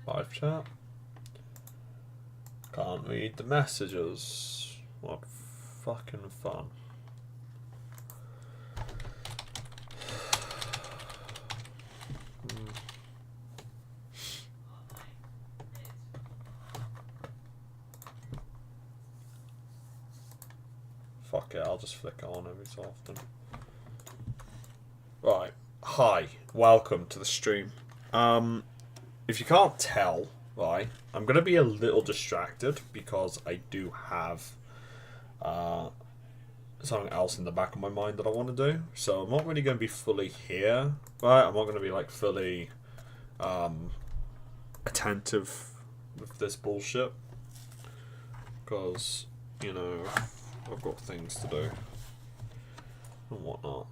Live chat. Can't read the messages. What fucking fun. Fuck it, I'll just flick it on every so often. Right. Hi. Welcome to the stream. If you can't tell, right, I'm going to be a little distracted because I do have something else in the back of my mind that I want to do. So I'm not really going to be fully here, right? I'm not going to be like fully attentive with this bullshit. Because, you know, I've got things to do and whatnot.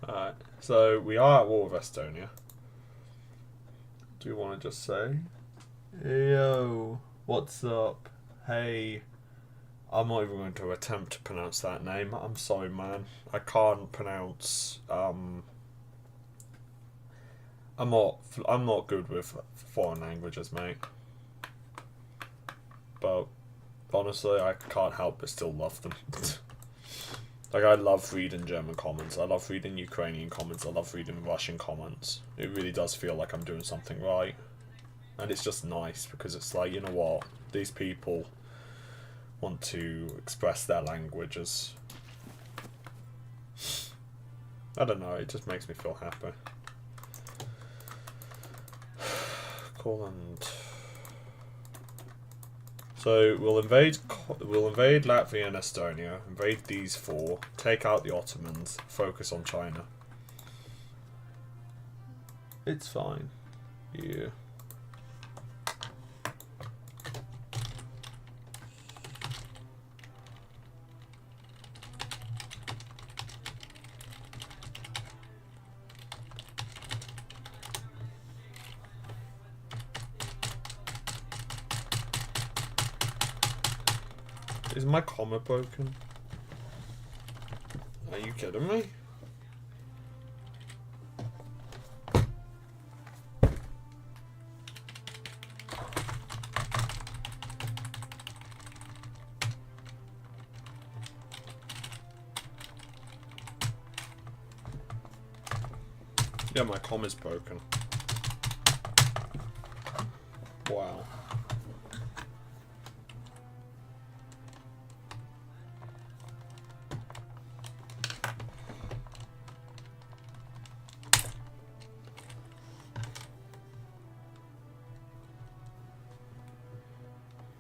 Alright, so we are at war with Estonia. Do you want to just say, yo, what's up? Hey, I'm not even going to attempt to pronounce that name. I'm sorry, man. I can't pronounce. I'm not good with foreign languages, mate. But honestly, I can't help but still love them. Like, I love reading German comments, I love reading Ukrainian comments, I love reading Russian comments. It really does feel like I'm doing something right. And it's just nice, because it's like, you know what, these people want to express their languages. I don't know, it just makes me feel happy. Cool. And so we'll invade Latvia and Estonia, invade these four, take out the Ottomans, focus on China. It's fine. Yeah. Is my comma broken? Are you kidding me? Yeah, my comma's broken. Wow.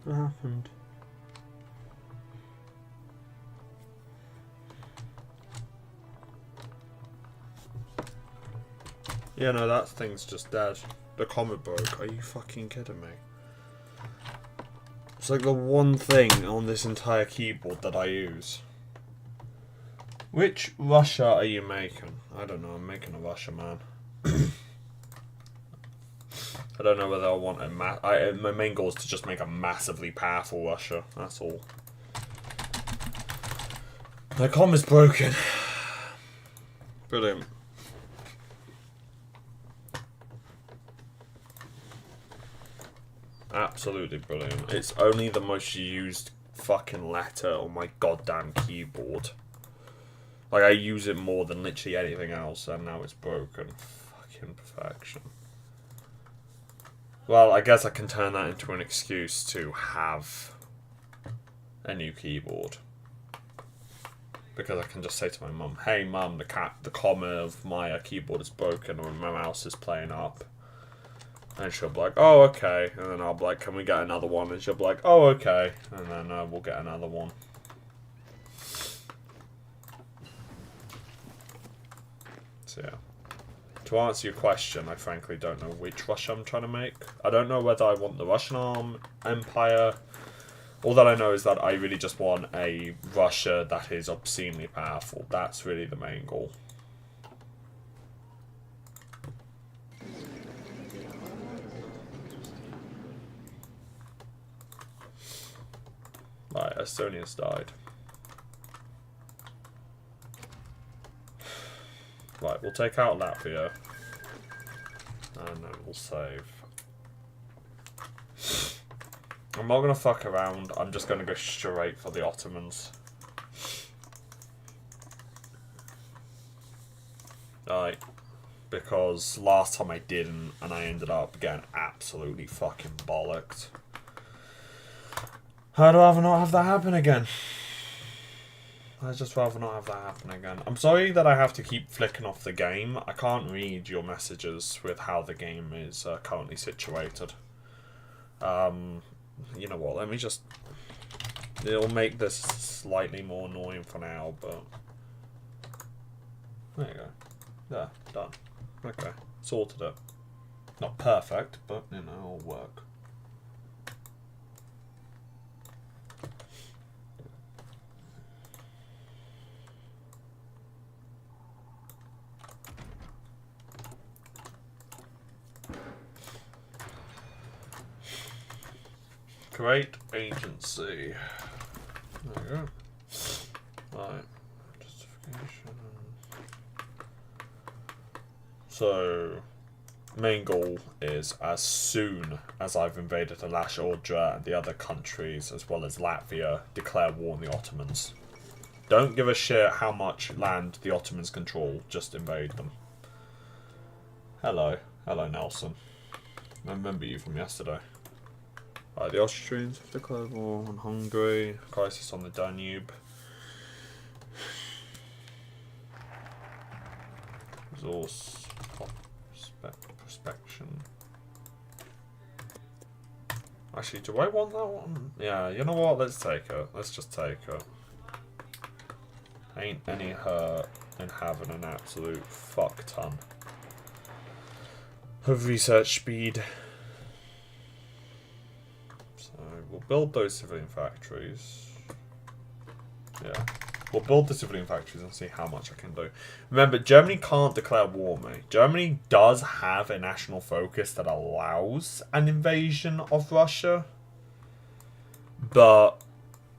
What happened? Yeah, no, that thing's just dead. The comma broke. Are you fucking kidding me? It's like the one thing on this entire keyboard that I use. Which Russia are you making? I don't know, I'm making a Russia, man. I don't know whether I want a my main goal is to just make a massively powerful Russia. That's all. My comm is broken. Brilliant. Absolutely brilliant. It's only the most used fucking letter on my goddamn keyboard. Like, I use it more than literally anything else, and now it's broken. Fucking perfection. Well, I guess I can turn that into an excuse to have a new keyboard. Because I can just say to my mum, hey mum, the comma of my keyboard is broken or my mouse is playing up. And she'll be like, oh, okay. And then I'll be like, can we get another one? And she'll be like, oh, okay. And then we'll get another one. So, yeah. To answer your question, I frankly don't know which Russia I'm trying to make. I don't know whether I want the Russian Empire All that I know is that I really just want a Russia that is obscenely powerful. That's really the main goal. Right, Estonia's died. Right, we'll take out Latvia. And then we'll save. I'm not going to fuck around. I'm just going to go straight for the Ottomans. Right. Because last time I didn't, and I ended up getting absolutely fucking bollocked. I'd rather not have that happen again. I'd just rather not have that happen again. I'm sorry that I have to keep flicking off the game. I can't read your messages with how the game is currently situated. You know what, let me just... It'll make this slightly more annoying for now, but... There you go. There, done. Okay, sorted it. Not perfect, but, you know, it'll work. Create agency. There you go. Right. Justification. So, main goal is as soon as I've invaded Alashodra and the other countries, as well as Latvia, declare war on the Ottomans. Don't give a shit how much land the Ottomans control, just invade them. Hello. Hello, Nelson. I remember you from yesterday. The Austrians have declared war on Hungary. Crisis on the Danube. Resource prospection. Actually, do I want that one? Yeah, you know what? Let's take it. Let's just take it. Ain't any hurt in having an absolute fuck ton of research speed. We'll build those civilian factories. Yeah. We'll build the civilian factories and see how much I can do. Remember, Germany can't declare war on me. Germany does have a national focus that allows an invasion of Russia. But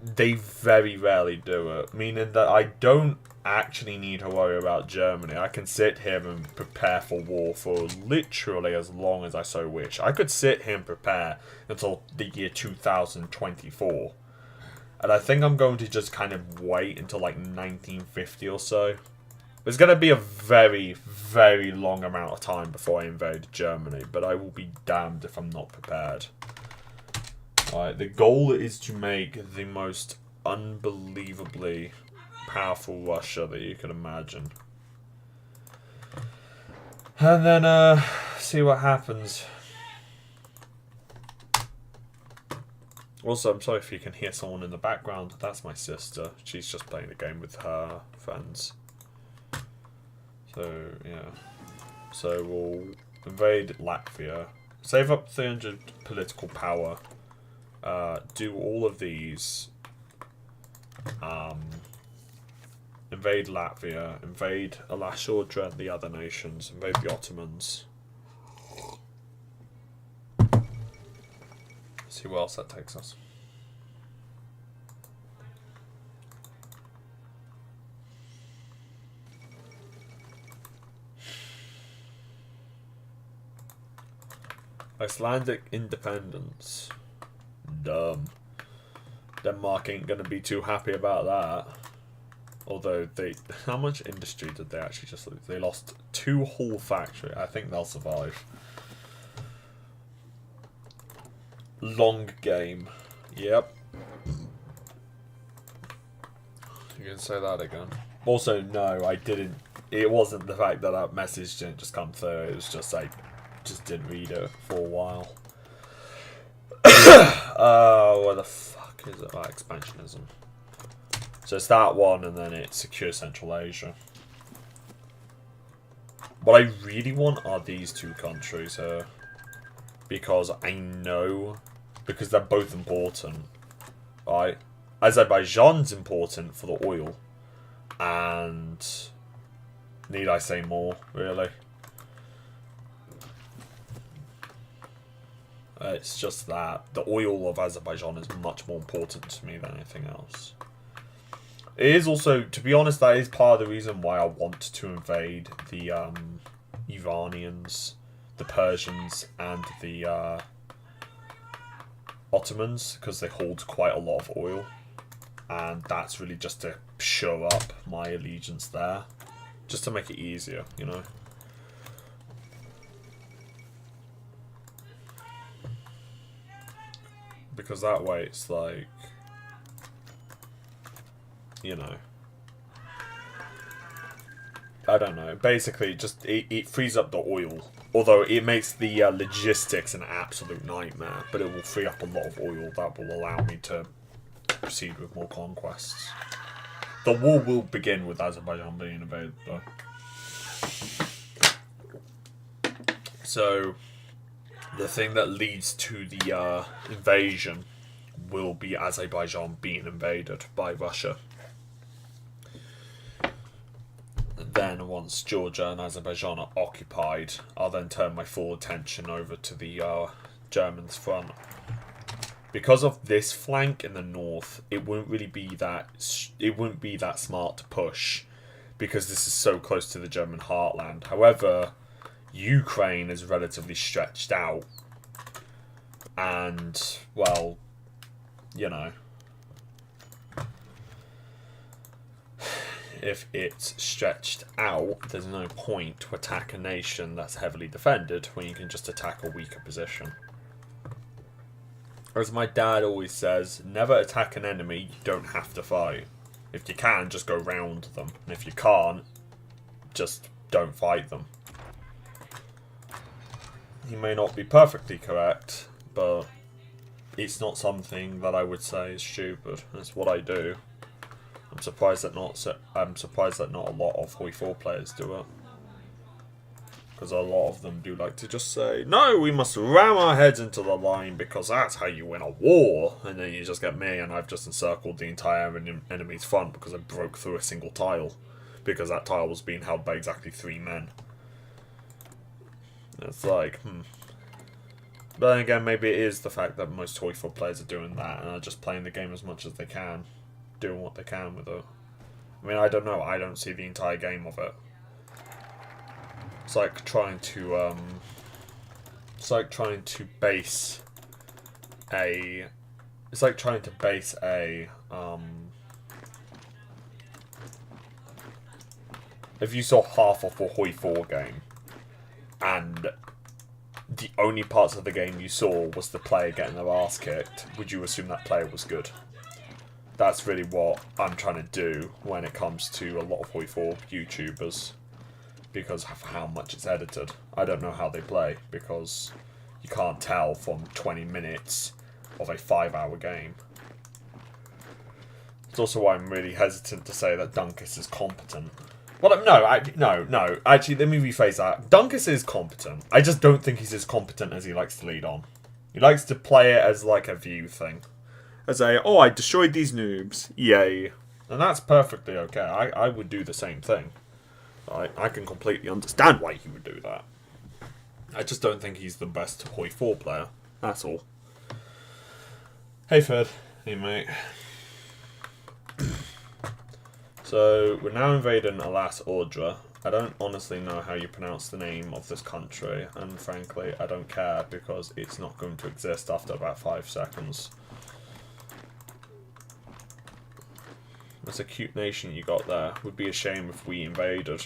they very rarely do it. Meaning that I don't actually need to worry about Germany. I can sit here and prepare for war for literally as long as I so wish. I could sit here and prepare until the year 2024. And I think I'm going to just kind of wait until like 1950 or so. It's going to be a very, very long amount of time before I invade Germany. But I will be damned if I'm not prepared. Alright, the goal is to make the most unbelievably powerful Russia that you can imagine. And then, see what happens. Also, I'm sorry if you can hear someone in the background. That's my sister. She's just playing a game with her friends. So, yeah. So, we'll invade Latvia. Save up 300 political power. Do all of these. Invade Latvia, invade Alashodra and the other nations, invade the Ottomans. See where else that takes us. Icelandic independence. Dumb. Denmark ain't gonna be too happy about that. Although they, how much industry did they actually just lose? They lost 2 whole factories. I think they'll survive. Long game. Yep. You can say that again. Also, no, I didn't. It wasn't the fact that that message didn't just come through. It was just I just didn't read it for a while. What the fuck is it about expansionism? So it's that one, and then it's secure Central Asia. What I really want are these 2 countries here. Because I know, because they're both important, right? Azerbaijan's important for the oil. And need I say more, really? It's just that the oil of Azerbaijan is much more important to me than anything else. It is also, to be honest, that is part of the reason why I want to invade the Iranians, the Persians, and the Ottomans, because they hold quite a lot of oil. And that's really just to show up my allegiance there. Just to make it easier, you know? Because that way it's like, you know, I don't know. Basically, just it frees up the oil. Although it makes the logistics an absolute nightmare. But it will free up a lot of oil that will allow me to proceed with more conquests. The war will begin with Azerbaijan being invaded, though. So the thing that leads to the invasion will be Azerbaijan being invaded by Russia. Then, once Georgia and Azerbaijan are occupied, I'll then turn my full attention over to the Germans' front. Because of this flank in the north, it wouldn't really be that smart to push, because this is so close to the German heartland. However, Ukraine is relatively stretched out, and, well, you know, if it's stretched out, there's no point to attack a nation that's heavily defended when you can just attack a weaker position. As my dad always says, never attack an enemy you don't have to fight. If you can, just go round them. And if you can't, just don't fight them. He may not be perfectly correct, but it's not something that I would say is stupid. It's what I do. I'm surprised that not a lot of Hoi 4 players do it. Because a lot of them do like to just say, no, we must ram our heads into the line because that's how you win a war. And then you just get me and I've just encircled the entire enemy's front because I broke through a single tile. Because that tile was being held by exactly 3 men. It's like, But then again, maybe it is the fact that most Hoi 4 players are doing that and are just playing the game as much as they can. Doing what they can with it. I mean, I don't know. I don't see the entire game of it. It's like trying to base a if you saw half of a Hoi 4 game and the only parts of the game you saw was the player getting their ass kicked, would you assume that player was good? That's really what I'm trying to do when it comes to a lot of Hoi 4 YouTubers. Because of how much it's edited. I don't know how they play, because you can't tell from 20 minutes of a 5-hour game. It's also why I'm really hesitant to say that Dunkus is competent. Well, no, actually, let me rephrase that. Dunkus is competent. I just don't think he's as competent as he likes to lead on. He likes to play it as like a view thing. As a, oh, I destroyed these noobs. Yay. And that's perfectly okay. I would do the same thing. I can completely understand why he would do that. I just don't think he's the best Hoi 4 player. That's all. Hey, Fred. Hey, mate. So, we're now invading Alas Ordra. I don't honestly know how you pronounce the name of this country, and frankly, I don't care because it's not going to exist after about 5 seconds. That's a cute nation you got there. Would be a shame if we invaded.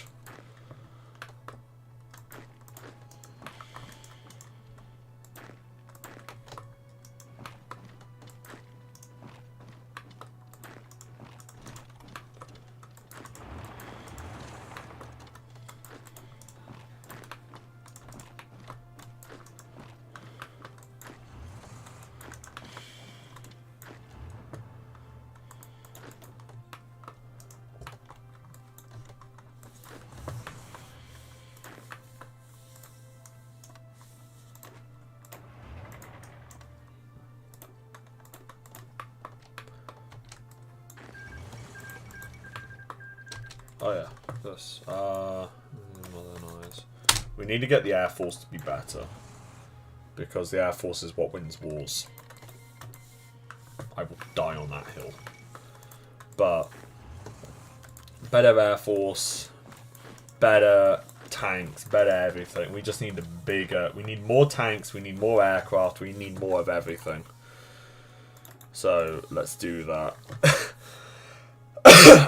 Oh yeah, this. Modernize. We need to get the Air Force to be better. Because the Air Force is what wins wars. I will die on that hill. But better Air Force, better tanks, better everything. We just need we need more tanks, we need more aircraft, we need more of everything. So let's do that.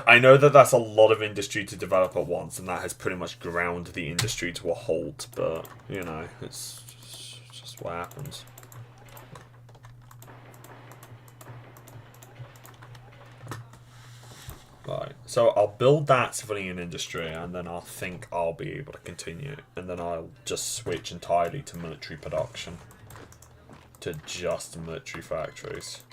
I know that that's a lot of industry to develop at once, and that has pretty much ground the industry to a halt, but, you know, it's just what happens. Right, so I'll build that civilian industry, and then I think I'll be able to continue, and then I'll just switch entirely to military production. To just military factories.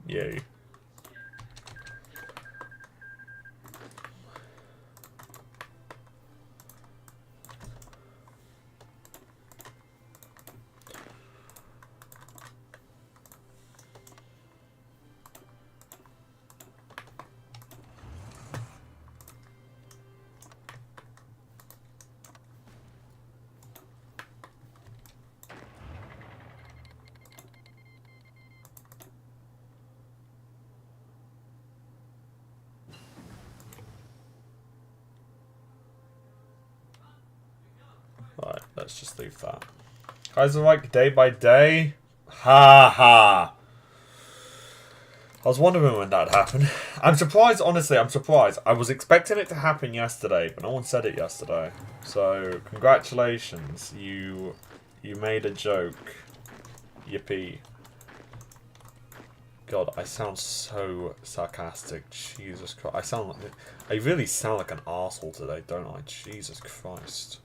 Yay. Right, let's just leave that. Kaiserreich day by day? Ha ha! I was wondering when that happened. I'm surprised, honestly, I'm surprised. I was expecting it to happen yesterday, but no one said it yesterday. So, congratulations. You made a joke. Yippee. God, I sound so sarcastic. Jesus Christ. I really sound like an arsehole today, don't I? Jesus Christ.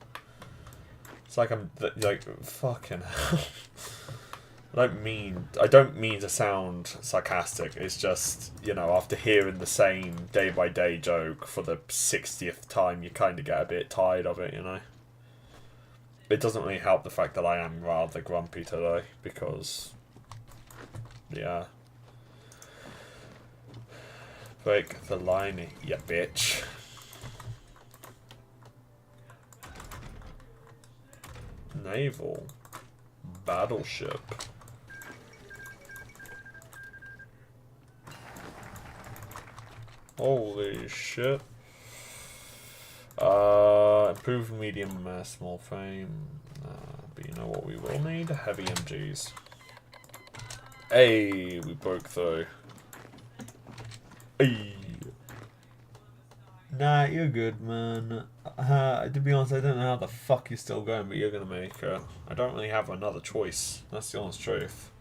It's like I'm like fucking hell. I don't mean to sound sarcastic. It's just, you know, after hearing the same day by day joke for the 60th time, you kind of get a bit tired of it, you know. It doesn't really help the fact that I am rather grumpy today because, yeah. Break the line, you bitch. Naval battleship. Holy shit. Improved medium mass, small frame. But you know what we will need? Heavy MGs. Hey, we broke through. Hey. Nah, you're good, man. To be honest, I don't know how the fuck you're still going, but you're gonna make it. I don't really have another choice. That's the honest truth.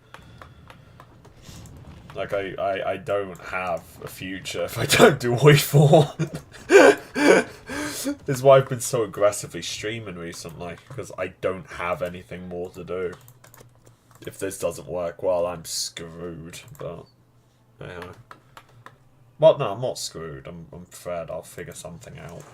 Like, I don't have a future if I don't do Void 4. This is why I've been so aggressively streaming recently, because I don't have anything more to do. If this doesn't work, well, I'm screwed, but, yeah. Well, no, I'm not screwed. I'm afraid I'll figure something out.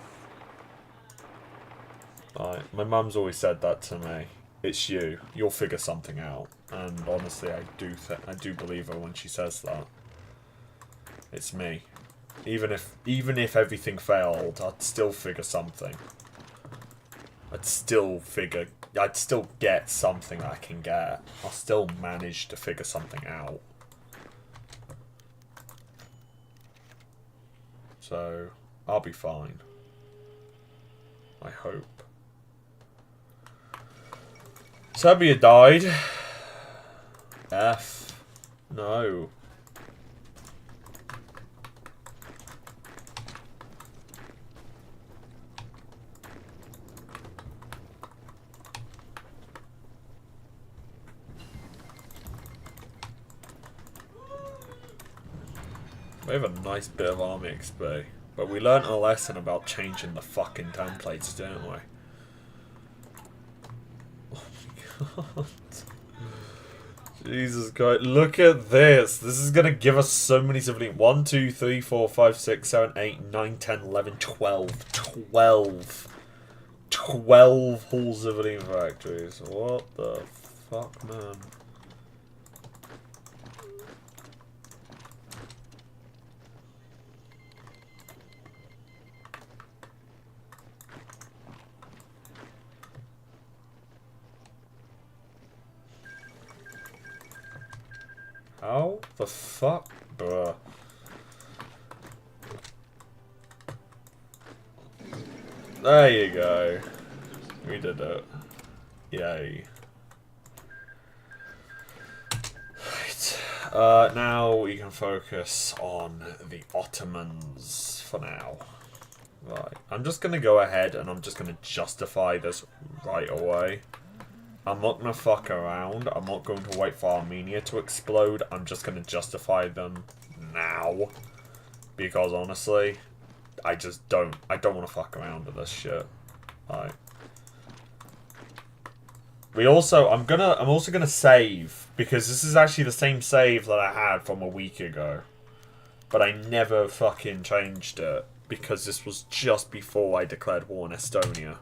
Right. My mum's always said that to me. It's you. You'll figure something out. And honestly, I do believe her when she says that. It's me. Even if everything failed, I'd still figure something. I'd still get something I can get. I'll still manage to figure something out. So, I'll be fine. I hope. Serbia died. F. No. We have a nice bit of army XP. But we learnt a lesson about changing the fucking templates, didn't we? Oh my god. Jesus Christ. Look at this. This is going to give us so many civilian. 1, 2, 3, 4, 5, 6, 7, 8, 9, 10, 11, 12. 12. 12 whole civilian factories. What the fuck, man? How the fuck? Bruh. There you go. We did it. Yay. Right. Now we can focus on the Ottomans for now. Right. I'm just going to go ahead and I'm just going to justify this right away. I'm not going to fuck around. I'm not going to wait for Armenia to explode. I'm just going to justify them now. Because honestly, I don't want to fuck around with this shit. Right. I'm also gonna save, because this is actually the same save that I had from a week ago. But I never fucking changed it, because this was just before I declared war on Estonia.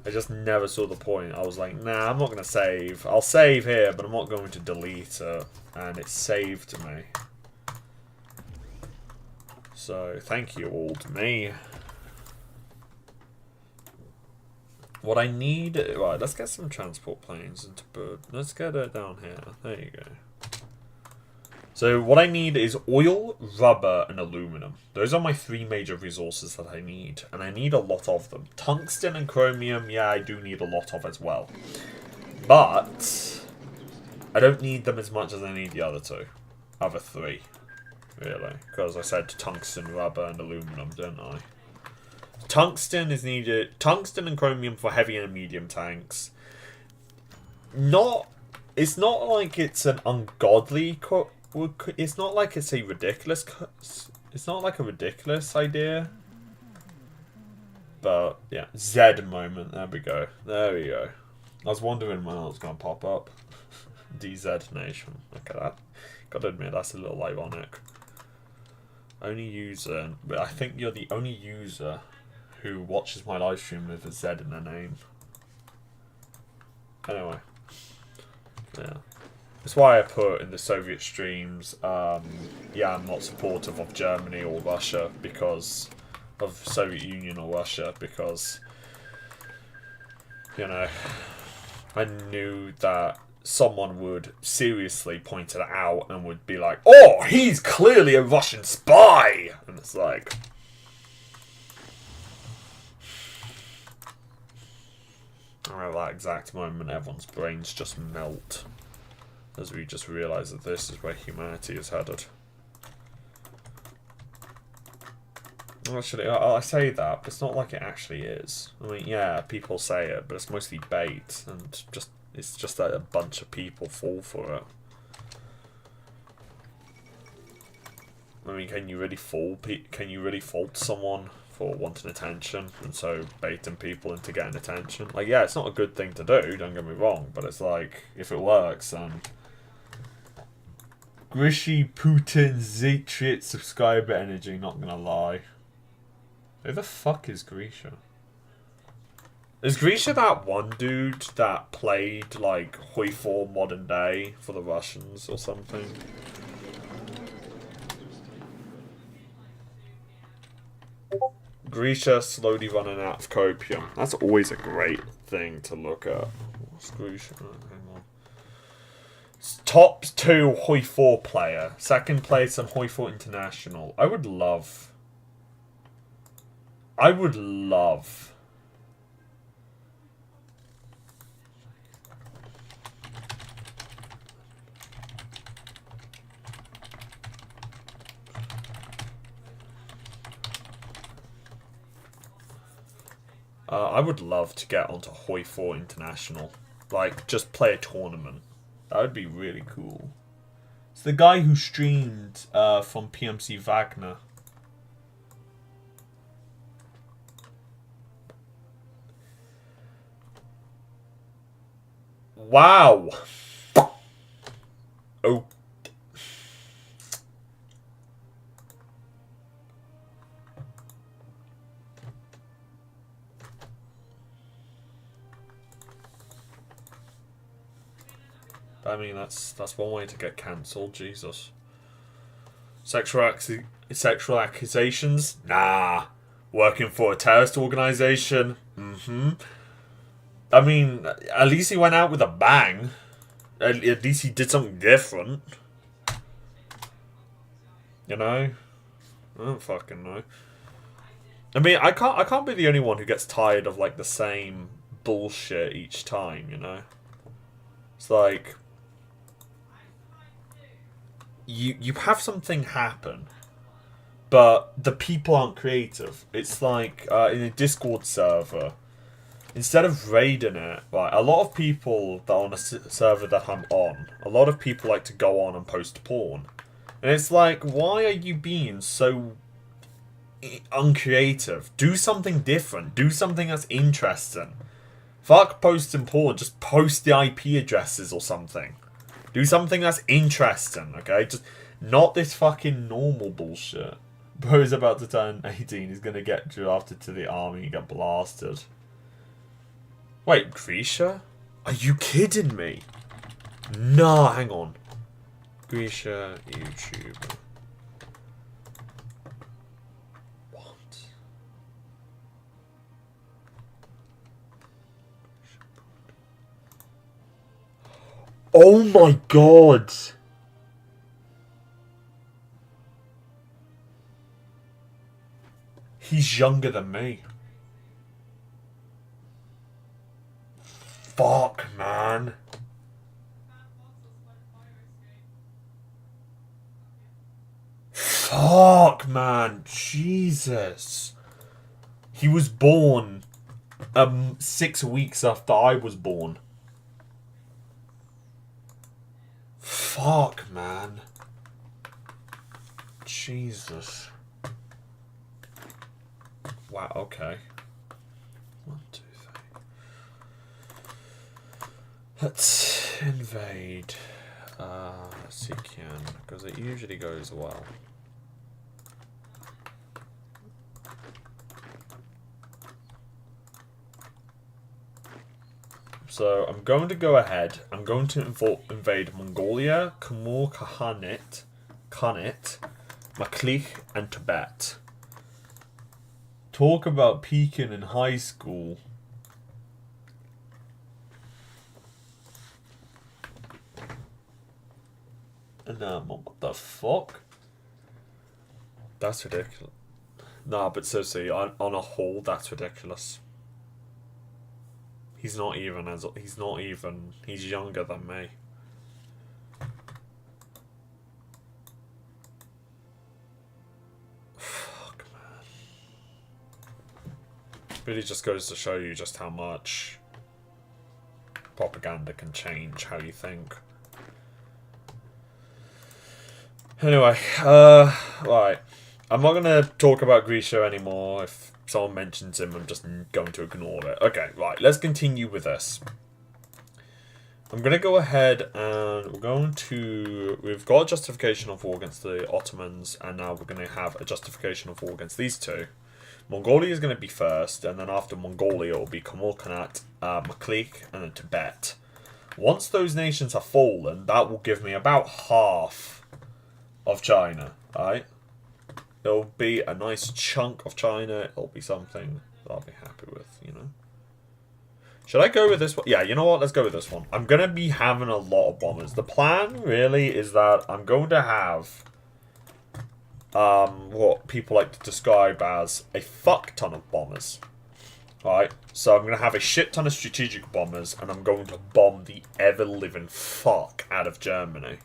I just never saw the point. I was like, nah, I'm not gonna save. I'll save here, but I'm not going to delete it. And it saved me. So, thank you all to me. What I need... Right, let's get some transport planes into bird. Let's get it down here. There you go. So, what I need is oil, rubber, and aluminum. Those are my 3 major resources that I need. And I need a lot of them. Tungsten and chromium, yeah, I do need a lot of as well. But... I don't need them as much as I need the other 2. Other 3. Really. Because I said tungsten, rubber, and aluminum, didn't I? Tungsten is needed. Tungsten and chromium for heavy and medium tanks. It's not like it's an ungodly... It's not like it's a ridiculous... It's not like a ridiculous idea. But, yeah. Z moment. There we go. There we go. I was wondering when it was going to pop up. DZ Nation. Look at that. Gotta admit, that's a little ironic. Only user... But I think you're the only user... who watches my live stream with a Z in their name. Anyway. Yeah. That's why I put in the Soviet streams, yeah, I'm not supportive of Germany or Russia because of Soviet Union or Russia because, you know, I knew that someone would seriously point it out and would be like, oh, he's clearly a Russian spy! And it's like... At that exact moment, everyone's brains just melt as we just realise that this is where humanity is headed. Actually, I say that, but it's not like it actually is. I mean, yeah, people say it, but it's mostly bait, and it's just that a bunch of people fall for it. I mean, can you really fault someone for wanting attention and so baiting people into getting attention? Like, yeah, it's not a good thing to do, don't get me wrong, but it's like, if it works, then... Grishy Putin Zitrit subscriber energy, not gonna lie. Who the fuck is Grisha? Is Grisha that one dude that played, like, Hoi 4 Modern Day for the Russians or something? Grisha slowly running out of copium. That's always a great thing to look at. What's Grisha? Hang on. Top 2 Hoi 4 player. Second place on Hoi 4 International. I would love... I would love to get onto Hoi 4 International. Like, just play a tournament. That would be really cool. It's the guy who streamed from PMC Wagner. Wow! Oh. I mean, that's one way to get cancelled. Jesus. Sexual accusations? Nah. Working for a terrorist organisation? Mm-hmm. I mean, at least he went out with a bang. At least he did something different. You know? I don't fucking know. I mean, I can't be the only one who gets tired of, like, the same bullshit each time, you know? It's like... You have something happen, but the people aren't creative. It's like, in a Discord server, instead of raiding it, like, a lot of people that are on a server that I'm on, a lot of people like to go on and post porn. And it's like, why are you being so uncreative? Do something different. Do something that's interesting. Fuck posting porn. Just post the IP addresses or something. Do something that's interesting, okay? Just not this fucking normal bullshit. Bro's about to turn 18. He's gonna get drafted to the army and get blasted. Wait, Grisha? Are you kidding me? Nah, hang on. Grisha, YouTuber. What? Oh my god! He's younger than me. Fuck, man. Fuck, man. Jesus. He was born 6 weeks after I was born. Fuck, man. Jesus. Wow, okay. 1, 2, 3. Let's invade Sikian, because it usually goes well. So I'm going to go ahead. I'm going to invade Mongolia, Khmer Khanate, Maklik, and Tibet. Talk about peaking in high school. And what the fuck? That's ridiculous. Nah, but seriously, on a whole, that's ridiculous. He's younger than me. Fuck, man. Really just goes to show you just how much propaganda can change how you think. Anyway, right. I'm not going to talk about Grisha anymore. If someone mentions him, I'm just going to ignore it. Okay, right. Let's continue with this. I'm going to go ahead and we've got a justification of war against the Ottomans, and now we're going to have a justification of war against these two. Mongolia is going to be first, and then after Mongolia it will be Khmer Khanate, Maklik, and then Tibet. Once those nations have fallen, that will give me about half of China, right? It'll be a nice chunk of China. It'll be something that I'll be happy with, you know. Should I go with this one? Yeah, you know what? Let's go with this one. I'm going to be having a lot of bombers. The plan, really, is that I'm going to have what people like to describe as a fuck ton of bombers. Alright? So I'm going to have a shit ton of strategic bombers, and I'm going to bomb the ever-living fuck out of Germany.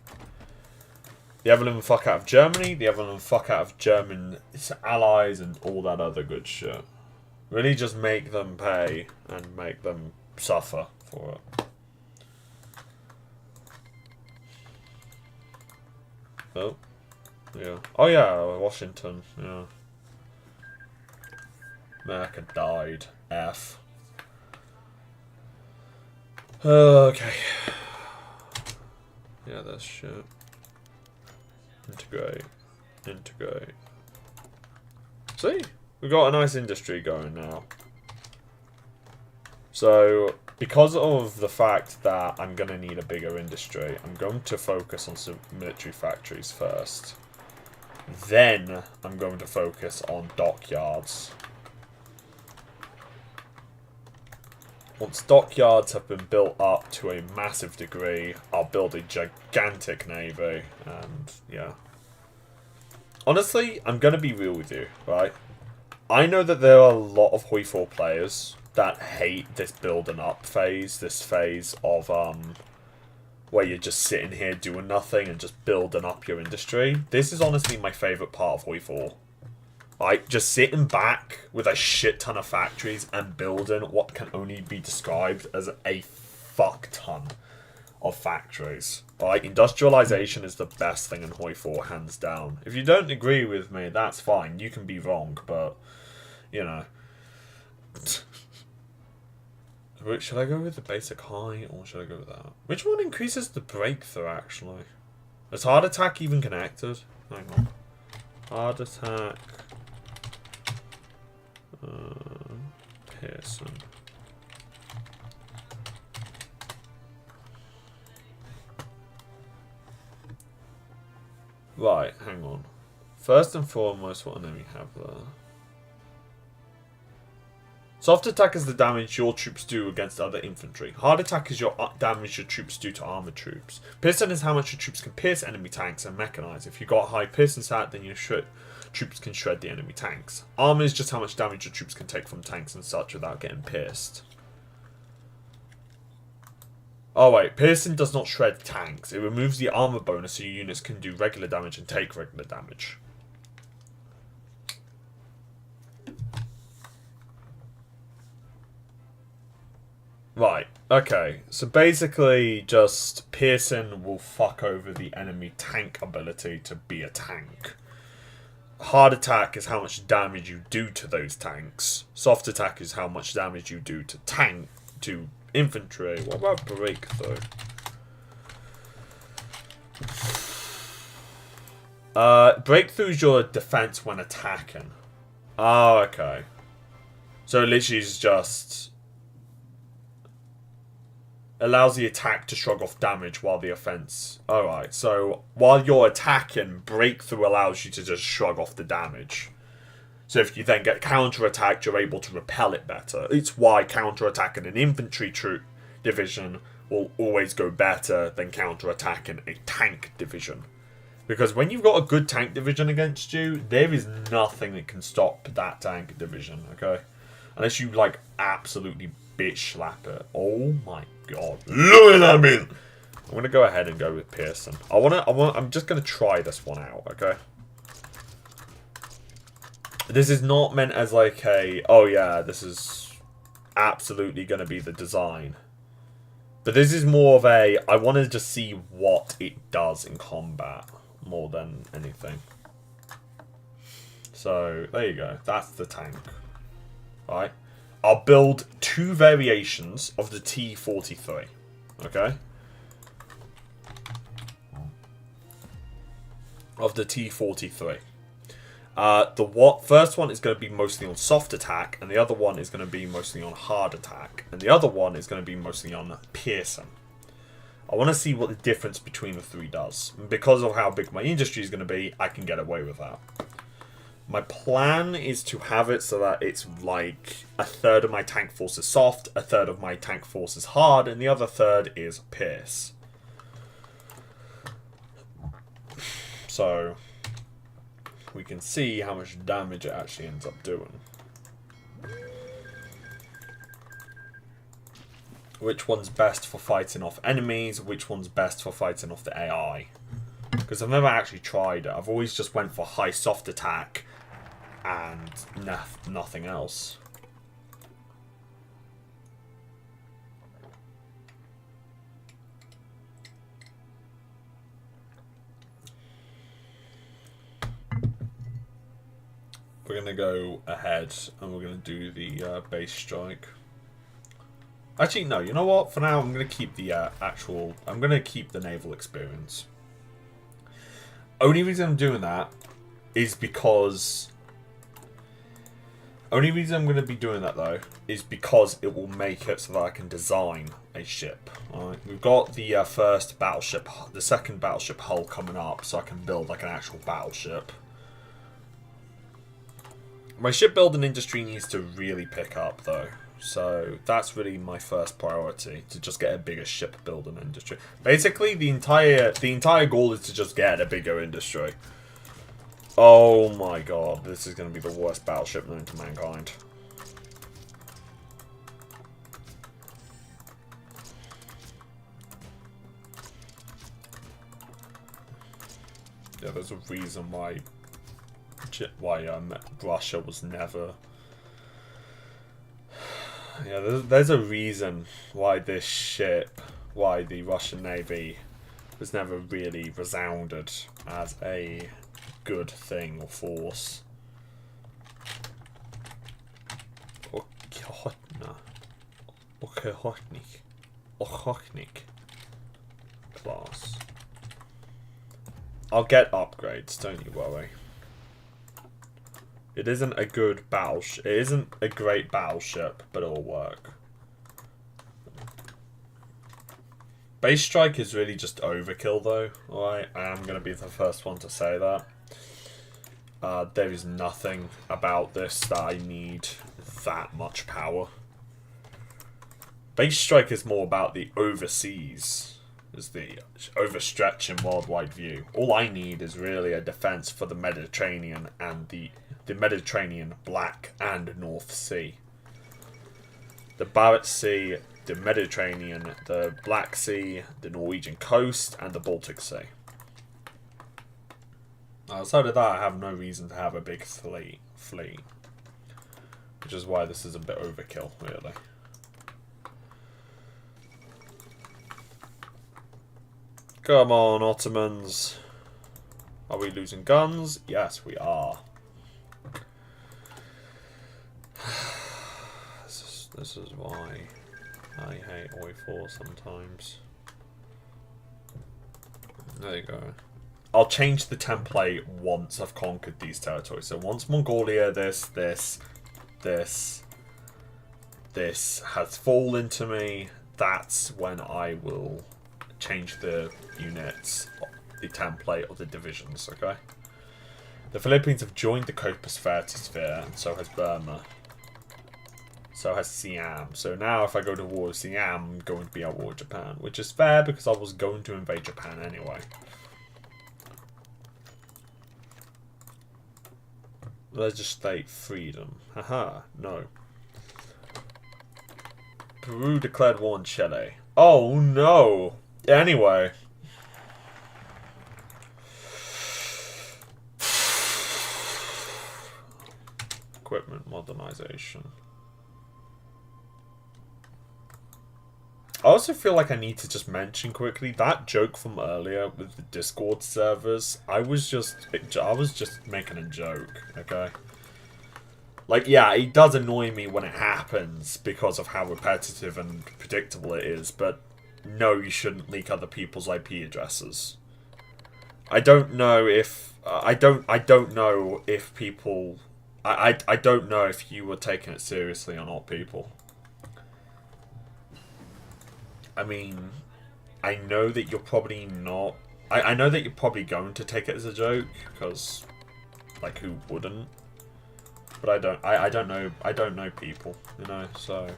The ever-living fuck out of Germany, the ever-living fuck out of German allies, and all that other good shit. Really just make them pay and make them suffer for it. Oh. Yeah. Oh yeah, Washington. Yeah. America died. F. Okay. Yeah, that's shit. Integrate. Integrate. See? We've got a nice industry going now. So, because of the fact that I'm going to need a bigger industry, I'm going to focus on some military factories first. Then I'm going to focus on dockyards. Once dockyards have been built up to a massive degree, I'll build a gigantic navy. And, yeah. Honestly, I'm going to be real with you, right? I know that there are a lot of Hoi 4 players that hate this building up phase. This phase of, where you're just sitting here doing nothing and just building up your industry. This is honestly my favourite part of Hoi 4. Like, just sitting back with a shit ton of factories and building what can only be described as a fuck ton of factories. Like, industrialization is the best thing in Hoi 4, hands down. If you don't agree with me, that's fine. You can be wrong, but, you know. Should I go with the basic high, or should I go with that? Which one increases the breakthrough, actually? Is hard attack even connected? Hang on. Hard attack... Pearson. Right, hang on. First and foremost, what enemy have there? Soft attack is the damage your troops do against other infantry. Hard attack is your damage your troops do to armored troops. Pearson is how much your troops can pierce enemy tanks and mechanize. If you got a high Pearson stat, then your troops can shred the enemy tanks. Armor is just how much damage your troops can take from tanks and such without getting pierced. Oh wait, Pearson does not shred tanks. It removes the armor bonus so your units can do regular damage and take regular damage. Right, okay. So basically, just Pearson will fuck over the enemy tank ability to be a tank. Hard attack is how much damage you do to those tanks. Soft attack is how much damage you do to infantry. What about breakthrough? Breakthrough is your defense when attacking. Oh, okay. So it literally is just... allows the attack to shrug off damage while the offense... Alright, so while you're attacking, breakthrough allows you to just shrug off the damage. So if you then get counter-attacked, you're able to repel it better. It's why counter-attacking an infantry troop division will always go better than counter-attacking a tank division. Because when you've got a good tank division against you, there is nothing that can stop that tank division, okay? Unless you, like, absolutely bitch slap it. Oh my god. Look at that, man! I'm going to go ahead and go with Pearson. I'm just going to try this one out, okay? This is not meant as like a, oh yeah, this is absolutely going to be the design. But this is more of a, I want to just see what it does in combat more than anything. So, there you go. That's the tank. Alright. I'll build 2 variations of the T-43. Okay? Of the T-43. First one is going to be mostly on soft attack, and the other one is going to be mostly on hard attack, and the other one is going to be mostly on Pearson. I want to see what the difference between the 3 does. And because of how big my industry is going to be, I can get away with that. My plan is to have it so that it's like a third of my tank force is soft, a third of my tank force is hard, and the other third is Pierce. So we can see how much damage it actually ends up doing. Which one's best for fighting off enemies, which one's best for fighting off the AI. Because I've never actually tried it. I've always just went for high soft attack and nothing else. We're going to go ahead and we're going to do the base strike. Actually, no, you know what? For now, I'm going to keep the I'm going to keep the naval experience. Only reason I'm doing that is because Only reason I'm going to be doing that, though, is because it will make it so that I can design a ship. Alright, we've got the first battleship, the second battleship hull coming up, so I can build like an actual battleship. My shipbuilding industry needs to really pick up, though. So that's really my first priority, to just get a bigger shipbuilding industry. Basically, the entire goal is to just get a bigger industry. Oh my god, this is going to be the worst battleship known to mankind. Yeah, there's a reason why Russia was never... Yeah, there's a reason why this ship, why the Russian Navy was never really resounded as a good thing or force. Ochotnik class. I'll get upgrades, don't you worry. It isn't a good battleship. It isn't a great battleship, but it'll work. Base strike is really just overkill, though. Alright, I am going to be the first one to say that. There is nothing about this that I need that much power. Base strike is more about the overseas. Is the overstretching worldwide view. All I need is really a defense for the Mediterranean and the Mediterranean, Black and North Sea. The Barents Sea, the Mediterranean, the Black Sea, the Norwegian coast, and the Baltic Sea. Outside of that, I have no reason to have a big fleet. Which is why this is a bit overkill, really. Come on, Ottomans. Are we losing guns? Yes, we are. This is why I hate OI4 sometimes. There you go. I'll change the template once I've conquered these territories. So once Mongolia, this has fallen to me, that's when I will change the units, the template of the divisions, okay? The Philippines have joined the Copasphere, and so has Burma. So has Siam. So now if I go to war with Siam, I'm going to be at war with Japan. Which is fair because I was going to invade Japan anyway. Legislate freedom. Haha, no. Peru declared war on Chile. Oh no! Anyway. Equipment modernization. I also feel like I need to just mention quickly that joke from earlier with the Discord servers. I was just making a joke, okay? Like, yeah, it does annoy me when it happens because of how repetitive and predictable it is, but no, you shouldn't leak other people's IP addresses. I don't know if I don't know if people I don't know if you were taking it seriously or not, people. I mean, I know that you're probably not. I know that you're probably going to take it as a joke because, like, who wouldn't? But I don't. I don't know. I don't know people, you know. So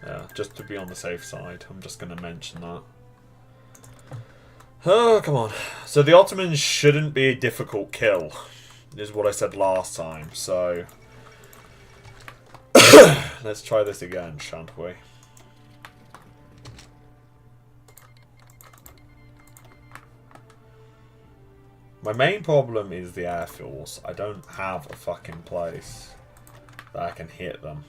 yeah, just to be on the safe side, I'm just going to mention that. Oh, come on. So the Ottomans shouldn't be a difficult kill, is what I said last time. So let's try this again, shan't we? My main problem is the air force. I don't have a fucking place that I can hit them.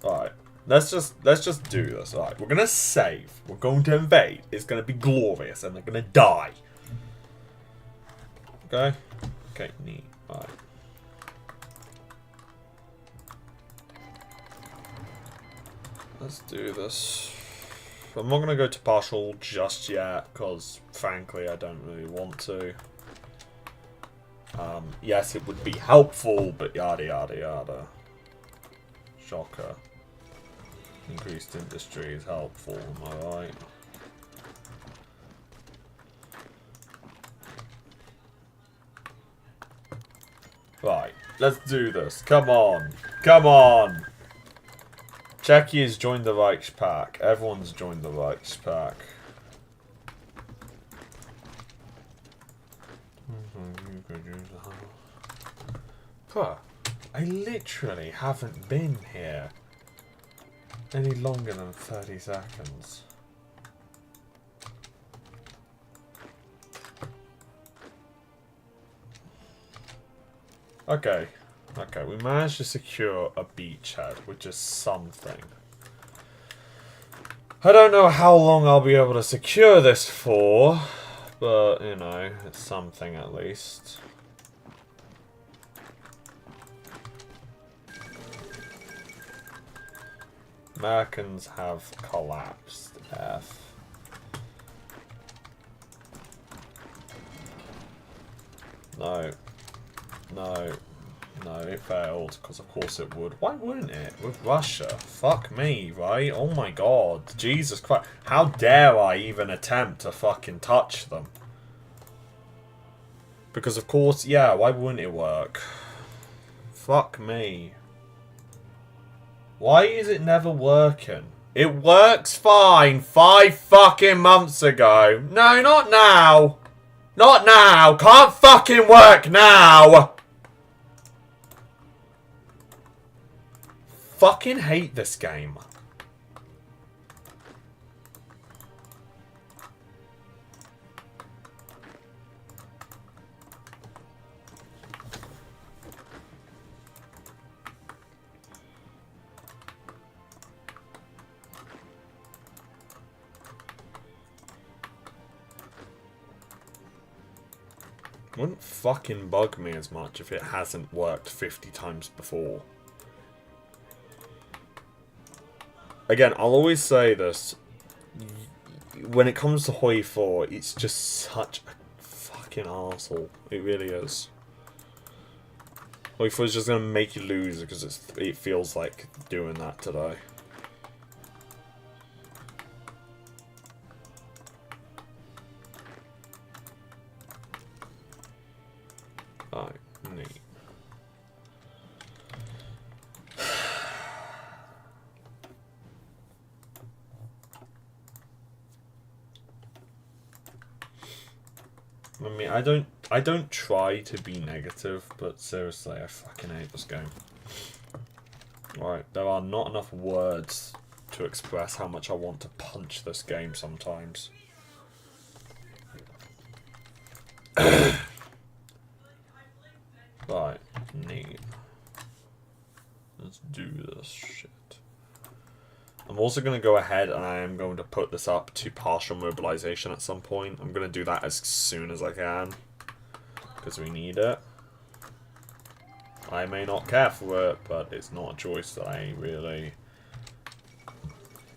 Alright, let's just do this. Alright, we're gonna save. We're going to invade. It's gonna be glorious and they're gonna die. Okay? Okay, neat. Alright. Let's do this. I'm not going to go to partial just yet, because frankly I don't really want to. Yes, it would be helpful, but yada yada yada. Shocker. Increased industry is helpful, am I right? Right, let's do this. Come on. Come on. Czechia has joined the Reichspakt. Everyone's joined the Reichspakt. Bruh, I literally haven't been here any longer than 30 seconds. Okay. Okay, we managed to secure a beachhead, which is something. I don't know how long I'll be able to secure this for, but, you know, it's something at least. Americans have collapsed. F. No. No. No, it failed, because of course it would. Why wouldn't it? With Russia. Fuck me, right? Oh my god. Jesus Christ. How dare I even attempt to fucking touch them? Because of course, yeah, why wouldn't it work? Fuck me. Why is it never working? It works fine 5 fucking months ago. No, not now. Not now. Can't fucking work now. Fucking hate this game. Wouldn't fucking bug me as much if it hasn't worked 50 times before. Again, I'll always say this. When it comes to Hoi 4, it's just such a fucking arsehole. It really is. Hoi 4 is just going to make you lose because it feels like doing that today. Alright, neat. I mean, I don't try to be negative, but seriously, I fucking hate this game. Alright, there are not enough words to express how much I want to punch this game sometimes. Right, neat. Let's do this shit. I'm also going to go ahead and I am going to put this up to partial mobilization at some point. I'm going to do that as soon as I can. Because we need it. I may not care for it, but it's not a choice that I really...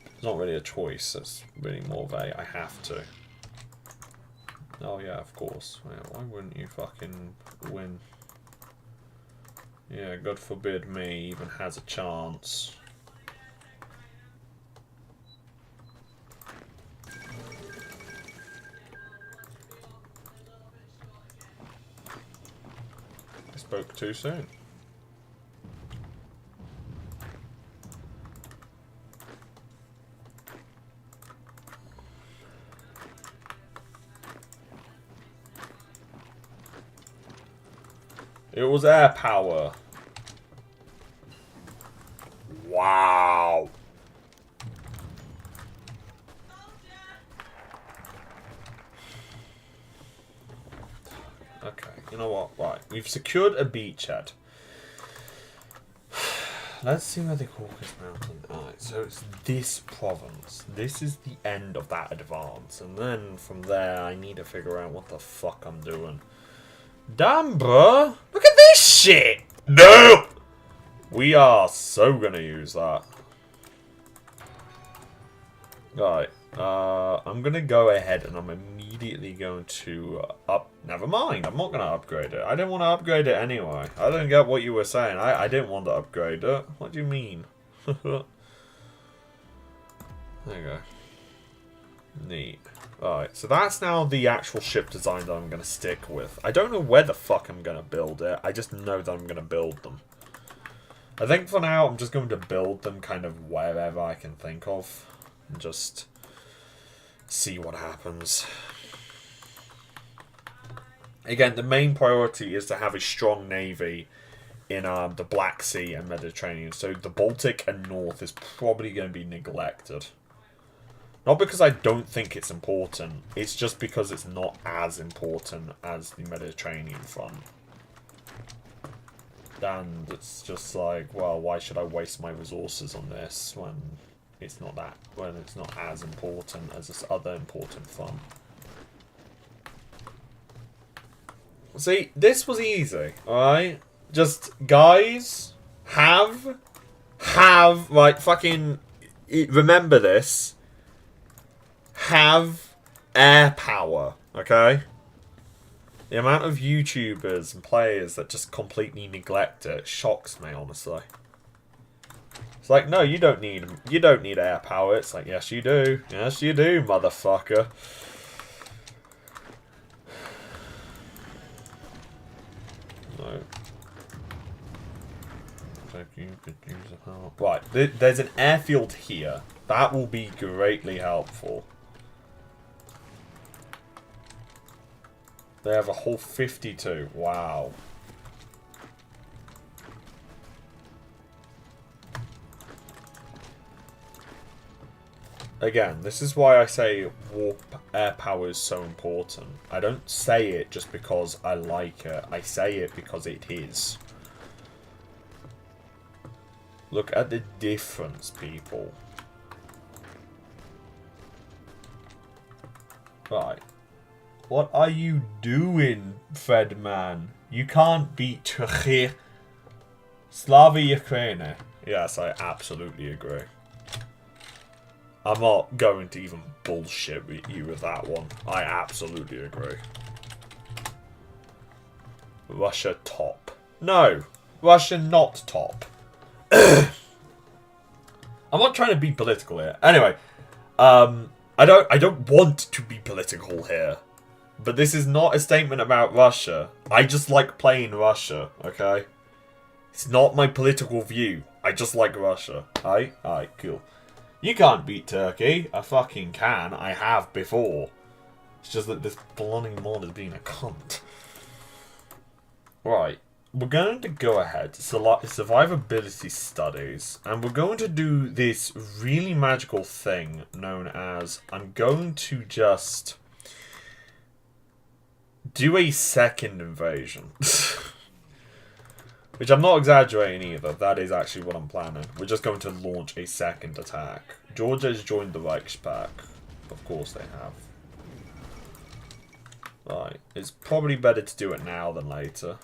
It's not really a choice, it's really more of a I have to. Oh yeah, of course. Yeah, why wouldn't you fucking win? Yeah, God forbid me even has a chance. I spoke too soon. It was air power. Wow. Okay, you know what? Right, we've secured a beachhead. Let's see where the Caucasus Mountain. Alright, so it's this province. This is the end of that advance. And then from there, I need to figure out what the fuck I'm doing. Damn, bruh. Look at this shit. No! We are so gonna use that. Right. I'm going to go ahead and I'm immediately going to Never mind, I'm not going to upgrade it. I didn't want to upgrade it anyway. I don't get what you were saying. I didn't want to upgrade it. What do you mean? There you go. Neat. Alright, so that's now the actual ship design that I'm going to stick with. I don't know where the fuck I'm going to build it. I just know that I'm going to build them. I think for now I'm just going to build them kind of wherever I can think of. And just see what happens. Again, the main priority is to have a strong navy in the Black Sea and Mediterranean. So the Baltic and North is probably going to be neglected. Not because I don't think it's important. It's just because it's not as important as the Mediterranean front. And it's just like, well, why should I waste my resources on this when it's not as important as this other important front? See, this was easy, alright? Just, guys, like, fucking, remember this. Have air power, okay? The amount of YouTubers and players that just completely neglect it shocks me, honestly. It's like, no, you don't need air power. It's like, yes, you do. Yes, you do, motherfucker. No. Right, there's an airfield here. That will be greatly helpful. They have a whole 52. Wow. Again, this is why I say warp air power is so important. I don't say it just because I like it. I say it because it is. Look at the difference, people. Right. What are you doing, Fredman? You can't beat Turkey. Slava Ukraine. Yes, I absolutely agree. I'm not going to even bullshit with you with that one. I absolutely agree. Russia top. No. Russia not top. I'm not trying to be political here. Anyway, I don't want to be political here. But this is not a statement about Russia. I just like playing Russia, okay? It's not my political view. I just like Russia. Alright, cool. You can't beat Turkey. I fucking can. I have before. It's just that this bloody mod is being a cunt. Right. We're going to go ahead to survivability studies. And we're going to do this really magical thing known as... I'm going to just... do a second invasion. Which I'm not exaggerating either. That is actually what I'm planning. We're just going to launch a second attack. Georgia has joined the Reichspakt. Of course they have. Right. It's probably better to do it now than later.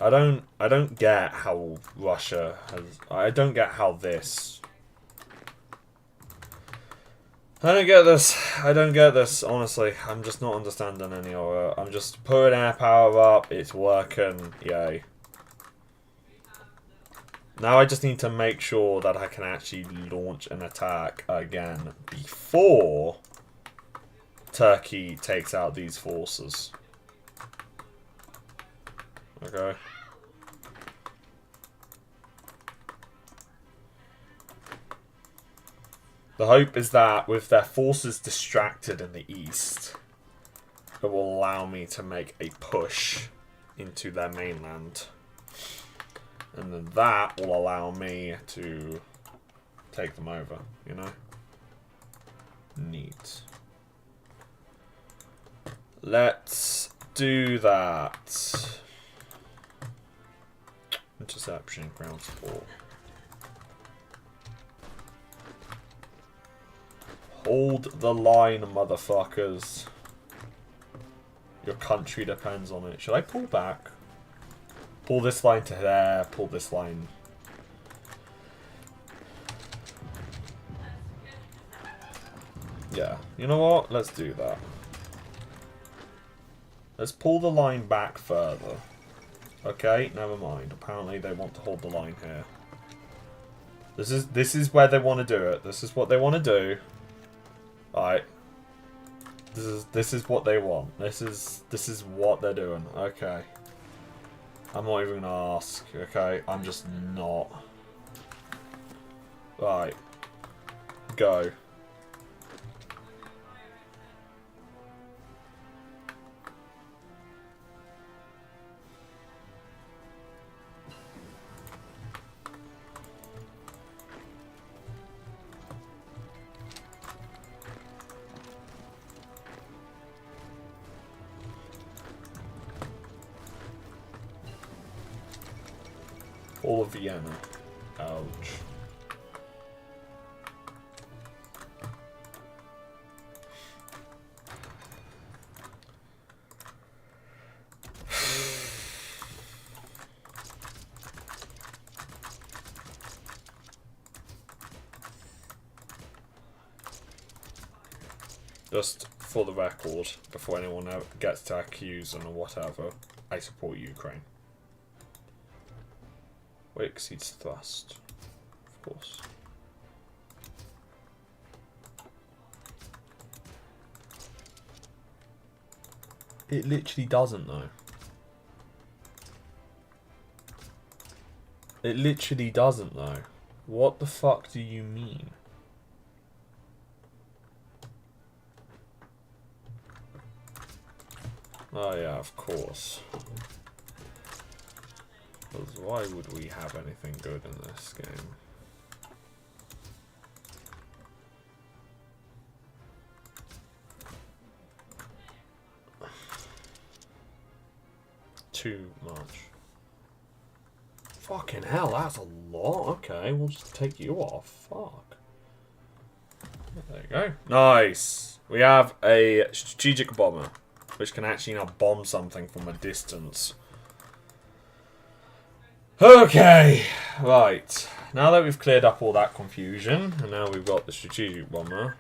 I don't get how Russia has... I don't get how this... I don't get this. I don't get this, honestly. I'm just not understanding any of it. I'm just putting air power up. It's working. Yay. Now I just need to make sure that I can actually launch an attack again before Turkey takes out these forces. Okay. The hope is that with their forces distracted in the east, it will allow me to make a push into their mainland. And then that will allow me to take them over, you know? Neat. Let's do that. Interception, ground support. Hold the line, motherfuckers. Your country depends on it. Should I pull back? Pull this line to there, pull this line. You know what? Let's do that. Let's pull the line back further. Okay, never mind. Apparently they want to hold the line here. This is where they want to do it. This is what they want to do. Alright. This is what they want. This is what they're doing. Okay. I'm not even gonna ask. Okay, I'm just not. Right. Go. All of Vienna. Ouch. Just for the record, before anyone gets to accuse and whatever, I support Ukraine. Weight exceeds thrust. Of course. It literally doesn't though. It literally doesn't though. What the fuck do you mean? Oh yeah, of course. Because why would we have anything good in this game? Too much. Fucking hell, that's a lot. Okay, we'll just take you off. Fuck. There you go. Nice. We have a strategic bomber, which can actually now bomb something from a distance. Okay, right. Now that we've cleared up all that confusion, and now we've got the strategic bomber.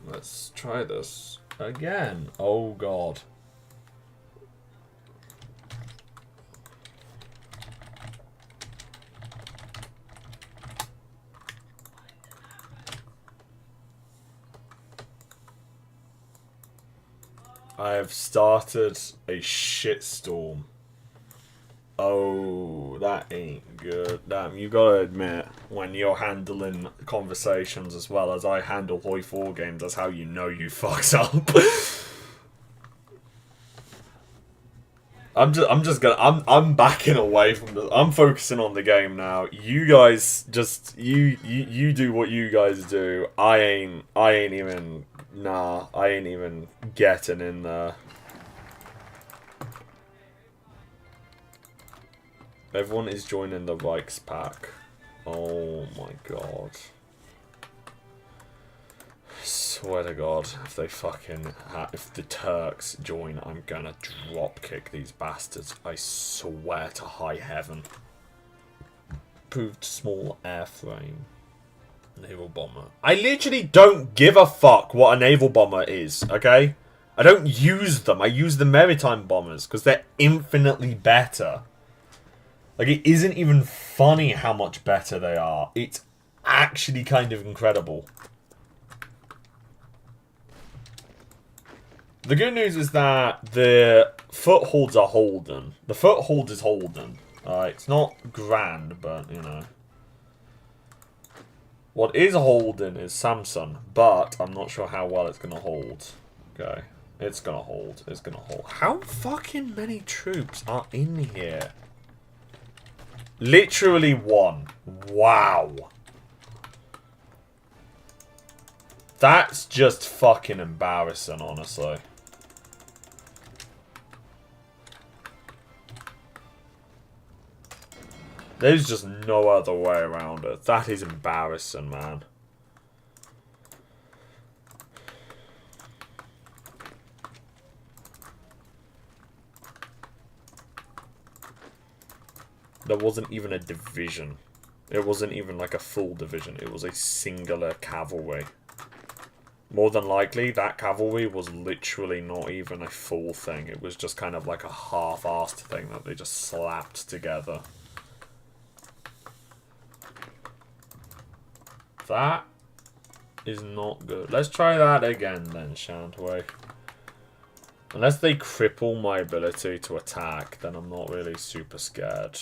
Let's try this again. Oh god. I have started a shitstorm. Oh, that ain't good. Damn, you gotta admit, when you're handling conversations as well as I handle Hoi 4 games, that's how you know you fucked up. I'm backing away from this. I'm focusing on the game now. You guys just you do what you guys do. I ain't even getting in there. Everyone is joining the Reichspack. Oh my god. Swear to God, if they fucking if the Turks join, I'm gonna drop kick these bastards. I swear to high heaven. Proved small airframe. Naval bomber. I literally don't give a fuck what a naval bomber is, okay? I don't use them. I use the maritime bombers because they're infinitely better. Like, it isn't even funny how much better they are. It's actually kind of incredible. The good news is that the footholds are holden. The foothold is holden. It's not grand, but, you know. What is holding is Samsung, but I'm not sure how well it's going to hold. Okay. It's going to hold. It's going to hold. How fucking many troops are in here? Literally one. Wow. That's just fucking embarrassing, honestly. There's just no other way around it. That is embarrassing, man. There wasn't even a division It wasn't even like a full division. It was a singular cavalry. More than likely, that cavalry was literally not even a full thing. It was just kind of like a half-assed thing that they just slapped together. That is not good. Let's try that again then, shan't we? Unless they cripple my ability to attack, then I'm not really super scared.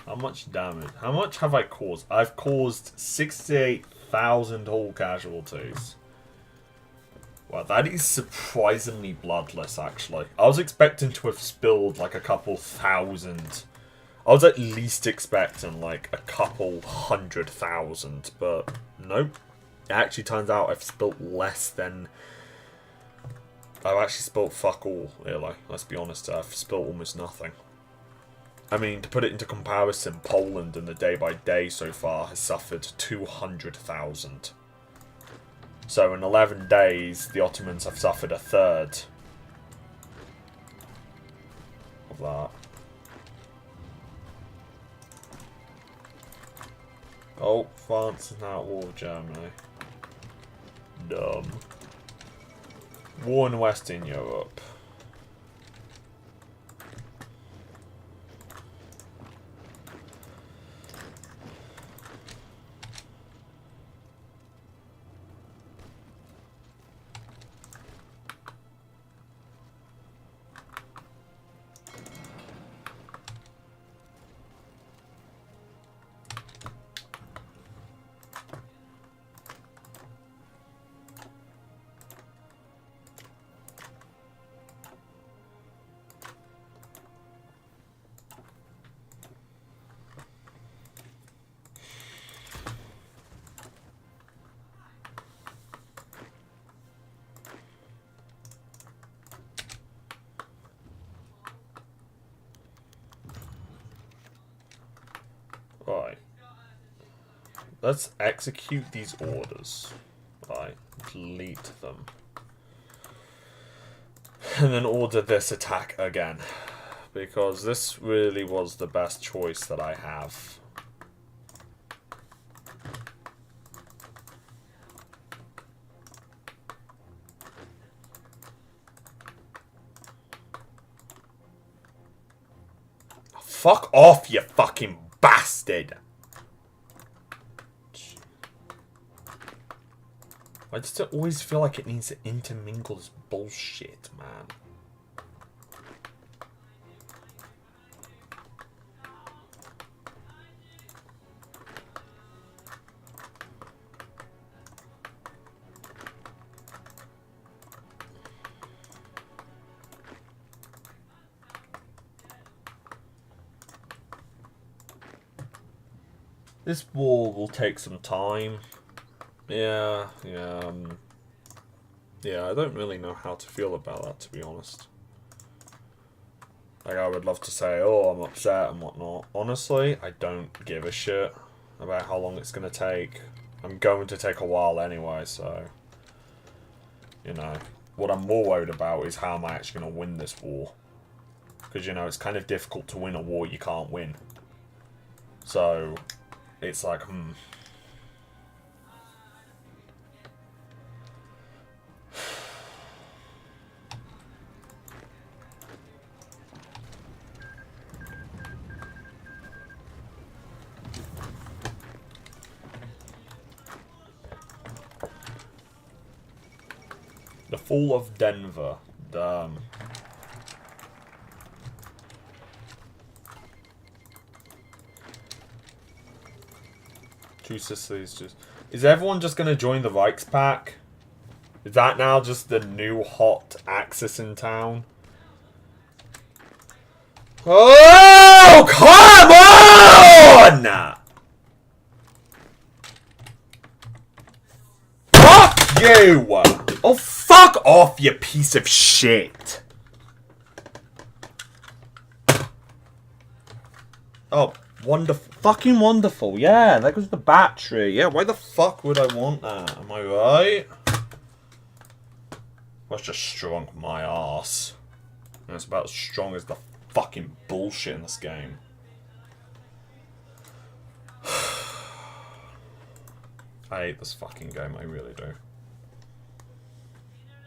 How much damage? How much have I caused? I've caused 68,000 whole casualties. Wow, that is surprisingly bloodless, actually. I was expecting to have spilled like a couple thousand. I was at least expecting like a couple 100,000, but nope. It actually turns out I've spilt less than... I've actually spilt fuck all, really. Let's be honest, I've spilt almost nothing. I mean, to put it into comparison, Poland in the day-by-day so far has suffered 200,000. So in 11 days, the Ottomans have suffered a third of that. Oh, France is now at war with Germany. Dumb. War in Western Europe. Right. Let's execute these orders. Right. Delete them. And then order this attack again. Because this really was the best choice that I have. Fuck off, you fucking bastard! Why does it always feel like it needs to intermingle this bullshit, man? This war will take some time. Yeah, I don't really know how to feel about that, to be honest. Like, I would love to say, oh, I'm upset and whatnot. Honestly, I don't give a shit about how long it's going to take. I'm going to take a while anyway, so... You know, what I'm more worried about is how am I actually going to win this war. Because, you know, it's kind of difficult to win a war you can't win. So... It's like, The fall of Denver. Damn. Two Sicilies just... Is everyone just going to join the Reichspack? Is that now just the new hot axis in town? Oh, come on! Fuck you! Oh, fuck off, you piece of shit! Oh, Wonderful. Fucking wonderful. Yeah, there goes the battery. Yeah, why the fuck would I want that? Am I right? That's just strong my ass. And it's about as strong as the fucking bullshit in this game. I hate this fucking game, I really do.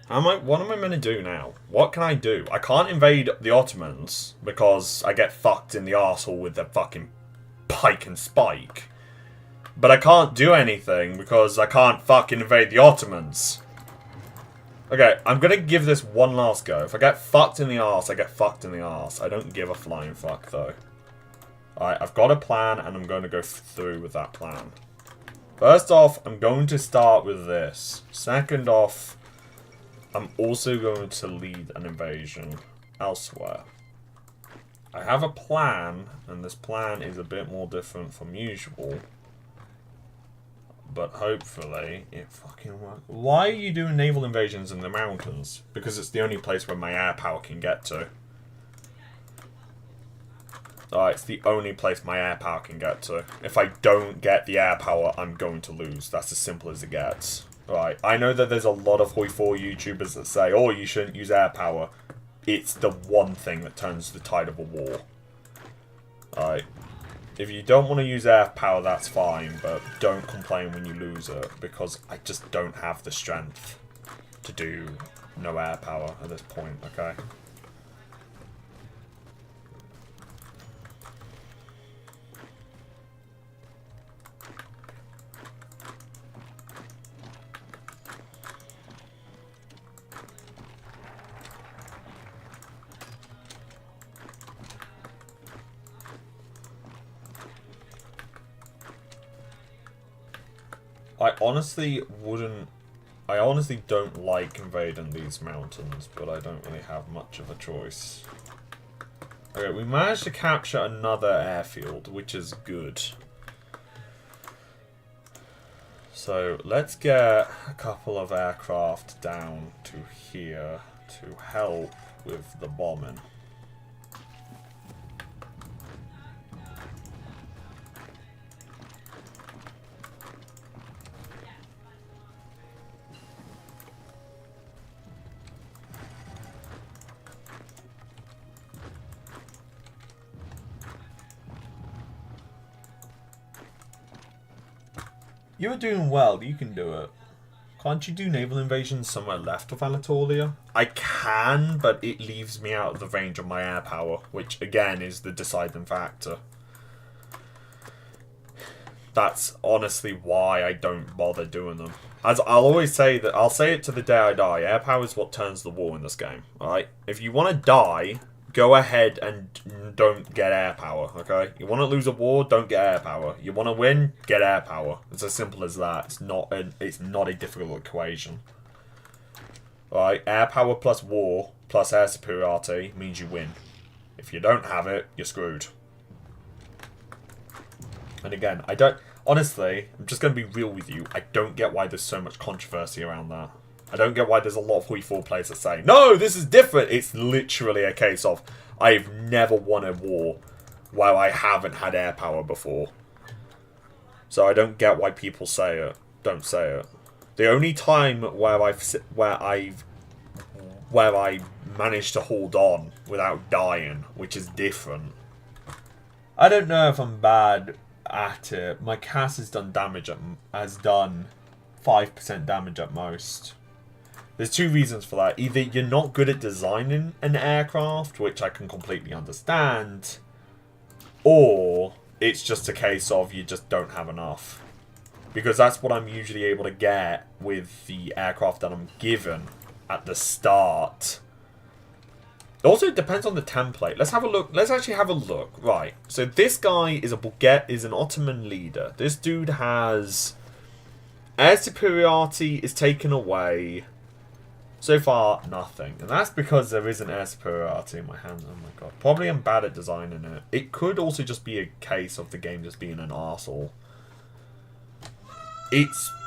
What am I meant to do now? What can I do? I can't invade the Ottomans because I get fucked in the arsehole with their fucking pike and spike. But I can't do anything because I can't fucking invade the Ottomans. Okay, I'm gonna give this one last go. If I get fucked in the arse, I get fucked in the arse. I don't give a flying fuck though. Alright, I've got a plan and I'm going to go through with that plan. First off, I'm going to start with this. Second off, I'm also going to lead an invasion elsewhere. I have a plan, and this plan is a bit more different from usual. But hopefully, it fucking works. Why are you doing naval invasions in the mountains? Because it's the only place where my air power can get to. It's the only place my air power can get to. If I don't get the air power, I'm going to lose. That's as simple as it gets. Right, I know that there's a lot of Hoi4 YouTubers that say, oh, you shouldn't use air power. It's the one thing that turns the tide of a war. Alright. If you don't want to use air power, that's fine, but don't complain when you lose it, because I just don't have the strength to do no air power at this point, okay? I honestly don't like invading these mountains, but I don't really have much of a choice. Okay, we managed to capture another airfield, which is good. So, let's get a couple of aircraft down to here to help with the bombing. You're doing well, you can do it. Can't you do naval invasions somewhere left of Anatolia? I can, but it leaves me out of the range of my air power, which again is the deciding factor. That's honestly why I don't bother doing them. As I'll always say, that I'll say it to the day I die, air power is what turns the war in this game, alright? If you want to die, go ahead and don't get air power, okay? You want to lose a war, don't get air power. You want to win, get air power. It's as simple as that. It's not a difficult equation. Alright, air power plus war plus air superiority means you win. If you don't have it, you're screwed. And again, honestly, I'm just going to be real with you. I don't get why there's so much controversy around that. I don't get why there's a lot of Hoi4 players that say, no, this is different. It's literally a case of, I've never won a war where I haven't had air power before. So I don't get why people say it. Don't say it. The only time where I managed to hold on without dying, which is different. I don't know if I'm bad at it. My cast has done 5% damage at most. There's two reasons for that. Either you're not good at designing an aircraft, which I can completely understand, or it's just a case of you just don't have enough. Because that's what I'm usually able to get with the aircraft that I'm given at the start. It also depends on the template. Let's have a look. Let's actually have a look. Right. So this guy is an Ottoman leader. This dude has air superiority is taken away. So far, nothing. And that's because there isn't air superiority in my hands. Oh my god. Probably I'm bad at designing it. It could also just be a case of the game just being an arsehole.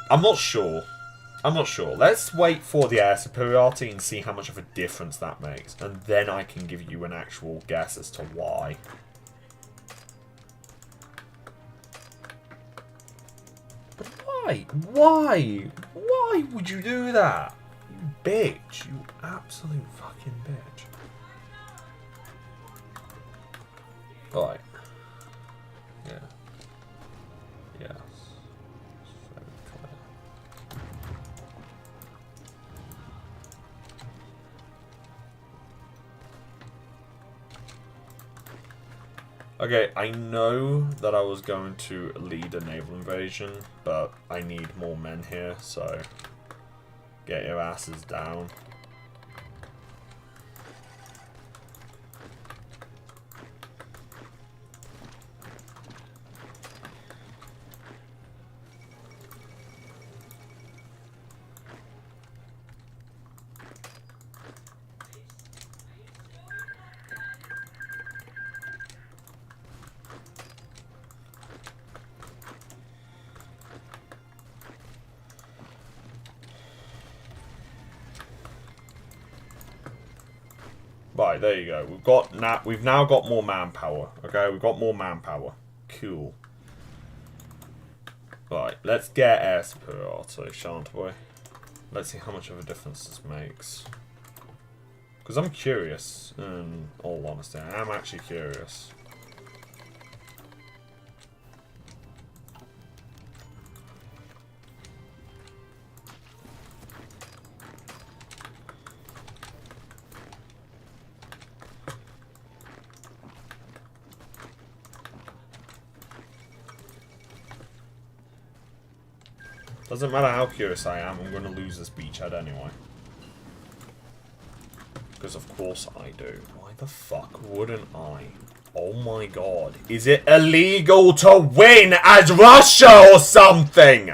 I'm not sure. I'm not sure. Let's wait for the air superiority and see how much of a difference that makes. And then I can give you an actual guess as to why. Why? Why? Why would you do that? You bitch. You absolute fucking bitch. Alright. Yeah. Yes. Very clear. Okay, I know that I was going to lead a naval invasion, but I need more men here, so get your asses down. Right, there you go. We've now got more manpower. Okay, we've got more manpower. Cool. Right, let's get air superiority, shan't we? Let's see how much of a difference this makes. Because I'm curious, in all honesty. I am actually curious. Doesn't matter how curious I am, I'm going to lose this beachhead anyway. Because of course I do. Why the fuck wouldn't I? Oh my god. Is it illegal to win as Russia or something?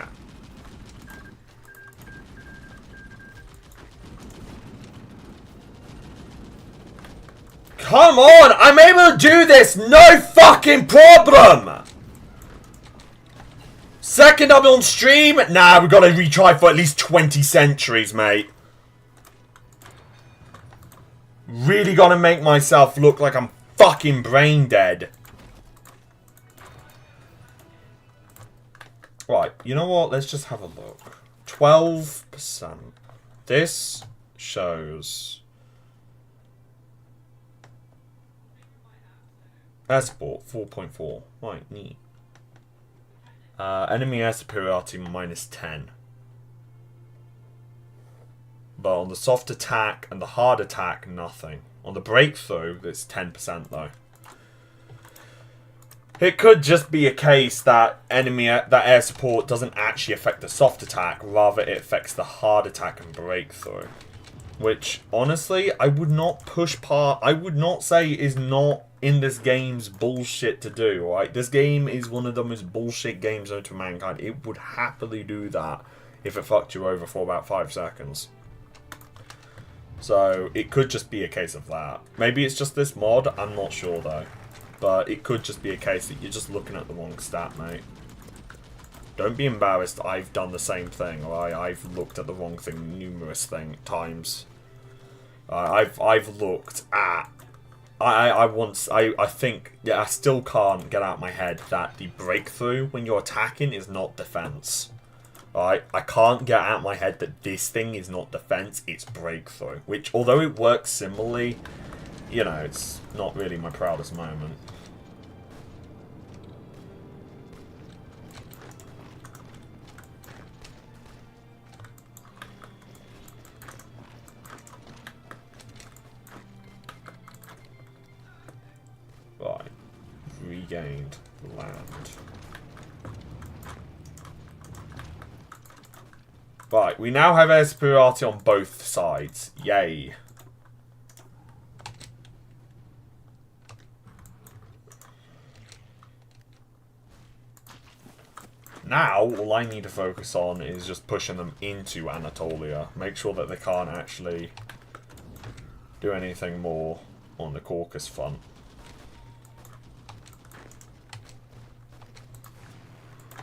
Come on! I'm able to do this! No fucking problem! Second I'm on stream? Nah, we've got to retry for at least 20 centuries, mate. Really gonna make myself look like I'm fucking brain dead. Right, you know what? Let's just have a look. 12%. This shows... Air support, 4.4. Right, neat. Enemy air superiority minus 10. But on the soft attack and the hard attack, nothing. On the breakthrough, it's 10% though. It could just be a case that that air support doesn't actually affect the soft attack, rather it affects the hard attack and breakthrough. Which, honestly, I would not I would not say is not in this game's bullshit to do, right? This game is one of the most bullshit games known to mankind. It would happily do that if it fucked you over for about 5 seconds. So, it could just be a case of that. Maybe it's just this mod, I'm not sure though. But it could just be a case that you're just looking at the wrong stat, mate. Don't be embarrassed, I've done the same thing, alright? I've looked at the wrong thing numerous times. I've looked at... I think... Yeah, I still can't get out of my head that the breakthrough when you're attacking is not defense. Alright? I can't get out of my head that this thing is not defense, it's breakthrough. Which, although it works similarly, you know, it's not really my proudest moment. Right. Regained land. Right, we now have air superiority on both sides. Yay. Now, all I need to focus on is just pushing them into Anatolia. Make sure that they can't actually do anything more on the Caucasus front.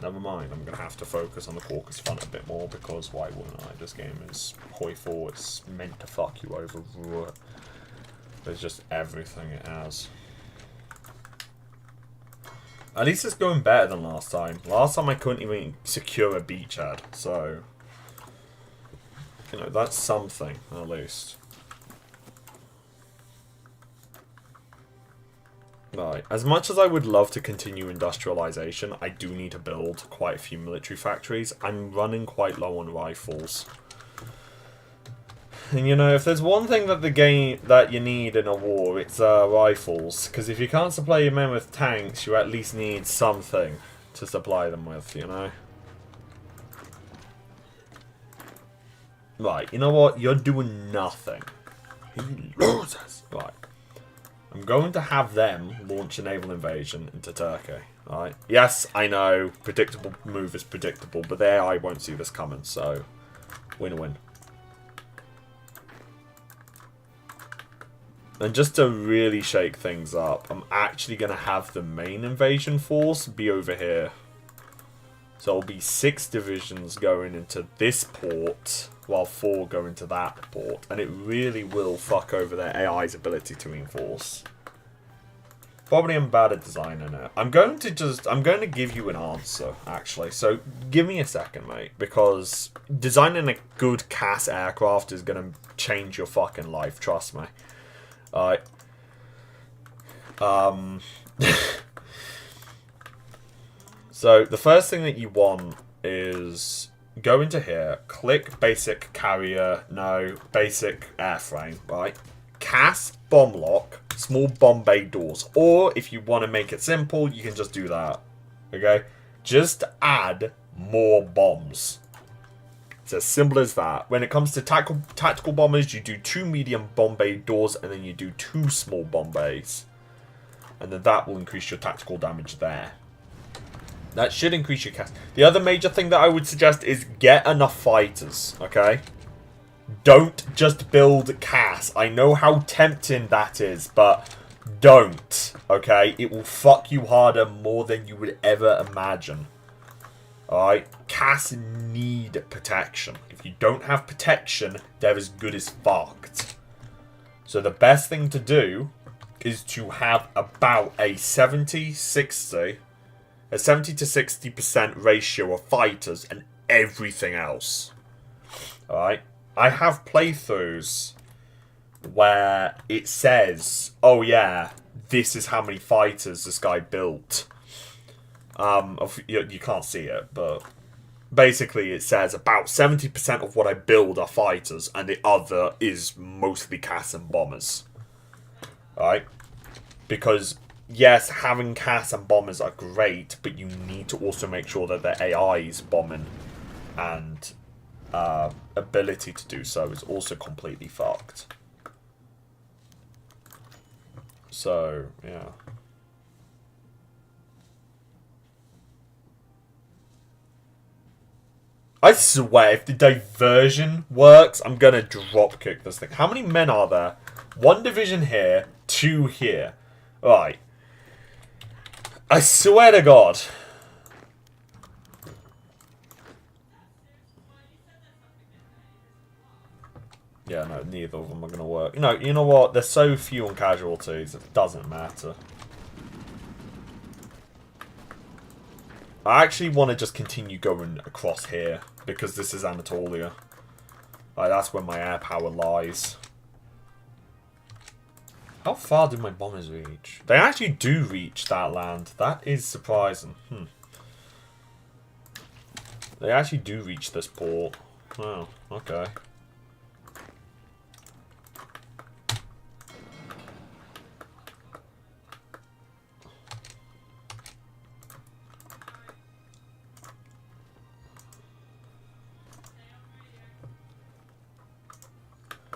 Never mind, I'm going to have to focus on the Caucasus front a bit more because why wouldn't I? This game is hoi for, it's meant to fuck you over. There's just everything it has. At least it's going better than last time. Last time I couldn't even secure a beachhead, so... You know, that's something, at least. Right. As much as I would love to continue industrialization, I do need to build quite a few military factories. I'm running quite low on rifles. And you know, if there's one thing that the game that you need in a war, it's rifles. Because if you can't supply your men with tanks, you at least need something to supply them with, you know? Right, you know what? You're doing nothing. He loses. Right. I'm going to have them launch a naval invasion into Turkey. Right? Yes, I know. Predictable move is predictable, but there I won't see this coming, so win-win. And just to really shake things up, I'm actually going to have the main invasion force be over here. So it'll be 6 divisions going into this port, while 4 go into that port. And it really will fuck over their AI's ability to reinforce. Probably I'm bad at designing it. I'm going to give you an answer, actually. So give me a second, mate. Because designing a good CAS aircraft is going to change your fucking life, trust me. Alright. So, the first thing that you want is go into here, click basic carrier, no, basic airframe, right? CAS bomb lock, small bomb bay doors. Or, if you want to make it simple, you can just do that. Okay? Just add more bombs. It's as simple as that. When it comes to tactical bombers, you do 2 medium bomb bay doors, and then you do 2 small bomb bays. And then that will increase your tactical damage there. That should increase your CAS. The other major thing that I would suggest is get enough fighters, okay? Don't just build CAS. I know how tempting that is, but don't, okay? It will fuck you harder more than you would ever imagine. Alright? CAS need protection. If you don't have protection, they're as good as fucked. So the best thing to do is to have about a 70 to 60% ratio of fighters and everything else. Alright? I have playthroughs where it says, oh yeah, this is how many fighters this guy built. You can't see it, but basically it says about 70% of what I build are fighters, and the other is mostly CAS and bombers. Alright? Because, yes, having CAS and bombers are great, but you need to also make sure that their AI's bombing and ability to do so is also completely fucked. So, yeah. I swear, if the diversion works, I'm gonna drop kick this thing. How many men are there? 1 division here, 2 here. Right. I swear to God. Yeah, no, neither of them are gonna work. No, you know what? There's so few on casualties, it doesn't matter. I actually want to just continue going across here, because this is Anatolia. Like, that's where my air power lies. How far do my bombers reach? They actually do reach that land. That is surprising. They actually do reach this port. Oh, okay.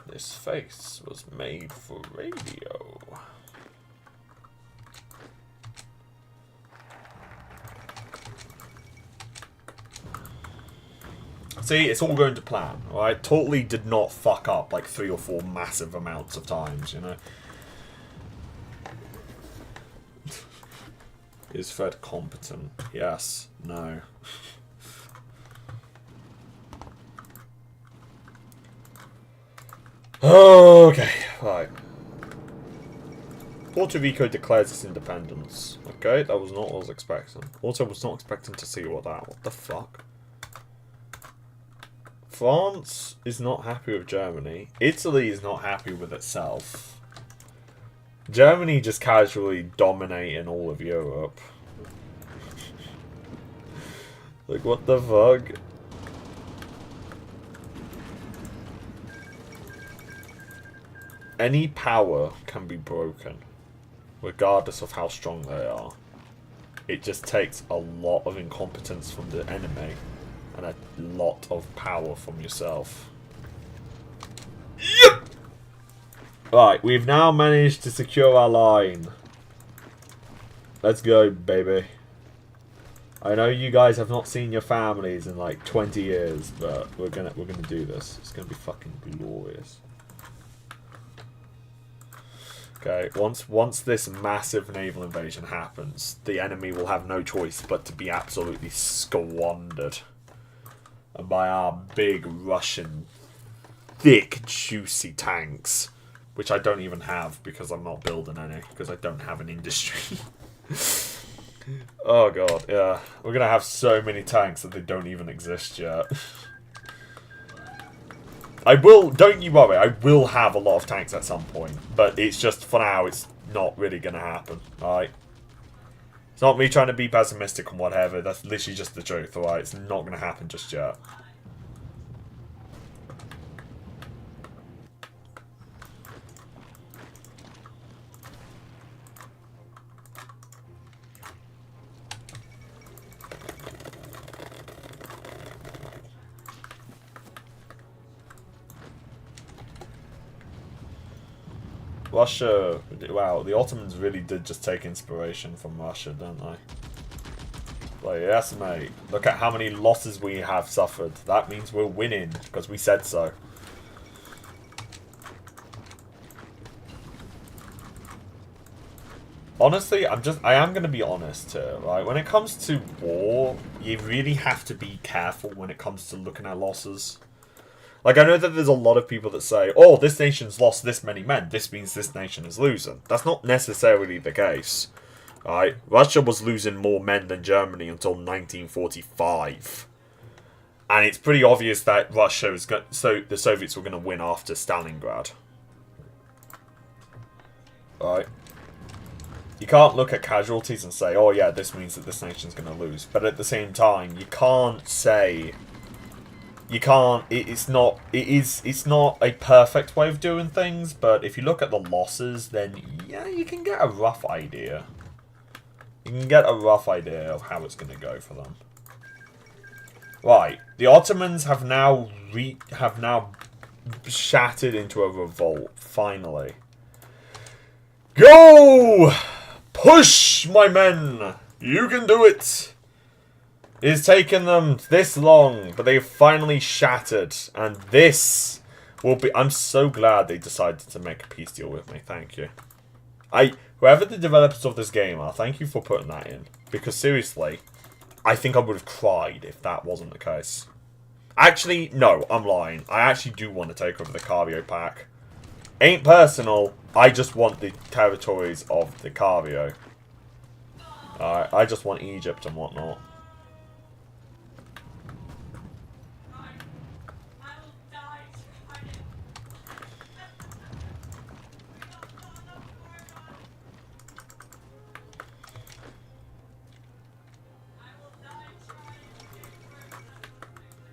This face was made for radio. See, it's all going to plan, alright? Totally did not fuck up like 3 or 4 massive amounts of times, you know? Is Fred competent? Yes. No. Okay, right. Puerto Rico declares its independence. Okay, that was not what I was expecting. Also, I was not expecting to see what the fuck? France is not happy with Germany. Italy is not happy with itself. Germany just casually dominating all of Europe. Like, what the fuck? Any power can be broken, regardless of how strong they are. It just takes a lot of incompetence from the enemy and a lot of power from yourself. Yep! Right, we've now managed to secure our line. Let's go, baby. I know you guys have not seen your families in like 20 years, but we're gonna do this. It's gonna be fucking glorious. Okay, once this massive naval invasion happens, the enemy will have no choice but to be absolutely squandered. And by our big Russian, thick, juicy tanks, which I don't even have because I'm not building any, because I don't have an industry. Oh god, yeah. We're gonna have so many tanks that they don't even exist yet. I will, don't you worry, I will have a lot of tanks at some point. But it's just, for now, it's not really gonna happen, alright? It's not me trying to be pessimistic and whatever, that's literally just the truth, alright? It's not gonna happen just yet. Russia, wow, the Ottomans really did just take inspiration from Russia, don't they? Like, yes, mate. Look at how many losses we have suffered. That means we're winning, because we said so. Honestly, I am going to be honest here, right? When it comes to war, you really have to be careful when it comes to looking at losses. Like, I know that there's a lot of people that say, oh, this nation's lost this many men. This means this nation is losing. That's not necessarily the case. Right? Russia was losing more men than Germany until 1945. And it's pretty obvious that Russia is so the Soviets were going to win after Stalingrad. Right? You can't look at casualties and say, oh yeah, this means that this nation's going to lose. But at the same time, you can't say... You can't, it's not a perfect way of doing things, but if you look at the losses, then yeah, you can get a rough idea. You can get a rough idea of how it's going to go for them. Right, the Ottomans have now shattered into a revolt, finally. Go! Push, my men! You can do it! It has taken them this long, but they've finally shattered, and this will be... I'm so glad they decided to make a peace deal with me, thank you. Whoever the developers of this game are, thank you for putting that in. Because seriously, I think I would have cried if that wasn't the case. Actually, no, I'm lying. I actually do want to take over the Cario pack. Ain't personal, I just want the territories of the Cario. I just want Egypt and whatnot.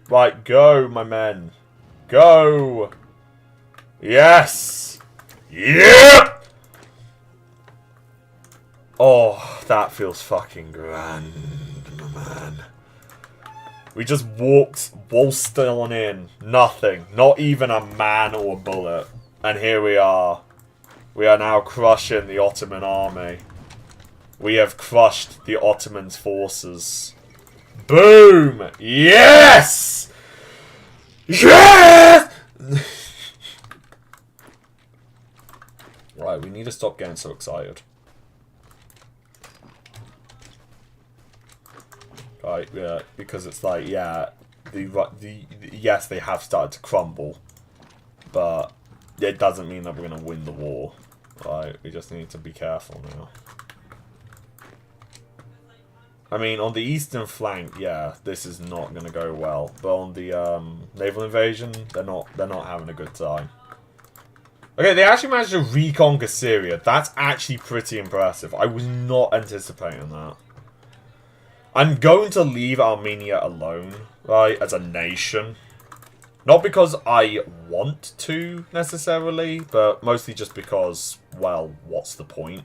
Right, go, my men. Go! Yes! Yeah! Oh, that feels fucking grand, my man. We just waltzed on in. Nothing. Not even a man or a bullet. And here we are. We are now crushing the Ottoman army. We have crushed the Ottoman's forces. Boom! Yes! Yes! Right, we need to stop getting so excited. Right, yeah, because it's like, yeah, yes, they have started to crumble, but it doesn't mean that we're going to win the war. Right, we just need to be careful now. I mean, on the eastern flank, yeah, this is not going to go well. But on the naval invasion, they're not having a good time. Okay, they actually managed to reconquer Syria. That's actually pretty impressive. I was not anticipating that. I'm going to leave Armenia alone, right, as a nation. Not because I want to, necessarily, but mostly just because, well, what's the point?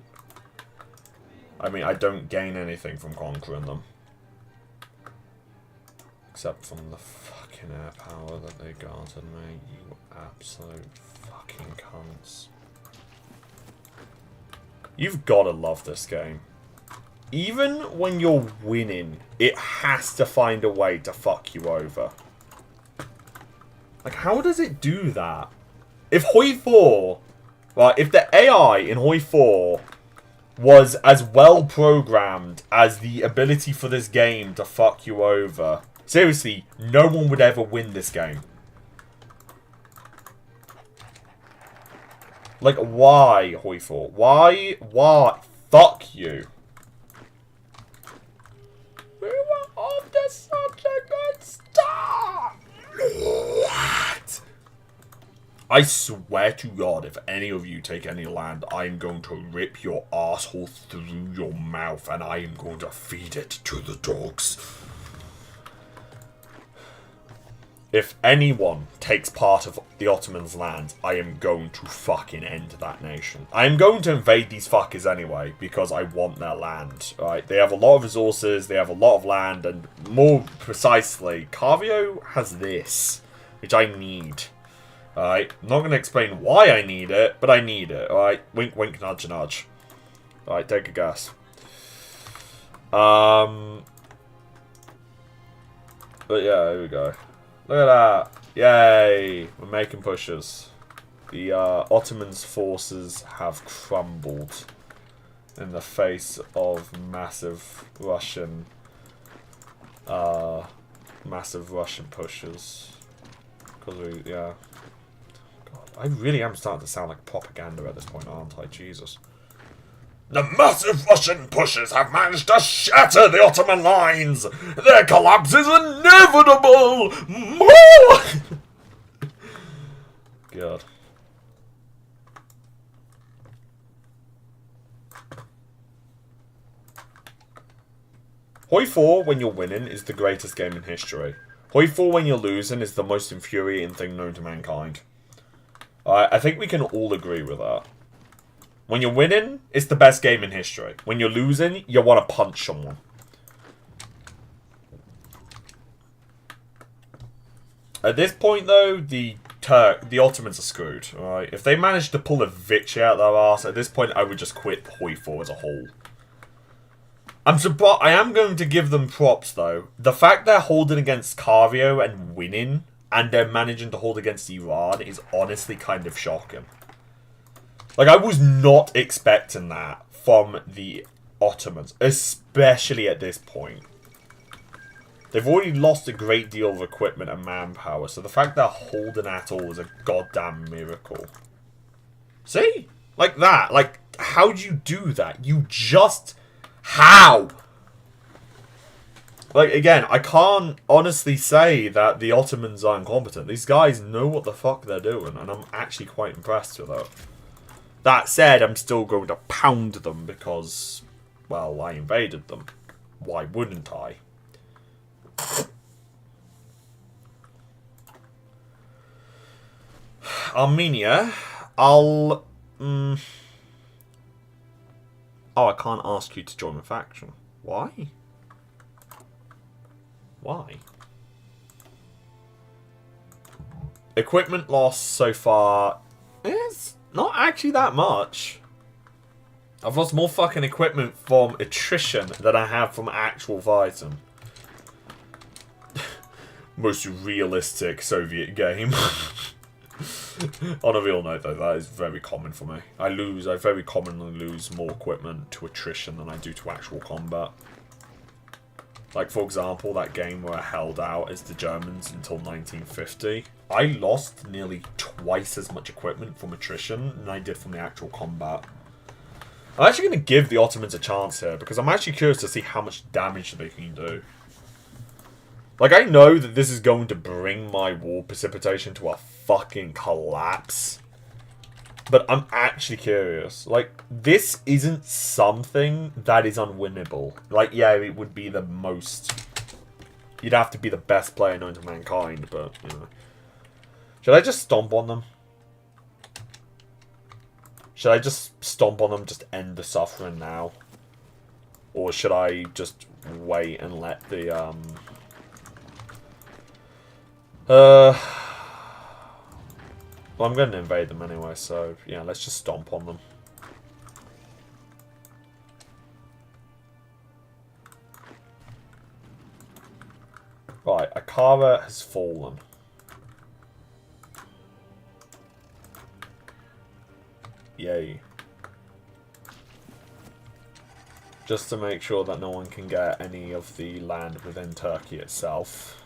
I mean, I don't gain anything from conquering them. Except from the fucking air power that they granted me, you absolute fucking cunts. You've gotta love this game. Even when you're winning, it has to find a way to fuck you over. Like, how does it do that? If Hoi 4... Well, if the AI in Hoi 4 was as well programmed as the ability for this game to fuck you over... Seriously, no one would ever win this game. Like, why, Hoi 4? Why? Why? Fuck you. We were off to such a good start! What? I swear to God, if any of you take any land, I am going to rip your asshole through your mouth and I am going to feed it to the dogs. If anyone takes part of the Ottomans' land, I am going to fucking end that nation. I am going to invade these fuckers anyway, because I want their land, right? They have a lot of resources, they have a lot of land, and more precisely, Carvio has this, which I need. Alright, I'm not going to explain why I need it, but I need it, alright? Wink, wink, nudge, nudge. Alright, take a guess. But yeah, here we go. Look at that. Yay. We're making pushes. The Ottomans' forces have crumbled in the face of massive Russian pushes. Because we, yeah. God, I really am starting to sound like propaganda at this point, aren't I? Jesus. The massive Russian pushes have managed to shatter the Ottoman lines! Their collapse is inevitable! God. Hoi 4, when you're winning, is the greatest game in history. Hoi 4, when you're losing, is the most infuriating thing known to mankind. I think we can all agree with that. When you're winning, it's the best game in history. When you're losing, you want to punch someone. At this point, though, the Ottomans are screwed. Alright, if they manage to pull a victory out of their arse, at this point, I would just quit Hoi 4 as a whole. I'm surprised. I am going to give them props, though. The fact they're holding against Carvio and winning, and they're managing to hold against Iran, is honestly kind of shocking. Like, I was not expecting that from the Ottomans, especially at this point. They've already lost a great deal of equipment and manpower, so the fact they're holding at all is a goddamn miracle. See? Like that. Like, how do you do that? You just... How? Like, again, I can't honestly say that the Ottomans are incompetent. These guys know what the fuck they're doing, and I'm actually quite impressed with it. That said, I'm still going to pound them because, well, I invaded them. Why wouldn't I? Armenia, I'll... Oh, I can't ask you to join my faction. Why? Why? Equipment loss so far is... not actually that much. I've lost more fucking equipment from attrition than I have from actual fighting. Most realistic Soviet game. On a real note, though, that is very common for me. I very commonly lose more equipment to attrition than I do to actual combat. Like, for example, that game where I held out as the Germans until 1950. I lost nearly twice as much equipment from attrition than I did from the actual combat. I'm actually going to give the Ottomans a chance here, because I'm actually curious to see how much damage they can do. Like, I know that this is going to bring my war precipitation to a fucking collapse. But I'm actually curious. Like, this isn't something that is unwinnable. Like, yeah, it would be the most... You'd have to be the best player known to mankind, but, you know. Should I just stomp on them? Should I just stomp on them, just end the suffering now? Or should I just wait and let the, well, I'm going to invade them anyway, so, yeah, let's just stomp on them. Right, Akara has fallen. Yay. Just to make sure that no one can get any of the land within Turkey itself.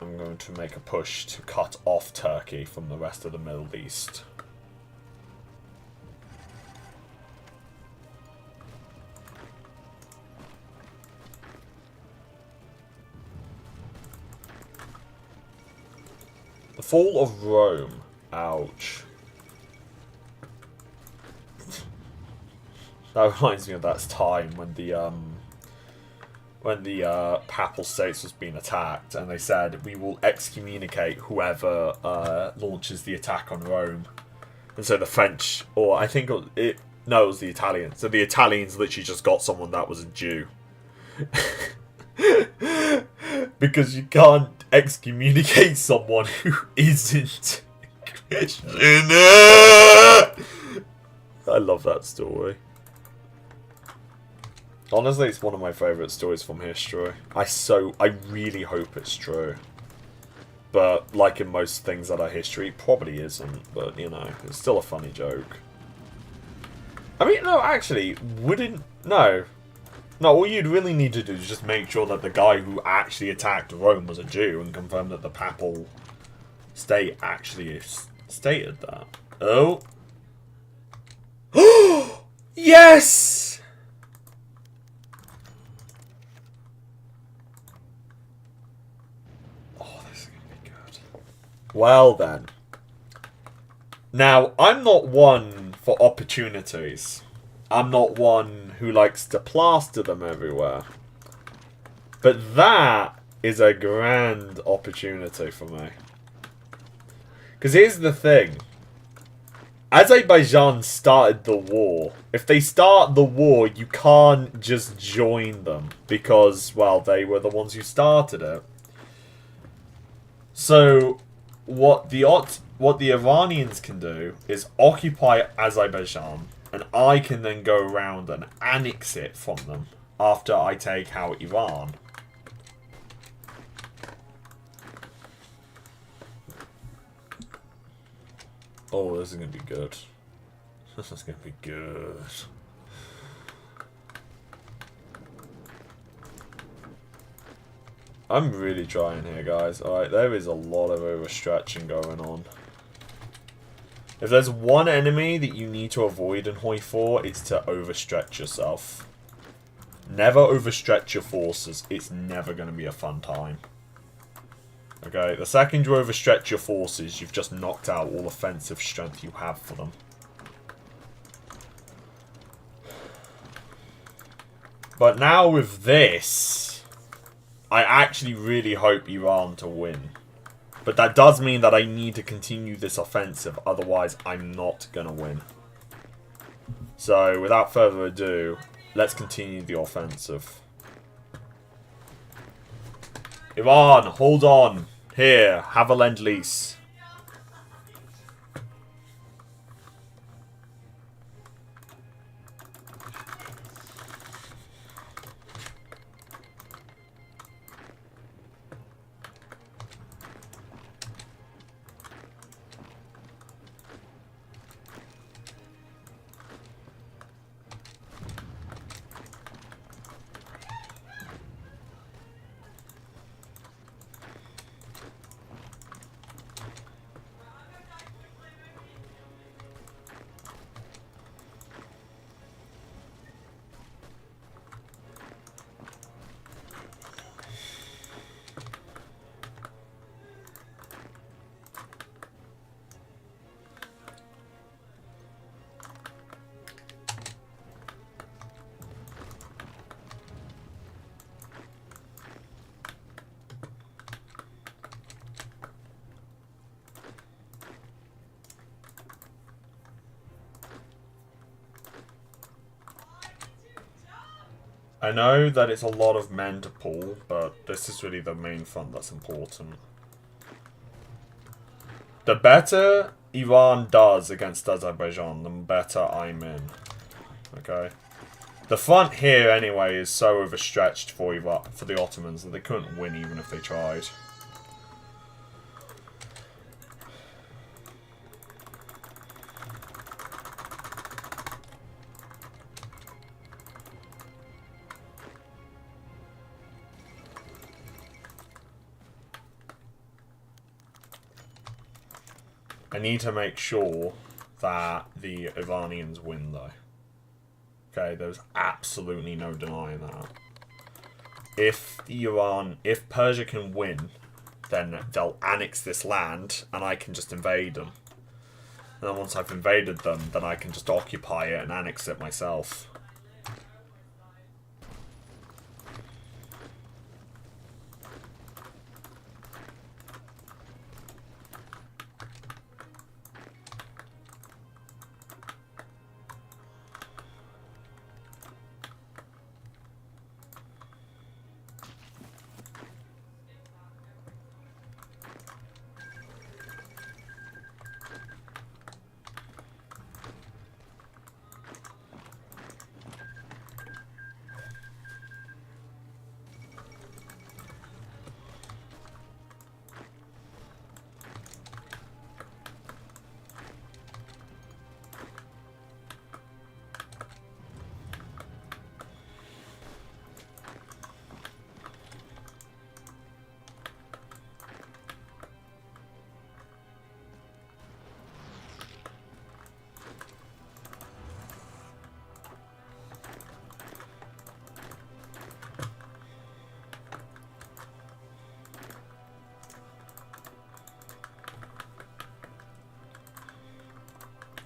I'm going to make a push to cut off Turkey from the rest of the Middle East. The fall of Rome. Ouch. That reminds me of that time when the Papal States was being attacked, and they said, we will excommunicate whoever launches the attack on Rome. And so the French, or I think it was the Italians. So the Italians literally just got someone that was a Jew. Because you can't excommunicate someone who isn't Christian. I love that story. Honestly, it's one of my favourite stories from history. I really hope it's true. But, like in most things that are history, it probably isn't. But, you know, it's still a funny joke. I mean, no, actually, no. No, all you'd really need to do is just make sure that the guy who actually attacked Rome was a Jew and confirm that the Papal State actually stated that. Oh. Yes! Oh, this is going to be good. Well then. Now, I'm not one for opportunities. I'm not one who likes to plaster them everywhere. But that is a grand opportunity for me. Because here's the thing. Azerbaijan started the war. If they start the war, you can't just join them. Because, well, they were the ones who started it. So, what the Iranians can do is occupy Azerbaijan. And I can then go around and annex it from them after I take out Iran. Oh, this is going to be good. This is going to be good. I'm really trying here, guys. Alright, there is a lot of overstretching going on. If there's one enemy that you need to avoid in Hoi 4, it's to overstretch yourself. Never overstretch your forces. It's never going to be a fun time. Okay, the second you overstretch your forces, you've just knocked out all offensive strength you have for them. But now with this, I actually really hope Iran to win. But that does mean that I need to continue this offensive, otherwise I'm not going to win. So, without further ado, let's continue the offensive. Iran, hold on. Here, have a lend-lease. I know that it's a lot of men to pull, but this is really the main front that's important. The better Iran does against Azerbaijan, the better I'm in. Okay? The front here, anyway, is so overstretched for the Ottomans that they couldn't win even if they tried. I need to make sure that the Iranians win, though. Okay, there's absolutely no denying that. If Persia can win, then they'll annex this land, and I can just invade them. And then once I've invaded them, then I can just occupy it and annex it myself.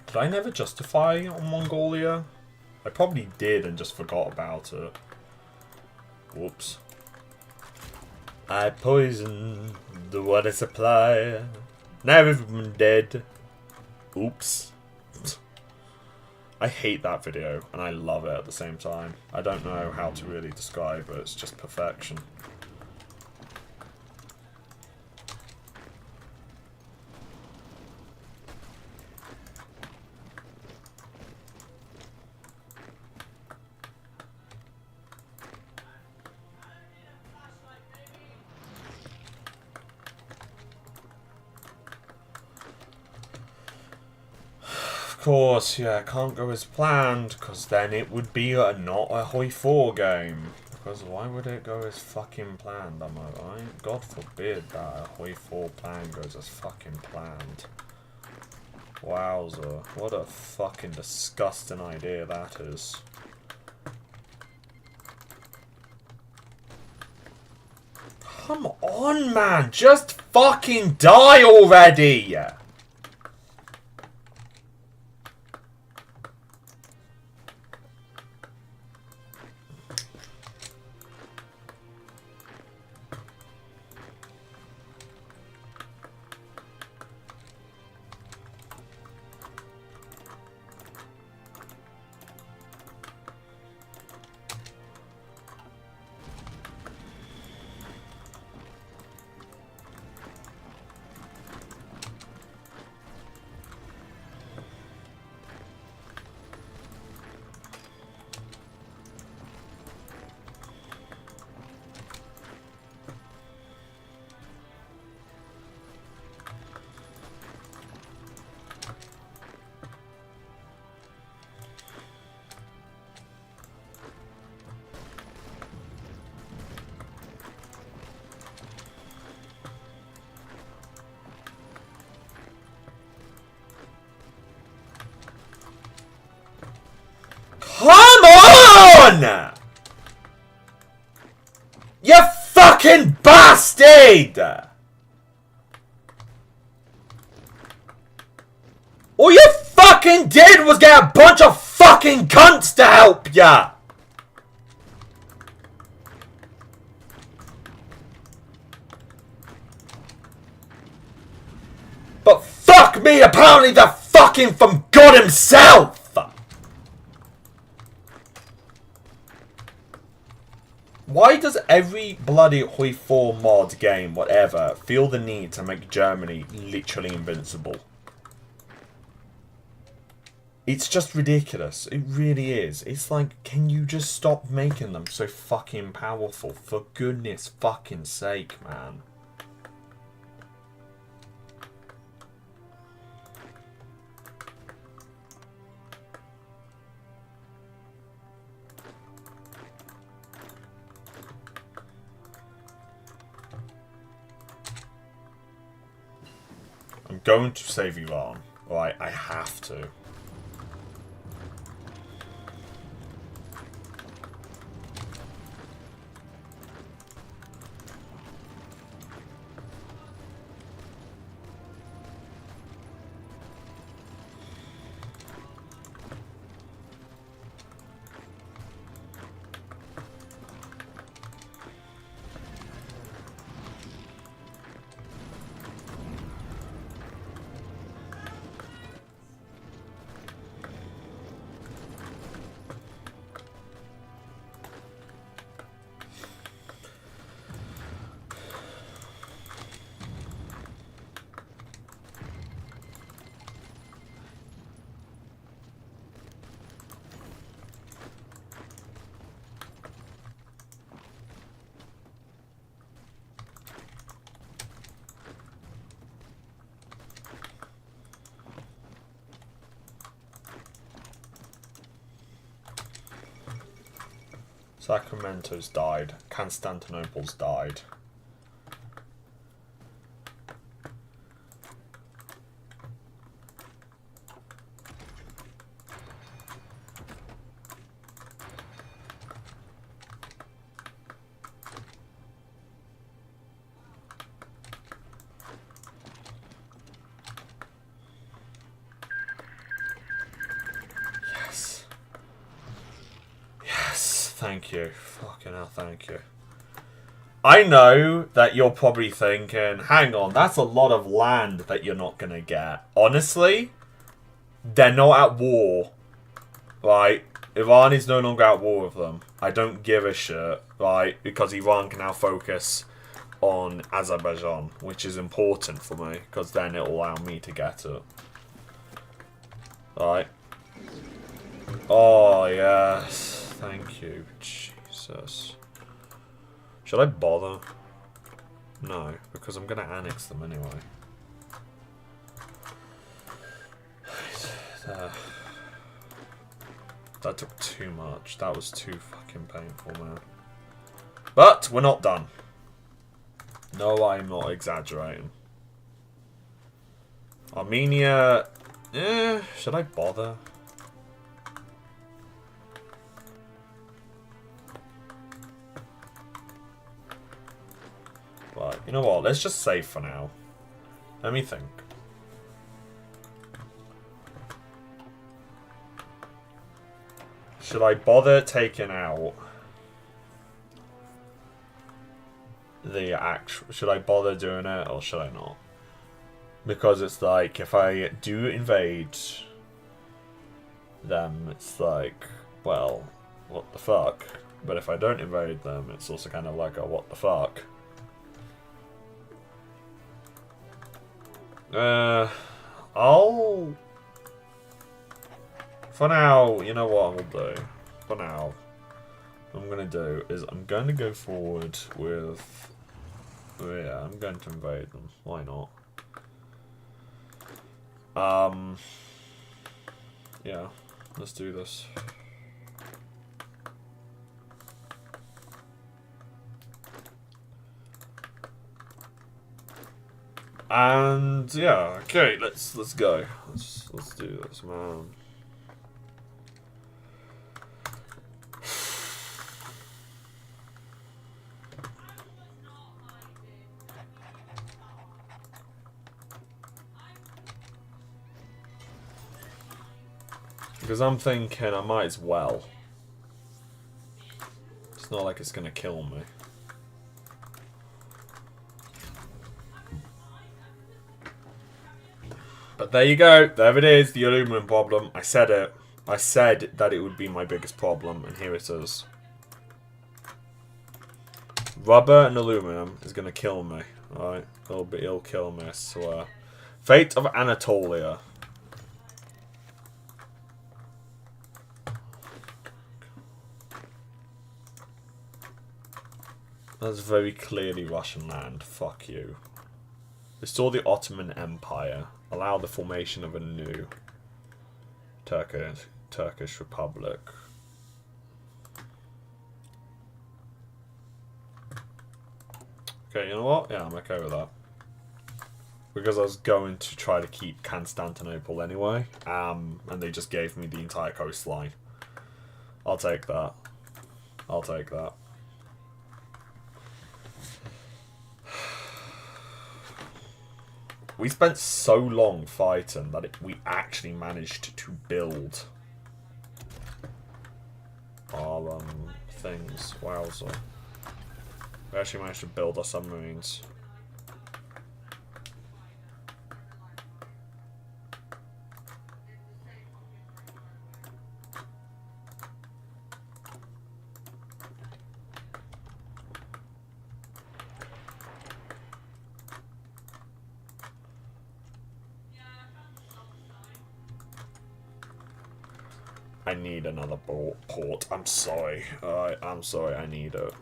Did I never justify on Mongolia? I probably did and just forgot about it. Whoops. I poisoned the water supply. Now everyone dead. Oops. I hate that video and I love it at the same time. I don't know how to really describe it. It's just perfection. Of course, yeah, can't go as planned, because then it would be not a Hoi 4 game. Because why would it go as fucking planned, am I right? God forbid that a Hoi 4 plan goes as fucking planned. Wowzer, what a fucking disgusting idea that is. Come on, man, just fucking die already! Come on! You fucking bastard! All you fucking did was get a bunch of fucking cunts to help ya! But fuck me, apparently they're fucking from God himself! Why does every bloody Hoi 4 mod game, whatever, feel the need to make Germany literally invincible? It's just ridiculous. It really is. It's like, can you just stop making them so fucking powerful? For goodness fucking sake, man. I'm going to save Iran. Right, I have to. Sacramento's died. Constantinople's died. Thank you. Fucking hell, thank you. I know that you're probably thinking, hang on, that's a lot of land that you're not going to get. Honestly, they're not at war. Right? Iran is no longer at war with them. I don't give a shit. Right? Because Iran can now focus on Azerbaijan, which is important for me. Because then it'll allow me to get it. Right? Oh, yes. Thank you. Jesus. Should I bother? No, because I'm going to annex them anyway. That took too much. That was too fucking painful, man. But we're not done. No, I'm not exaggerating. Armenia... should I bother? Right, you know what? Let's just save for now. Let me think. Should I bother taking out the actual... Should I bother doing it or should I not? Because it's like, if I do invade them, it's like, well, what the fuck? But if I don't invade them, it's also kind of like a what the fuck? I'll... For now, you know what I'll do? For now, what I'm going to do is I'm going to go forward with... Yeah, I'm going to invade them. Why not? Yeah, let's do this. And yeah, okay, let's go. Let's do this, man. Because I'm thinking I might as well. It's not like it's gonna kill me. But there you go. There it is, the aluminum problem. I said it. I said that it would be my biggest problem, and here it is. Rubber and aluminum is gonna kill me. Alright, it'll kill me, I swear. Fate of Anatolia. That's very clearly Russian land. Fuck you. Restore the Ottoman Empire. Allow the formation of a new Turkish Republic. Okay, you know what? Yeah, I'm okay with that. Because I was going to try to keep Constantinople anyway, and they just gave me the entire coastline. I'll take that. I'll take that. We spent so long fighting that we actually managed to build our things. Wowza. We actually managed to build our submarines. I need another port. I'm sorry. I'm sorry, I need it.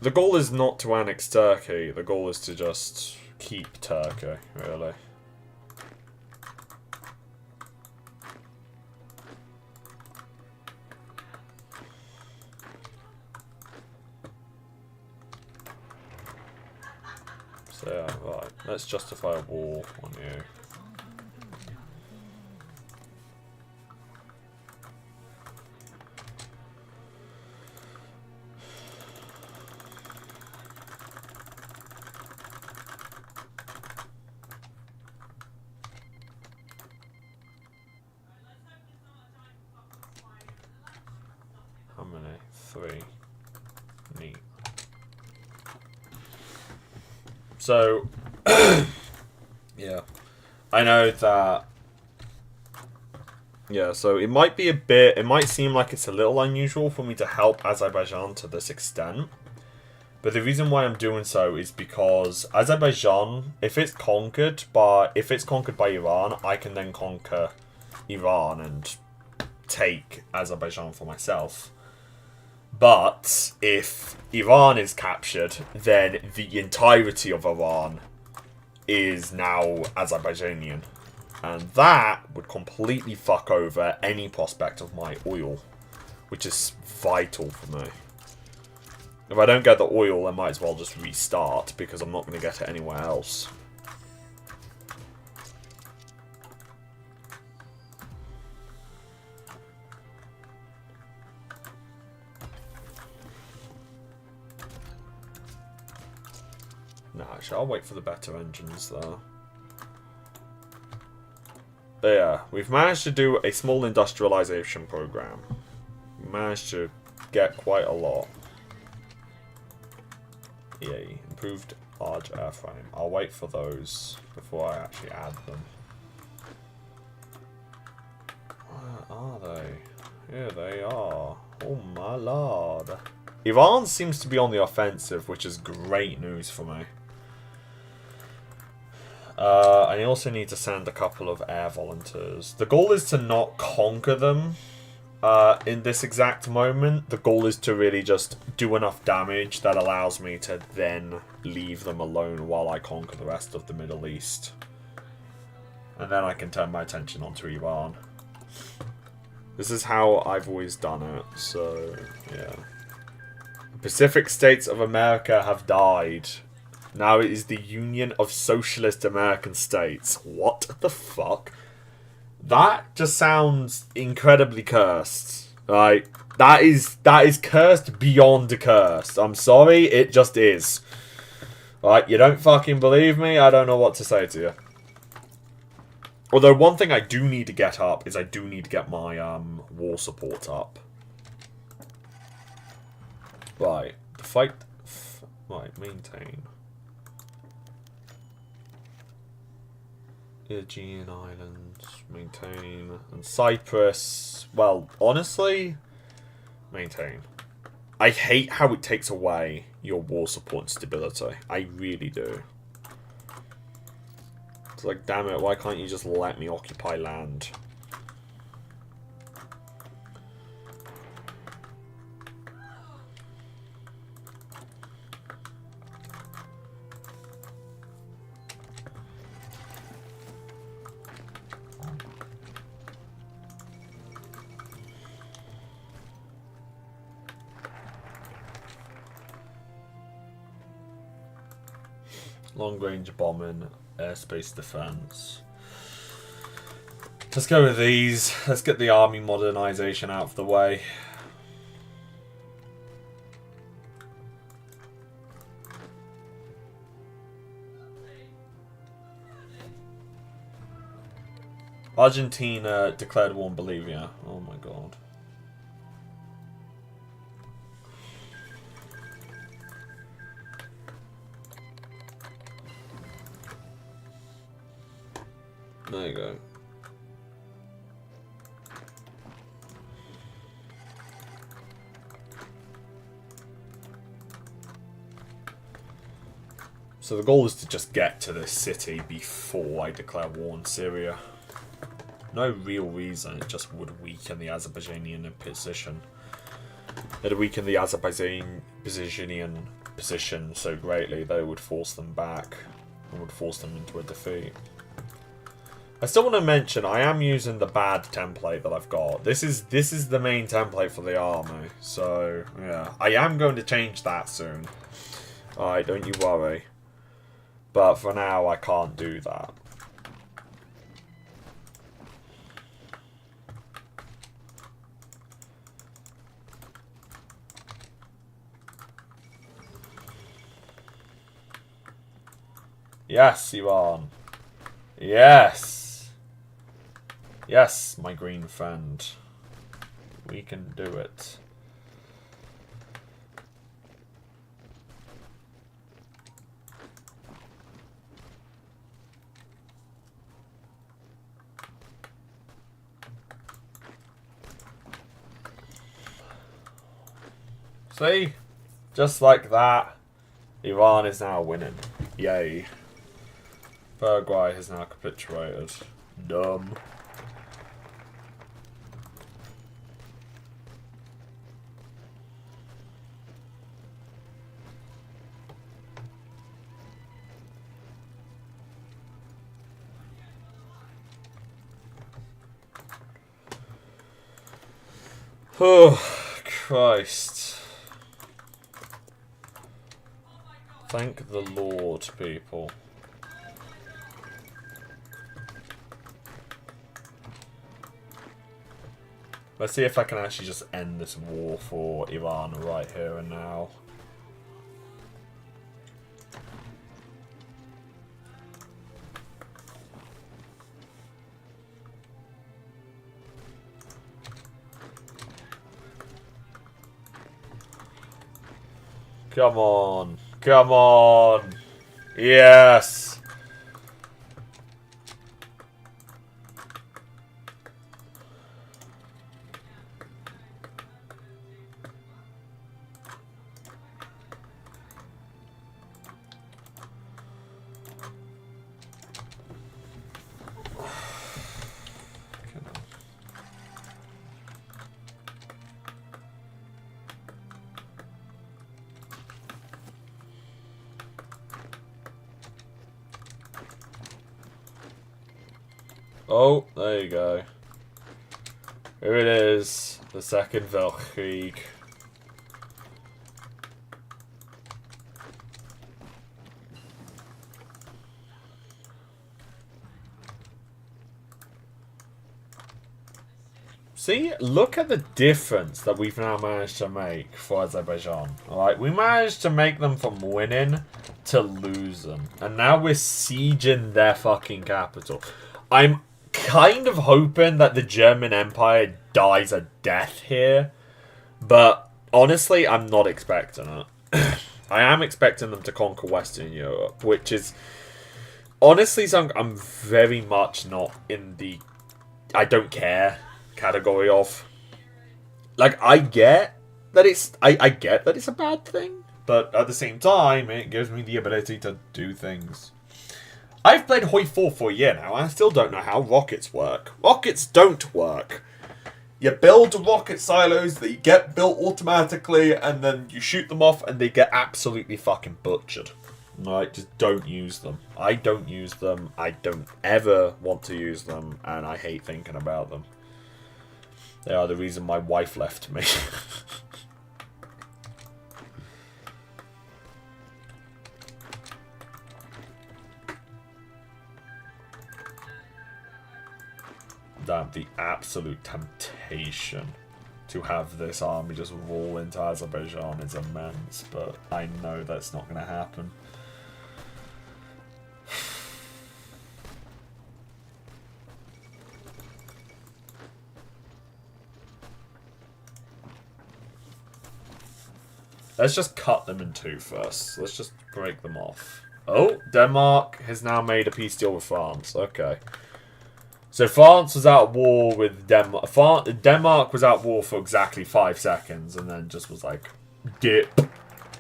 The goal is not to annex Turkey. The goal is to just keep Turkey, really. So yeah, right. Let's justify a war on you. How many? 3. Neat. So, yeah. I know that... Yeah, so it might be a bit... It might seem like it's a little unusual for me to help Azerbaijan to this extent. But the reason why I'm doing so is because Azerbaijan, if it's conquered by Iran, I can then conquer Iran and take Azerbaijan for myself. But if Iran is captured, then the entirety of Iran is now Azerbaijanian. And that would completely fuck over any prospect of my oil, which is vital for me. If I don't get the oil, I might as well just restart, because I'm not going to get it anywhere else. No, actually, I'll wait for the better engines, though. But yeah, we've managed to do a small industrialization program. We managed to get quite a lot. Yay, improved large airframe. I'll wait for those before I actually add them. Where are they? Here they are. Oh my lord. Iran seems to be on the offensive, which is great news for me. I also need to send a couple of air volunteers. The goal is to not conquer them in this exact moment. The goal is to really just do enough damage that allows me to then leave them alone while I conquer the rest of the Middle East. And then I can turn my attention onto Iran. This is how I've always done it, so yeah. The Pacific States of America have died. Now it is the Union of Socialist American States. What the fuck? That just sounds incredibly cursed. Right? That is cursed beyond cursed. I'm sorry, it just is. Right? You don't fucking believe me? I don't know what to say to you. Although one thing I do need to get up is I do need to get my war support up. Right. The fight... Right, maintain. Aegean Islands, maintain. And Cyprus, well, honestly, maintain. I hate how it takes away your war support and stability. I really do. It's like, damn it, why can't you just let me occupy land? Long-range bombing, airspace defense. Let's go with these. Let's get the army modernization out of the way. Argentina declared war on Bolivia. Oh my god. There you go. So the goal is to just get to this city before I declare war on Syria. No real reason, it just would weaken the Azerbaijani position. It would weaken the Azerbaijani position so greatly that it would force them back and would force them into a defeat. I still want to mention I am using the bad template that I've got. This is the main template for the army. So yeah, I am going to change that soon. Alright, don't you worry. But for now I can't do that. Yes, Iran. Yes. Yes, my green friend. We can do it. See? Just like that, Iran is now winning. Yay. Paraguay has now capitulated. Dumb. Oh, Christ. Thank the Lord, people. Let's see if I can actually just end this war for Iran right here and now. Come on. Come on. Yes. Oh, there you go. Here it is, the Second Weltkrieg. See, look at the difference that we've now managed to make for Azerbaijan. Alright, we managed to make them from winning to losing. And now we're sieging their fucking capital. I'm kind of hoping that the German Empire dies a death here, but honestly, I'm not expecting it. I am expecting them to conquer Western Europe, which is honestly something I'm very much not in the I don't care category of. Like, I get that I get that it's a bad thing, but at the same time, it gives me the ability to do things. I've played Hoi 4 for a year now, and I still don't know how rockets work. Rockets don't work. You build rocket silos that you get built automatically, and then you shoot them off, and they get absolutely fucking butchered. Right, just don't use them. I don't use them. I don't ever want to use them, and I hate thinking about them. They are the reason my wife left me. Damn, the absolute temptation to have this army just roll into Azerbaijan is immense, but I know that's not going to happen. Let's just cut them in two first. Let's just break them off. Oh, Denmark has now made a peace deal with France. Okay. So France was at war with Denmark. Denmark was at war for exactly 5 seconds and then just was like, dip,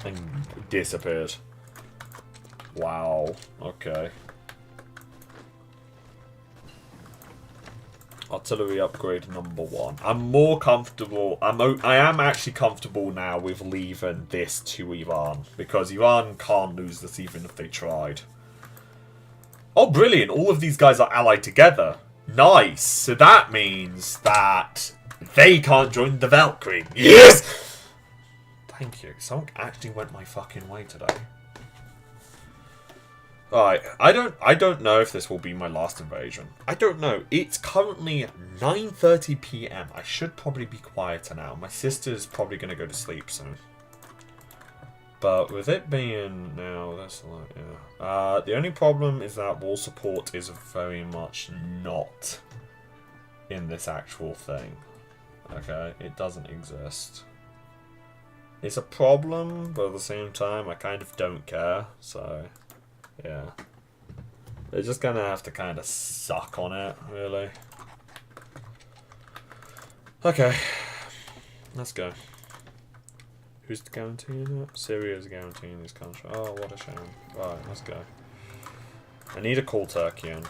and disappeared. Wow. Okay. Artillery upgrade number 1. I'm more comfortable. I am actually comfortable now with leaving this to Iran, because Iran can't lose this even if they tried. Oh, brilliant! All of these guys are allied together. Nice. So that means that they can't join the Valkyrie. Yes. Thank you. Something actually went my fucking way today. Alright, I don't know if this will be my last invasion. I don't know. It's currently 9:30 PM. I should probably be quieter now. My sister's probably going to go to sleep soon. But with it being now, that's like, yeah. The only problem is that wall support is very much not in this actual thing. Okay, it doesn't exist. It's a problem, but at the same time, I kind of don't care, so... yeah. They're just gonna have to kind of suck on it, really. Okay. Let's go. Who's guaranteeing it? Syria's guaranteeing this country. Oh, what a shame. Right, let's go. I need to call Turkey in.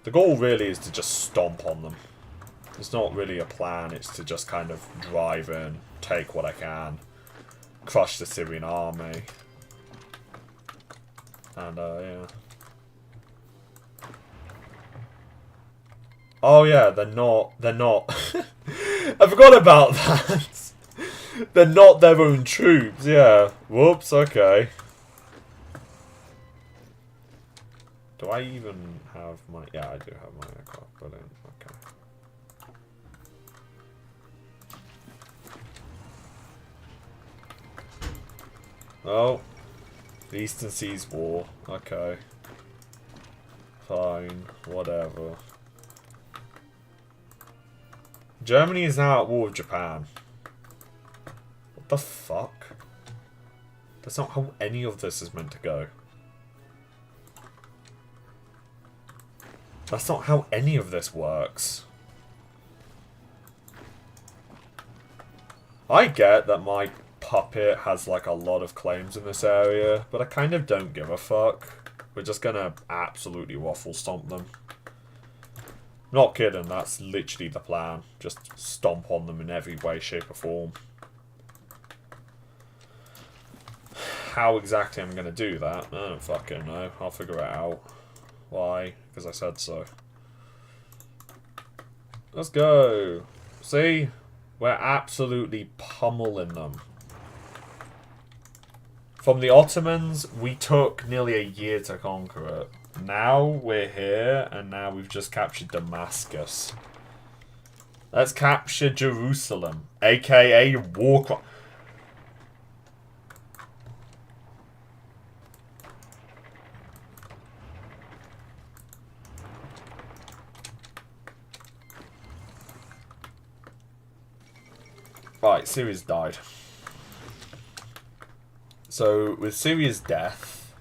The goal really is to just stomp on them. It's not really a plan, it's to just kind of drive in, take what I can, crush the Syrian army. And, yeah. Oh, yeah, they're not... I forgot about that! They're not their own troops, yeah. Whoops, okay. Do I even have my... yeah, I do have my aircraft. Brilliant, okay. Oh. The Eastern Seas War. Okay. Fine. Whatever. Germany is now at war with Japan. What the fuck? That's not how any of this is meant to go. That's not how any of this works. I get that my puppet has like a lot of claims in this area, but I kind of don't give a fuck. We're just gonna absolutely waffle stomp them. Not kidding, that's literally the plan. Just stomp on them in every way, shape or form. How exactly I'm gonna do that, I don't fucking know. I'll figure it out. Why? Because I said so. Let's go. See? We're absolutely pummeling them. From the Ottomans, we took nearly a year to conquer it. Now we're here, and now we've just captured Damascus. Let's capture Jerusalem, aka War. Right, Syria's died. So, with Syria's death...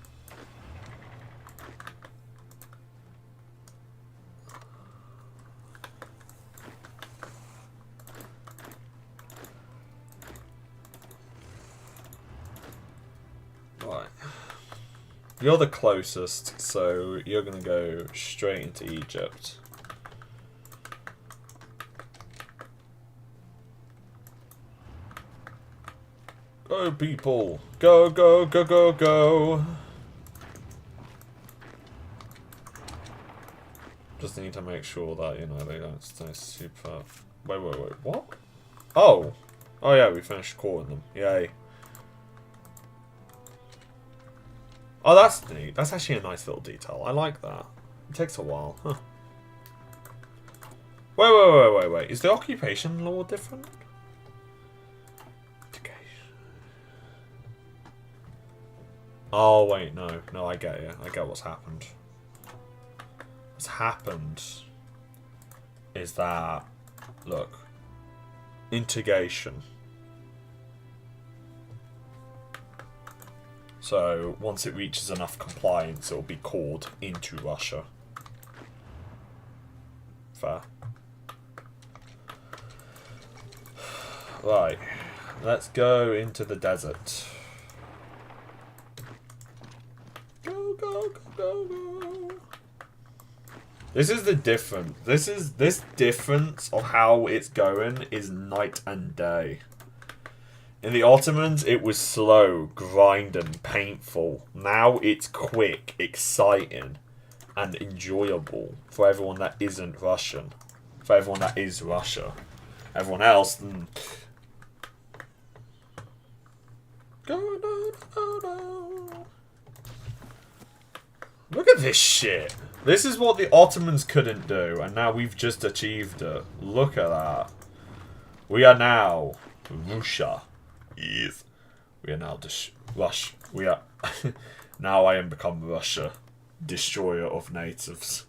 Right. You're the closest, so you're going to go straight into Egypt. Go, people! Go, go, go, go, go! Just need to make sure that, you know, they don't stay super... Wait, what? Oh! Oh yeah, we finished calling them. Yay. Oh, that's neat. That's actually a nice little detail. I like that. It takes a while. Huh. Wait. Is the occupation law different? Oh, wait, no. No, I get it. I get what's happened. What's happened is that, look, integration. So, once it reaches enough compliance, it will be called into Russia. Fair. Right. Let's go into the desert. Go, go, go, go, go. This is the difference. This difference of how it's going is night and day. In the Ottomans, it was slow, grinding, painful. Now it's quick, exciting, and enjoyable for everyone that isn't Russian. For everyone that is Russia. Everyone else... Look at this shit. This is what the Ottomans couldn't do, and now we've just achieved it. Look at that. We are now Russia. Yes. We are now Rush. We are now I am become Russia, destroyer of natives.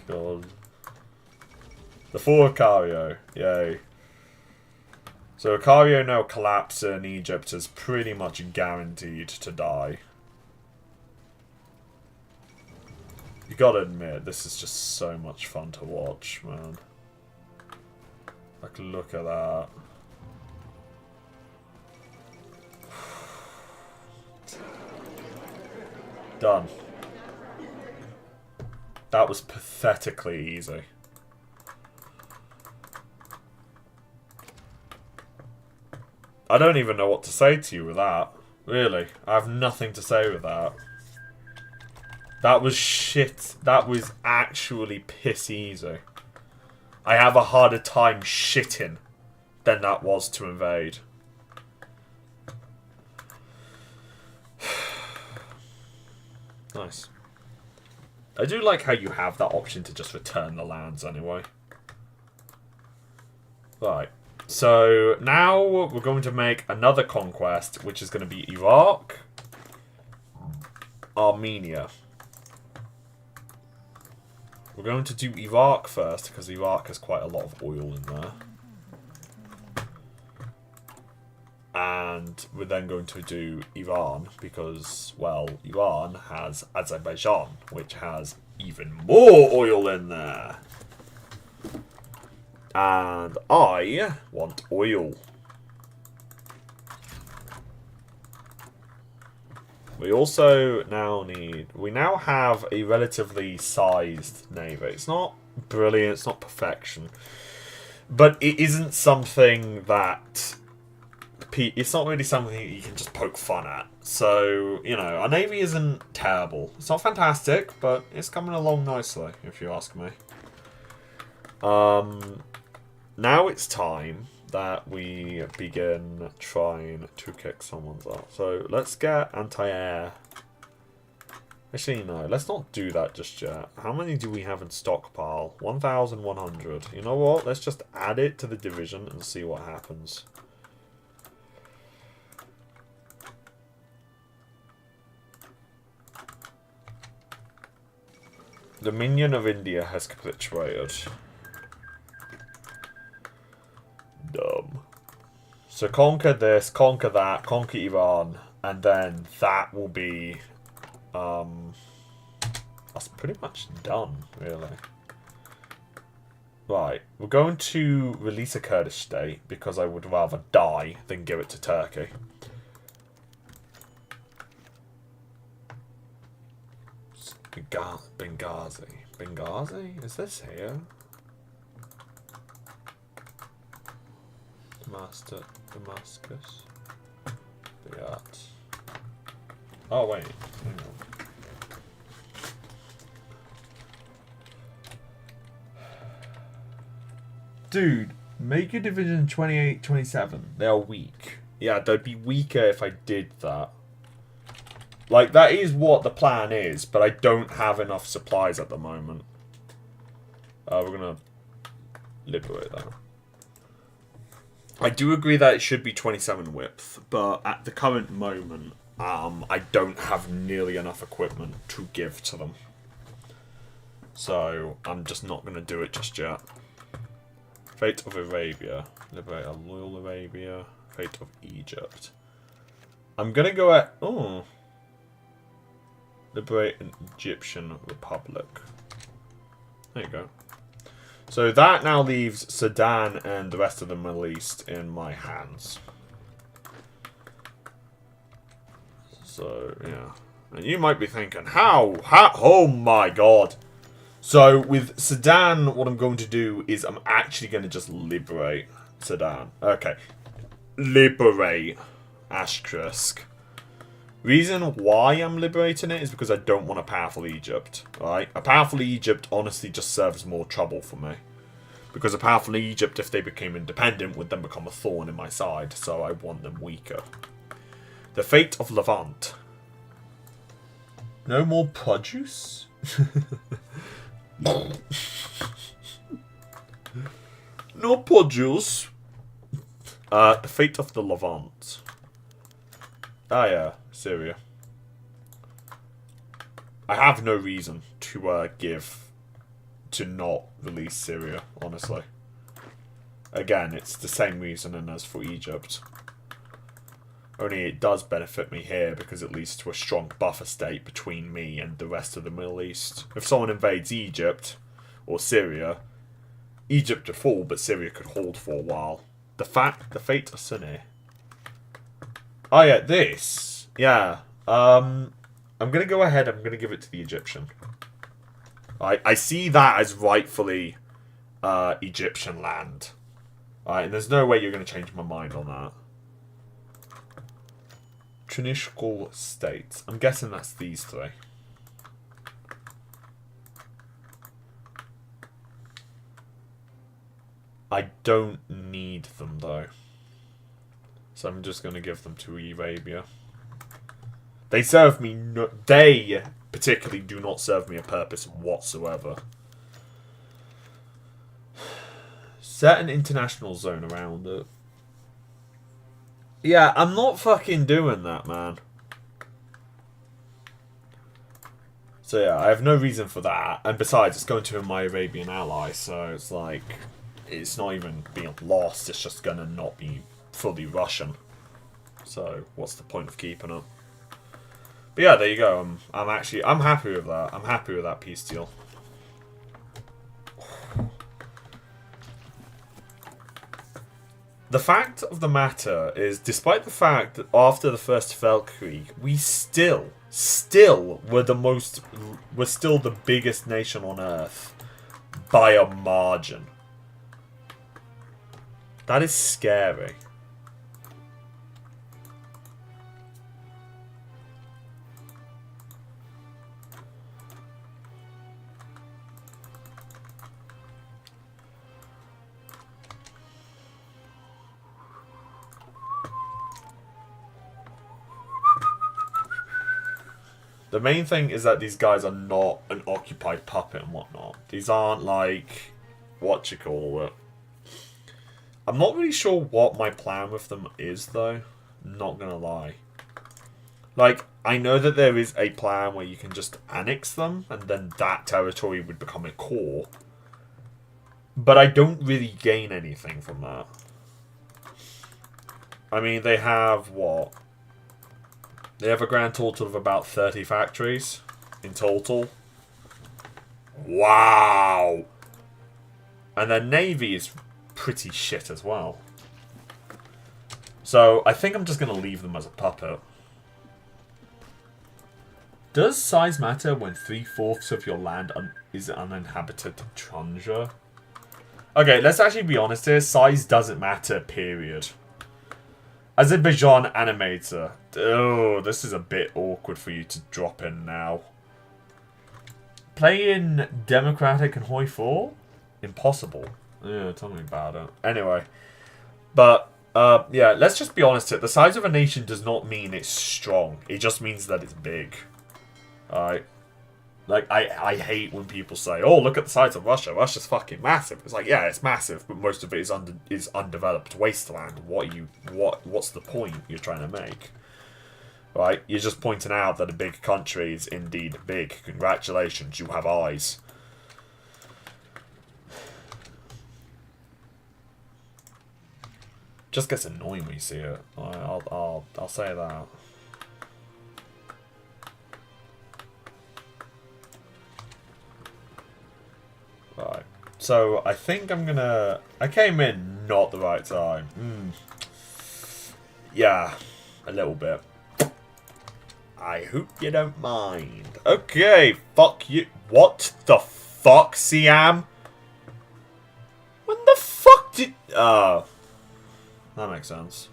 God. The fall of Cairo. Yay. So Cairo now collapsing in Egypt is pretty much guaranteed to die. You gotta admit, this is just so much fun to watch, man. Like, look at that. Done. That was pathetically easy. I don't even know what to say to you with that. Really. I have nothing to say with that. That was shit. That was actually piss easy. I have a harder time shitting than that was to invade. Nice. I do like how you have that option to just return the lands anyway. Right. So now we're going to make another conquest, which is going to be Iraq, Armenia. We're going to do Iraq first, because Iraq has quite a lot of oil in there. And we're then going to do Iran, because, well, Iran has Azerbaijan, which has even more oil in there. And I want oil. We also we now have a relatively sized navy. It's not brilliant, it's not perfection. But it isn't something that... It's not really something that you can just poke fun at. So, you know, our navy isn't terrible. It's not fantastic, but it's coming along nicely, if you ask me. Now it's time that we begin trying to kick someone's ass. So let's get anti-air. Actually, no, let's not do that just yet. How many do we have in stockpile? 1,100. You know what? Let's just add it to the division and see what happens. The Dominion of India has capitulated. Duh. So conquer this, conquer that, conquer Iran, and then that will be... that's pretty much done, really. Right, we're going to release a Kurdish state because I would rather die than give it to Turkey. Benghazi. Benghazi? Is this here? Damascus. Riyadh. Oh, wait. Hang on. Dude, make a division 28, 27. They are weak. Yeah, they'd be weaker if I did that. Like, that is what the plan is, but I don't have enough supplies at the moment. We're gonna liberate that. I do agree that it should be 27 width, but at the current moment, I don't have nearly enough equipment to give to them. So, I'm just not gonna do it just yet. Fate of Arabia. Liberate a loyal Arabia. Fate of Egypt. I'm gonna go at... Oh. Liberate an Egyptian Republic. There you go. So that now leaves Sudan and the rest of the Middle East in my hands. So, yeah. And you might be thinking, how? Oh my god. So, with Sudan, what I'm going to do is I'm actually going to just liberate Sudan. Okay. Liberate. Asterisk. Reason why I'm liberating it is because I don't want a powerful Egypt. Right? A powerful Egypt honestly just serves more trouble for me. Because a powerful Egypt, if they became independent, would then become a thorn in my side. So I want them weaker. The fate of Levant. No more produce? No produce. The fate of the Levant. Ah, yeah. Syria. I have no reason to to not release Syria, honestly. Again, it's the same reasoning as for Egypt. Only it does benefit me here because it leads to a strong buffer state between me and the rest of the Middle East. If someone invades Egypt or Syria, Egypt would fall, but Syria could hold for a while. The fate of Sunni. Oh yeah, this. Yeah. I'm gonna go ahead. I'm gonna give it to the Egyptian. I see that as rightfully Egyptian land. And there's no way you're gonna change my mind on that. Transitional states. I'm guessing that's these three. I don't need them though. So I'm just going to give them to Arabia. They serve me no... They particularly do not serve me a purpose whatsoever. Set an international zone around it. Yeah, I'm not fucking doing that, man. So yeah, I have no reason for that. And besides, it's going to my Arabian ally, so it's like... It's not even being lost, it's just going to not be fully Russian. So, what's the point of keeping it? But yeah, there you go. I'm happy with that. I'm happy with that peace deal. The fact of the matter is, despite the fact that after the First Weltkrieg, we still were still the biggest nation on Earth by a margin. That is scary. The main thing is that these guys are not an occupied puppet and whatnot. These aren't like, what you call it. I'm not really sure what my plan with them is, though. Not gonna lie. Like, I know that there is a plan where you can just annex them, and then that territory would become a core. But I don't really gain anything from that. I mean, they have what? They have a grand total of about 30 factories in total. Wow! And their navy is pretty shit as well. So, I think I'm just going to leave them as a puppet. Does size matter when 3/4 of your land is uninhabited tundra? Okay, let's actually be honest here. Size doesn't matter, period. Azerbaijan animator. Oh, this is a bit awkward for you to drop in now. Play in Democratic and Hoi 4? Impossible. Yeah, tell me about it. Anyway. But, yeah, let's just be honest here. The size of a nation does not mean it's strong. It just means that it's big. Alright? Like, I hate when people say, oh, look at the size of Russia. Russia's fucking massive. It's like, yeah, it's massive, but most of it is undeveloped wasteland. What's the point you're trying to make? Right? You're just pointing out that a big country is indeed big. Congratulations, you have eyes. Just gets annoying when you see it. I'll say that. Right. So I think I'm gonna. I came in not the right time. Yeah, a little bit. I hope you don't mind. Okay, fuck you. What the fuck, Siam? When the fuck did... Oh. That makes sense.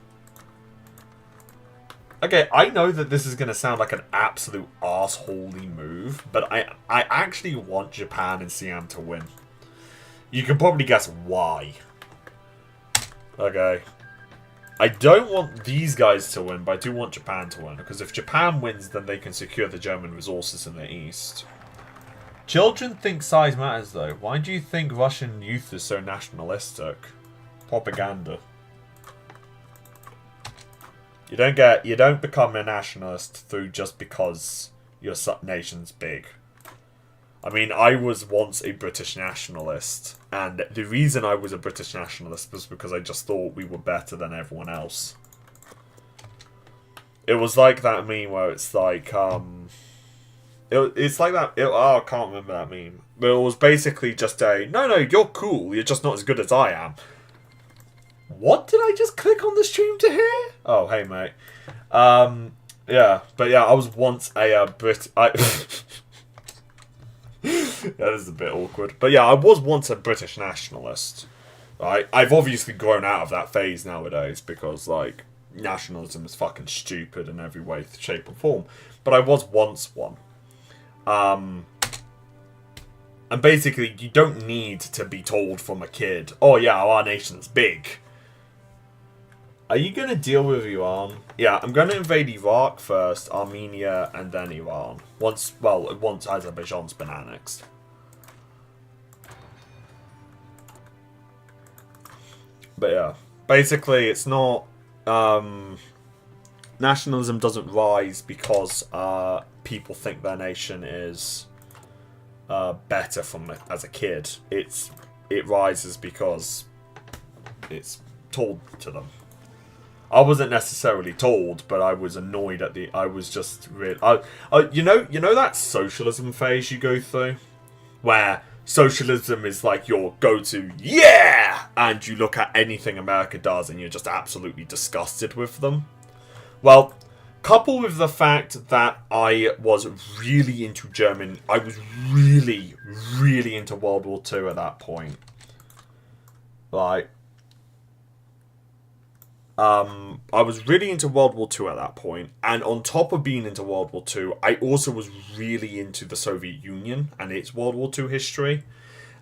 Okay, I know that this is going to sound like an absolute arseholey move, but I actually want Japan and Siam to win. You can probably guess why. Okay. I don't want these guys to win, but I do want Japan to win. Because if Japan wins, then they can secure the German resources in the east. Children think size matters, though. Why do you think Russian youth is so nationalistic? Propaganda. You don't become a nationalist through just because your nation's big. I mean, I was once a British nationalist, and the reason I was a British nationalist was because I just thought we were better than everyone else. It was like that meme where it's like, it's like that, oh, I can't remember that meme. But it was basically just a, no, you're cool, you're just not as good as I am. What did I just click on the stream to hear? Oh, hey, mate. Yeah, but yeah, I was once a That is a bit awkward. But yeah, I was once a British nationalist. Right? I've obviously grown out of that phase nowadays because, like, nationalism is fucking stupid in every way, shape, or form. But I was once one. And basically, you don't need to be told from a kid, oh yeah, our nation's big. Are you going to deal with Iran? Yeah, I'm going to invade Iraq first, Armenia, and then Iran. Once Azerbaijan's been annexed. But yeah, basically it's not... nationalism doesn't rise because people think their nation is better as a kid. It rises because it's told to them. I wasn't necessarily told, but I was annoyed at I was just really... you know that socialism phase you go through? Where socialism is like your go-to, yeah! And you look at anything America does and you're just absolutely disgusted with them? Well, coupled with the fact that I was really into German... I was really, really into World War II at that point. Like... I was really into World War II at that point, and on top of being into World War II, I also was really into the Soviet Union and its World War II history.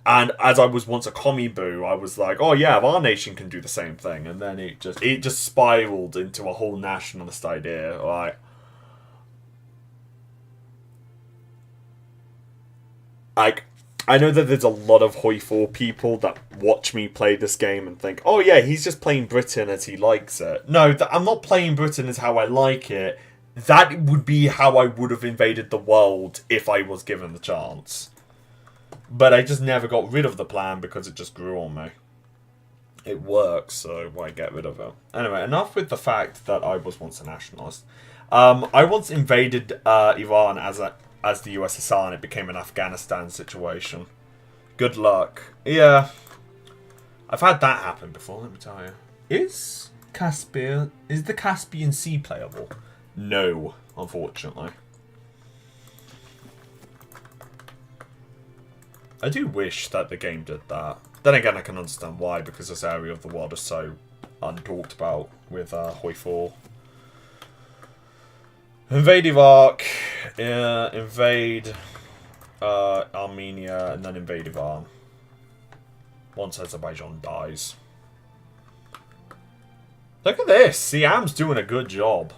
And as I was once a commie boo, I was like, oh yeah, our nation can do the same thing. And then it just spiraled into a whole nationalist idea, like I know that there's a lot of Hoi 4 people that watch me play this game and think, oh yeah, he's just playing Britain as he likes it. No, I'm not playing Britain as how I like it. That would be how I would have invaded the world if I was given the chance. But I just never got rid of the plan because it just grew on me. It works, so why get rid of it? Anyway, enough with the fact that I was once a nationalist. I once invaded Iran as the USSR, and it became an Afghanistan situation. Good luck. Yeah, I've had that happen before. Let me tell you. Is the Caspian Sea playable? No, unfortunately. I do wish that the game did that. Then again, I can understand why, because this area of the world is so untalked about with Hoi 4. Invade Iraq, invade Armenia, and then invade Iran. Once Azerbaijan dies. Look at this! Siam's doing a good job.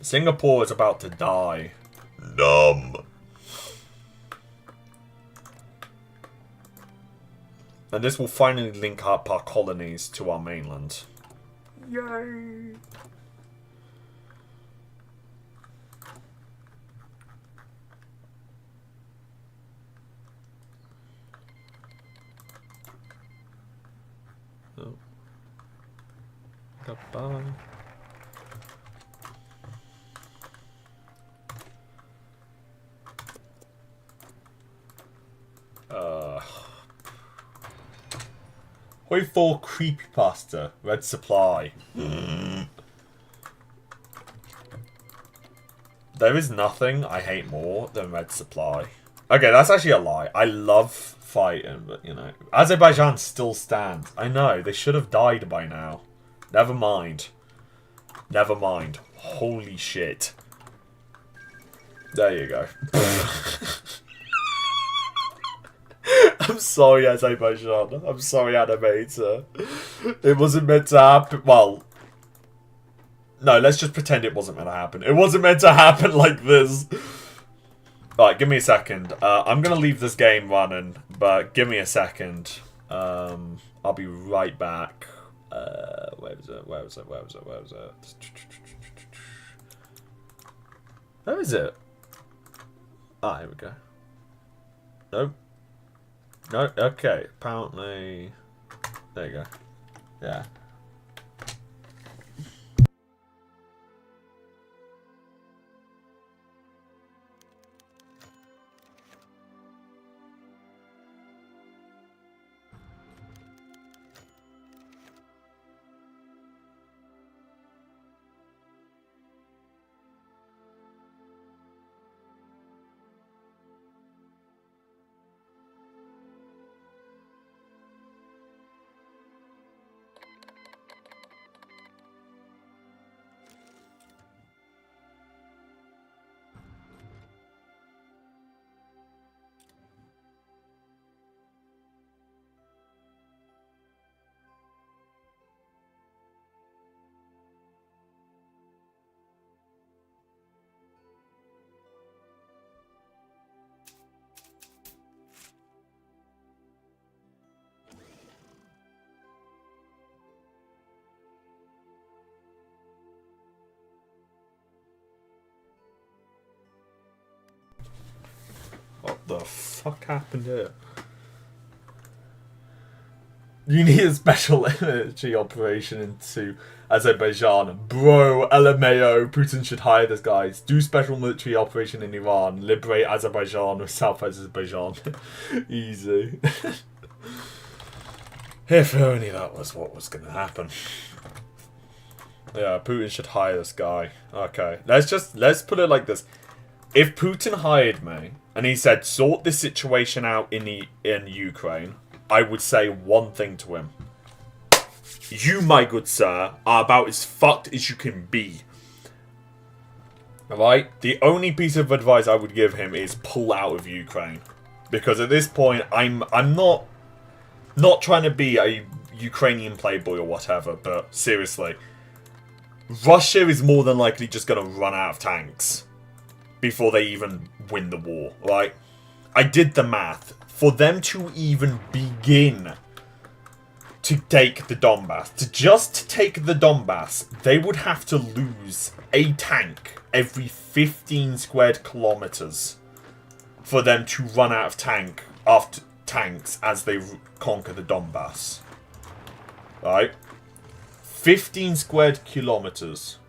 Singapore is about to die. Numb. And this will finally link up our colonies to our mainland. Yay! Oh. Goodbye. Hoi 4 creepypasta, red supply. There is nothing I hate more than red supply. Okay, that's actually a lie. I love fighting, but you know, Azerbaijan still stands. I know, they should have died by now. Never mind. Never mind. Holy shit. There you go. I'm sorry, Azerbaijan. I'm sorry, Animator. It wasn't meant to happen. Well, no, let's just pretend it wasn't meant to happen. It wasn't meant to happen like this. Alright, give me a second. I'm going to leave this game running, but give me a second. I'll be right back. Where was it? Where was it? Where was it? Where was it? Where is it? Ah, here we go. Nope. No, okay. Apparently, there you go. Yeah. What the fuck happened here? You need a special military operation into Azerbaijan. Bro, LMAO, Putin should hire this guys. Do special military operation in Iran. Liberate Azerbaijan or South Azerbaijan. Easy. If only that was what was going to happen. Yeah, Putin should hire this guy. Okay, let's put it like this. If Putin hired me and he said, sort this situation out in Ukraine, I would say one thing to him. You, my good sir, are about as fucked as you can be. Alright? The only piece of advice I would give him is pull out of Ukraine. Because at this point, I'm not trying to be a Ukrainian playboy or whatever, but seriously. Russia is more than likely just going to run out of tanks before they even win the war, right? I did the math. For them to even begin to take the Donbass, to just take the Donbass, they would have to lose a tank every 15 squared kilometers for them to run out of tanks as they conquer the Donbass. Right? 15 squared kilometers.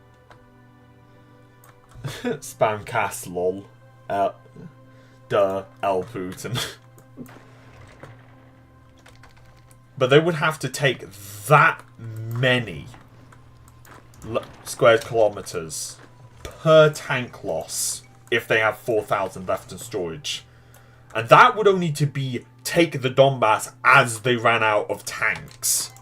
Spamcast lol. L Putin. But they would have to take that many squared kilometers per tank loss if they have 4,000 left in storage. And that would only to be take the Donbass as they ran out of tanks.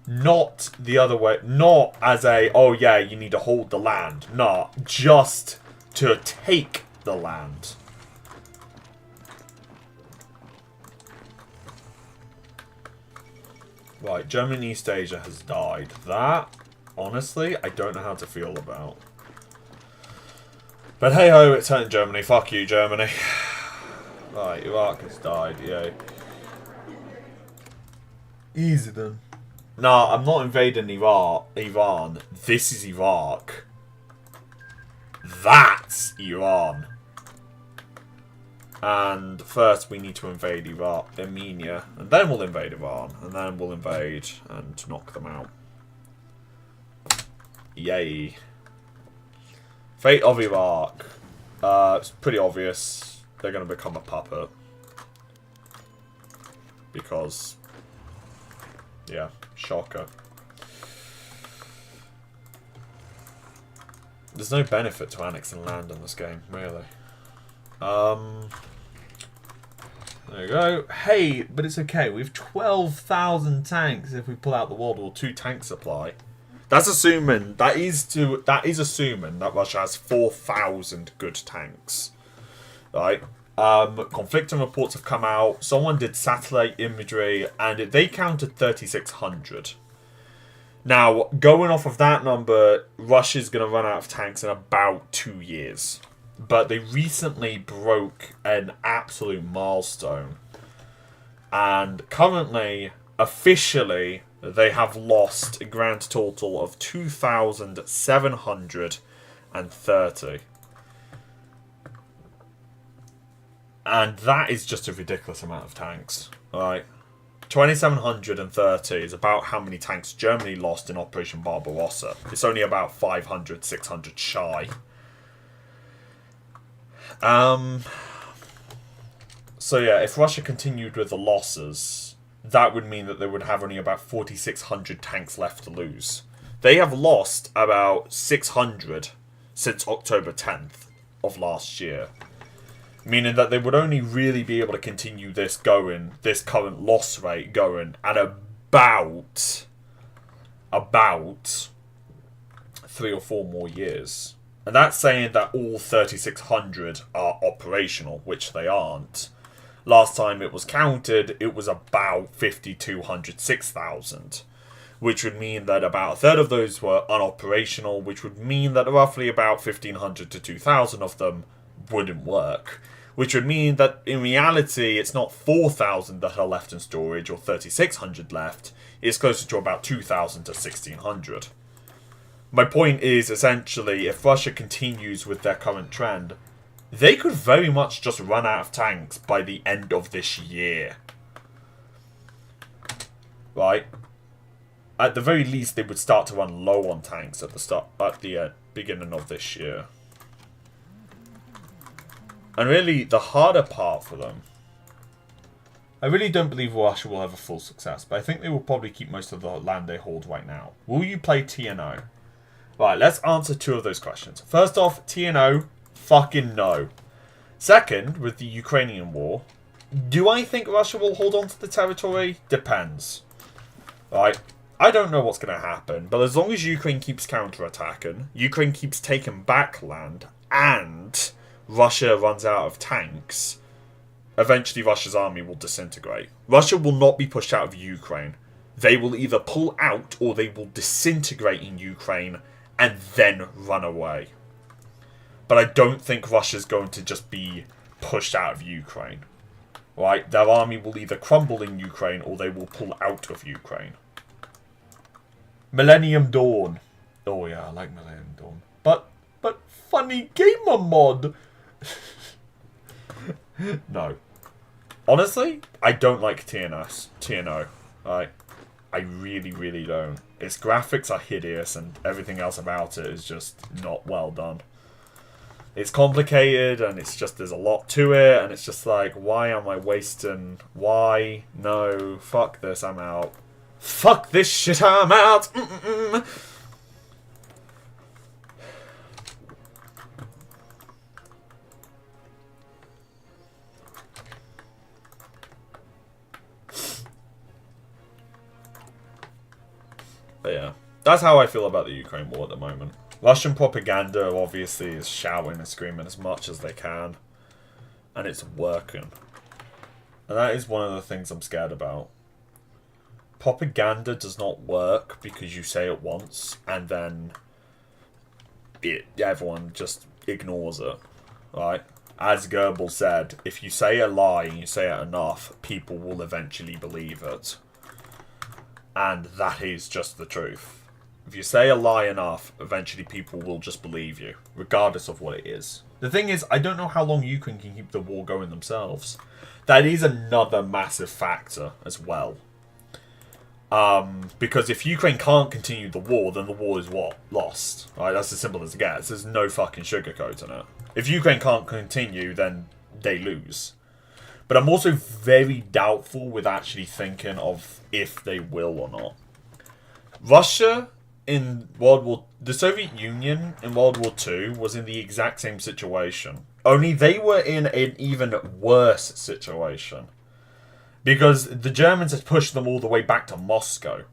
Not the other way. Not as a, oh yeah, you need to hold the land. No, just to take the land. Right, Germany East Asia has died. That, honestly, I don't know how to feel about. But hey ho, it's hurting Germany. Fuck you, Germany. Right, Iraq has died, yay. Easy then. No, I'm not invading Iran. This is Iraq. That's Iran. And first we need to invade Armenia. And then we'll invade Iran. And then we'll invade and knock them out. Yay. Fate of Iraq. It's pretty obvious. They're going to become a puppet. Because... yeah. Shocker. There's no benefit to annexing land in this game, really. There you go. Hey, but it's okay. We have 12,000 tanks if we pull out the World War II tank supply. That's assuming that is assuming that Russia has 4,000 good tanks. Right? Conflicting reports have come out. Someone did satellite imagery and they counted 3,600. Now, going off of that number, Russia's going to run out of tanks in about 2 years. But they recently broke an absolute milestone. And currently, officially, they have lost a grand total of 2,730. And that is just a ridiculous amount of tanks. Alright. 2,730 is about how many tanks Germany lost in Operation Barbarossa. It's only about 500, 600 shy. So yeah, if Russia continued with the losses, that would mean that they would have only about 4,600 tanks left to lose. They have lost about 600 since October 10th of last year. Meaning that they would only really be able to continue this current loss rate going at about 3 or 4 more years. And that's saying that all 3,600 are operational, which they aren't. Last time it was counted, it was about 5,200, 6,000. Which would mean that about a third of those were unoperational, which would mean that roughly about 1,500 to 2,000 of them wouldn't work. Which would mean that in reality, it's not 4,000 that are left in storage or 3,600 left. It's closer to about 2,000 to 1,600. My point is, essentially, if Russia continues with their current trend, they could very much just run out of tanks by the end of this year. Right? At the very least, they would start to run low on tanks at the beginning of this year. And really, the harder part for them... I really don't believe Russia will have a full success, but I think they will probably keep most of the land they hold right now. Will you play TNO? Right, let's answer 2 of those questions. First off, TNO, fucking no. Second, with the Ukrainian war, do I think Russia will hold on to the territory? Depends. Right, I don't know what's going to happen, but as long as Ukraine keeps counterattacking, Ukraine keeps taking back land, and Russia runs out of tanks, eventually Russia's army will disintegrate. Russia will not be pushed out of Ukraine. They will either pull out or they will disintegrate in Ukraine and then run away. But I don't think Russia's going to just be pushed out of Ukraine. Right? Their army will either crumble in Ukraine or they will pull out of Ukraine. Millennium Dawn. Oh yeah, I like Millennium Dawn. But funny gamer mod. No. Honestly, I don't like TNO. Like, I really, really don't. Its graphics are hideous and everything else about it is just not well done. It's complicated and it's just, there's a lot to it and it's just like, why am I wasting? Why? No. Fuck this, I'm out. Fuck this shit, I'm out! But yeah, that's how I feel about the Ukraine war at the moment. Russian propaganda obviously is shouting and screaming as much as they can. And it's working. And that is one of the things I'm scared about. Propaganda does not work because you say it once and then everyone just ignores it. Right? As Goebbels said, if you say a lie and you say it enough, people will eventually believe it. And that is just the truth. If you say a lie enough, eventually people will just believe you, regardless of what it is. The thing is, I don't know how long Ukraine can keep the war going themselves. That is another massive factor as well. Because if Ukraine can't continue the war, then the war is what? Lost. Right? That's as simple as it gets. There's no fucking sugarcoating it. If Ukraine can't continue, then they lose. But I'm also very doubtful with actually thinking of if they will or not. Russia in the Soviet Union in World War II was in the exact same situation. Only they were in an even worse situation. Because the Germans had pushed them all the way back to Moscow.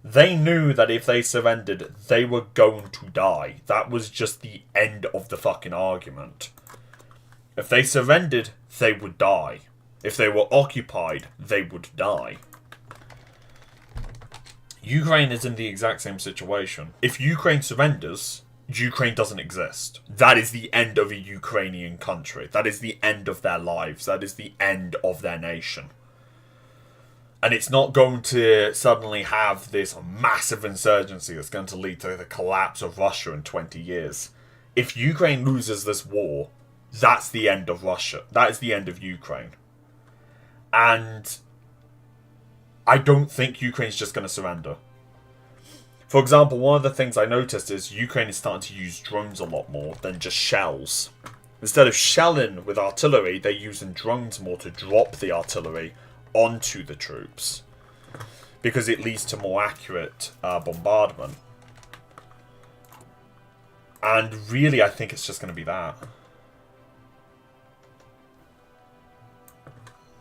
They knew that if they surrendered, they were going to die. That was just the end of the fucking argument. If they surrendered, they would die. If they were occupied, they would die. Ukraine is in the exact same situation. If Ukraine surrenders, Ukraine doesn't exist. That is the end of a Ukrainian country. That is the end of their lives. That is the end of their nation. And it's not going to suddenly have this massive insurgency that's going to lead to the collapse of Russia in 20 years. If Ukraine loses this war, that's the end of Russia. That is the end of Ukraine. And I don't think Ukraine's just going to surrender. For example, one of the things I noticed is Ukraine is starting to use drones a lot more than just shells. Instead of shelling with artillery, they're using drones more to drop the artillery onto the troops. Because it leads to more accurate bombardment. And really, I think it's just going to be that.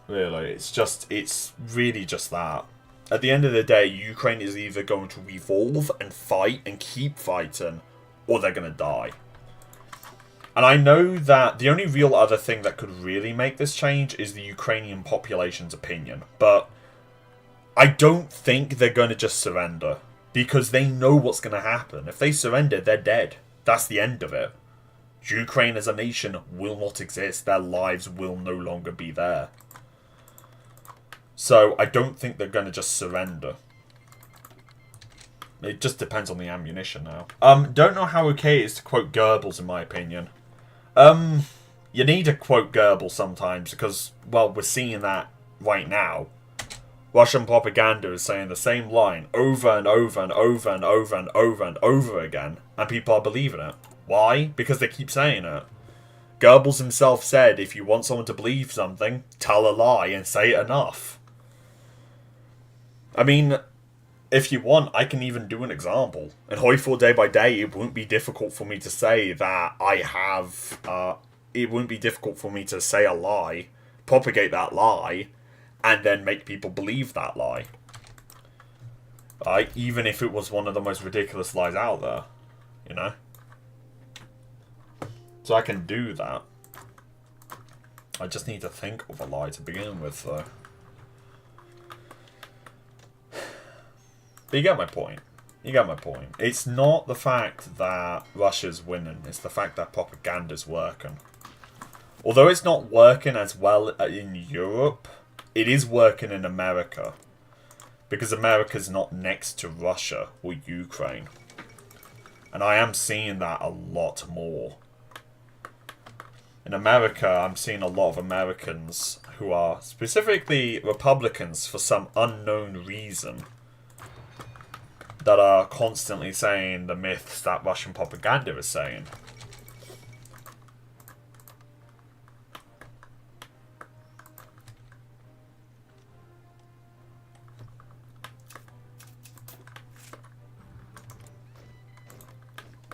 Really, it's really just that. At the end of the day, Ukraine is either going to revolve and fight and keep fighting, or they're going to die. And I know that the only real other thing that could really make this change is the Ukrainian population's opinion. But I don't think they're going to just surrender. Because they know what's going to happen. If they surrender, they're dead. That's the end of it. Ukraine as a nation will not exist. Their lives will no longer be there. So I don't think they're going to just surrender. It just depends on the ammunition now. Don't know how okay it is to quote Goebbels in my opinion. You need to quote Goebbels sometimes because, well, we're seeing that right now. Russian propaganda is saying the same line over and over and over and over and over and over again, and people are believing it. Why? Because they keep saying it. Goebbels himself said, if you want someone to believe something, tell a lie and say it enough. I mean, if you want, I can even do an example. In Hoi4 Day by Day, it won't be difficult for me to say that I have... it wouldn't be difficult for me to say a lie, propagate that lie, and then make people believe that lie. Even if it was one of the most ridiculous lies out there. You know? So I can do that. I just need to think of a lie to begin with, though. But you get my point. You get my point. It's not the fact that Russia's winning. It's the fact that propaganda's working. Although it's not working as well in Europe, it is working in And I am seeing that a lot more. In America, I'm seeing a lot of Americans who are specifically Republicans for some unknown reason that are constantly saying the myths that Russian propaganda is saying.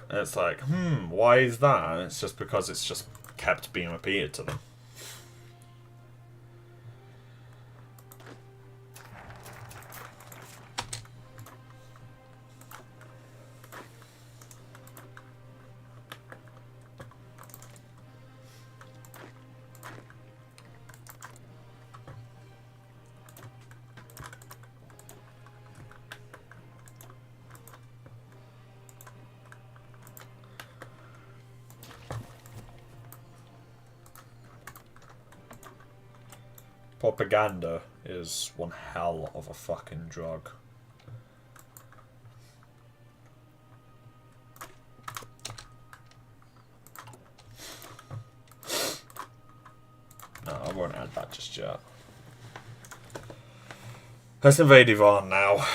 And it's like, why is that? And it's just because it's just kept being repeated to them. Propaganda is one hell of a fucking drug. No, I won't add that just yet. Let's invade Iran now.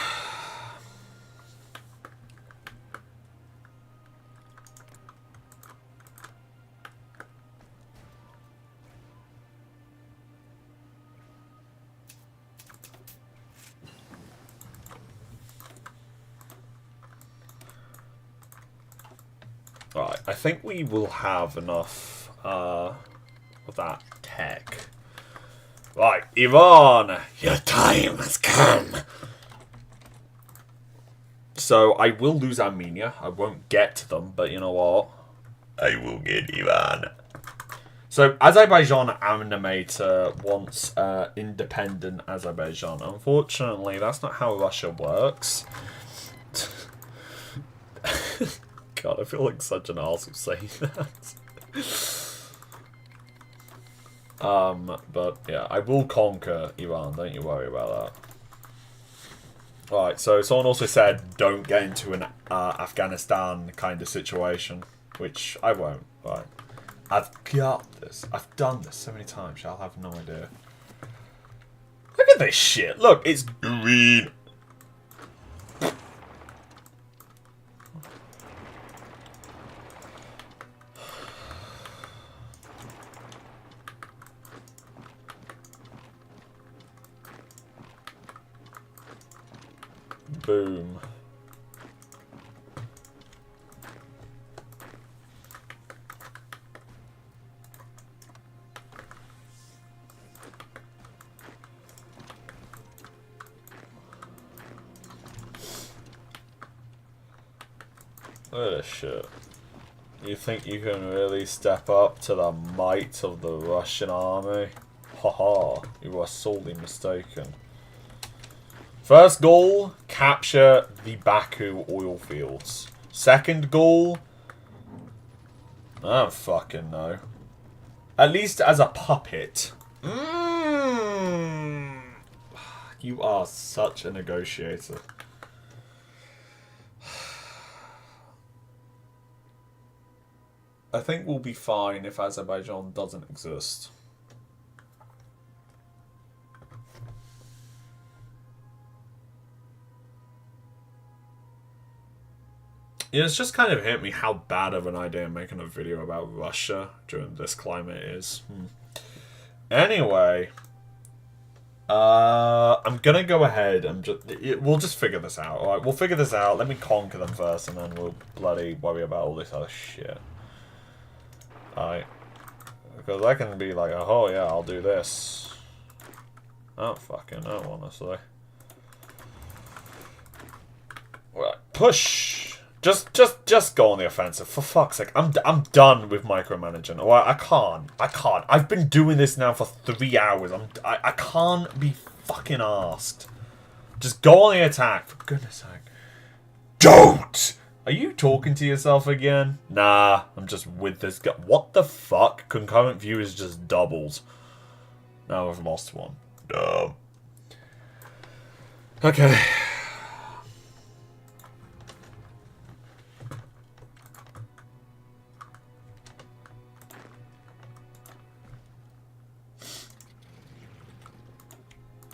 Right, I think we will have enough of that tech. Right, Iran, your time has come. So I will lose Armenia. I won't get to them, but you know what? I will get Iran. So Azerbaijan animator wants independent Azerbaijan. Unfortunately, that's not how Russia works. God, I feel like such an arsehole saying that. But yeah, I will conquer Iran. Don't you worry about that. Alright, so someone also said don't get into an Afghanistan kind of situation, which I won't. Right, I've got this. I've done this so many times. I'll have no idea. Look at this shit. Look, it's green. Boom. Look at this shit. You think you can really step up to the might of the Russian army? Haha, you are sorely mistaken. First goal, capture the Baku oil fields. Second goal, I don't fucking know. At least as a puppet. You are such a negotiator. I think we'll be fine if Azerbaijan doesn't exist. Yeah, it's just kind of hit me how bad of an idea making a video about Russia during this climate is. Anyway, I'm gonna go ahead and we'll just figure this out. All right, we'll figure this out. Let me conquer them first, and then we'll bloody worry about all this other shit. All right, because I can be like, oh yeah, I'll do this. I don't fucking know, honestly. Right, push. Just go on the offensive, for fuck's sake. I'm done with micromanaging. Alright, I can't. I've been doing this now for 3 hours. I can't be fucking asked. Just go on the attack, for goodness sake. Don't! Are you talking to yourself again? Nah, I'm just with this guy. What the fuck? Concurrent view is just doubled. Now I've lost one. Dumb. Okay.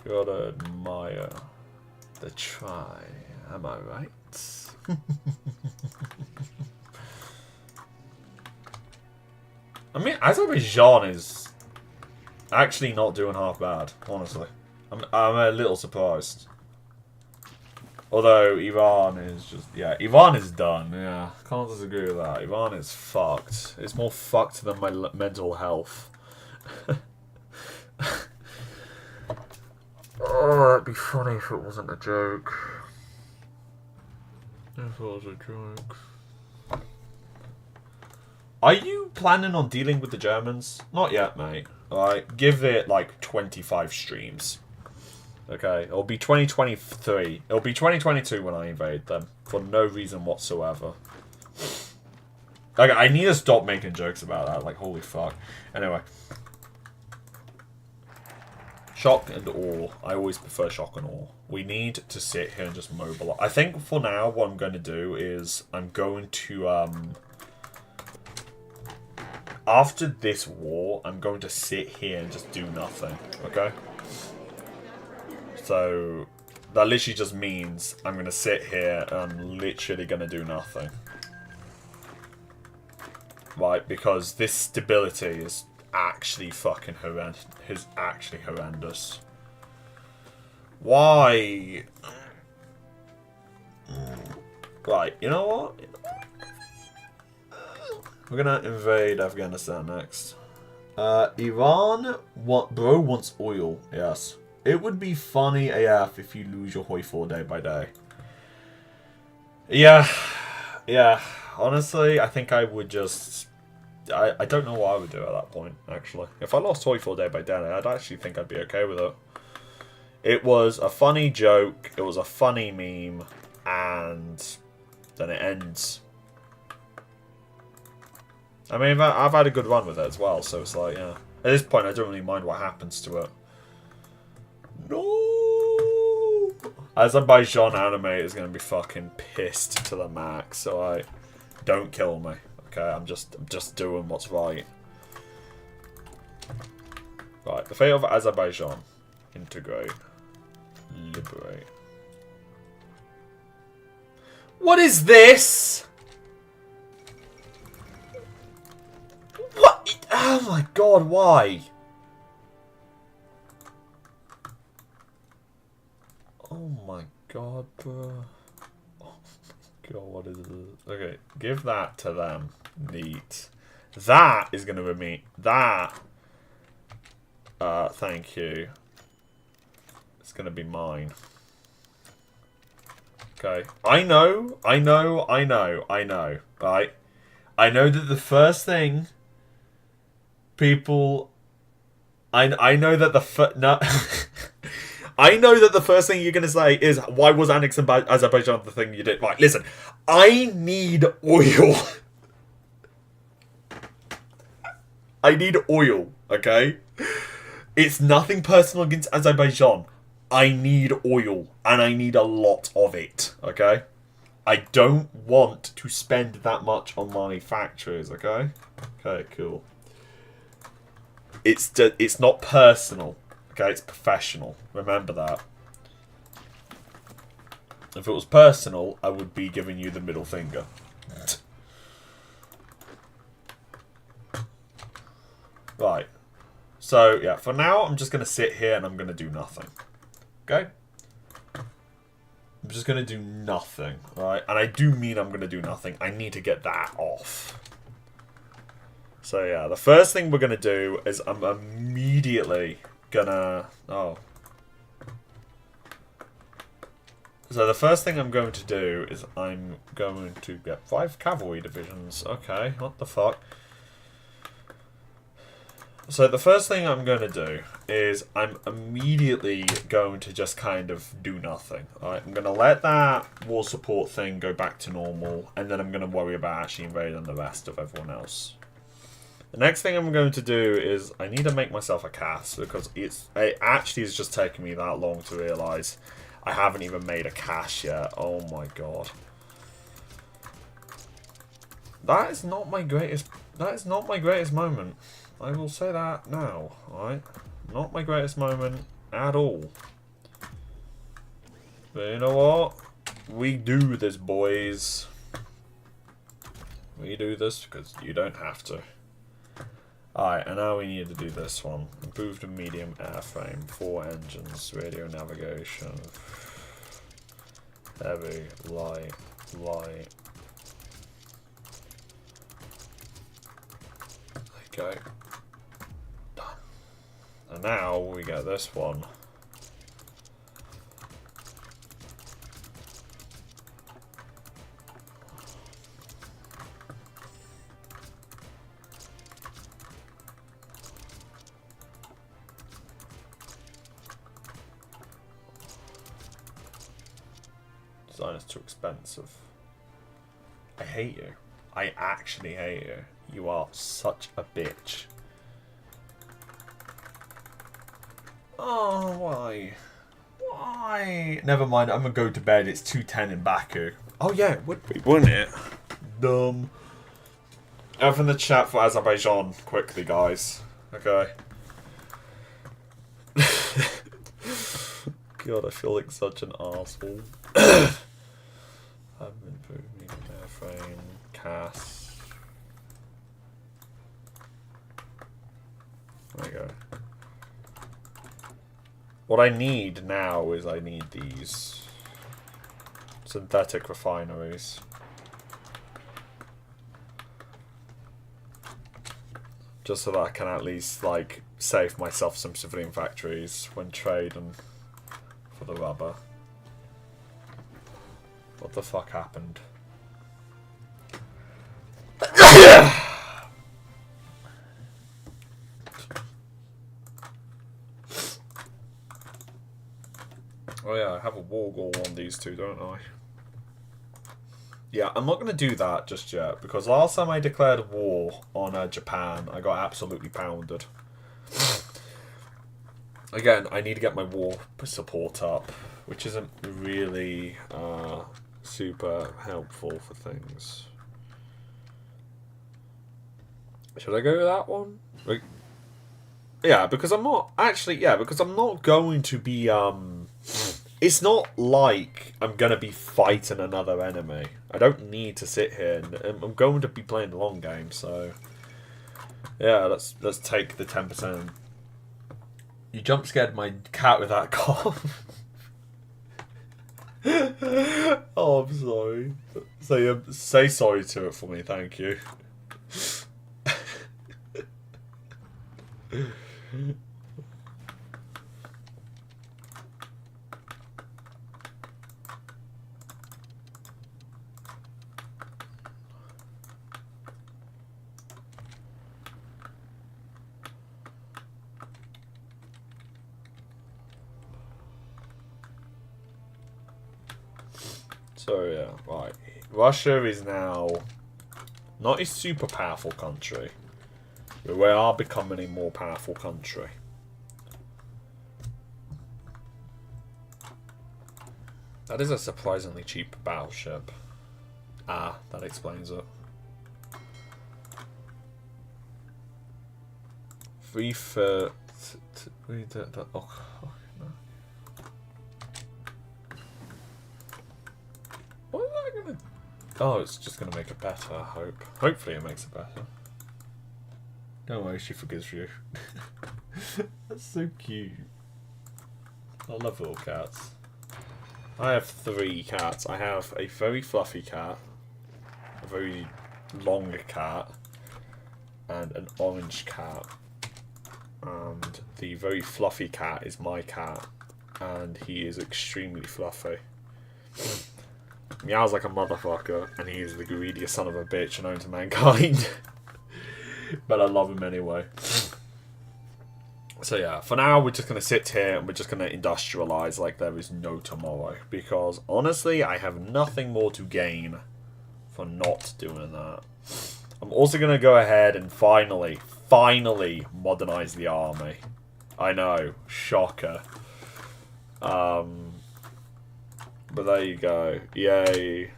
Gotta admire the try. Am I right? I mean, Azerbaijan is actually not doing half bad, honestly. I'm a little surprised. Although Iran is just, yeah, Iran is done, yeah. Can't disagree with that. Iran is fucked. It's more fucked than my mental health. Oh, that'd be funny if it wasn't a joke. If it was a joke. Are you planning on dealing with the Germans? Not yet, mate. Alright, give it like 25 streams. Okay, it'll be 2023. It'll be 2022 when I invade them. For no reason whatsoever. Okay, I need to stop making jokes about that. Like, holy fuck. Anyway. Shock and awe. I always prefer shock and awe. We need to sit here and just mobilize. I think for now, what I'm going to do is I'm going to, after this war, I'm going to sit here and just do nothing. Okay? So, that literally just means I'm going to sit here and I'm literally going to do nothing. Right? Because this stability is actually fucking horrendous. Is actually horrendous. Why? Right, you know what? We're gonna invade Afghanistan next. Iran, bro wants oil. Yes. It would be funny AF if you lose your Hoi 4 day by day. Yeah. Yeah. Honestly, I think I would just... I don't know what I would do at that point, actually. If I lost Hoi 4 day by day, I'd actually think I'd be okay with it. It was a funny joke, it was a funny meme, and then it ends. I mean, I've had a good run with it as well, so it's like, yeah. At this point, I don't really mind what happens to it. No! Azerbaijan anime is going to be fucking pissed to the max, so don't kill me. Okay, I'm just doing what's right. Right, the fate of Azerbaijan. Integrate. Liberate. What is this? What? Oh my god, why? Oh my god, bro. Oh my god, what is this? Okay, give that to them. Neat. That is going to be me. That. Thank you. It's going to be mine. Okay. I know. Right? I know that the first thing people... I know that the... No. I know that the first thing you're going to say is, why was annexing Azerbaijan the thing you did? Right, listen. I need oil. I need oil, okay? It's nothing personal against Azerbaijan. I need oil, and I need a lot of it, okay? I don't want to spend that much on my factories, okay? Okay, cool. It's not personal, okay? It's professional. Remember that. If it was personal, I would be giving you the middle finger. Right. So, yeah, for now, I'm just going to sit here and I'm going to do nothing. Okay? I'm just going to do nothing, right? And I do mean I'm going to do nothing. I need to get that off. So, yeah, the first thing we're going to do is I'm immediately going to... Oh. So, the first thing I'm going to do is I'm going to get 5 cavalry divisions. Okay, what the fuck? So the first thing I'm going to do is I'm immediately going to just kind of do nothing. Alright, I'm going to let that war support thing go back to normal, and then I'm going to worry about actually invading the rest of everyone else. The next thing I'm going to do is I need to make myself a cast, because it actually is just taking me that long to realise I haven't even made a cache yet. Oh my god. That is not my greatest moment. I will say that now, alright? Not my greatest moment. at all. But you know what? We do this, boys. We do this because you don't have to. Alright, and now we need to do this one. Improved and medium airframe, 4 engines, radio navigation, heavy, light, light. Okay. Done. And now we get this one. Design is too expensive. I hate you. I actually hate you. You are such a bitch. Oh, why? Why? Never mind, I'm gonna go to bed. It's 2:10 in Baku. Oh yeah, it would be, wouldn't it? Dumb. Open the chat for Azerbaijan quickly, guys. Okay. God, I feel like such an arsehole. I've been proving airframe, CAS. There we go. What I need now is I need these synthetic refineries. Just so that I can at least, like, save myself some civilian factories when trading for the rubber. What the fuck happened? Oh yeah, I have a war goal on these two, don't I? Yeah, I'm not going to do that just yet, because last time I declared war on Japan, I got absolutely pounded. Again, I need to get my war support up, which isn't really super helpful for things. Should I go with that one? Like, yeah, because I'm not actually. Yeah, because I'm not going to be. It's not like I'm gonna be fighting another enemy. I don't need to sit here, and I'm going to be playing the long game. So, yeah, let's take the 10%. You jump scared my cat with that cough. Oh, I'm sorry. Say sorry to it for me, thank you. So yeah, right. Russia is now not a super powerful country, but we are becoming a more powerful country. That is a surprisingly cheap battleship. Ah, that explains it. 3 for... Oh, no. What is that gonna... Oh, it's just gonna make it better, I hope. Hopefully it makes it better. Don't worry, she forgives you. That's so cute. I love little cats. I have 3 cats. I have a very fluffy cat, a very long cat, and an orange cat. And the very fluffy cat is my cat, and he is extremely fluffy. Meows like a motherfucker, and he is the greediest son of a bitch known to mankind. But I love him anyway. So yeah, for now we're just going to sit here and we're just going to industrialise like there is no tomorrow. Because honestly, I have nothing more to gain for not doing that. I'm also going to go ahead and finally modernise the army. I know, shocker. But there you go. Yay.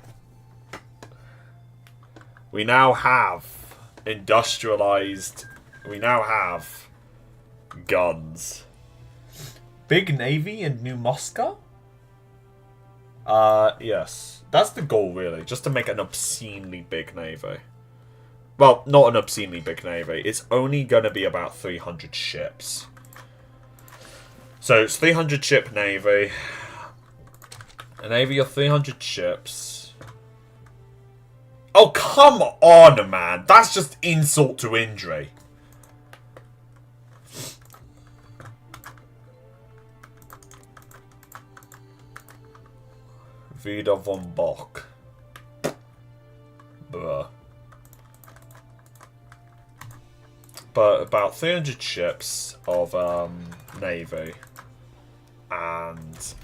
We now have industrialised... We now have... guns. Big Navy in New Moscow? Yes. That's the goal, really. Just to make an obscenely big navy. Well, not an obscenely big navy. It's only going to be about 300 ships. So, it's 300 ship navy. A navy of 300 ships. Oh, come on, man. That's just insult to injury. Vida von Bock. Bruh. But about 300 ships of navy. And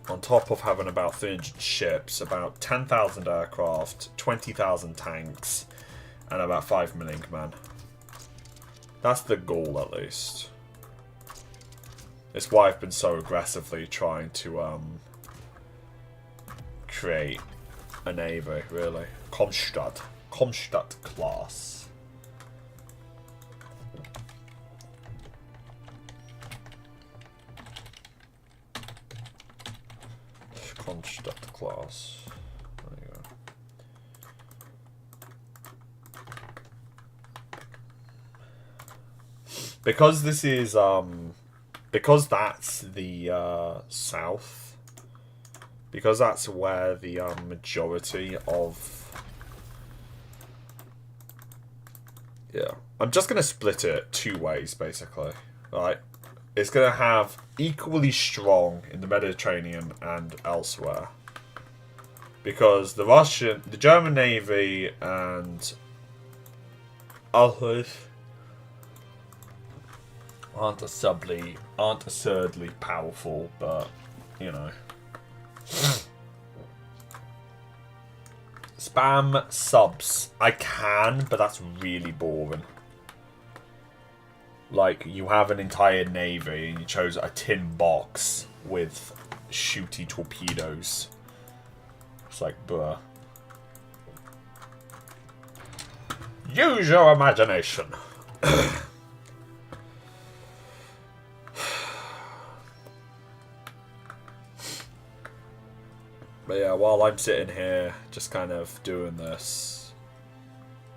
on top of having about 300 ships, about 10,000 aircraft, 20,000 tanks, and about 5 million men. That's the goal, at least. It's why I've been so aggressively trying to create a navy, really. Kronstadt class. Kronstadt class. There you go. Because this is because that's the south, because that's where the majority of... Yeah. I'm just going to split it 2 ways, basically. Right? It's going to have equally strong in the Mediterranean and elsewhere. Because the German Navy and others aren't absurdly powerful, but, you know. Spam subs. I can, but that's really boring. Like, you have an entire navy and you chose a tin box with shooty torpedoes. It's like, bruh. Use your imagination. But yeah, while I'm sitting here just kind of doing this,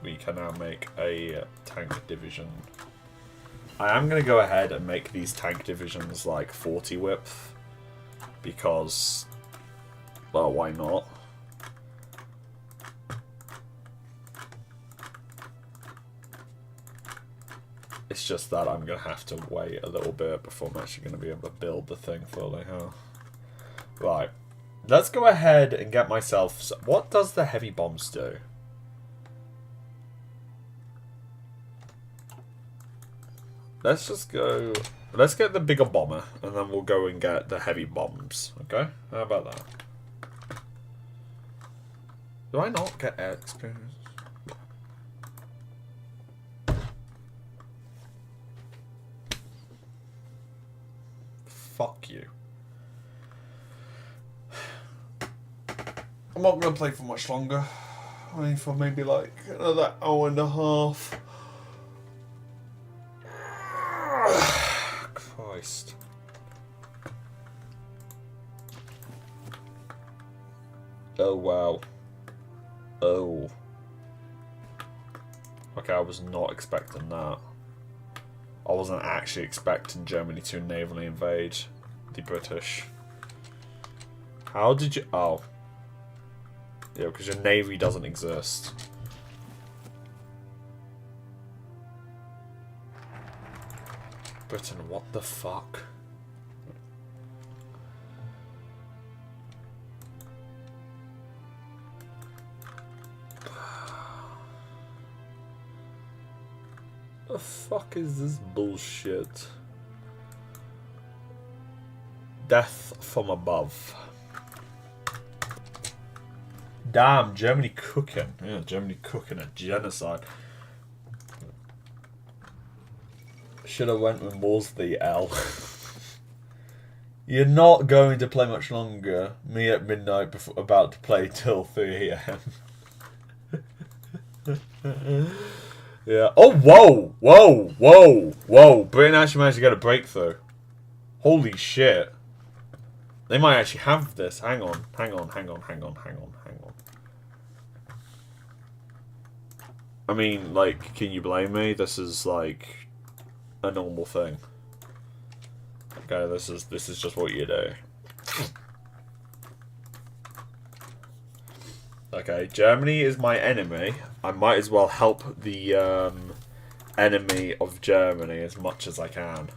we can now make a tank division. I am going to go ahead and make these tank divisions like 40 width, because, well, why not? It's just that I'm going to have to wait a little bit before I'm actually going to be able to build the thing fully, huh? Right. Let's go ahead and get myself... What does the heavy bombs do? Let's just go... Let's get the bigger bomber, and then we'll go and get the heavy bombs. Okay? How about that? Do I not get air experience? Fuck you. I'm not going to play for much longer. I mean, for maybe like another hour and a half. Christ. Oh, wow. Oh. Okay, I was not expecting that. I wasn't actually expecting Germany to navally invade the British. How did you... Oh. Yeah, because your navy doesn't exist. Britain, what the fuck? The fuck is this bullshit? Death from above. Damn, Germany cooking. Yeah, Germany cooking a genocide. Should have went with Wolseley L. You're not going to play much longer. Me at midnight, about to play till 3 AM. Yeah. Oh, whoa! Whoa! Whoa! Whoa! Britain actually managed to get a breakthrough. Holy shit. They might actually have this. Hang on. Hang on. Hang on. Hang on. Hang on. Hang on. I mean, like, can you blame me? This is, like, a normal thing. Okay, this is just what you do. Okay, Germany is my enemy. I might as well help the enemy of Germany as much as I can.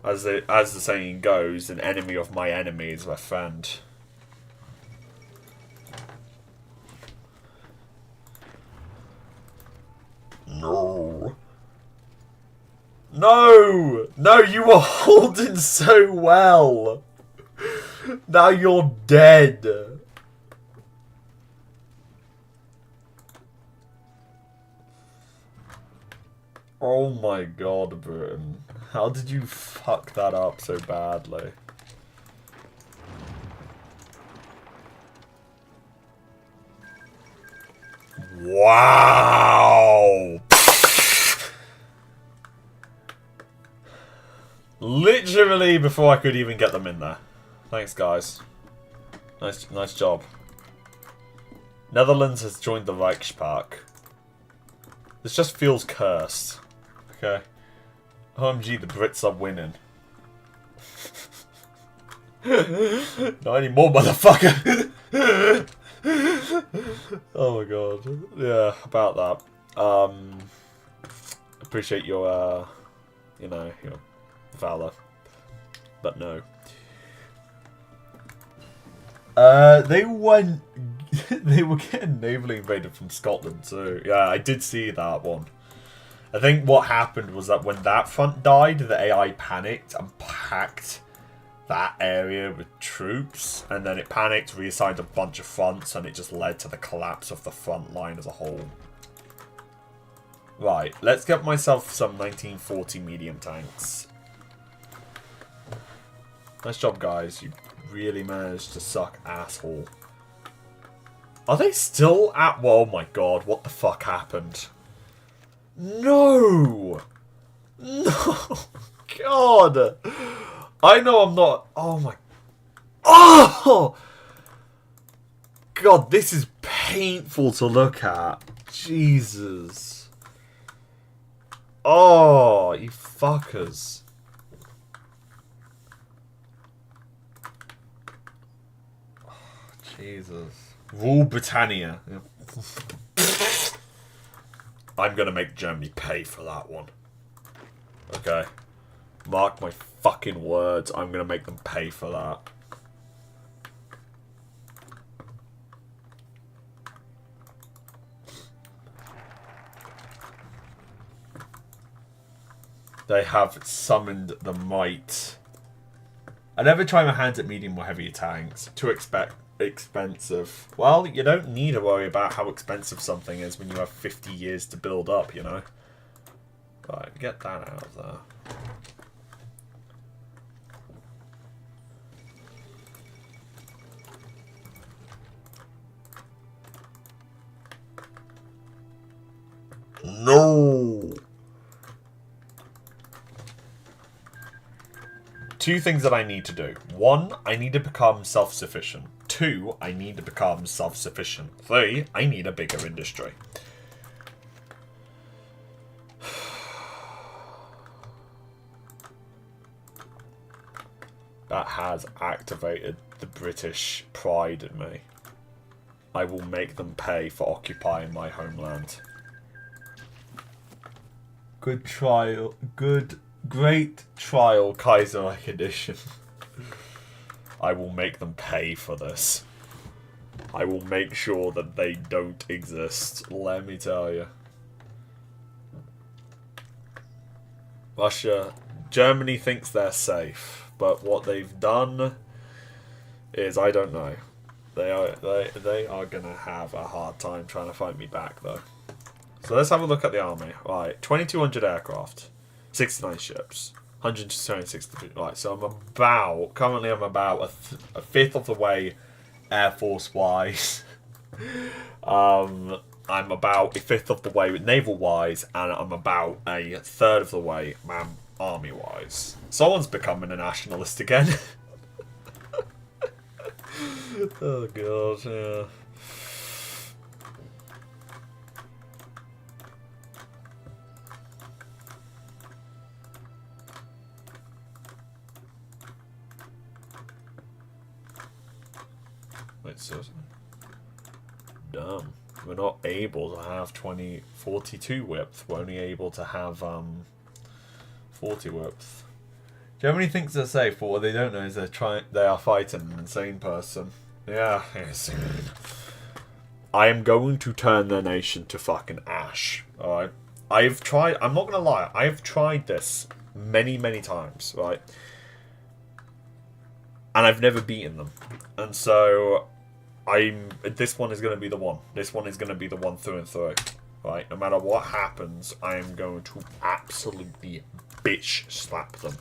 As the saying goes, an enemy of my enemy is my friend. No. No! No, you were holding so well! Now you're dead! Oh my god, Britain. How did you fuck that up so badly? Wow! Literally before I could even get them in there. Thanks, guys. Nice job. Netherlands has joined the Reichspark. This just feels cursed. Okay. OMG, the Brits are winning. Not anymore, motherfucker! Oh my god. Yeah, about that. Appreciate your, you know, your valor. But no. They went... they were getting navally invaded from Scotland too. Yeah, I did see that one. I think what happened was that when that front died, the AI panicked and packed that area with troops. And then it panicked, reassigned a bunch of fronts, and it just led to the collapse of the front line as a whole. Right, let's get myself some 1940 medium tanks. Nice job, guys. You really managed to suck, asshole. Are they still at... Well, oh my god, what the fuck happened? No! No! God! I know I'm not... Oh my... Oh! God, this is painful to look at. Jesus. Oh, you fuckers. Oh, Jesus. Rule Britannia. I'm gonna make Germany pay for that one. Okay. Mark my fucking words. I'm gonna make them pay for that. They have summoned the might. I never try my hands at medium or heavier tanks. Too expensive. Well, you don't need to worry about how expensive something is when you have 50 years to build up, you know? Right, get that out of there. No! Two things that I need to do. One, I need to become self-sufficient. Two, I need to become self-sufficient. Three, I need a bigger industry. That has activated the British pride in me. I will make them pay for occupying my homeland. Good trial. Great trial, Kaiserreich edition. I will make them pay for this. I will make sure that they don't exist. Let me tell you. Russia, Germany thinks they're safe, but what they've done is I don't know. They are gonna have a hard time trying to fight me back though. So let's have a look at the army. Right, 2,200 aircraft, 69 ships, 126. Right, so currently I'm about a fifth of the way Air Force wise. I'm about a fifth of the way with naval-wise, and I'm about a third of the way army-wise. Someone's becoming a nationalist again. Oh god, yeah. Wait, seriously? Damn. We're not able to have 42 width. We're only able to have 40 width. Germany thinks they're safe, but what they don't know is they are fighting an insane person. Yeah, yes. I am going to turn their nation to fucking ash. Alright? I've tried, I'm not gonna lie, I've tried this many, many times, right? And I've never beaten them. And so this one is going to be the one. This one is going to be the one through and through. Right? No matter what happens, I am going to absolutely bitch slap them.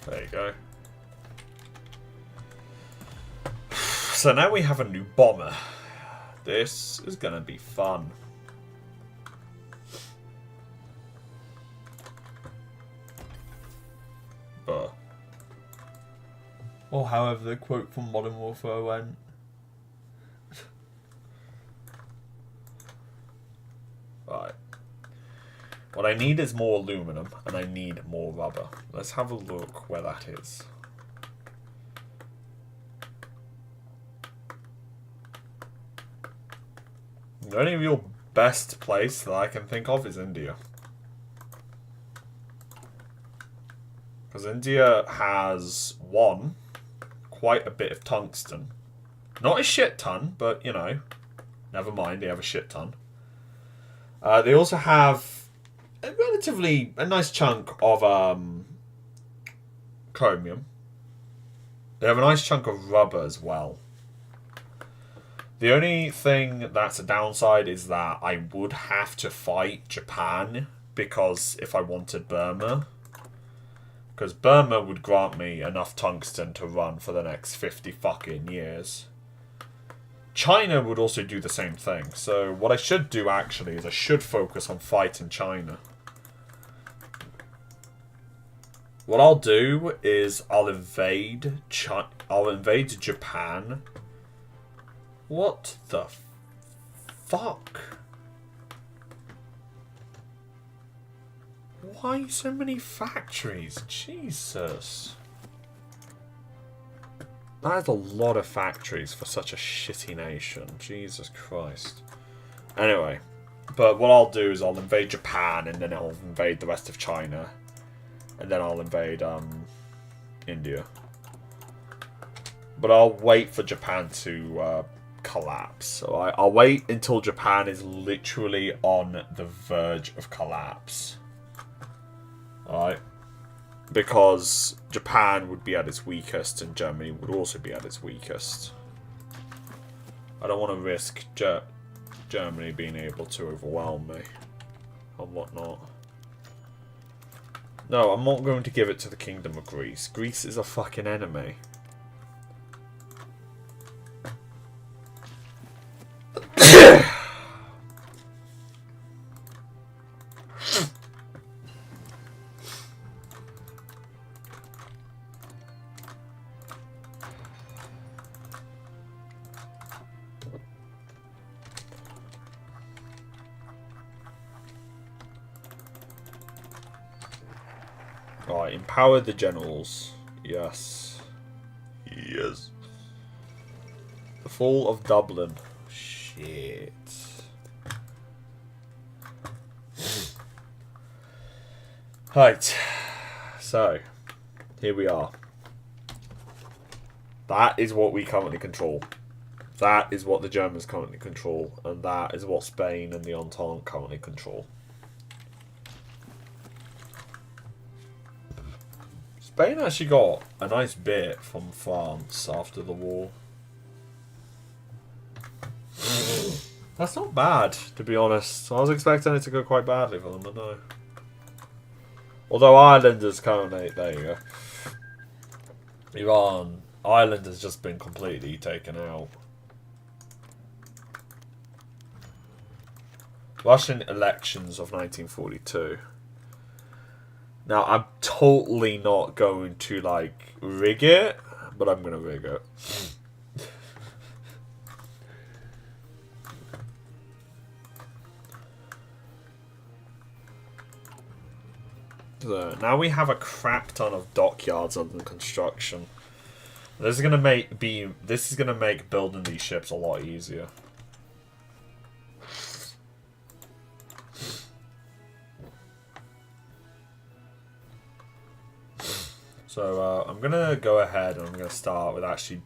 There you go. So now we have a new bomber. This is gonna be fun. Or however the quote from Modern Warfare went. Right. What I need is more aluminum, and I need more rubber. Let's have a look where that is. The only real best place that I can think of is India. Because India has, one, quite a bit of tungsten. Not a shit ton, but, you know, never mind, they have a shit ton. They also have a nice chunk of chromium. They have a nice chunk of rubber as well. The only thing that's a downside is that I would have to fight Japan because if I wanted Burma. Because Burma would grant me enough tungsten to run for the next 50 fucking years. China would also do the same thing. So what I should do actually is I should focus on fighting China. What I'll do is I'll invade Japan. What the fuck? Why so many factories? Jesus. That is a lot of factories for such a shitty nation. Jesus Christ. Anyway, but what I'll do is I'll invade Japan and then I'll invade the rest of China. And then I'll invade India. But I'll wait for Japan to collapse. So I'll wait until Japan is literally on the verge of collapse. Alright? Because Japan would be at its weakest and Germany would also be at its weakest. I don't want to risk Germany being able to overwhelm me and whatnot. No, I'm not going to give it to the Kingdom of Greece. Greece is a fucking enemy. Right, empower the generals. Yes. Yes. The fall of Dublin. Shit. Right. So, here we are. That is what we currently control. That is what the Germans currently control. And that is what Spain and the Entente currently control. Spain actually got a nice bit from France after the war. That's not bad, to be honest. I was expecting it to go quite badly for them, but no. Although Ireland is currently... There you go. Iran. Ireland has just been completely taken out. Russian elections of 1942. Now, I'm totally not going to, like, rig it, but I'm going to rig it. So, now we have a crap ton of dockyards under construction. This is gonna make building these ships a lot easier. So I'm gonna go ahead and I'm gonna start with actually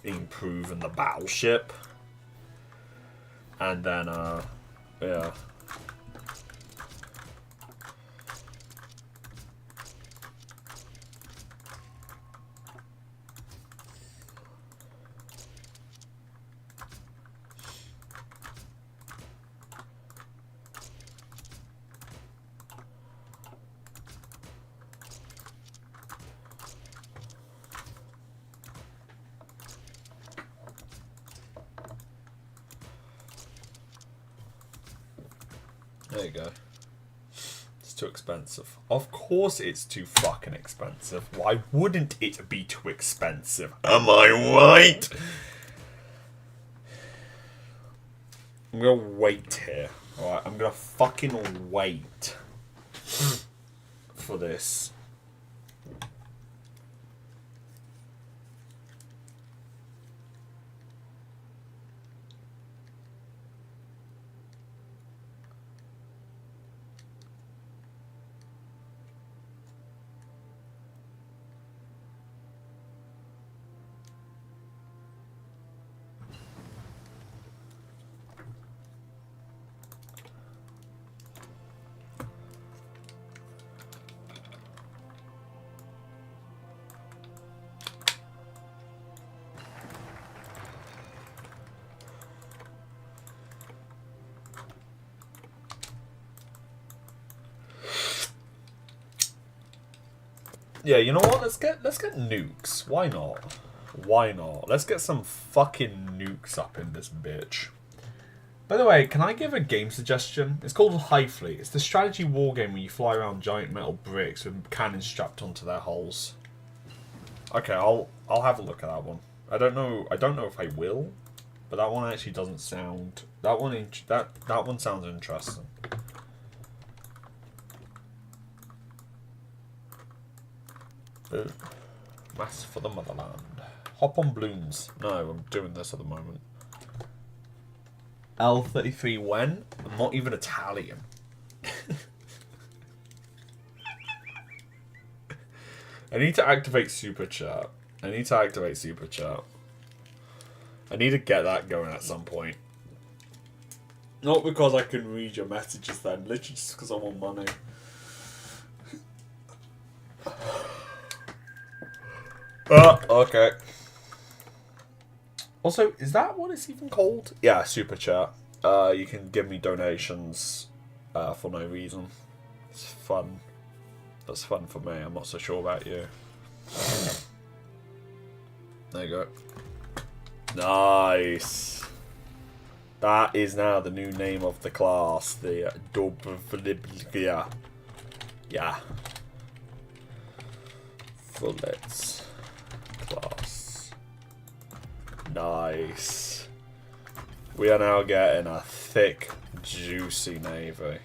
improving the battleship, and then yeah. There you go. It's too expensive. Of course it's too fucking expensive. Why wouldn't it be too expensive? Am I right? I'm gonna wait here. Alright, I'm gonna fucking wait for this. Yeah, you know what? Let's get nukes. Why not? Why not? Let's get some fucking nukes up in this bitch. By the way, can I give a game suggestion? It's called Hive Fleet. It's the strategy war game where you fly around giant metal bricks with cannons strapped onto their hulls. Okay, I'll have a look at that one. I don't know if I will, but that one actually doesn't sound that one sounds interesting. Mass for the motherland. Hop on balloons. No, I'm doing this at the moment. L33 when? I'm not even Italian. I need to activate Super Chat. I need to get that going at some point. Not because I can read your messages then, literally just because I want money. Okay. Also, is that what it's even called? Yeah, Super Chat. You can give me donations for no reason. It's fun. That's fun for me. I'm not so sure about you. There you go. Nice. That is now the new name of the class. The Dobrvliblia. Yeah. Bullets. Class. Nice. We are now getting a thick, juicy navy.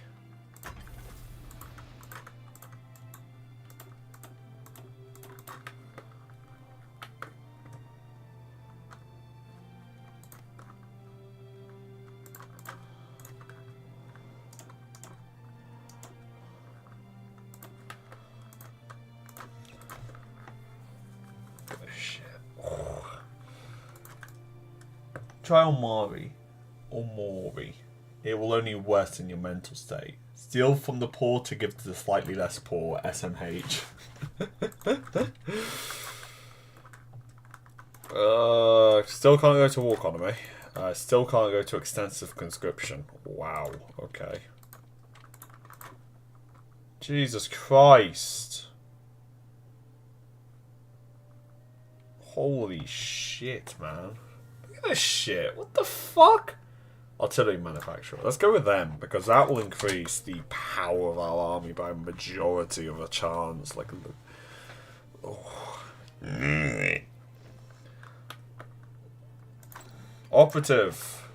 Try on Mari or Mori. It will only worsen your mental state. Steal from the poor to give to the slightly less poor. SMH. Still can't go to war economy. Still can't go to extensive conscription. Wow. Okay. Jesus Christ. Holy shit, man. Look at this shit. What the fuck? Artillery manufacturer. Let's go with them, because that will increase the power of our army by a majority of a chance. Like, oh. Operative.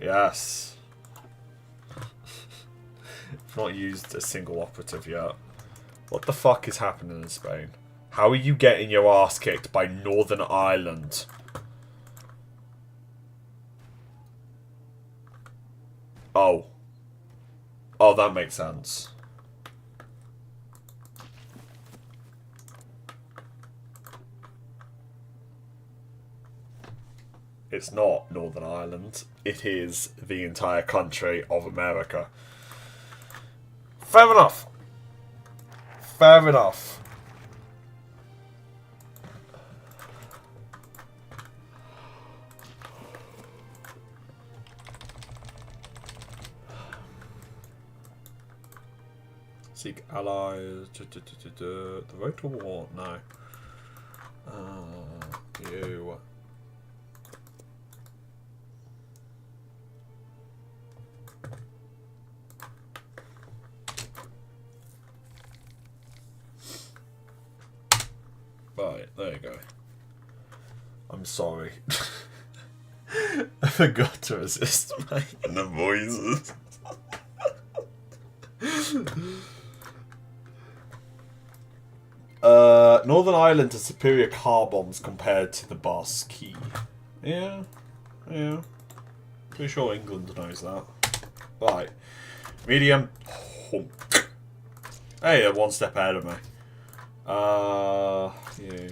Yes. I've not used a single operative yet. What the fuck is happening in Spain? How are you getting your ass kicked by Northern Ireland? Oh. Oh, that makes sense. It's not Northern Ireland. It is the entire country of America. Fair enough. Fair enough. Seek allies. The road to war? No. You. Right, there you go. I'm sorry. I forgot to resist making the voices. Northern Ireland has superior car bombs compared to the Basque. Yeah. Pretty sure England knows that. Right. Medium. Hey, they're one step ahead of me. You.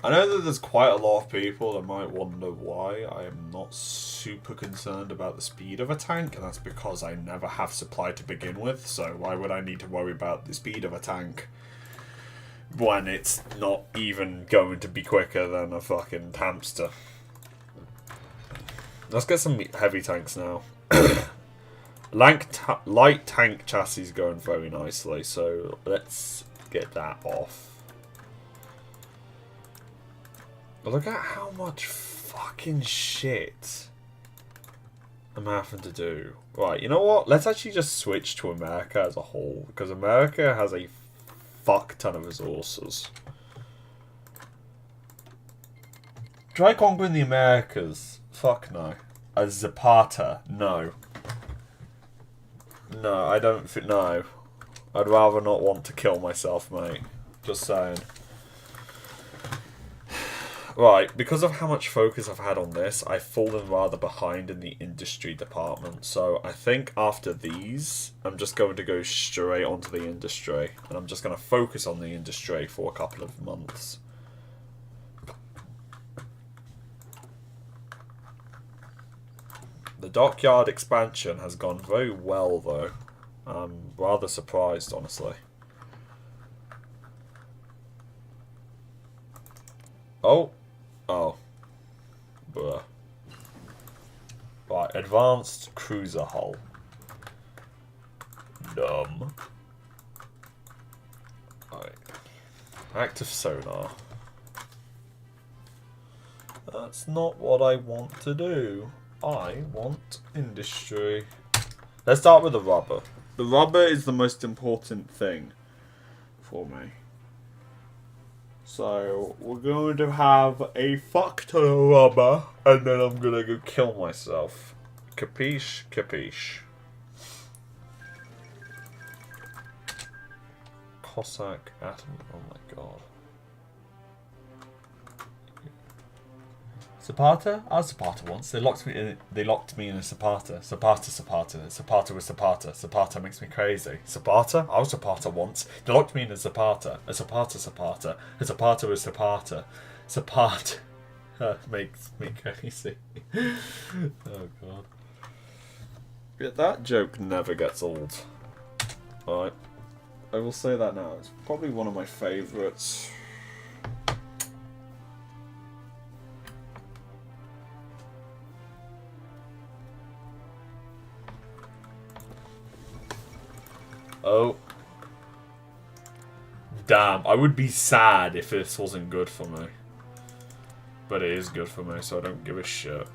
I know that there's quite a lot of people that might wonder why I am not super concerned about the speed of a tank, and that's because I never have supply to begin with, so why would I need to worry about the speed of a tank when it's not even going to be quicker than a fucking hamster? Let's get some heavy tanks now. Light tank chassis going very nicely, so let's get that off. Look at how much fucking shit I'm having to do. Right, you know what? Let's actually just switch to America as a whole, because America has a fuck ton of resources. Try conquering the Americas. Fuck no. A Zapata. No. No, I don't think... No. I'd rather not want to kill myself, mate. Just saying. Right, because of how much focus I've had on this, I've fallen rather behind in the industry department. So I think after these, I'm just going to go straight onto the industry. And I'm just going to focus on the industry for a couple of months. The dockyard expansion has gone very well, though. I'm rather surprised, honestly. Oh. Oh. Bruh. Right, advanced cruiser hull. Dumb. Right. Active sonar. That's not what I want to do. I want industry. Let's start with the rubber. The rubber is the most important thing for me. So, we're going to have a fuck ton of rubber, and then I'm gonna go kill myself. Capiche? Capiche. Cossack atom. Oh my god. Zapata? I was Zapata once. They locked me in a Zapata. Zapata was Zapata. Zapata makes me crazy. Zapata? I was Zapata once. They locked me in a Zapata. A Zapata. A Zapata was Zapata. Zapata makes me crazy. Oh god. Yeah, that joke never gets old. Alright. I will say that now. It's probably one of my favourites. Oh. Damn, I would be sad if this wasn't good for me. But it is good for me, so I don't give a shit.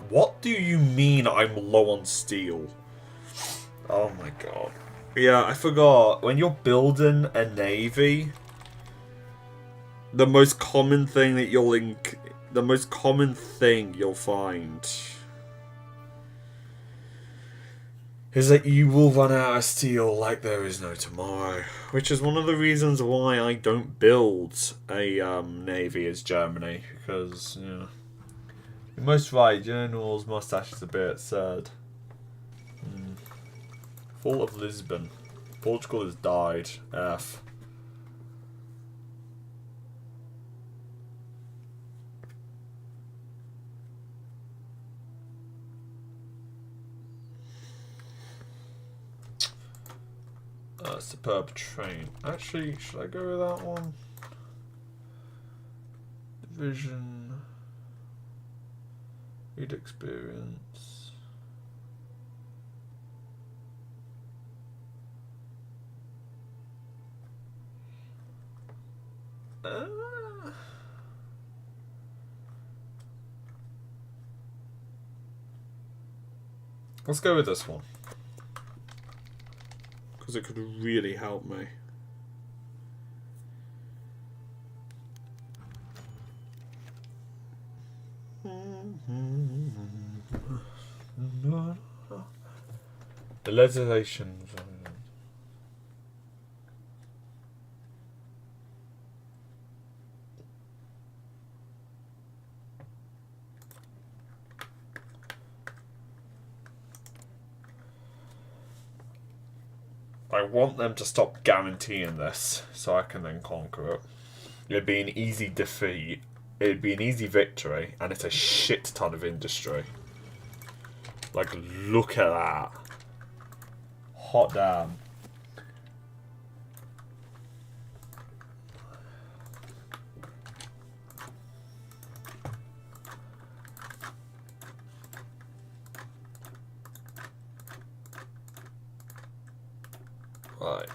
What do you mean I'm low on steel? Oh my god. Yeah, I forgot. When you're building a navy, the most common thing that you'll find is that you will run out of steel like there is no tomorrow. Which is one of the reasons why I don't build a navy as Germany. Because, you know, you're most right, General's mustache is a bit sad. Fall of Lisbon. Portugal has died. F. Superb train. Actually, should I go with that one? Division. Read experience. Let's go with this one. Because it could really help me. The legislation. I want them to stop guaranteeing this, so I can then conquer it. It'd be an easy defeat. It'd be an easy victory, and it's a shit ton of industry. Like, look at that. Hot damn. Right,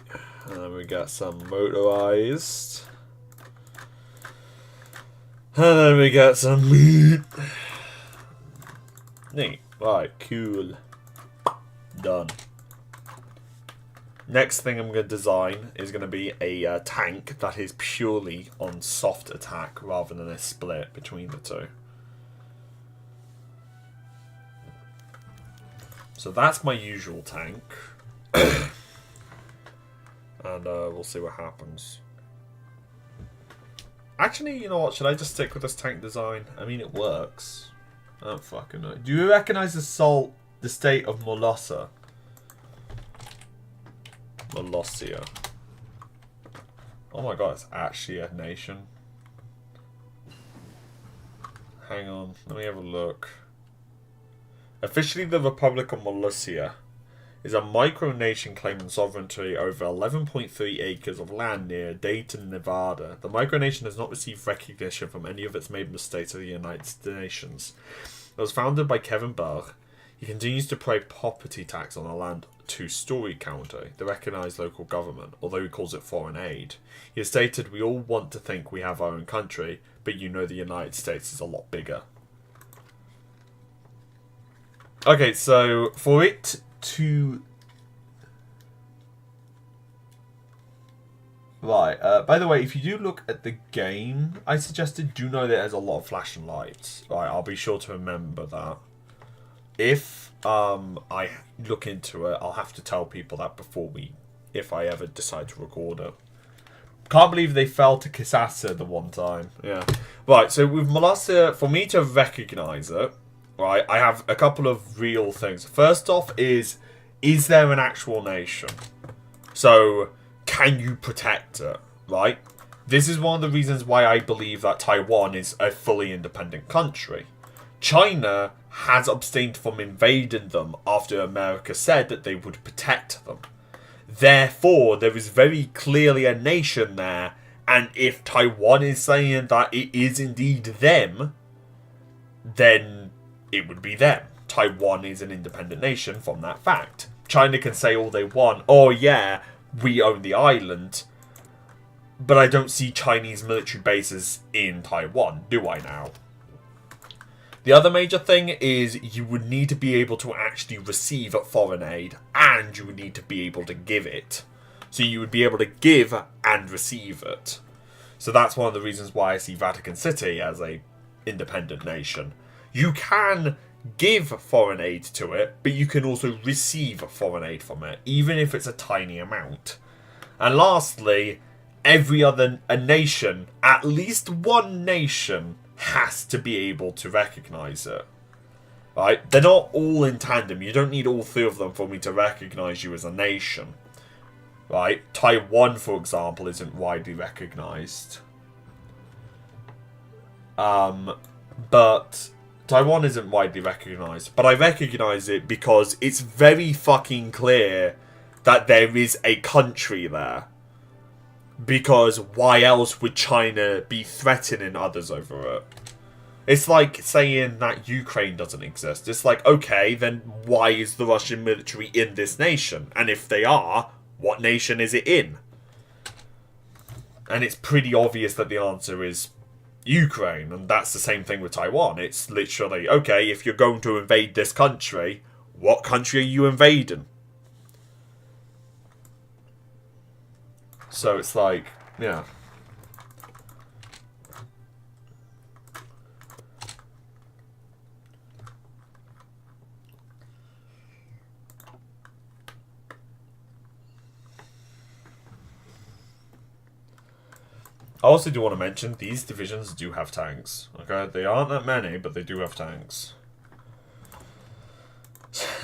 and then we got some motorized. And then we got some meat. Neat. Right, cool. Done. Next thing I'm going to design is going to be a tank that is purely on soft attack rather than a split between the two. So that's my usual tank. And we'll see what happens. Actually, you know what? Should I just stick with this tank design? I mean, it works. I don't fucking know. Do you recognize the state of Molossia? Molossia. Oh my god, it's actually a nation. Hang on, let me have a look. Officially, the Republic of Molossia is a micronation claiming sovereignty over 11.3 acres of land near Dayton, Nevada. The micronation has not received recognition from any of its member states of the United Nations. It was founded by Kevin Burr. He continues to pay property tax on the land two-story county, the recognised local government, although he calls it foreign aid. He has stated, "We all want to think we have our own country, but you know the United States is a lot bigger." Okay, so for it to... Right, by the way, if you do look at the game I suggested, do know that there's a lot of flashing lights. Right, I'll be sure to remember that. If I look into it, I'll have to tell people that before if I ever decide to record it. Can't believe they fell to Kisasa the one time. Yeah. Right, so with Molossia, for me to recognise it, right, I have a couple of real things. First off is there an actual nation? So, can you protect it, right? This is one of the reasons why I believe that Taiwan is a fully independent country. China has abstained from invading them after America said that they would protect them. Therefore, there is very clearly a nation there, and if Taiwan is saying that it is indeed them, then it would be them. Taiwan is an independent nation from that fact. China can say all they want, oh yeah, we own the island, but I don't see Chinese military bases in Taiwan, do I now? The other major thing is you would need to be able to actually receive foreign aid, and you would need to be able to give it. So you would be able to give and receive it. So that's one of the reasons why I see Vatican City as a independent nation. You can give foreign aid to it, but you can also receive foreign aid from it, even if it's a tiny amount. And lastly, every other nation, at least one nation, has to be able to recognise it. Right? They're not all in tandem. You don't need all three of them for me to recognise you as a nation. Right? Taiwan, for example, isn't widely recognised. But Taiwan isn't widely recognised. But I recognise it because it's very fucking clear that there is a country there. Because why else would China be threatening others over it? It's like saying that Ukraine doesn't exist. It's like, okay, then why is the Russian military in this nation? And if they are, what nation is it in? And it's pretty obvious that the answer is Ukraine. And that's the same thing with Taiwan. It's literally, okay, if you're going to invade this country, what country are you invading? So it's like, yeah. I also do want to mention, these divisions do have tanks. Okay, they aren't that many, but they do have tanks.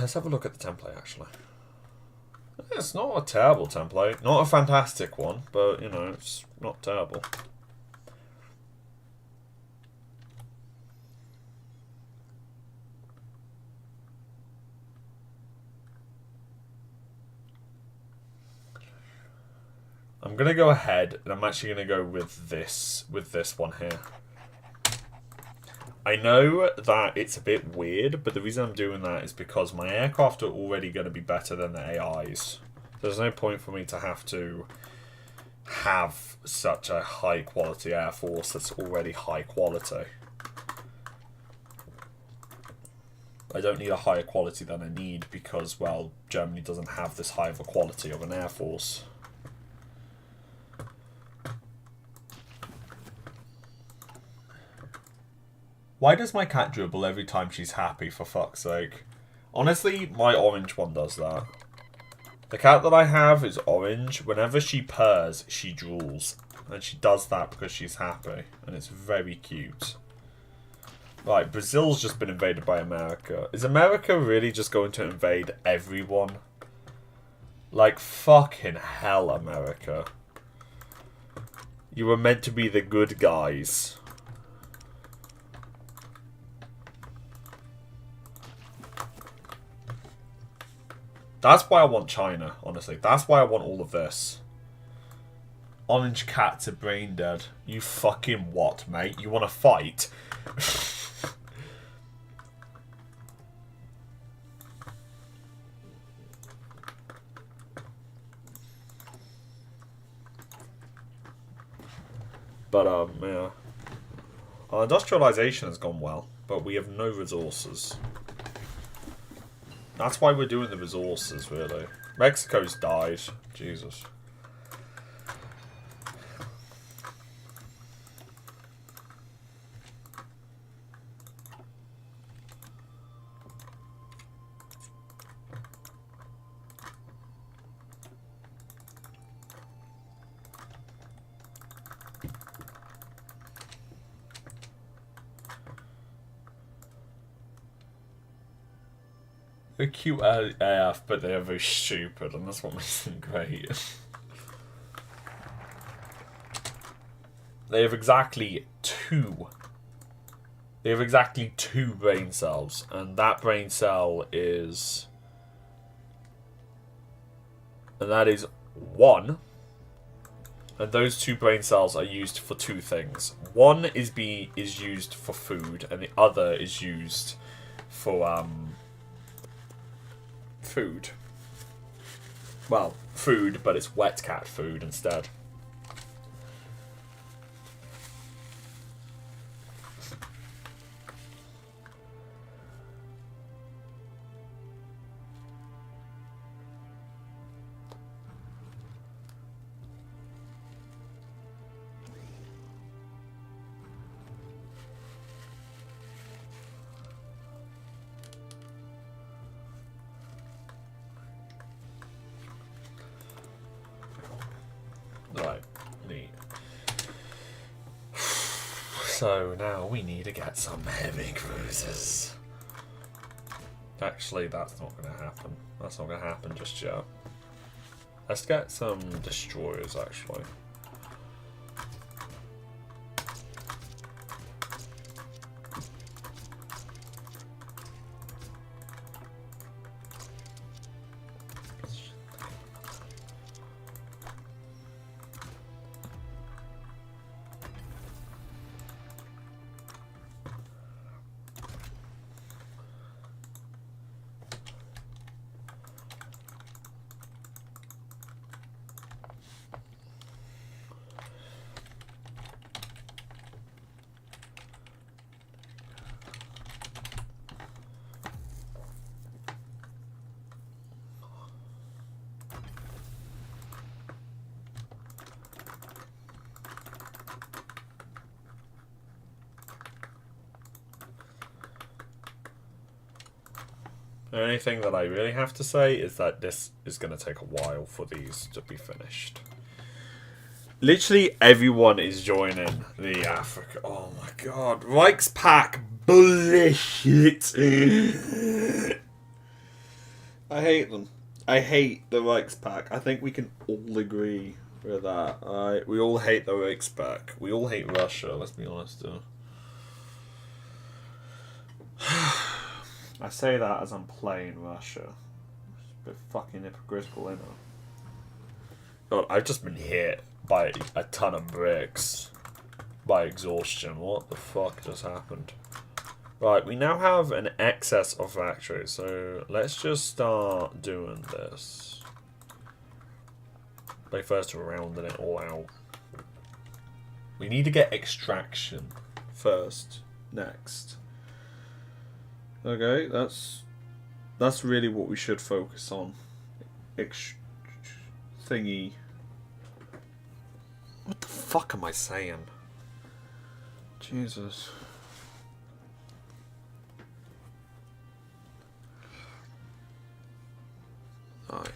Let's have a look at the template, actually. It's not a terrible template. Not a fantastic one, but, you know, it's not terrible. I'm going to go ahead, and I'm actually going to go with this one here. I know that it's a bit weird, but the reason I'm doing that is because my aircraft are already going to be better than the AIs. There's no point for me to have such a high quality air force that's already high quality. I don't need a higher quality than I need because, well, Germany doesn't have this high of a quality of an air force. Why does my cat dribble every time she's happy, for fuck's sake? Honestly, my orange one does that. The cat that I have is orange. Whenever she purrs, she drools. And she does that because she's happy. And it's very cute. Right, Brazil's just been invaded by America. Is America really just going to invade everyone? Like, fucking hell, America. You were meant to be the good guys. That's why I want China, honestly. That's why I want all of this. Orange cats are brain dead. You fucking what, mate? You want to fight? But, yeah. Our industrialization has gone well, but we have no resources. That's why we're doing the resources, really. Mexico's died. Jesus. They're cute AF, but they are very stupid, and that's what makes them great. They have exactly two. They have exactly two brain cells, and that brain cell is, and that is one. And those two brain cells are used for two things. One is used for food, and the other is used for food. Well, food, but it's wet cat food instead. Right, neat. So now we need to get some heavy cruisers. Actually, that's not going to happen. That's not going to happen just yet. Let's get some destroyers, actually. The only thing that I really have to say is that this is going to take a while for these to be finished. Literally everyone is joining the Africa. Oh my god. Reichspack bullshit. I hate them. I hate the Reichspack. I think we can all agree with that. We all hate the Reichspack. We all hate Russia, let's be honest. I say that as I'm playing Russia. It's a bit fucking hypocritical, isn't it? God, I've just been hit by a ton of bricks. By exhaustion. What the fuck just happened? Right, we now have an excess of factories, so let's just start doing this. By first rounding it all out. We need to get extraction first. Next. Okay, that's really what we should focus on. Thingy. What the fuck am I saying? Jesus. Alright.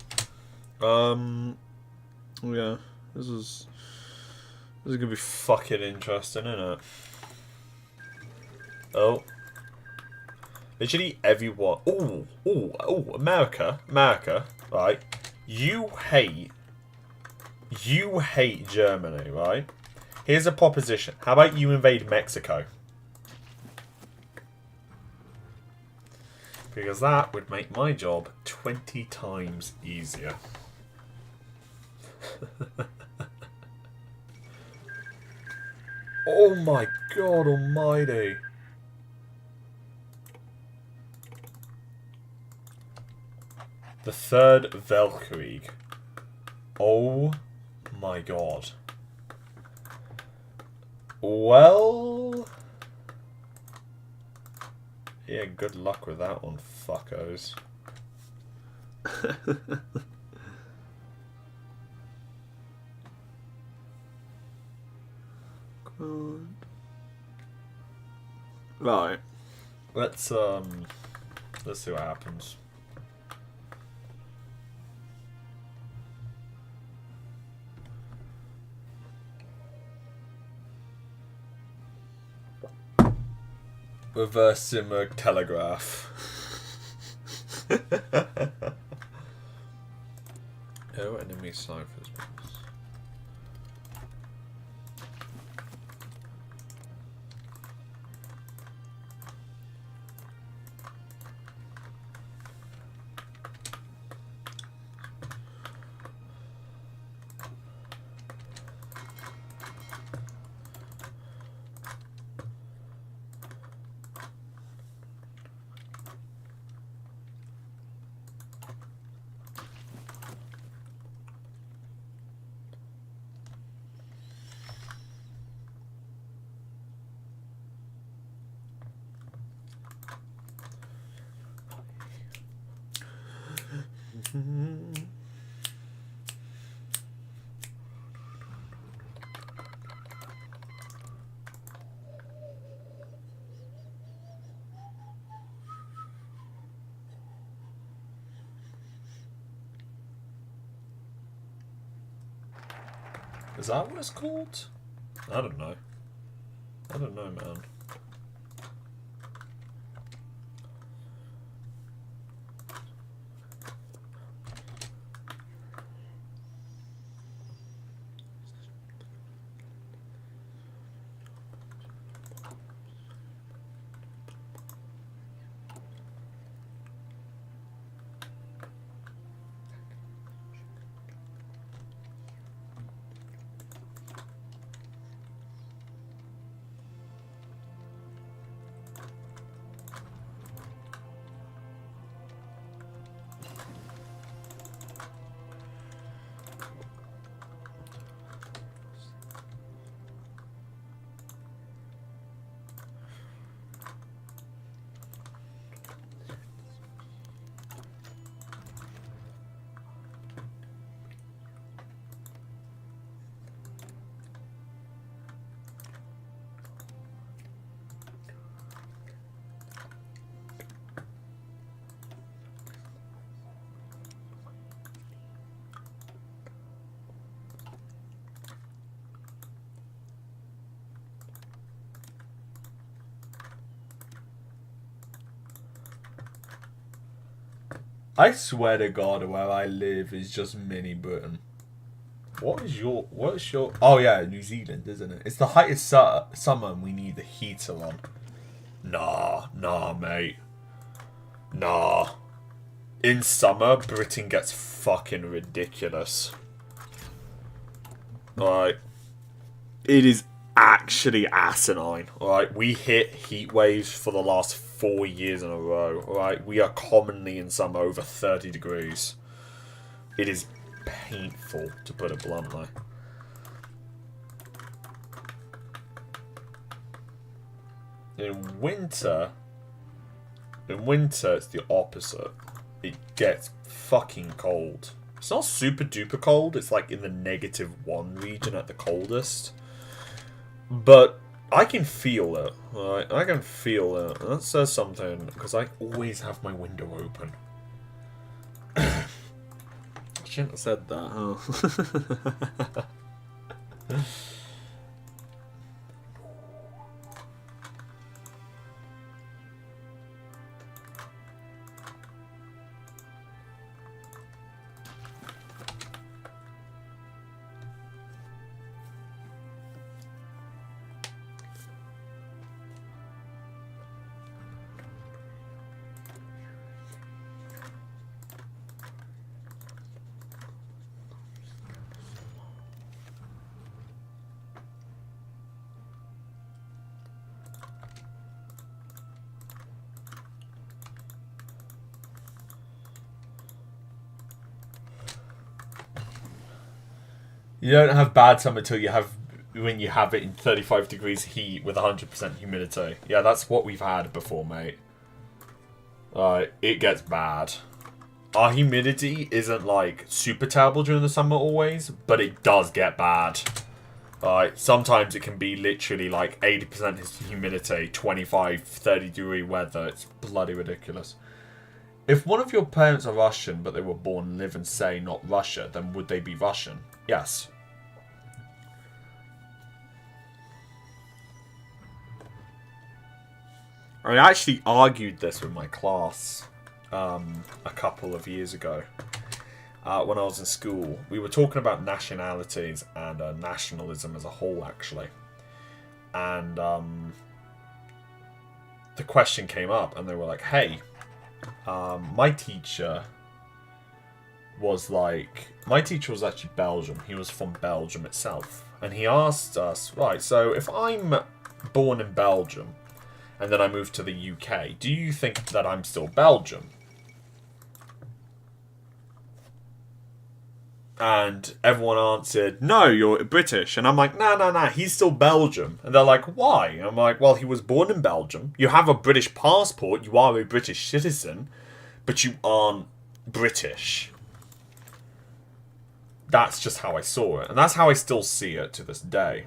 Yeah, this is gonna be fucking interesting, isn't it? Oh. Literally everyone. Ooh, America, right? You hate Germany, right? Here's a proposition. How about you invade Mexico? Because that would make my job 20 times easier. Oh my god almighty. The third Weltkrieg. Oh my god. Well... yeah, good luck with that one, fuckos. Right. Let's see what happens. Reverse Zimmer telegraph. Oh, enemy ciphers. Is that what it's called? I don't know. I don't know, man. I swear to God, where I live is just mini Britain. What's your... Oh yeah, New Zealand, isn't it? It's the height of summer and we need the heater on. Nah, mate. Nah. In summer, Britain gets fucking ridiculous. Alright. It is actually asinine. Alright, we hit heat waves for the last 4 years in a row. Alright, we are commonly in summer over 30 degrees. It is painful, to put it bluntly. In winter, it's the opposite. It gets fucking cold. It's not super duper cold. It's like in the -1 region at the coldest. But I can feel it. Right? I can feel it. And that says something because I always have my window open. I shouldn't have said that, huh? You don't have bad summer till you have when you have it in 35 degrees heat with 100% humidity. Yeah, that's what we've had before, mate. It gets bad. Our humidity isn't like super terrible during the summer always, but it does get bad. Sometimes it can be literally like 80% humidity, 25, 30 degree weather. It's bloody ridiculous. If one of your parents are Russian, but they were born and live in, say, not Russia, then would they be Russian? Yes. I actually argued this with my class a couple of years ago when I was in school. We were talking about nationalities and nationalism as a whole, actually. And the question came up, and they were like, hey, my teacher was actually Belgium. He was from Belgium itself. And he asked us, right, so if I'm born in Belgium and then I move to the UK, do you think that I'm still Belgium? And everyone answered, no, you're British. And I'm like, nah, he's still Belgium. And they're like, why? And I'm like, well, he was born in Belgium. You have a British passport. You are a British citizen. But you aren't British. That's just how I saw it. And that's how I still see it to this day.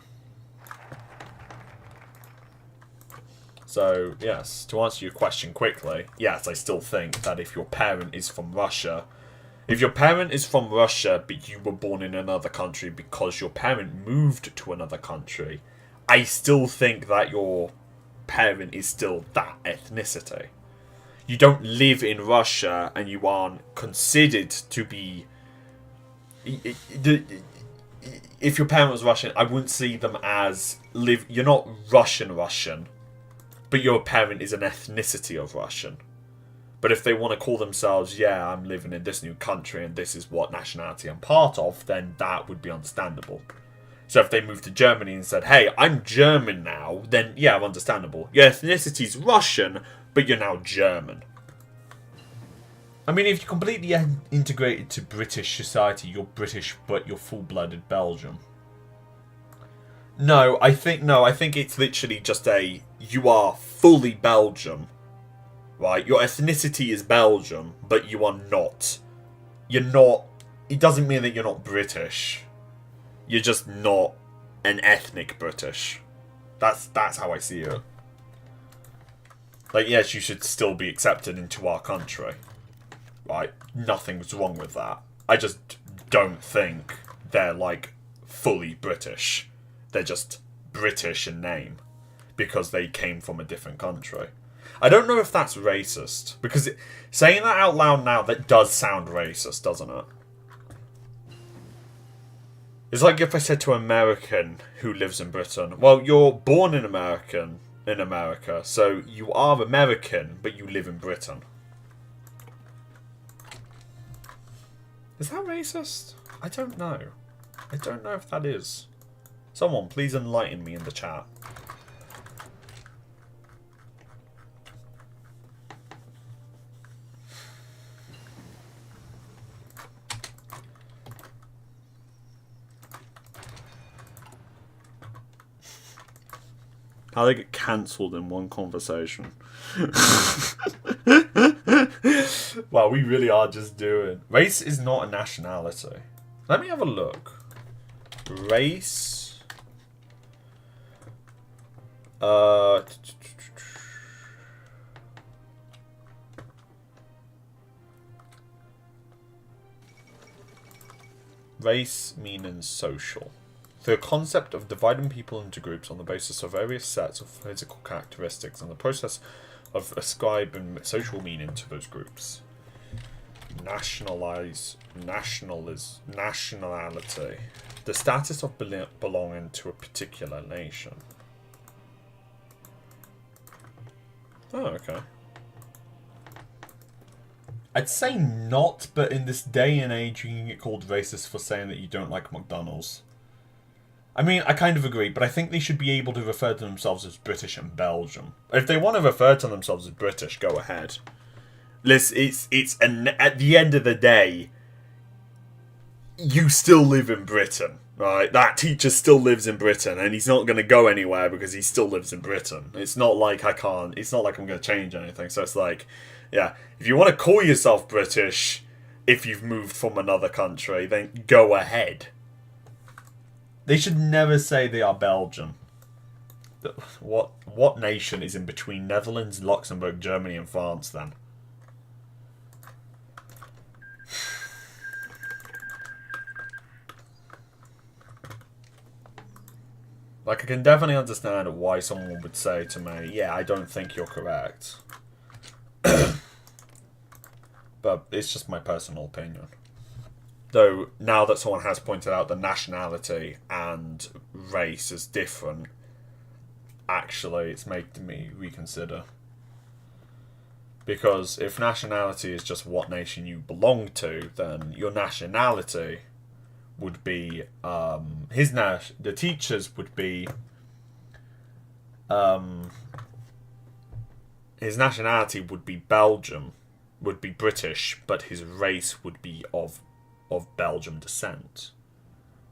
So, yes, to answer your question quickly, yes, I still think that if your parent is from Russia... If your parent is from Russia, but you were born in another country because your parent moved to another country, I still think that your parent is still that ethnicity. You don't live in Russia and you aren't considered to be... If your parent was Russian, I wouldn't see them as... You're not Russian, but your parent is an ethnicity of Russian. But if they want to call themselves, yeah, I'm living in this new country and this is what nationality I'm part of, then that would be understandable. So if they moved to Germany and said, hey, I'm German now, then yeah, understandable. Your ethnicity is Russian, but you're now German. I mean, if you're completely integrated to British society, you're British, but you're full-blooded Belgium. No, I think it's literally just you are fully Belgium. Right, your ethnicity is Belgium, but you are not. You're not... It doesn't mean that you're not British. You're just not an ethnic British. That's how I see it. Like, yes, you should still be accepted into our country. Right, nothing's wrong with that. I just don't think they're, like, fully British. They're just British in name. Because they came from a different country. I don't know if that's racist, because saying that out loud now, that does sound racist, doesn't it? It's like if I said to an American who lives in Britain, well, you're born in America, so you are American, but you live in Britain. Is that racist? I don't know. I don't know if that is. Someone, please enlighten me in the chat. How they get cancelled in one conversation. Well, we really are just doing... Race is not a nationality. Let me have a look. Race... Race meaning social. The concept of dividing people into groups on the basis of various sets of physical characteristics and the process of ascribing social meaning to those groups. Nationality. The status of belonging to a particular nation. Oh, okay. I'd say not, but in this day and age you can get called racist for saying that you don't like McDonald's. I mean, I kind of agree, but I think they should be able to refer to themselves as British and Belgium. If they want to refer to themselves as British, go ahead. At the end of the day, you still live in Britain, right? That teacher still lives in Britain, and he's not going to go anywhere because he still lives in Britain. It's not like it's not like I'm going to change anything. So it's like, yeah, if you want to call yourself British, if you've moved from another country, then go ahead. They should never say they are Belgian. What nation is in between Netherlands, Luxembourg, Germany, and France, then? Like, I can definitely understand why someone would say to me, yeah, I don't think you're correct. but it's just my personal opinion. Though, now that someone has pointed out that nationality and race is different, actually, it's making me reconsider. Because if nationality is just what nation you belong to, then your nationality would be the teachers would be his nationality would be Belgium, would be British, but his race would be of Belgian descent.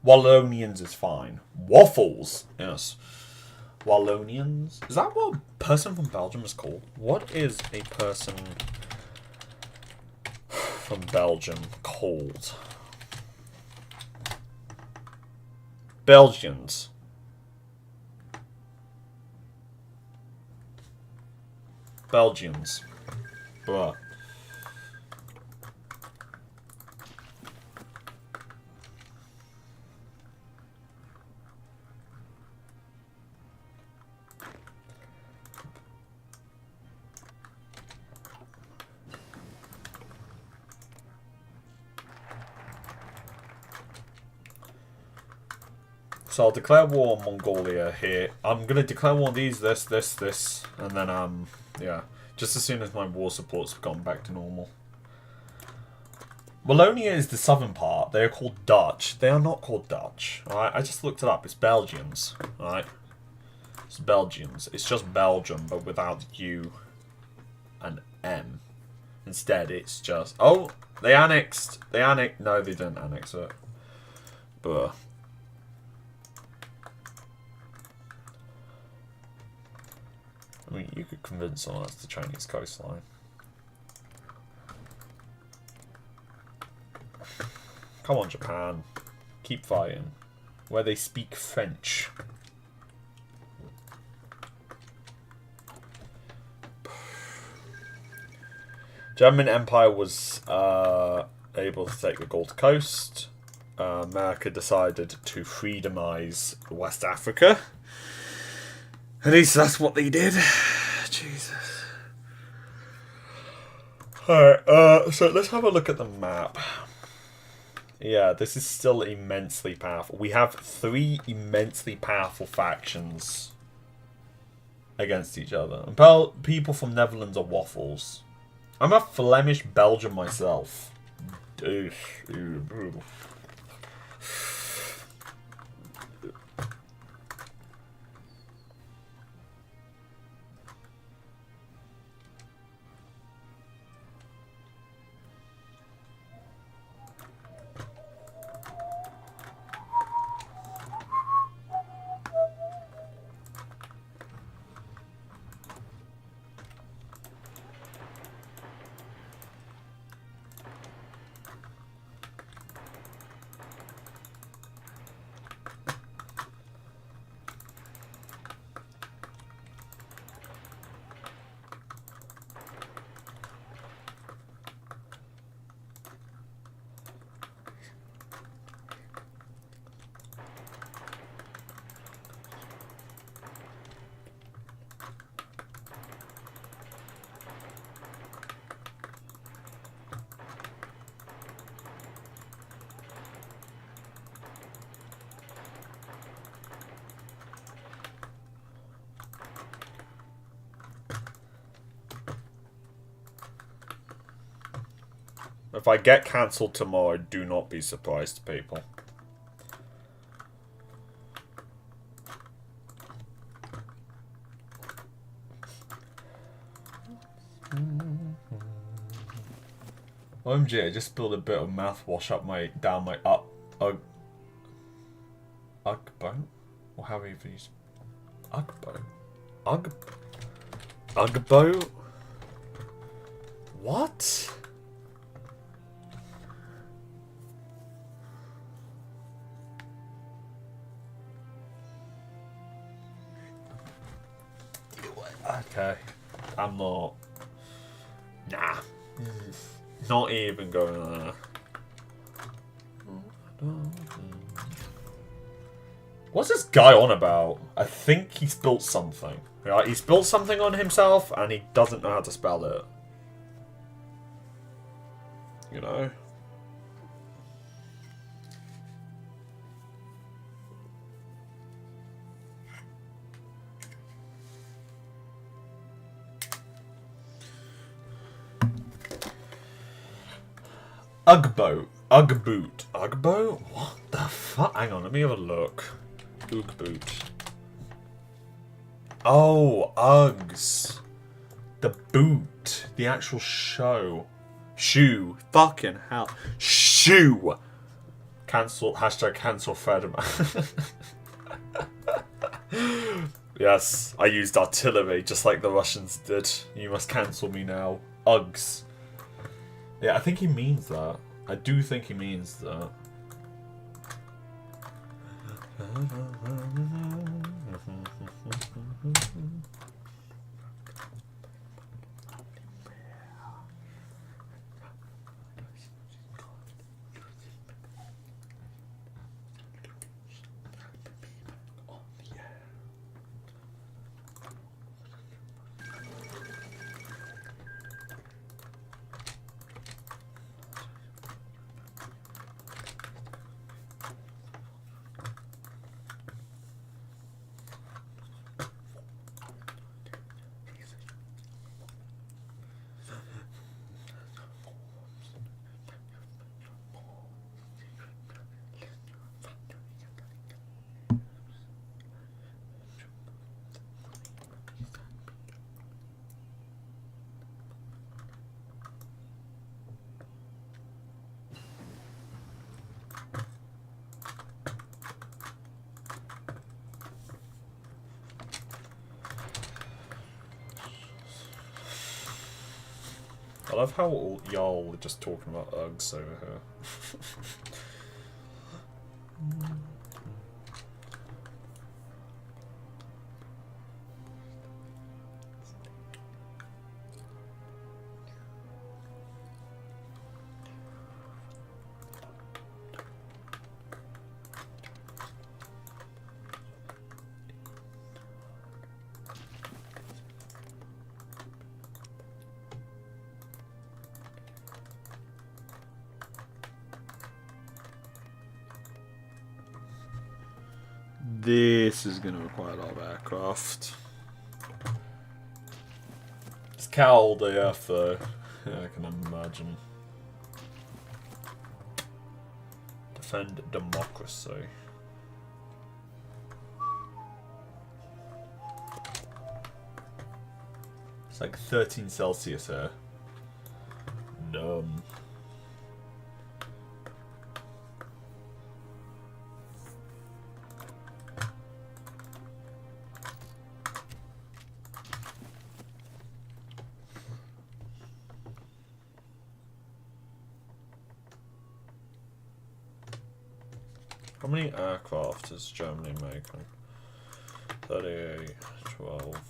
Wallonians is fine. Waffles, yes. Wallonians? Is that what a person from Belgium is called? What is a person from Belgium called? Belgians. Belgians. Bruh. So I'll declare war on Mongolia here. I'm going to declare war on these, this, and then, yeah. Just as soon as my war support's gone back to normal. Wallonia is the southern part. They are called Dutch. They are not called Dutch. Alright, I just looked it up. It's Belgians. Alright. It's Belgians. It's just Belgium, but without U and M. Instead, it's just... Oh! They annexed! No, they didn't annex it. But... I mean, you could convince someone that's the Chinese coastline. Come on, Japan. Keep fighting. Where they speak French. German Empire was able to take the Gold Coast. America decided to freedomize West Africa. At least that's what they did. Jesus. Alright, so let's have a look at the map. Yeah, this is still immensely powerful. We have 3 immensely powerful factions against each other. And people from Netherlands are waffles. I'm a Flemish Belgian myself. If I get cancelled tomorrow, do not be surprised, people. OMG, I just spilled a bit of mouthwash down my ugbo? Or however you use ugbo? Ugbo? What? Okay, I'm not. Nah, not even going there. What's this guy on about? I think he's built something. Right? He's built something on himself, and he doesn't know how to spell it. You know? Ugboat. Ugboot. Ugboat? What the fuck? Hang on, let me have a look. Ugboot. Oh, Uggs. The boot. The actual show. Shoe. Fucking hell. Shoe. Cancel. Hashtag cancel Fredman. Yes, I used artillery just like the Russians did. You must cancel me now. Uggs. Yeah, I think he means that. I do think he means that. I love how all y'all are just talking about Uggs over here. This is going to require a lot of aircraft. It's cold AF though, yeah, I can imagine. Defend democracy. It's like 13 Celsius here. Numb. How many aircraft is Germany making? 38, 12.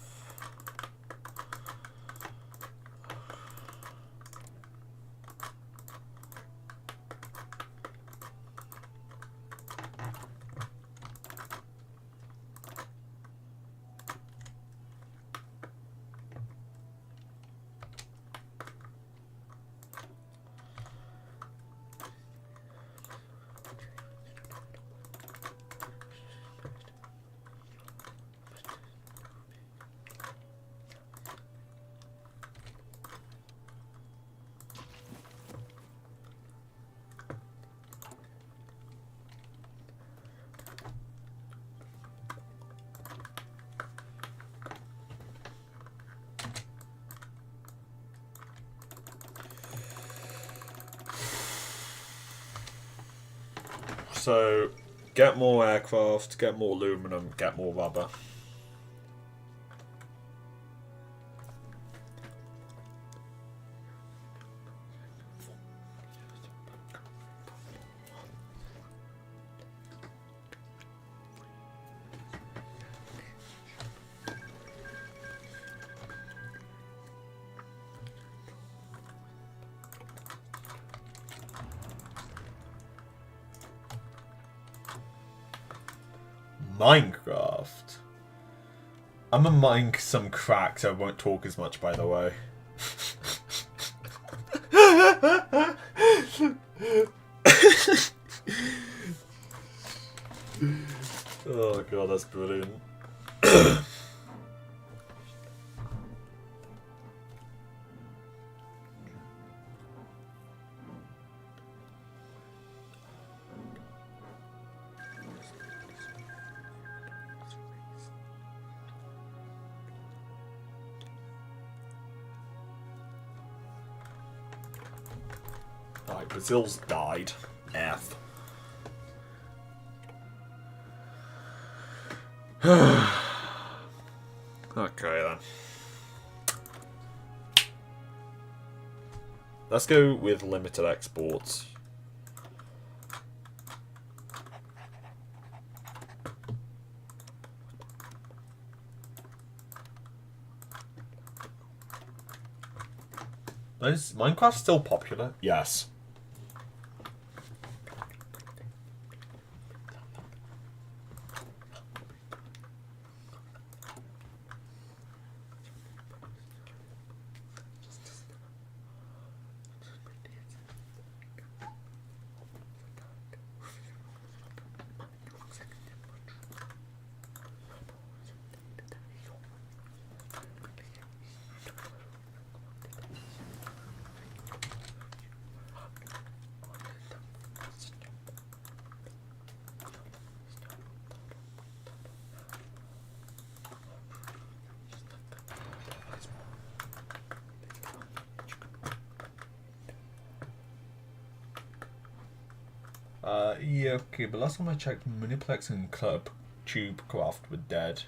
So, get more aircraft, get more aluminum, get more rubber. Minecraft. I'm gonna mine some crack, so I won't talk as much, by the way. that's brilliant. Right, Brazil's died. F. Okay then. Let's go with limited exports. Is Minecraft still popular? Yes. Yeah, okay, but last time I checked, Miniplex and Club Tube Craft were dead.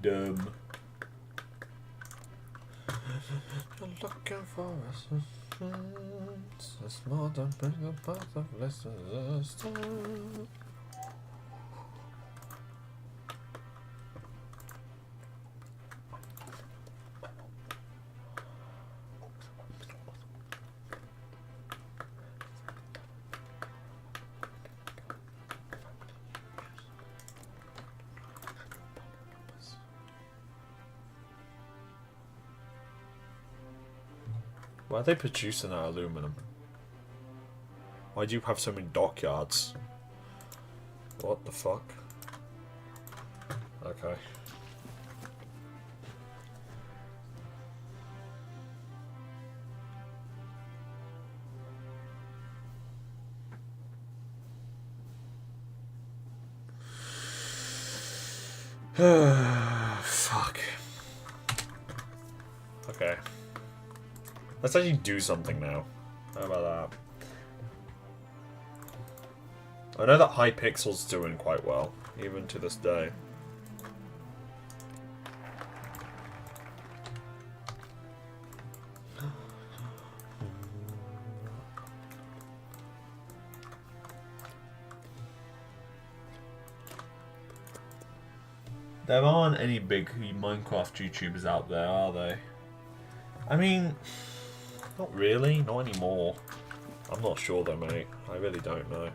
Dumb. You're looking for it's more than a part of less Why are they producing that aluminum? Why do you have so many dockyards? What the fuck? Okay. Fuck. Okay. Let's actually do something now. How about that? I know that Hypixel's doing quite well, even to this day. There aren't any big Minecraft YouTubers out there, are they? I mean, not really, not anymore. I'm not sure though, mate. I really don't know.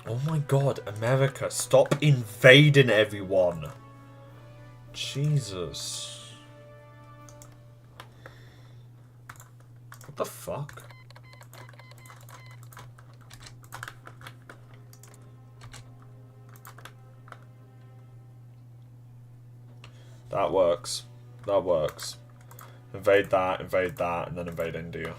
Oh my god, America, stop invading everyone! Jesus. What the fuck? That works. That works. Invade that, and then invade India.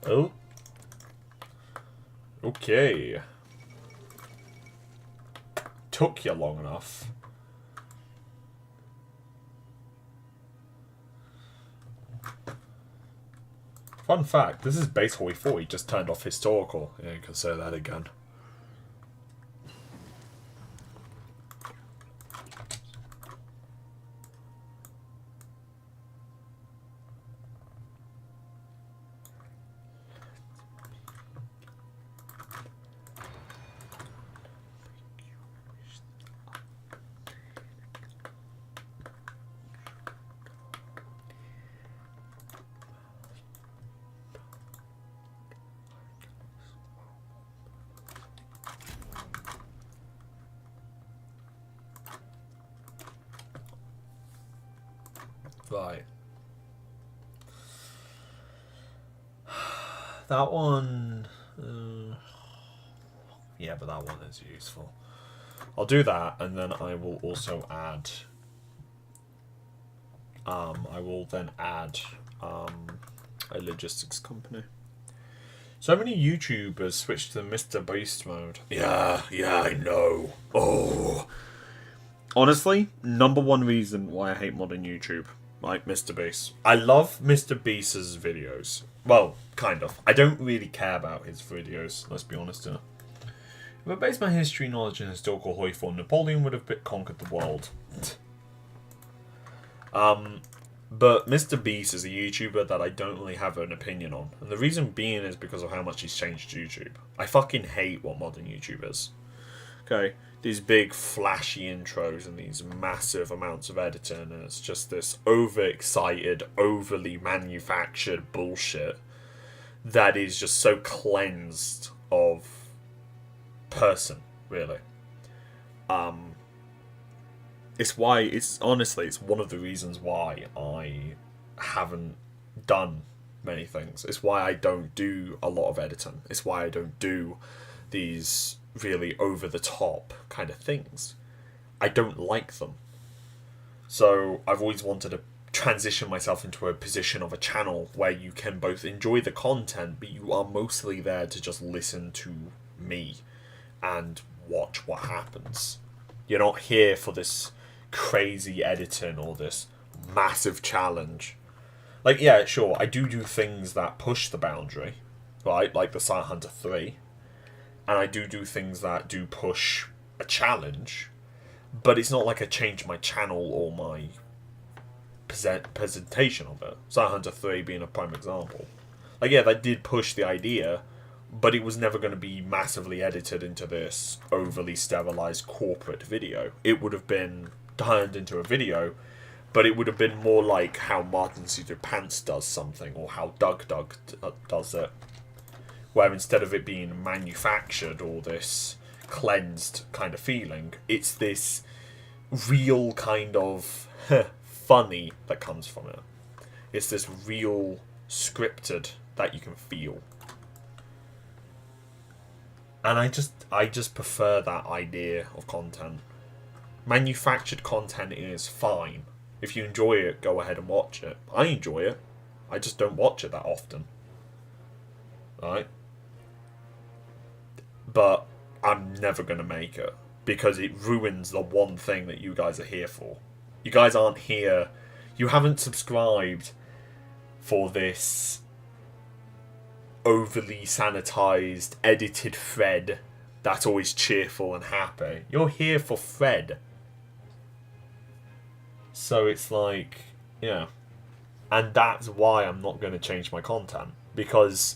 Oh. Okay. Took you long enough. Fun fact, this is basically before he just turned off historical. Yeah, you can say that again. Right. That one... yeah, but that one is useful. I'll do that, and then I will also add... I will then add a logistics company. So many YouTubers switched to Mr. Beast mode. Yeah, I know. Oh. Honestly, number one reason why I hate modern YouTube. Like Mr. Beast. I love Mr. Beast's videos. Well, kind of. I don't really care about his videos, let's be honest here. If I base my history knowledge in historical Hoi-Fon, Napoleon would have conquered the world. But Mr. Beast is a YouTuber that I don't really have an opinion on. And the reason being is because of how much he's changed YouTube. I fucking hate what modern YouTube is. Okay? These big flashy intros and these massive amounts of editing, and it's just this overexcited, overly manufactured bullshit that is just so cleansed of person, really. It's one of the reasons why I haven't done many things. It's why I don't do a lot of editing. It's why I don't do these really over-the-top kind of things. I don't like them. So I've always wanted to transition myself into a position of a channel where you can both enjoy the content, but you are mostly there to just listen to me and watch what happens. You're not here for this crazy editing or this massive challenge. Like, yeah, sure, I do things that push the boundary, right? Like the Silent Hunter 3. And I do things that do push a challenge, but it's not like I change my channel or my presentation of it. Silent Hunter 3 being a prime example. Like, yeah, that did push the idea, but it was never going to be massively edited into this overly sterilized corporate video. It would have been turned into a video, but it would have been more like how Martin Suter Pants does something, or how Doug does it. Where instead of it being manufactured or this cleansed kind of feeling, it's this real kind of funny that comes from it. It's this real scripted that you can feel. And I just prefer that idea of content. Manufactured content is fine. If you enjoy it, go ahead and watch it. I enjoy it. I just don't watch it that often. Right? But I'm never going to make it, because it ruins the one thing that you guys are here for. You guys aren't here. You haven't subscribed for this overly sanitized, edited Fred that's always cheerful and happy. You're here for Fred. So it's like, yeah. And that's why I'm not going to change my content, because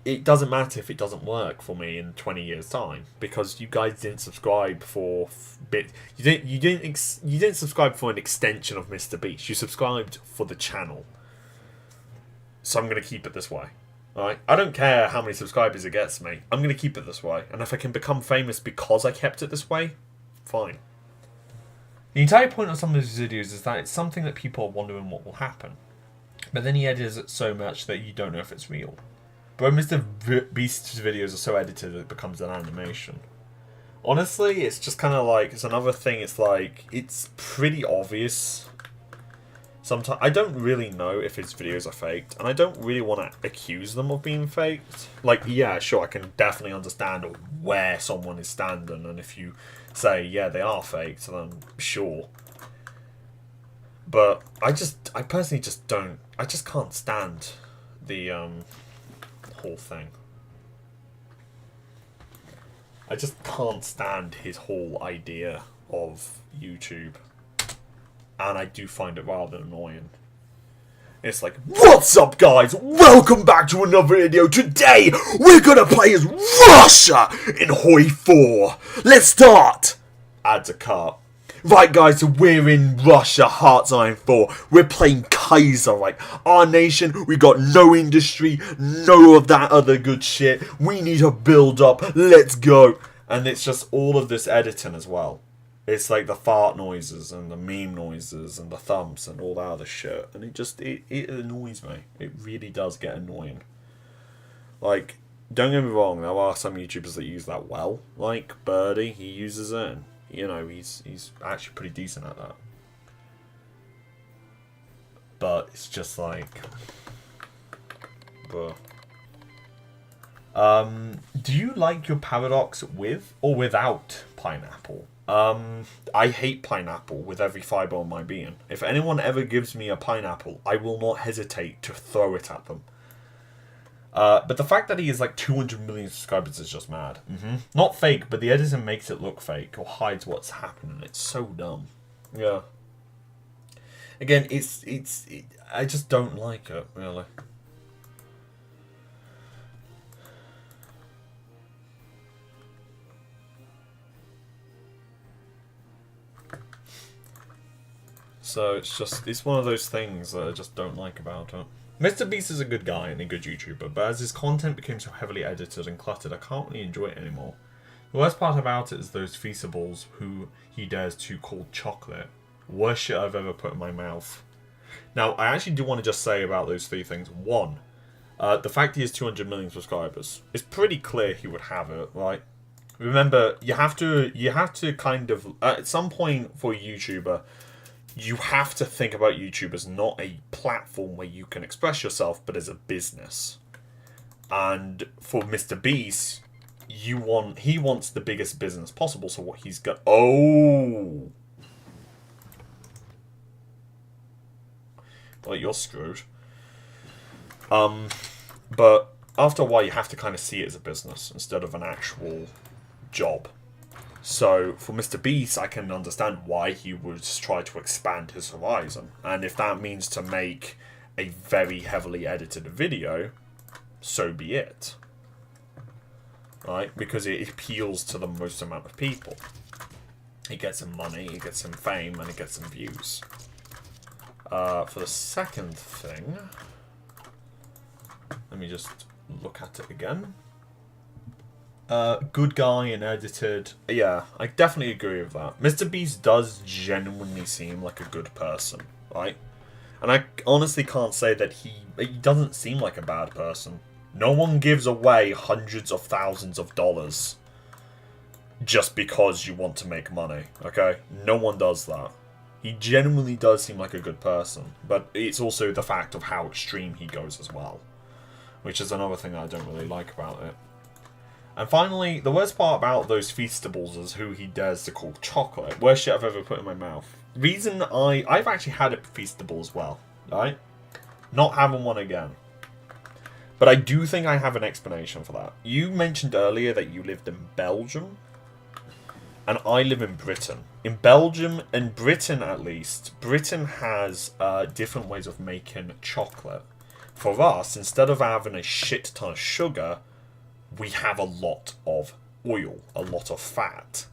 it doesn't matter if it doesn't work for me in 20 years' time, because you guys didn't subscribe for you didn't subscribe for an extension of Mr. Beast. You subscribed for the channel. So I'm going to keep it this way. Alright? I don't care how many subscribers it gets me. I'm going to keep it this way. And if I can become famous because I kept it this way, fine. The entire point of some of his videos is that it's something that people are wondering what will happen. But then he edits it so much that you don't know if it's real. But Mr. Beast's videos are so edited that it becomes an animation. Honestly, it's just kind of like, it's another thing, it's like, it's pretty obvious. Sometimes I don't really know if his videos are faked, and I don't really want to accuse them of being faked. Like, yeah, sure, I can definitely understand where someone is standing, and if you say, yeah, they are faked, then sure. But I personally just don't, I just can't stand the whole thing. I just can't stand his whole idea of YouTube. And I do find it rather annoying. It's like, what's up guys? Welcome back to another video. Today, we're gonna play as Russia in Hoi 4. Let's start! Adds a cut. Right guys, so we're in Russia, Hearts Iron 4. We're playing Kaiserreich. Our nation, we got no industry, no of that other good shit. We need to build up, let's go. And it's just all of this editing as well. It's like the fart noises and the meme noises and the thumps and all that other shit. And it annoys me. It really does get annoying. Like, don't get me wrong, there are some YouTubers that use that well. Like Birdie, he uses it and, you know, he's actually pretty decent at that. But it's just like... Bruh. Do you like your paradox with or without pineapple? I hate pineapple with every fibre of my being. If anyone ever gives me a pineapple, I will not hesitate to throw it at them. But the fact that he has like 200 million subscribers is just mad. Not fake, but the editing makes it look fake or hides what's happening. It's so dumb. Yeah. Again, I just don't like it, really. So it's one of those things that I just don't like about it. Mr. Beast is a good guy and a good YouTuber, but as his content became so heavily edited and cluttered, I can't really enjoy it anymore. The worst part about it is those feastables who he dares to call chocolate. Worst shit I've ever put in my mouth. Now, I actually do want to just say about those three things. One, the fact he has 200 million subscribers. It's pretty clear he would have it, right? Remember, you have to kind of, at some point for a YouTuber, you have to think about YouTube as not a platform where you can express yourself, but as a business. And for Mr. Beast, he wants the biggest business possible. So what he's got... Oh! Well, you're screwed. But after a while, you have to kind of see it as a business instead of an actual job. So, for Mr. Beast, I can understand why he would try to expand his horizon. And if that means to make a very heavily edited video, so be it. Right? Because it appeals to the most amount of people. It gets him money, it gets him fame, and it gets him views. For the second thing, let me just look at it again. Good guy and edited. Yeah, I definitely agree with that. Mr. Beast does genuinely seem like a good person, right? And I honestly can't say that he doesn't seem like a bad person. No one gives away hundreds of thousands of dollars just because you want to make money, okay? No one does that. He genuinely does seem like a good person, but it's also the fact of how extreme he goes as well, which is another thing I don't really like about it. And finally, the worst part about those feastables is who he dares to call chocolate. Worst shit I've ever put in my mouth. Reason I've actually had a feastable as well, right? Not having one again. But I do think I have an explanation for that. You mentioned earlier that you lived in Belgium. And I live in Britain. In Belgium, and Britain at least, Britain has different ways of making chocolate. For us, instead of having a shit ton of sugar, we have a lot of oil, a lot of fat.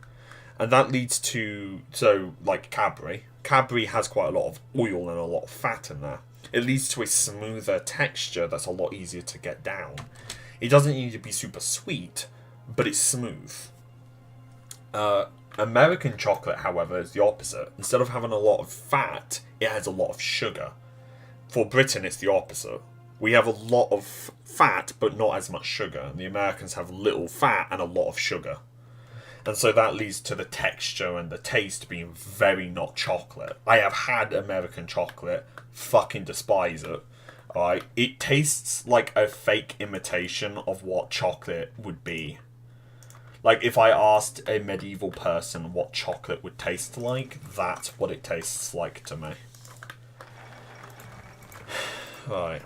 And that leads to, so like Cadbury. Cadbury has quite a lot of oil and a lot of fat in there. It leads to a smoother texture that's a lot easier to get down. It doesn't need to be super sweet, but it's smooth. American chocolate, however, is the opposite. Instead of having a lot of fat, it has a lot of sugar. For Britain, it's the opposite. We have a lot of fat, but not as much sugar. And the Americans have little fat and a lot of sugar. And so that leads to the texture and the taste being very not chocolate. I have had American chocolate. Fucking despise it. Alright? It tastes like a fake imitation of what chocolate would be. Like, if I asked a medieval person what chocolate would taste like, that's what it tastes like to me. Right.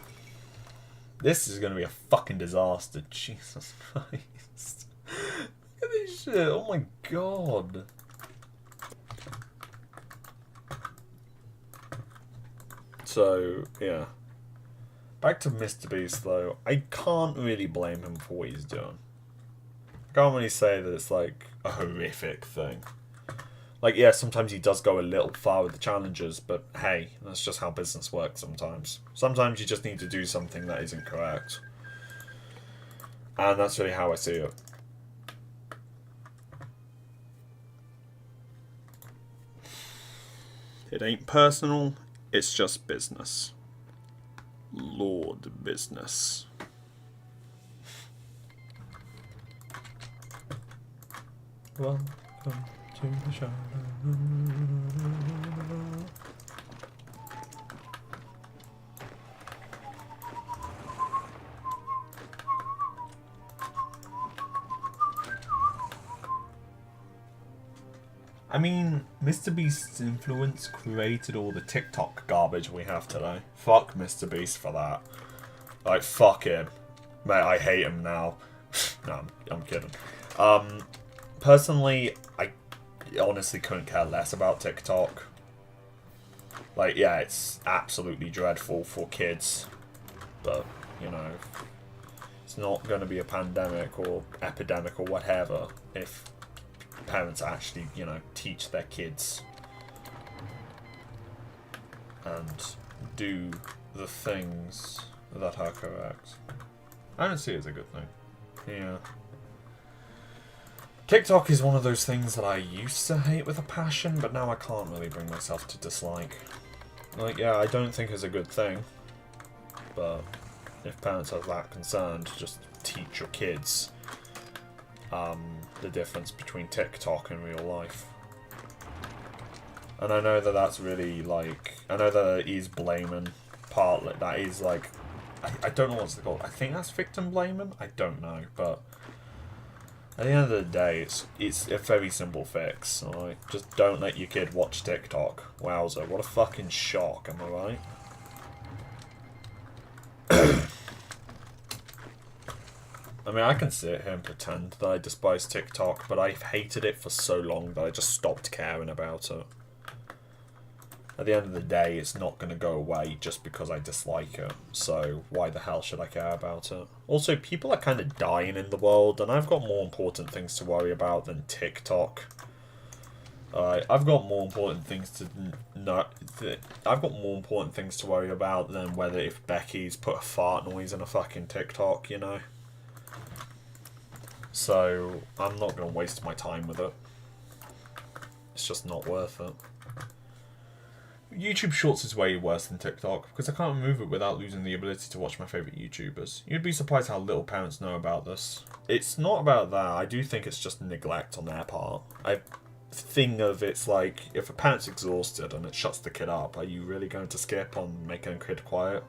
This is going to be a fucking disaster. Jesus Christ. Look at this shit. Oh my god. So, yeah. Back to Mr. Beast, though. I can't really blame him for what he's doing. I can't really say that it's, like, a horrific thing. Like, yeah, sometimes he does go a little far with the challenges, but hey, that's just how business works sometimes. Sometimes you just need to do something that isn't correct. And that's really how I see it. It ain't personal, it's just business. Lord business. Welcome to the show. I mean, Mr. Beast's influence created all the TikTok garbage we have today. Fuck Mr. Beast for that. Like, fuck him. Mate, I hate him now. No, I'm kidding. Personally, I honestly couldn't care less about TikTok. Like, yeah, it's absolutely dreadful for kids. But, you know, it's not going to be a pandemic or epidemic or whatever if parents actually, you know, teach their kids and do the things that are correct. I don't see it as a good thing. Yeah. TikTok is one of those things that I used to hate with a passion, but now I can't really bring myself to dislike. Like, yeah, I don't think it's a good thing, but if parents are that concerned, just teach your kids the difference between TikTok and real life. And I know that that's really, like, I know that he's blaming partly, that is, like, I don't know what's called. I think that's victim blaming? I don't know, but at the end of the day, it's a very simple fix. Alright? Just don't let your kid watch TikTok. Wowza, what a fucking shock, am I right? I mean, I can sit here and pretend that I despise TikTok, but I've hated it for so long that I just stopped caring about it. At the end of the day, it's not going to go away just because I dislike it, so why the hell should I care about it? Also, people are kind of dying in the world, and I've got more important things to worry about than TikTok. I've got more important things to I've got more important things to worry about than whether if Becky's put a fart noise in a fucking TikTok, you know? So, I'm not going to waste my time with it. It's just not worth it. YouTube Shorts is way worse than TikTok, because I can't remove it without losing the ability to watch my favourite YouTubers. You'd be surprised how little parents know about this. It's not about that, I do think it's just neglect on their part. I think of it's like, if a parent's exhausted and it shuts the kid up, are you really going to skip on making a kid quiet?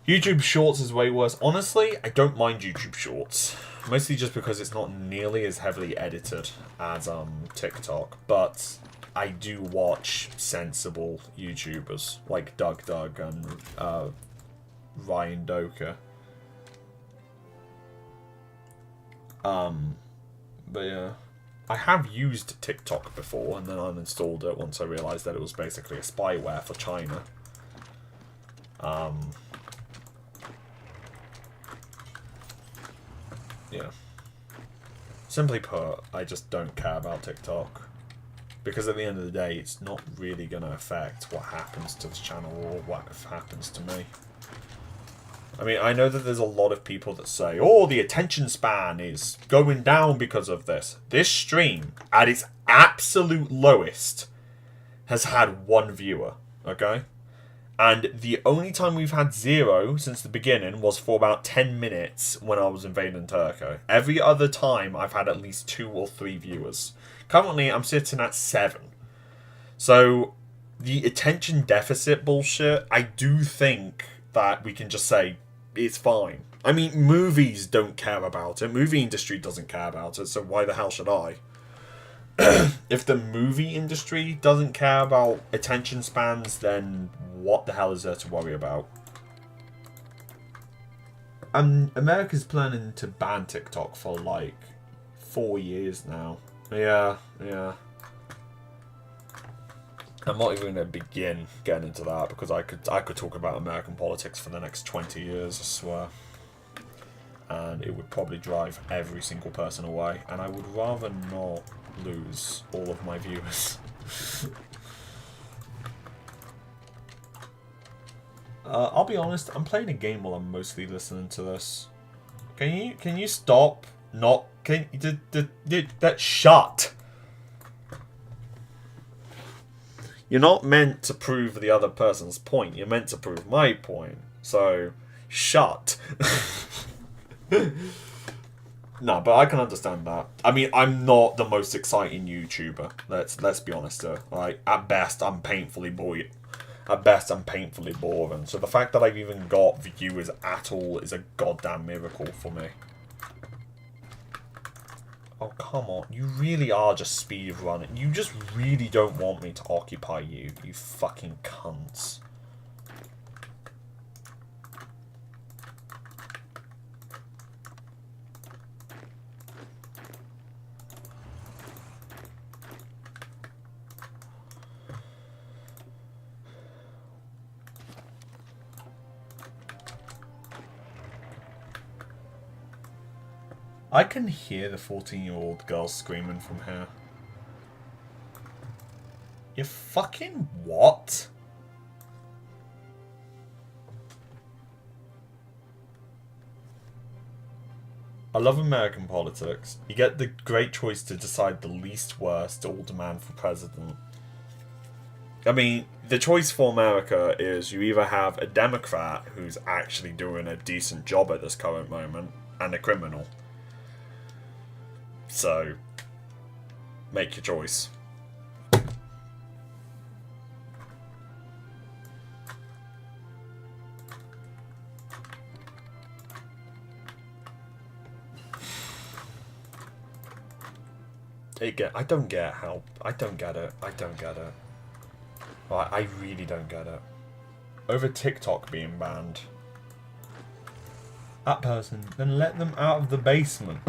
YouTube Shorts is way worse. Honestly, I don't mind YouTube Shorts. Mostly just because it's not nearly as heavily edited as TikTok, but I do watch sensible YouTubers like Doug and Ryan Doka. But yeah, I have used TikTok before and then uninstalled it once I realised that it was basically a spyware for China. Yeah. Simply put, I just don't care about TikTok. Because at the end of the day, it's not really going to affect what happens to this channel or what happens to me. I mean, I know that there's a lot of people that say, oh, the attention span is going down because of this. This stream, at its absolute lowest, has had 1 viewer, okay? And the only time we've had 0 since the beginning was for about 10 minutes when I was invading Turkey. Every other time, I've had at least 2 or 3 viewers. Currently, I'm sitting at 7. So, the attention deficit bullshit, I do think that we can just say, it's fine. I mean, movies don't care about it. Movie industry doesn't care about it, so why the hell should I? If the movie industry doesn't care about attention spans, then what the hell is there to worry about? America's planning to ban TikTok for like 4 years now. Yeah. I'm not even going to begin getting into that because I could talk about American politics for the next 20 years, I swear. And it would probably drive every single person away. And I would rather not lose all of my viewers. I'll be honest, I'm playing a game while I'm mostly listening to this. Can you stop? Not can that shut. You're not meant to prove the other person's point. You're meant to prove my point. So shut. No, but I can understand that. I mean, I'm not the most exciting YouTuber. Let's be honest here. Like, at best, I'm painfully boring. At best, I'm painfully boring. So the fact that I've even got viewers at all is a goddamn miracle for me. Oh, come on. You really are just speed running. You just really don't want me to occupy you, you fucking cunts. I can hear the 14-year-old girl screaming from here. You fucking what? I love American politics. You get the great choice to decide the least worst old man for president. I mean, the choice for America is you either have a Democrat who's actually doing a decent job at this current moment and a criminal. So, make your choice. I don't get how. I don't get it. I really don't get it. Over TikTok being banned. That person, then let them out of the basement.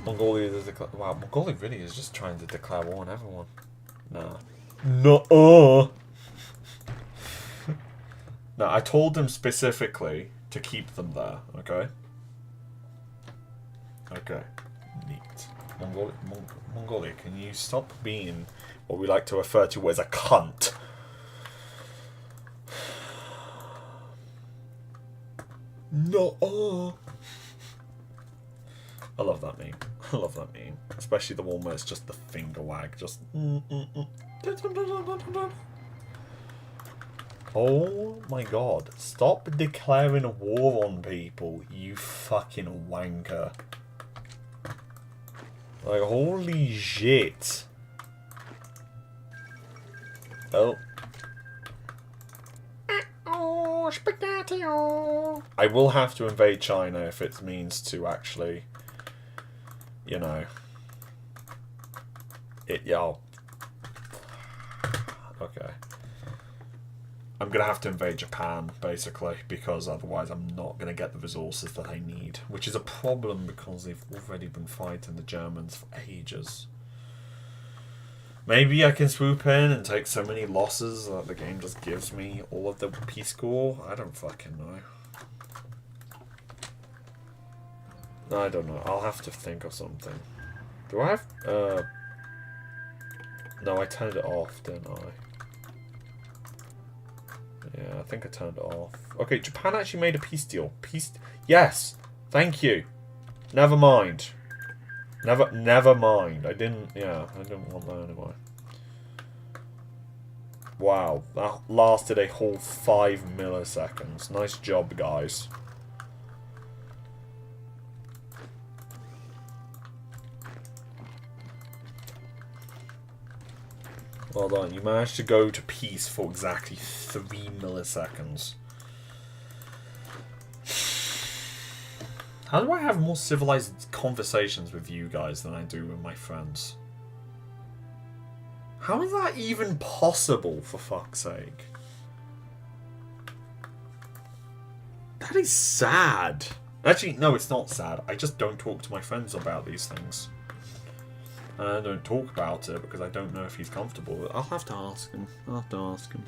Mongolia is wow, Mongolia really is just trying to declare war on everyone. Nah. No. No, I told them specifically to keep them there, okay? Okay. Neat. Mongolia, can you stop being what we like to refer to as a cunt? No. I love that meme. I love that meme. Especially the one where it's just the finger wag. Just... Oh my god. Stop declaring a war on people, you fucking wanker. Like, holy shit. Oh. Oh, spaghetti. I will have to invade China if it means to actually, you know. Okay. I'm going to have to invade Japan, basically, because otherwise I'm not going to get the resources that I need. Which is a problem because they've already been fighting the Germans for ages. Maybe I can swoop in and take so many losses that the game just gives me all of the Peace Corps. I don't fucking know. I don't know. I'll have to think of something. Do I have... No, I turned it off, didn't I? Yeah, I think I turned it off. Okay, Japan actually made a peace deal. Yes! Thank you. Never mind. Never mind. I didn't want that anyway. Wow, that lasted a whole 5 milliseconds. Nice job, guys. Well done. You managed to go to peace for exactly 3 milliseconds. How do I have more civilized conversations with you guys than I do with my friends? How is that even possible, for fuck's sake? That is sad. Actually, no, it's not sad. I just don't talk to my friends about these things. And I don't talk about it because I don't know if he's comfortable with it. I'll have to ask him. I'll have to ask him.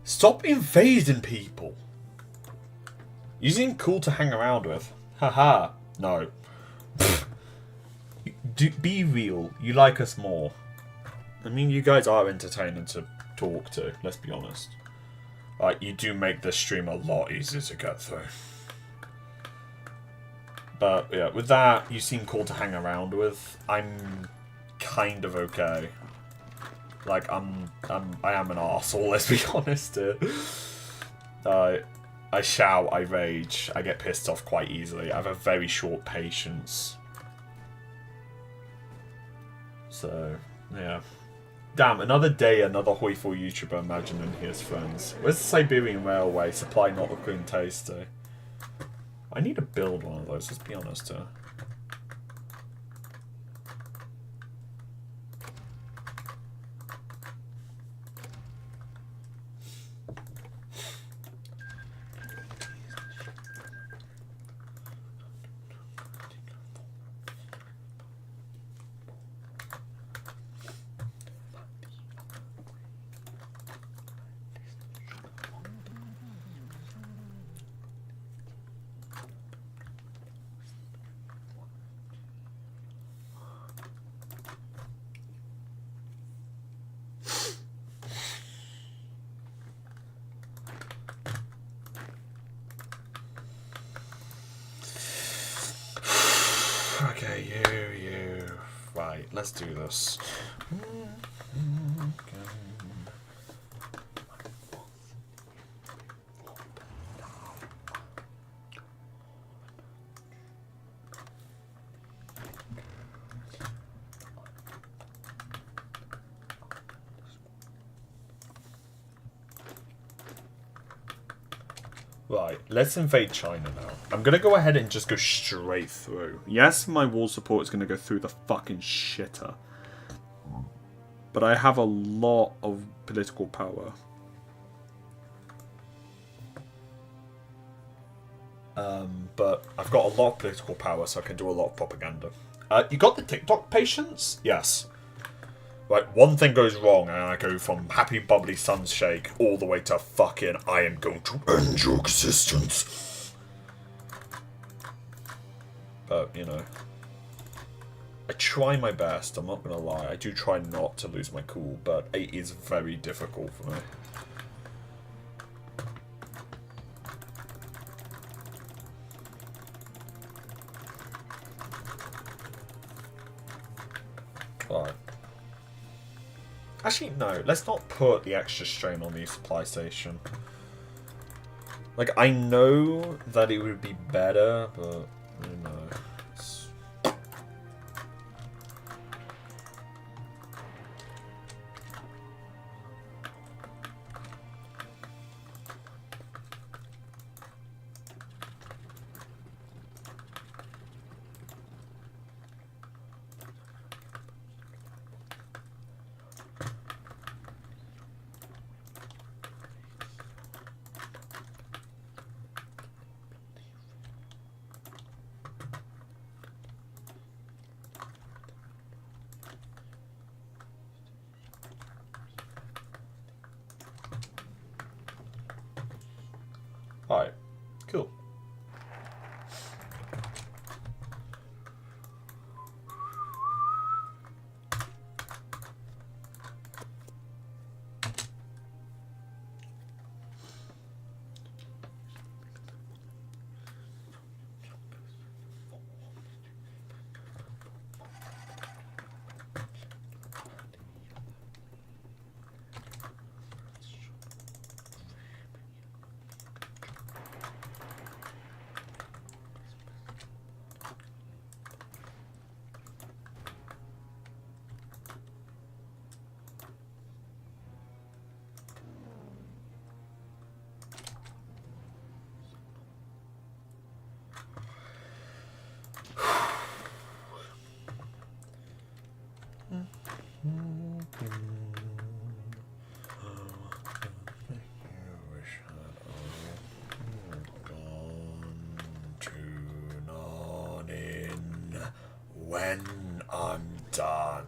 Stop invading people! You seem cool to hang around with. Haha. No. Be real. You like us more. I mean, you guys are entertaining to talk to, let's be honest. Like, you do make this stream a lot easier to get through. But, yeah, with that, you seem cool to hang around with. I'm kind of okay. Like, I am an arsehole, let's be honest. I shout, I rage, I get pissed off quite easily. I have a very short patience. So, yeah. Damn, another day, another hoyful YouTuber imagining his friends. Where's the Siberian Railway? Supply not looking tasty. I need to build one of those, let's be honest here. Okay, you. Right, let's do this. Right, let's invade China now. I'm going to go ahead and just go straight through. Yes, my wall support is going to go through the fucking shitter. But I have a lot of political power. But I've got a lot of political power, so I can do a lot of propaganda. You got the TikTok patience? Yes. Right, one thing goes wrong, and I go from happy bubbly sunshake all the way to fucking I am going to end your existence. But, you know. I try my best, I'm not gonna lie. I do try not to lose my cool, but it is very difficult for me. Right. Actually, no. Let's not put the extra strain on the supply station. Like, I know that it would be better, but, you know. Alright, cool. done.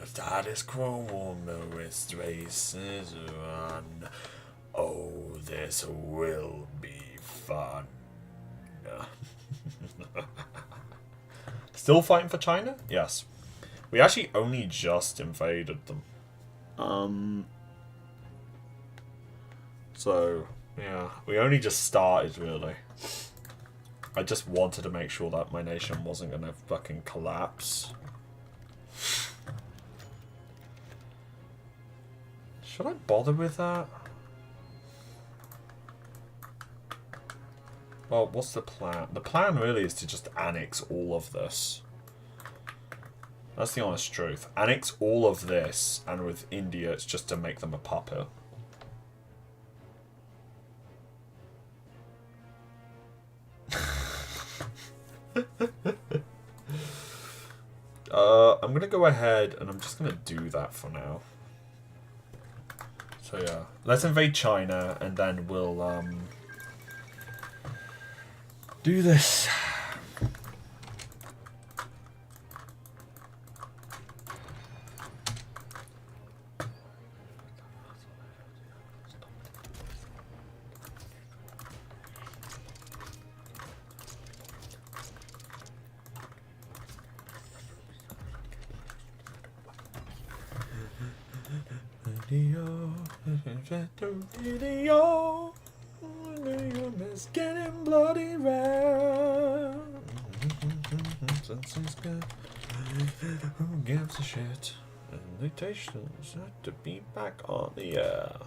Status quo will know its races run. Oh, this will be fun. Still fighting for China? Yes. We actually only just invaded them. So, yeah. We only just started, really. I just wanted to make sure that my nation wasn't going to fucking collapse. Should I bother with that? Well, what's the plan? The plan really is to just annex all of this. That's the honest truth. Annex all of this, and with India, it's just to make them a puppet. I'm gonna go ahead and I'm just gonna do that for now. So yeah, let's invade China and then we'll do this. It's getting bloody red. Who gives a shit? Invitations to be back on the air.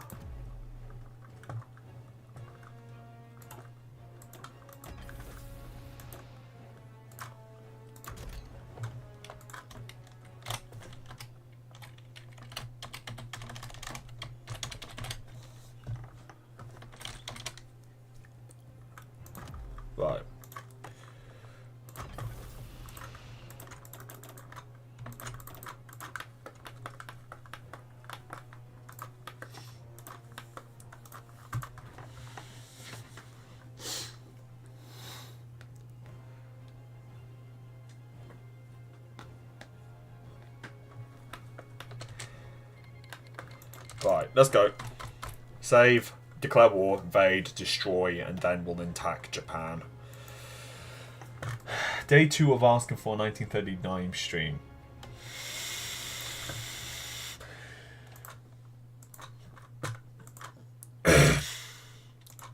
Right. Right, let's go. Save, declare war, invade, destroy, and then we'll attack Japan. Day 2 of asking for 1939 stream.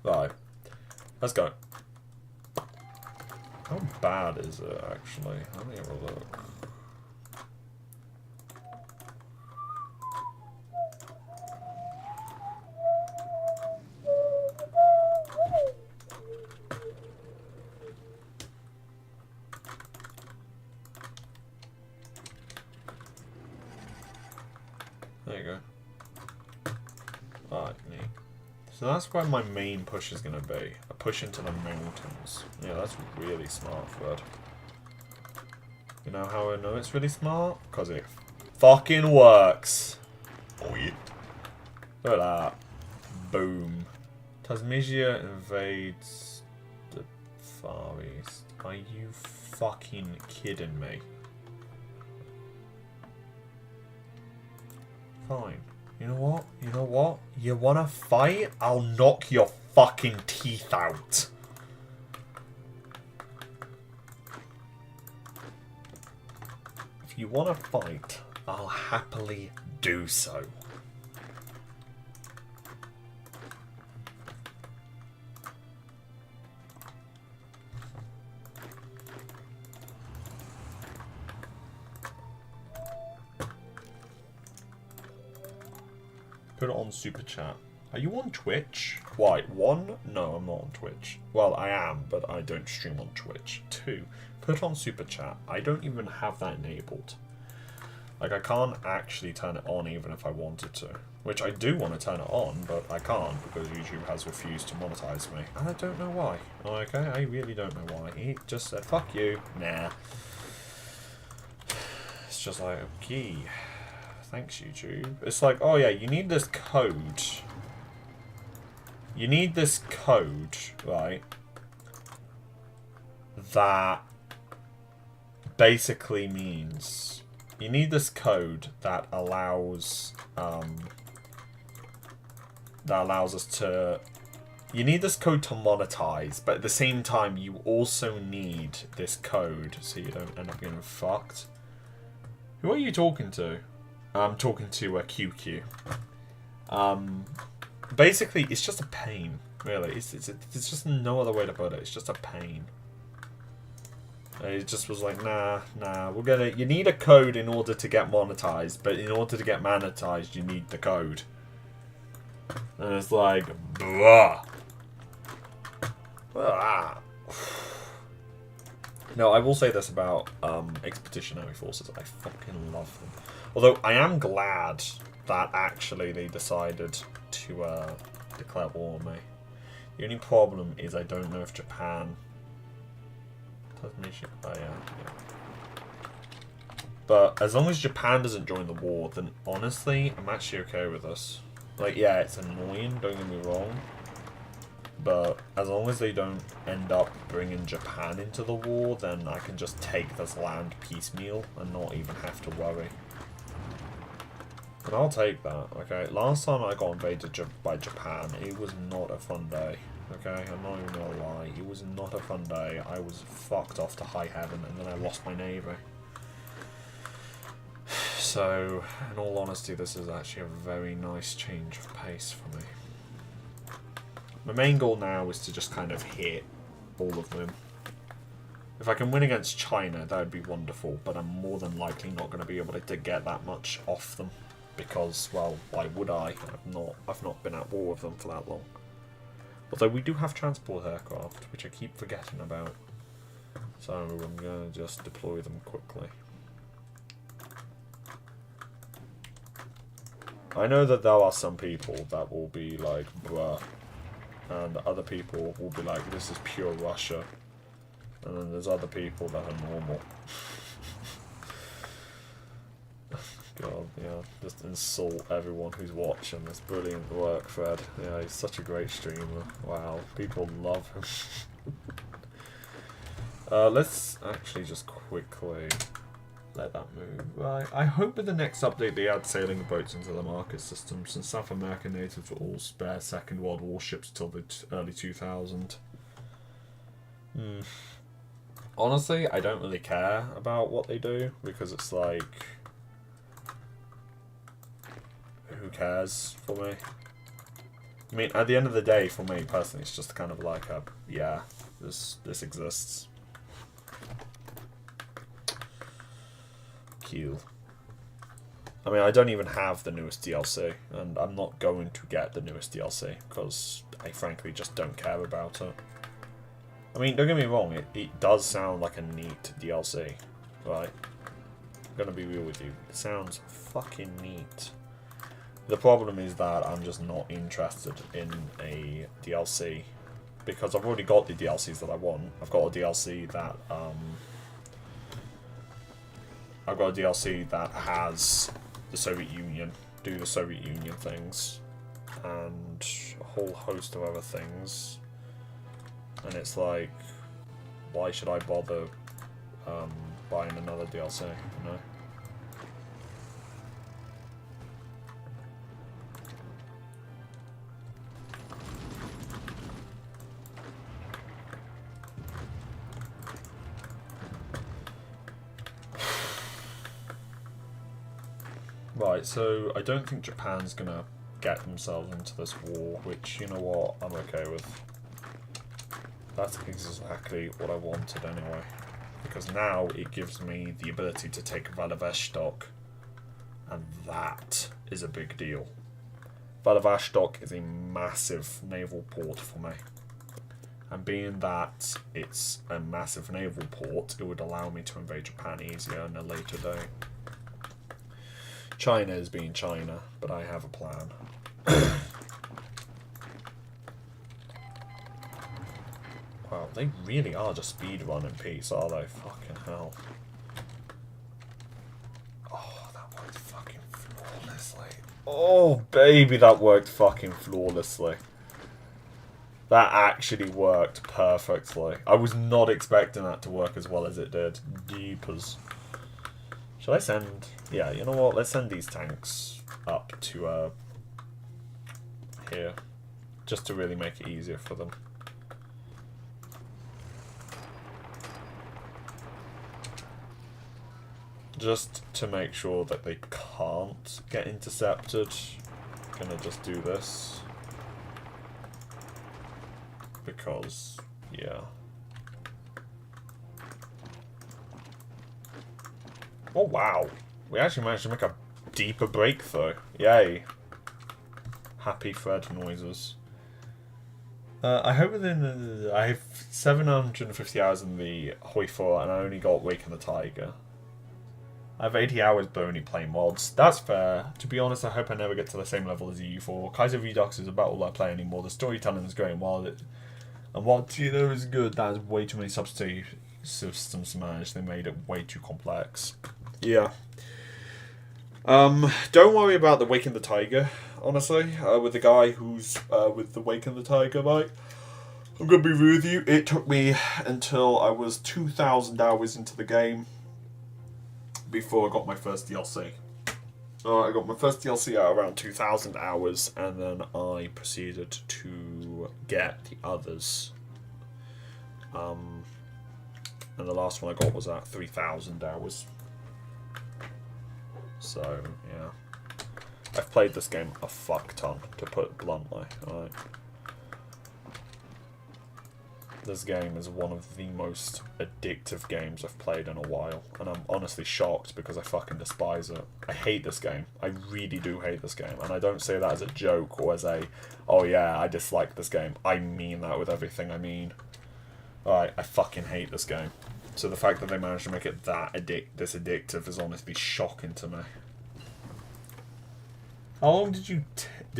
Right, let's go. How bad is it actually? Let me have a look. There you go. Alright, neat. So that's where my main push is going to be. A push into the mountains. Yeah, that's really smart, Fred. You know how I know it's really smart? Because it fucking works. Oh yeah. Look at that. Boom. Tasmania invades the Far East. Are you fucking kidding me? Fine. You know what? You know what? You wanna fight? I'll knock your fucking teeth out. If you wanna fight, I'll happily do so. Put it on Super Chat. Are you on Twitch? Why? 1? No, I'm not on Twitch. Well, I am, but I don't stream on Twitch. 2. Put on Super Chat. I don't even have that enabled. Like, I can't actually turn it on even if I wanted to. Which I do want to turn it on, but I can't because YouTube has refused to monetize me. And I don't know why. Okay, I really don't know why. He just said, fuck you. Nah. It's just like, okay. Thanks, YouTube. It's like, oh yeah, you need this code. You need this code, right? That basically means you need this code that allows us to. You need this code to monetize, but at the same time, you also need this code so you don't end up getting fucked. Who are you talking to? I'm talking to QQ. Basically, it's just a pain, really. It's just no other way to put it. It's just a pain. It just was like, nah, you need a code in order to get monetized, but in order to get monetized, you need the code. And it's like, blah. No, I will say this about Expeditionary Forces. I fucking love them. Although, I am glad that actually they decided to declare war on me. The only problem is I don't know if Japan... Oh, yeah. But as long as Japan doesn't join the war, then honestly, I'm actually okay with this. Like, yeah, it's annoying, don't get me wrong. But as long as they don't end up bringing Japan into the war, then I can just take this land piecemeal and not even have to worry. And I'll take that, okay? Last time I got invaded by Japan, it was not a fun day. Okay, I'm not even gonna lie. It was not a fun day. I was fucked off to high heaven, and then I lost my navy. So, in all honesty, this is actually a very nice change of pace for me. My main goal now is to just kind of hit all of them. If I can win against China, that would be wonderful, but I'm more than likely not going to be able to get that much off them. Because, well, why would I? I've not been at war with them for that long. Although we do have transport aircraft, which I keep forgetting about. So I'm going to just deploy them quickly. I know that there are some people that will be like, bruh. And other people will be like, this is pure Russia. And then there's other people that are normal. God, yeah, just insult everyone who's watching this brilliant work, Fred. Yeah, he's such a great streamer. Wow, people love him. Let's actually just quickly let that move. Right, I hope with the next update they add sailing boats into the market system, since South American natives will all spare Second World War ships till the early 2000s. Honestly, I don't really care about what they do, because it's like... who cares for me? I mean, at the end of the day, for me personally, it's just kind of like a, yeah, this exists. Cool. I mean, I don't even have the newest DLC, and I'm not going to get the newest DLC, because I frankly just don't care about it. I mean, don't get me wrong, it does sound like a neat DLC, right? I'm gonna be real with you. It sounds fucking neat. The problem is that I'm just not interested in a DLC, because I've already got the DLCs that I want. I've got a DLC that has the Soviet Union, do the Soviet Union things, and a whole host of other things. And it's like, why should I bother buying another DLC, you know? Right, so I don't think Japan's gonna get themselves into this war, which, you know what, I'm okay with. That's exactly what I wanted anyway. Because now it gives me the ability to take Vladivostok, and that is a big deal. Vladivostok is a massive naval port for me. And being that it's a massive naval port, it would allow me to invade Japan easier in a later day. China is being China, but I have a plan. Wow, they really are just speedrunning peace, are they? Fucking hell. Oh, that worked fucking flawlessly. Oh, baby, that worked fucking flawlessly. That actually worked perfectly. I was not expecting that to work as well as it did. Jeepers. Shall I send... Yeah, you know what? Let's send these tanks up to here. Just to really make it easier for them. Just to make sure that they can't get intercepted. Gonna just do this. Because, yeah. Oh wow. We actually managed to make a deeper breakthrough. Yay. Happy Fred noises. I hope within I have 750 hours in the Hoi 4 and I only got Wake in the Tiger. I have 80 hours but only playing mods. That's fair. To be honest, I hope I never get to the same level as EU4. Kaiser Redux is about all I play anymore. The storytelling is going wild. And while Tino is good, that is way too many substitute systems to manage. They made it way too complex. Yeah. Don't worry about the Wake in the Tiger, honestly. With the guy who's with the Wake in the Tiger, like, I'm gonna be real with you. It took me until I was 2,000 hours into the game before I got my first DLC. I got my first DLC at around 2,000 hours, and then I proceeded to get the others. And the last one I got was at 3,000 hours. So, yeah. I've played this game a fuck ton, to put it bluntly. Alright. This game is one of the most addictive games I've played in a while, and I'm honestly shocked because I fucking despise it. I hate this game. I really do hate this game, and I don't say that as a joke or as a, oh yeah, I dislike this game. I mean that with everything I mean. Alright, I fucking hate this game. So the fact that they managed to make it that this addictive is honestly shocking to me. How long did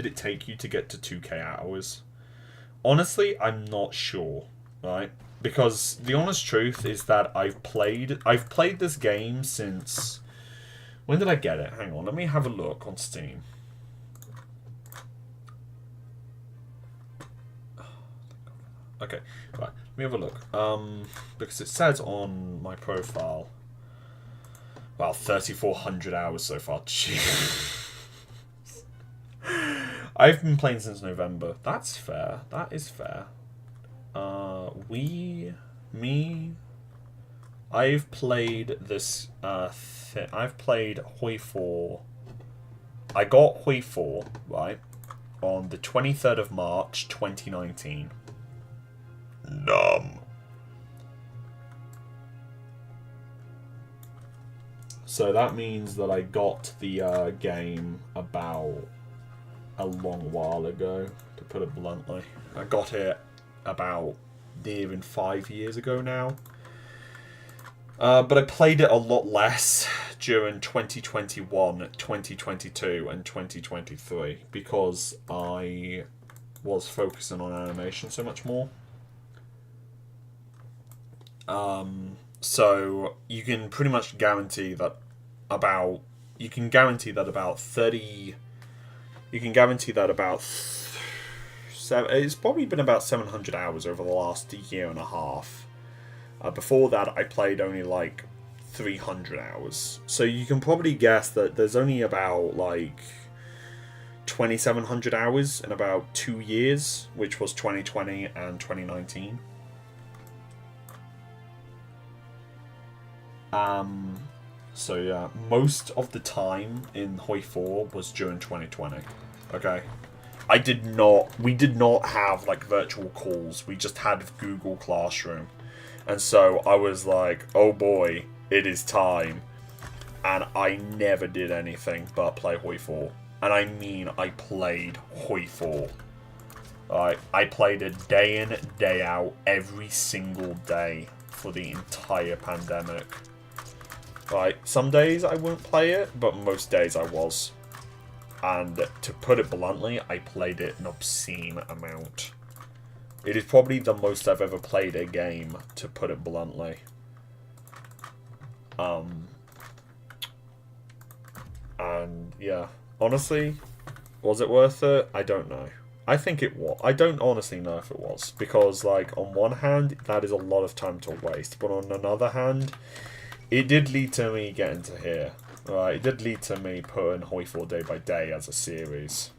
it take you to get to 2k hours? Honestly, I'm not sure. Right? Because the honest truth is that I've played this game since... When did I get it? Hang on, let me have a look on Steam. Okay, right, let me have a look. Because it says on my profile... Wow, 3,400 hours so far. Jeez. I've been playing since November. That's fair. That is fair. I've played this, I've played Hoi 4. I got Hoi 4, right, on the 23rd of March, 2019. Numb. So that means that I got the game about a long while ago, to put it bluntly. I got it about nearing 5 years ago now. But I played it a lot less during 2021, 2022 and 2023 because I was focusing on animation so much more. So you can pretty much guarantee that about 30... You can guarantee that about... It's probably been about 700 hours over the last year and a half. Before that, I played only like 300 hours. So you can probably guess that there's only about like 2,700 hours in about 2 years, which was 2020 and 2019. So yeah, most of the time in Hoi 4 was during 2020. Okay. We did not have like virtual calls. We just had Google Classroom. And so I was like, oh boy, it is time. And I never did anything but play Hoi 4. And I mean, I played Hoi 4. I played it day in, day out, every single day for the entire pandemic. Some days I wouldn't play it, but most days I was. And to put it bluntly, I played it an obscene amount. It is probably the most I've ever played a game, to put it bluntly. And yeah, honestly, was it worth it? I don't know. I think it was. I don't honestly know if it was. Because, like, on one hand, that is a lot of time to waste. But on another hand, it did lead to me getting to here. Right? It did lead to me putting Hoi 4 Day by Day as a series.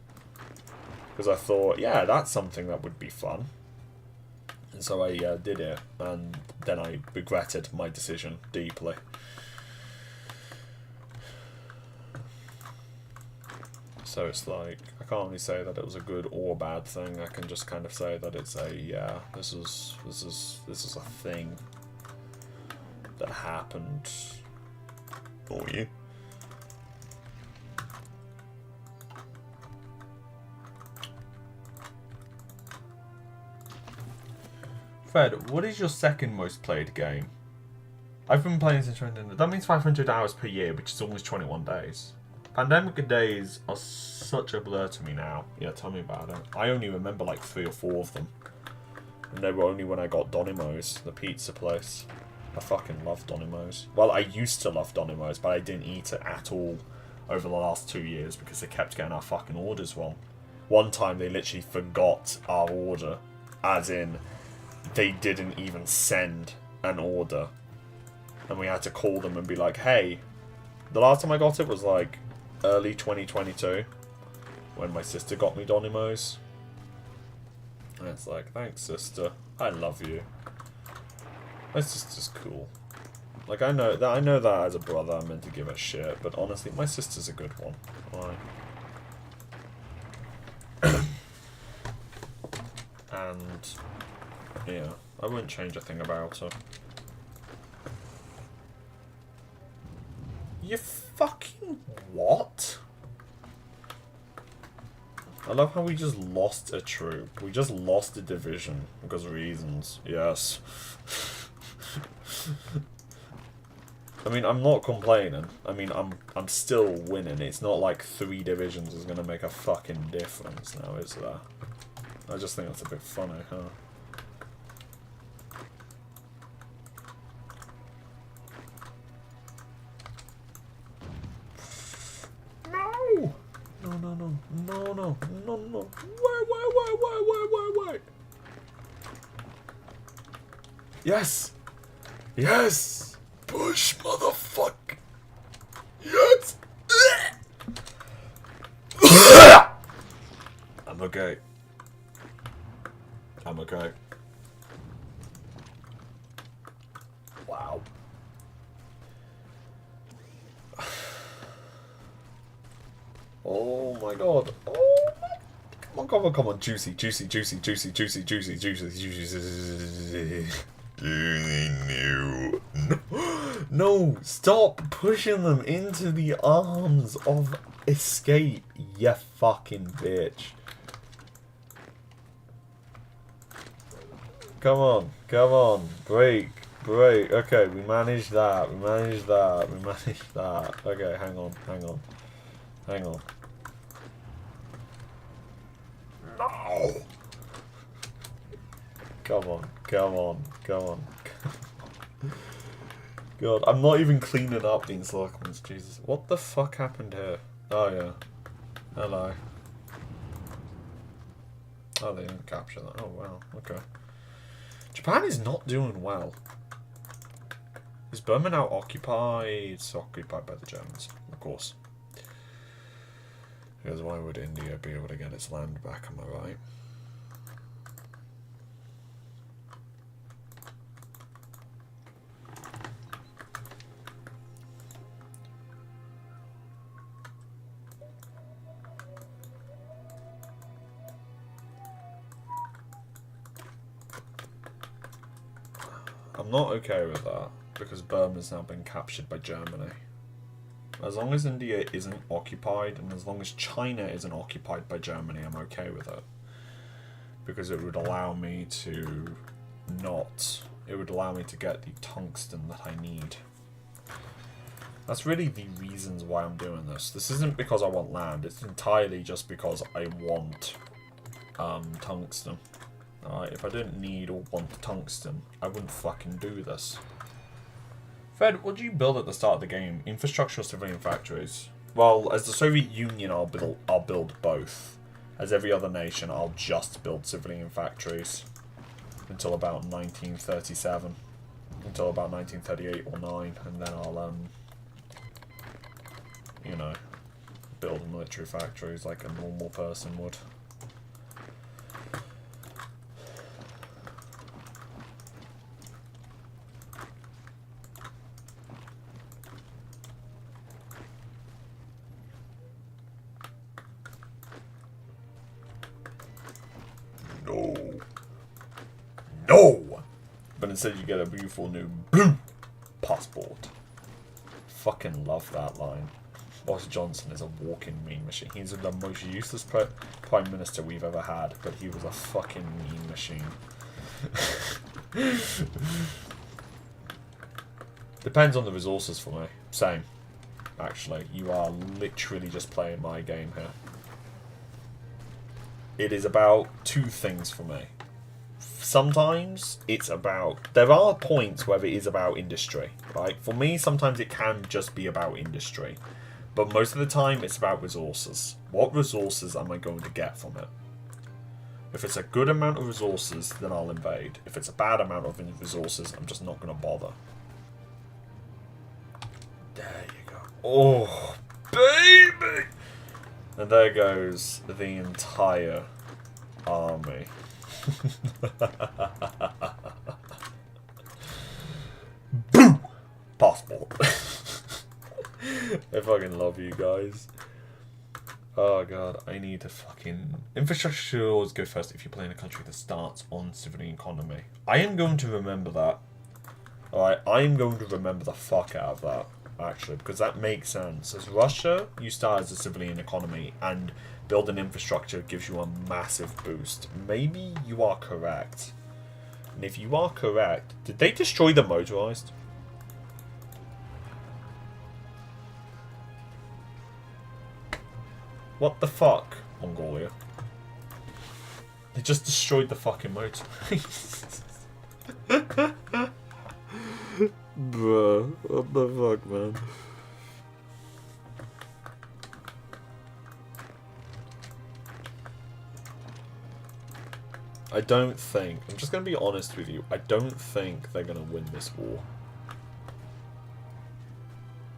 Because I thought, yeah, that's something that would be fun. And so I did it. And then I regretted my decision deeply. So it's like, I can't really say that it was a good or bad thing. I can just kind of say that it's a, yeah, this is a thing that happened for you. Fred, what is your second most played game? I've been playing since 2000. That means 500 hours per year, which is almost 21 days. Pandemic days are such a blur to me now. Yeah, tell me about it. I only remember like 3 or 4 of them. And they were only when I got Donimo's, the pizza place. I fucking love Donimo's. Well, I used to love Donimo's, but I didn't eat it at all over the last 2 years because they kept getting our fucking orders wrong. One time they literally forgot our order. As in, they didn't even send an order. And we had to call them and be like, hey, the last time I got it was like early 2022 when my sister got me Donimo's. And it's like, thanks sister, I love you. My sister's cool. Like, I know that as a brother I'm meant to give a shit, but honestly my sister's a good one. Right. And yeah, I wouldn't change a thing about her. You fucking what? I love how we just lost a troop. We just lost a division because of reasons. Yes. I mean, I'm not complaining. I mean, I'm still winning. It's not like 3 divisions is gonna make a fucking difference now, is there? I just think that's a bit funny, huh? No. Wait. Yes! Yes! Push, motherfucker! Yes! I'm okay. Wow. Oh my god. Oh my... Come on. Juicy. No, stop pushing them into the arms of escape, you fucking bitch. Come on. Break. Okay, we managed that. Okay, hang on. No! Come on. God, I'm not even cleaning up these encirclements, Jesus. What the fuck happened here? Oh, yeah. Hello. Oh, they didn't capture that. Oh, wow. Okay. Japan is not doing well. Is Burma now occupied? It's occupied by the Germans, of course. Because why would India be able to get its land back, am I right? I'm not okay with that, because Burma's now been captured by Germany. As long as India isn't occupied, and as long as China isn't occupied by Germany, I'm okay with it. Because it would allow me to it would allow me to get the tungsten that I need. That's really the reasons why I'm doing this. This isn't because I want land, it's entirely just because I want tungsten. Alright, if I didn't need or want tungsten, I wouldn't fucking do this. Fred, what do you build at the start of the game? Infrastructure or civilian factories? Well, as the Soviet Union, I'll build both. As every other nation, I'll just build civilian factories until about 1937, until about 1938 or 9, and then I'll, you know, build military factories like a normal person would. No! But instead you get a beautiful new blue passport. Fucking love that line. Boris Johnson is a walking meme machine. He's the most useless prime minister we've ever had, but he was a fucking meme machine. Depends on the resources for me. Same. Actually, you are literally just playing my game here. It is about two things for me. Sometimes it's about... There are points where it is about industry, right? For me, sometimes it can just be about industry. But most of the time, it's about resources. What resources am I going to get from it? If it's a good amount of resources, then I'll invade. If it's a bad amount of resources, I'm just not going to bother. There you go. Oh, baby! And there goes the entire army. Boom! Passport. I fucking love you guys. Oh god, I need to fucking... Infrastructure should always go first if you play in a country that starts on civilian economy. I am going to remember that. Alright, I am going to remember the fuck out of that, actually, because that makes sense. As Russia, you start as a civilian economy, and building infrastructure gives you a massive boost. Maybe you are correct. And if you are correct, did they destroy the motorized? What the fuck, Mongolia? They just destroyed the fucking motor. Bruh, what the fuck, man? I don't think, I'm just going to be honest with you, I don't think they're going to win this war.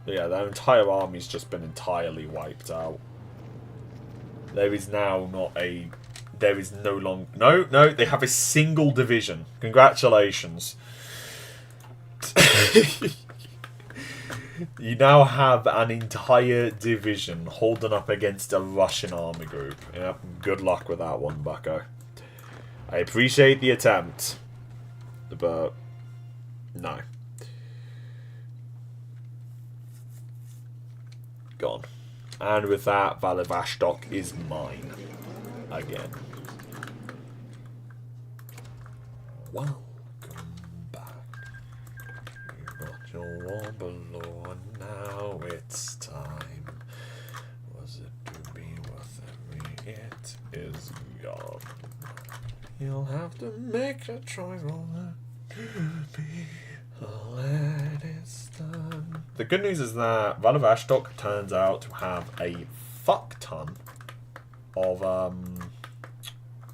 Yeah, their entire army's just been entirely wiped out. There is now not a... There is no long... No, they have a single division. Congratulations. You now have an entire division holding up against a Russian army group. Yep, good luck with that one, bucko. I appreciate the attempt, but no. Gone. And with that, Vladivostok is mine. Again. Welcome back. You got your war below, and now it's time. Was it to be worth every... It is gone. You'll have to make a choice on that to be let it's done. The good news is that Vladivostok turns out to have a fuck ton of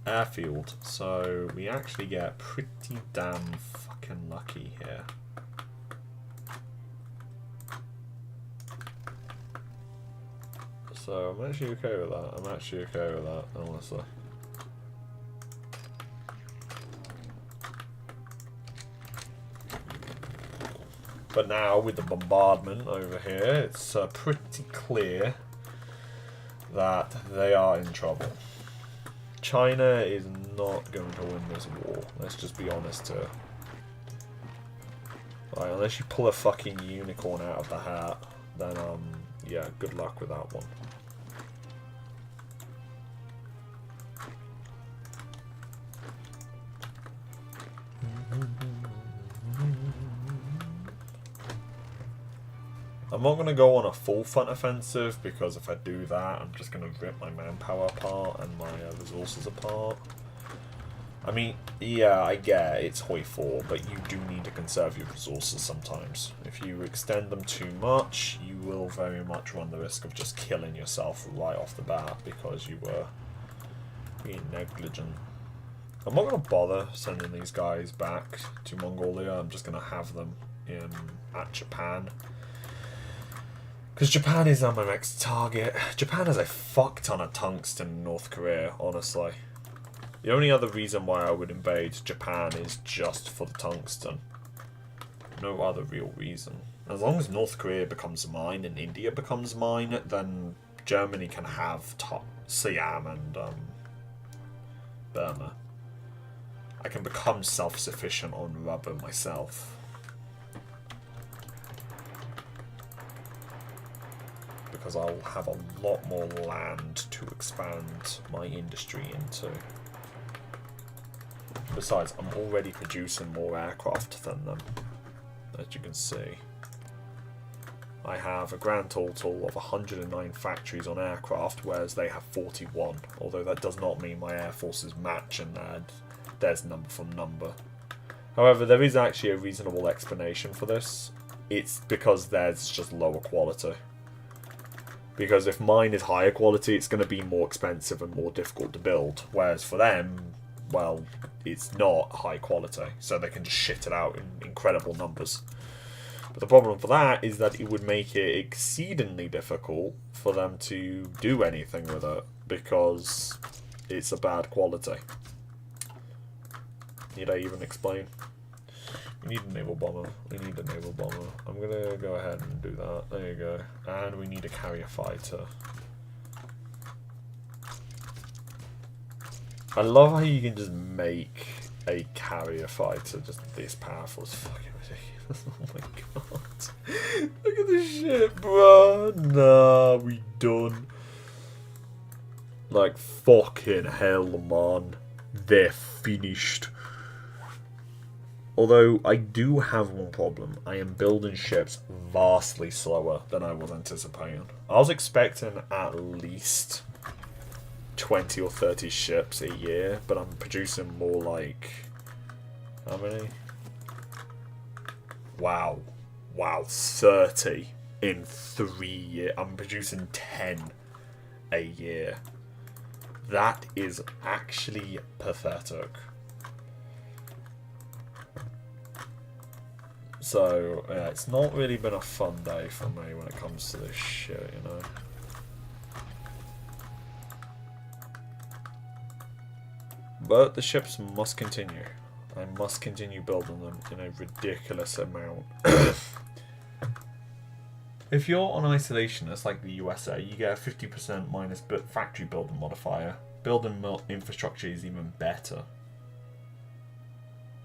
airfield, so we actually get pretty damn fucking lucky here. So I'm actually okay with that. Honestly. But now, with the bombardment over here, it's pretty clear that they are in trouble. China is not going to win this war. Let's just be honest here. Right, unless you pull a fucking unicorn out of the hat, then, yeah, good luck with that one. I'm not going to go on a full front offensive, because if I do that, I'm just going to rip my manpower apart and my resources apart. I mean, yeah, I get it's Hoi 4, but you do need to conserve your resources sometimes. If you extend them too much, you will very much run the risk of just killing yourself right off the bat, because you were Being negligent. I'm not going to bother sending these guys back to Mongolia. I'm just going to have them at Japan. Because Japan is my next target. Japan has a fuck ton of tungsten in North Korea, honestly. The only other reason why I would invade Japan is just for the tungsten. No other real reason. As long as North Korea becomes mine and India becomes mine, then Germany can have Siam and Burma. I can become self-sufficient on rubber myself. Because I'll have a lot more land to expand my industry into. Besides, I'm already producing more aircraft than them, as you can see. I have a grand total of 109 factories on aircraft, whereas they have 41. Although that does not mean my air forces match, and there's number for number. However, there is actually a reasonable explanation for this. It's because theirs is just lower quality. Because if mine is higher quality, it's going to be more expensive and more difficult to build. Whereas for them, well, it's not high quality. So they can just shit it out in incredible numbers. But the problem for that is that it would make it exceedingly difficult for them to do anything with it. Because it's a bad quality. Need I even explain? We need a naval bomber. We need a naval bomber. I'm going to go ahead and do that. There you go. And we need a carrier fighter. I love how you can just make a carrier fighter just this powerful. It's fucking ridiculous. Oh my god. Look at this shit, bro. Nah, we done. Like, fucking hell, man. They're finished. Although, I do have one problem. I am building ships vastly slower than I was anticipating. I was expecting at least 20 or 30 ships a year, but I'm producing more like... How many? Wow. Wow, 30 in 3 years. I'm producing 10 a year. That is actually pathetic. So, yeah, it's not really been a fun day for me when it comes to this shit, you know. But the ships must continue. I must continue building them in a ridiculous amount. If you're on isolationist like the USA, you get a 50% minus factory building modifier. Building infrastructure is even better.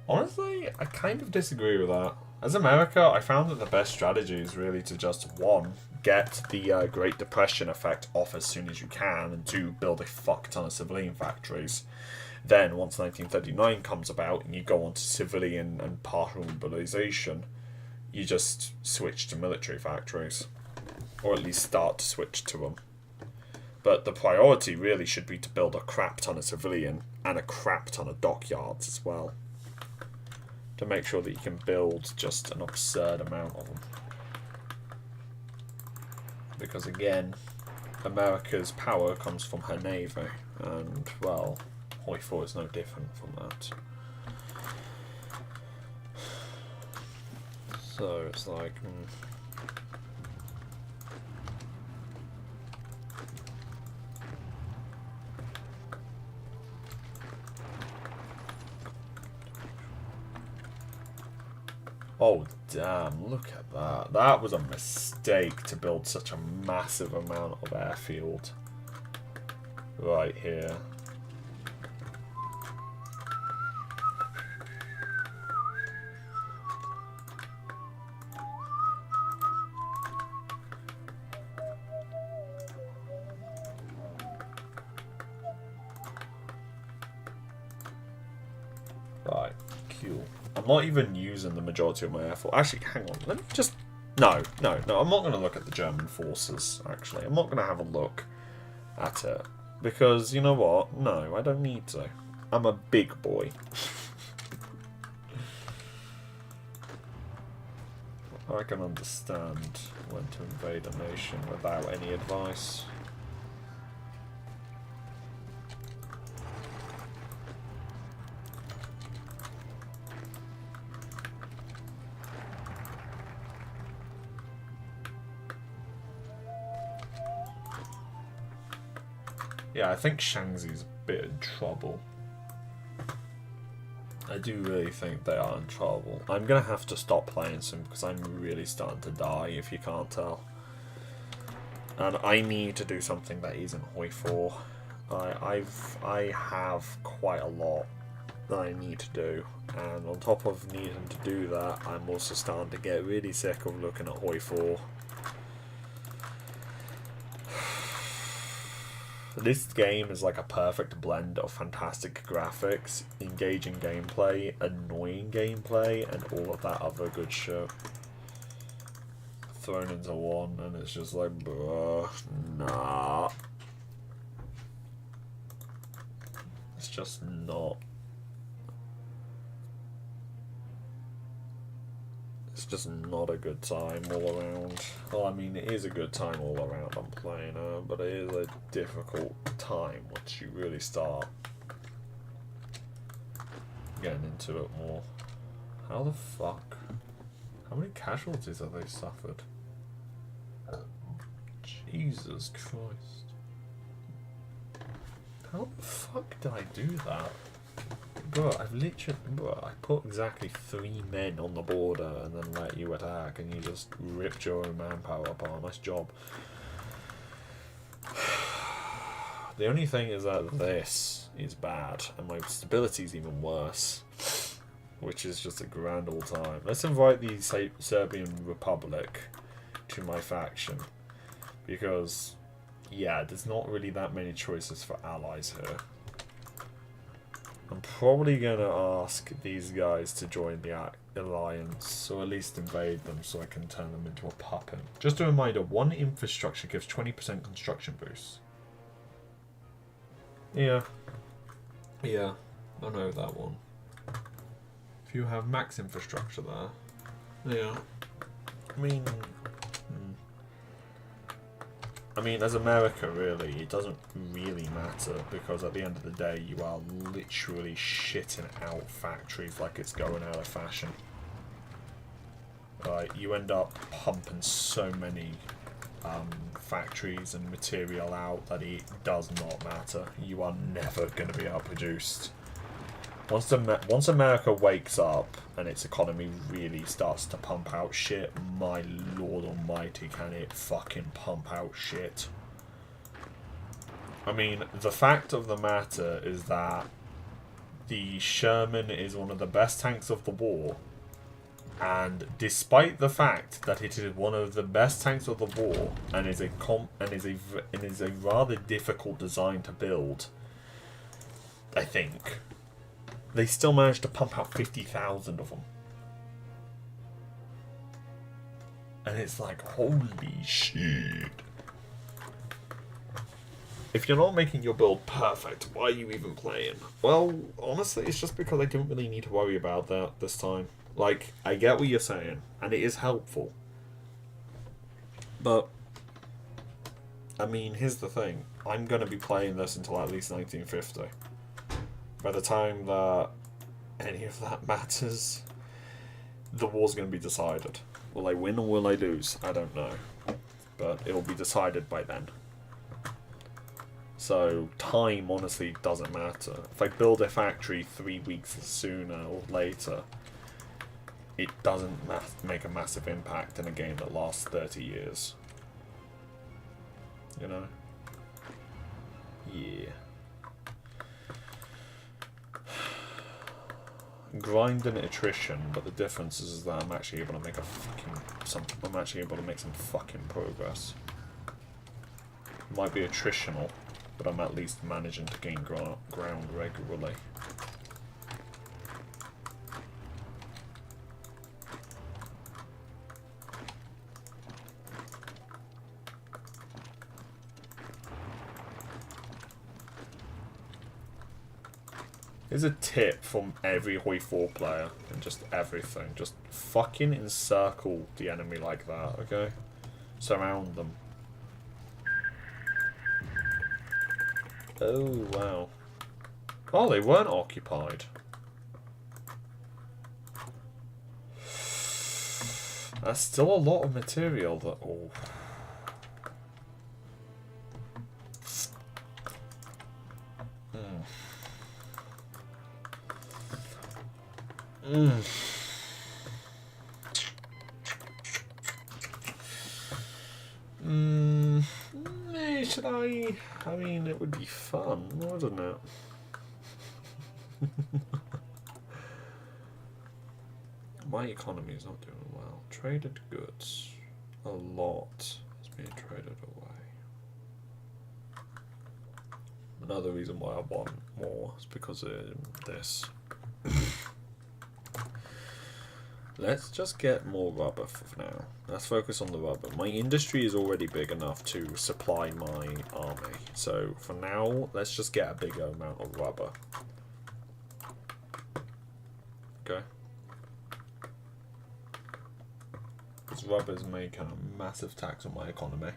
Honestly, I kind of disagree with that. As America, I found that the best strategy is really to just, 1, get the Great Depression effect off as soon as you can, and 2, build a fuck ton of civilian factories. Then, once 1939 comes about and you go on to civilian and partial mobilization, you just switch to military factories. Or at least start to switch to them. But the priority really should be to build a crap ton of civilian and a crap ton of dockyards as well. To make sure that you can build just an absurd amount of them. Because again, America's power comes from her navy, and well, Hoi 4 is no different from that. So it's like... Oh damn, look at that. That was a mistake to build such a massive amount of airfield. Right here. Right, cool. I'm not even using the majority of my air force. Actually, hang on. Let me just... No. I'm not going to look at the German forces, actually. I'm not going to have a look at it. Because, you know what? No, I don't need to. I'm a big boy. I can understand when to invade a nation without any advice. Yeah, I think Shaanxi's a bit in trouble. I do really think they are in trouble. I'm gonna have to stop playing soon because I'm really starting to die, if you can't tell. And I need to do something that isn't Hoi 4. I have quite a lot that I need to do, and on top of needing to do that, I'm also starting to get really sick of looking at Hoi 4. This game is like a perfect blend of fantastic graphics, engaging gameplay, annoying gameplay, and all of that other good shit thrown into one, and it's just like, bruh, nah. It's just not. It's just not a good time all around. Well, I mean, it is a good time all around I'm playing her, but it is a difficult time once you really start getting into it more. How the fuck? How many casualties have they suffered? Jesus Christ. How the fuck did I do that? Bro, I put exactly 3 men on the border and then let you attack, and you just ripped your own manpower apart. Nice job. The only thing is that this is bad, and my stability is even worse, which is just a grand old time. Let's invite the Serbian Republic to my faction, because, yeah, there's not really that many choices for allies here. I'm probably going to ask these guys to join the alliance, or at least invade them so I can turn them into a puppet. Just a reminder, 1 infrastructure gives 20% construction boost. Yeah. Yeah, I know that one. If you have max infrastructure there. Yeah. I mean, as America, really, it doesn't really matter, because at the end of the day, you are literally shitting out factories like it's going out of fashion. You end up pumping so many factories and material out that it does not matter. You are never going to be outproduced. Once America wakes up and its economy really starts to pump out shit, my lord almighty, can it fucking pump out shit. I mean, the fact of the matter is that the Sherman is one of the best tanks of the war, and despite the fact that it is one of the best tanks of the war and is a rather difficult design to build, I think, they still managed to pump out 50,000 of them. And it's like, holy shit. If you're not making your build perfect, why are you even playing? Well, honestly, it's just because I didn't really need to worry about that this time. Like, I get what you're saying, and it is helpful. But, I mean, here's the thing. I'm going to be playing this until at least 1950. By the time that any of that matters, the war's going to be decided. Will I win or will I lose? I don't know. But it'll be decided by then. So time honestly doesn't matter. If I build a factory 3 weeks sooner or later, it doesn't make a massive impact in a game that lasts 30 years. You know? Yeah. Grind and attrition, but the difference is that I'm actually able to make some fucking progress. It might be attritional, but I'm at least managing to gain ground regularly. Here's a tip from every Hoi 4 player, and just everything. Just fucking encircle the enemy like that, okay? Surround them. Oh, wow. Oh, they weren't occupied. That's still a lot of material that... Oh. Should I? I mean, it would be fun, wouldn't it? My economy is not doing well. Traded goods. A lot is being traded away. Another reason why I want more is because of this. Let's just get more rubber for now. Let's focus on the rubber. My industry is already big enough to supply my army. So for now, let's just get a bigger amount of rubber. Okay. Because rubber is making a massive tax on my economy.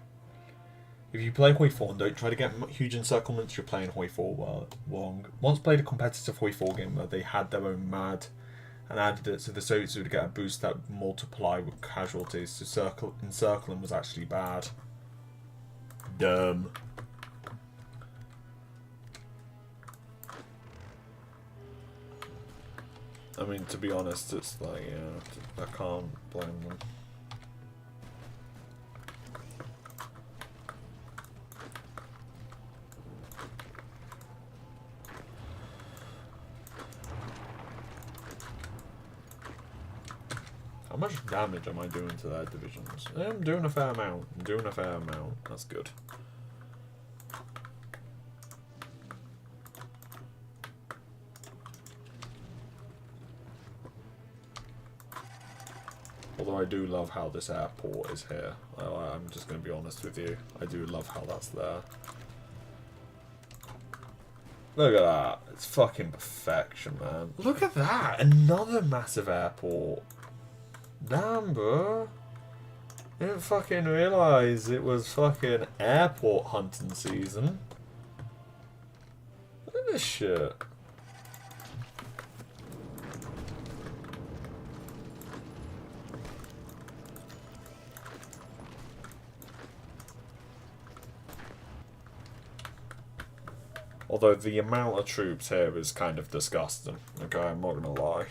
If you play Hoi 4 and don't try to get huge encirclements, you're playing Hoi 4 wrong. Once played a competitive Hoi 4 game where they had their own mad and added it so the Soviets would get a boost that would multiply with casualties. So encircling was actually bad. Dumb. I mean, to be honest, it's like, yeah, I can't blame them. How much damage am I doing to their divisions? I'm doing a fair amount. That's good. Although I do love how this airport is here. I'm just going to be honest with you. I do love how that's there. Look at that. It's fucking perfection, man. Look at that. Another massive airport. Damn, bro. I didn't fucking realise it was fucking airport hunting season. Look at this shit. Although the amount of troops here is kind of disgusting. Okay, I'm not gonna lie.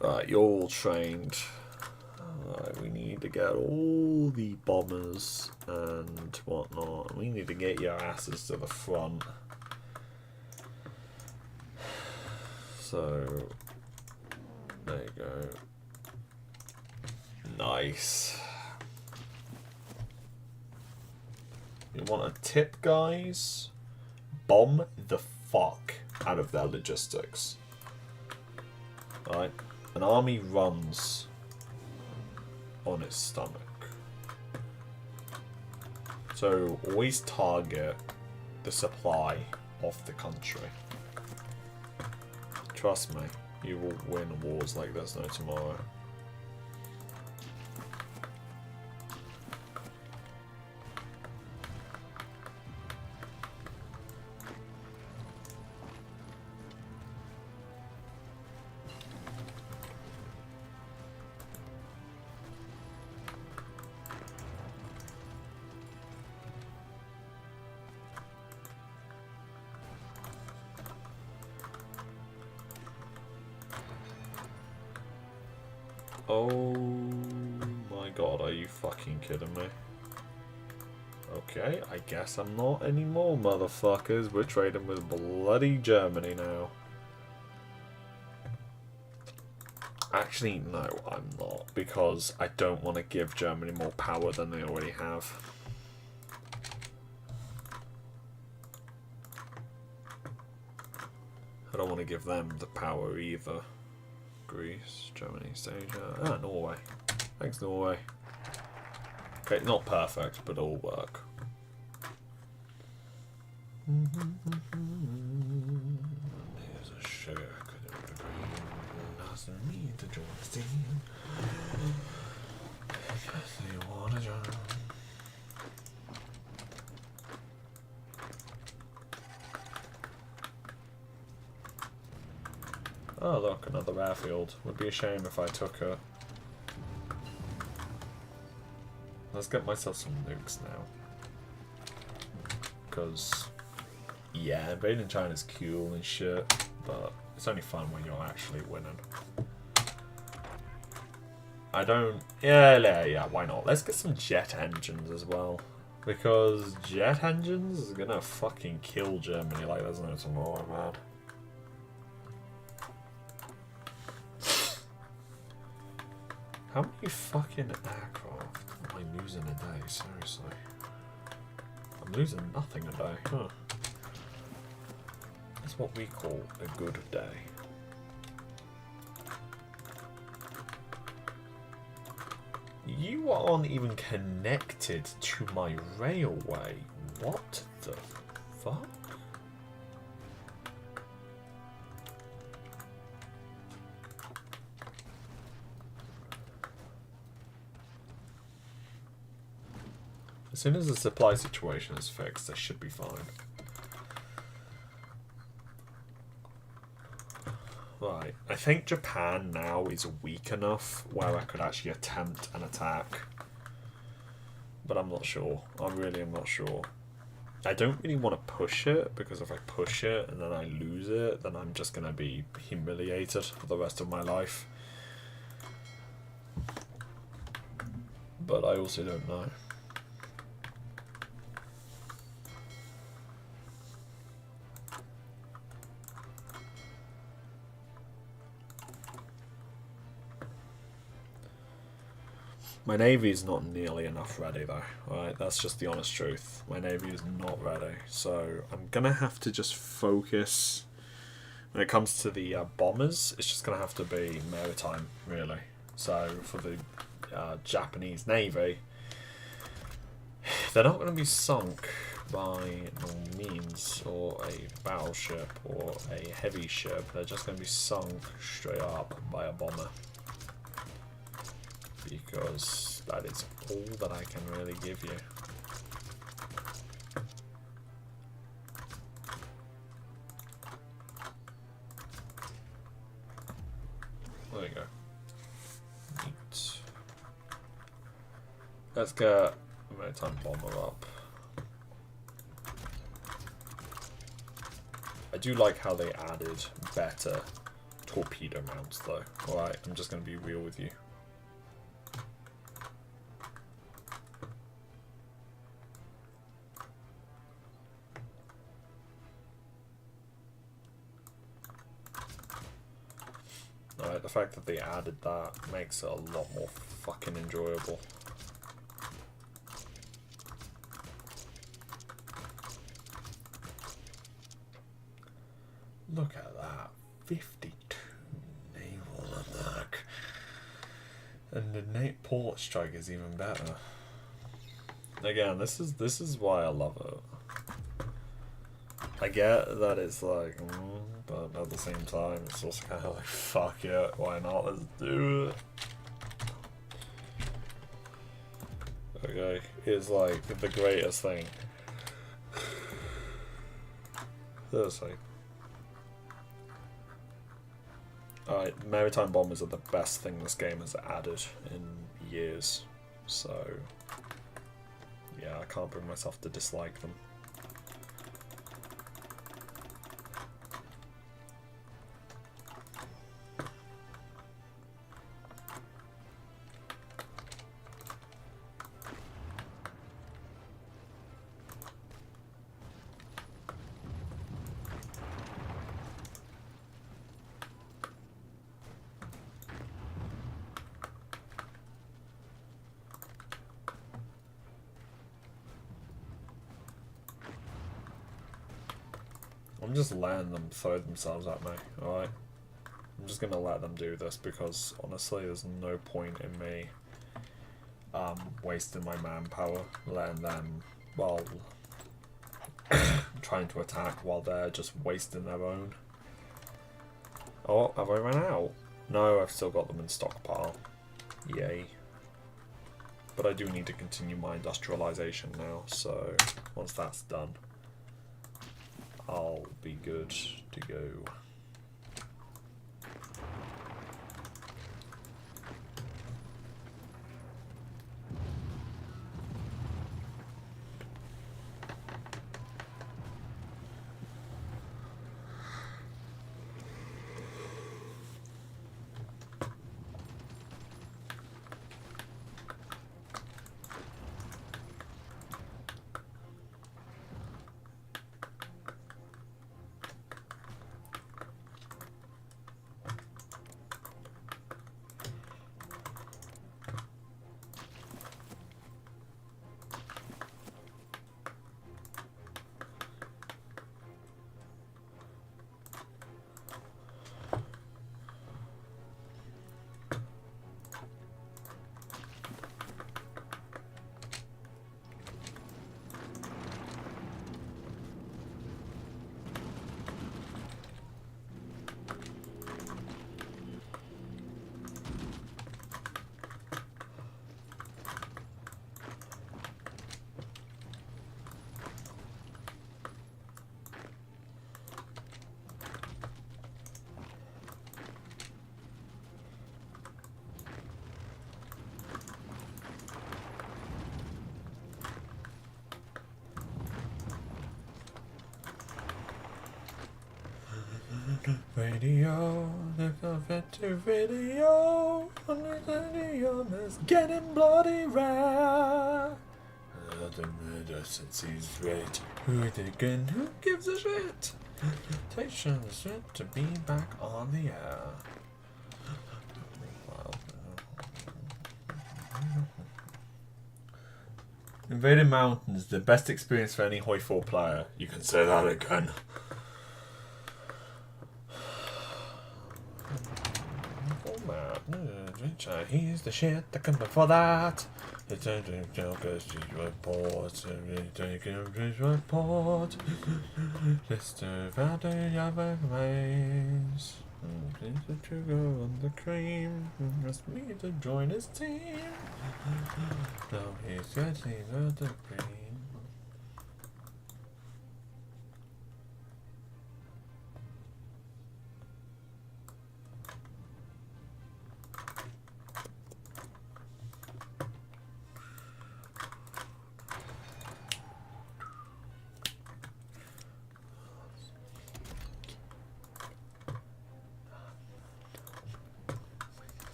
Right, you're all trained. Alright, we need to get all the bombers and whatnot. We need to get your asses to the front. So, there you go. Nice. You want a tip, guys? Bomb the fuck out of their logistics. Right? An army runs on its stomach. So always target the supply of the country. Trust me, you will win wars like there's no tomorrow. Oh my god, are you fucking kidding me? Okay, I guess I'm not anymore, motherfuckers. We're trading with bloody Germany now. Actually, no, I'm not, because I don't want to give Germany more power than they already have. I don't want to give them the power either. Greece, Germany, East Asia. Ah, Norway. Thanks, Norway. Okay, not perfect, but it'll work. Here's a sugar. Could it be nice for me to join the team? Guess you wanna join. Oh look, another airfield. Would be a shame if I took her. Let's get myself some nukes now. Because, yeah, invading China's cool and shit, but It's only fun when you're actually winning. I don't... Yeah, why not? Let's get some jet engines as well. Because jet engines is gonna fucking kill Germany like there's no tomorrow, man. How many fucking aircraft am I losing a day? Seriously. I'm losing nothing a day, huh? That's what we call a good day. You aren't even connected to my railway. What the fuck? As soon as the supply situation is fixed, they should be fine. Right, I think Japan now is weak enough where I could actually attempt an attack. But I'm not sure. I really am not sure. I don't really want to push it, because if I push it and then I lose it, then I'm just going to be humiliated for the rest of my life. But I also don't know. My navy is not nearly enough ready though, alright? That's just the honest truth. My navy is not ready, so I'm gonna have to just focus. When it comes to the bombers, it's just gonna have to be maritime, really. So for the Japanese navy, they're not gonna be sunk by no means, or a battleship, or a heavy ship. They're just gonna be sunk straight up by a bomber. Because that is all that I can really give you. There you go. Neat. Let's get a maritime bomber up. I do like how they added better torpedo mounts though. Alright, I'm just going to be real with you. Alright, the fact that they added that makes it a lot more fucking enjoyable. Look at that. 52 naval attack. And the port strike is even better. Again, this is why I love it. I get that it's like, but at the same time, it's also kind of like, fuck it, why not? Let's do it. Okay, it's like the greatest thing. Seriously. Alright, maritime bombers are the best thing this game has added in years. So, yeah, I can't bring myself to dislike them. I'm just letting them throw themselves at me, alright? I'm just gonna let them do this because honestly there's no point in me wasting my manpower, letting them, well, trying to attack while they're just wasting their own. Oh, have I run out? No, I've still got them in stockpile. Yay. But I do need to continue my industrialization now, so once that's done, I'll be good to go. radio, look up at the video, on the radio is getting bloody rare. The murder since he's red. Who again? Who gives a shit? Station is fit to be back on the air. Invading Mountains, the best experience for any Hoi 4 player. You can say that again. He's the shit that come before that. It's a Joker's report. Report. Mr. Valder of ways. The trigger on the cream. Asked me to join his team. Now he's getting out the cream.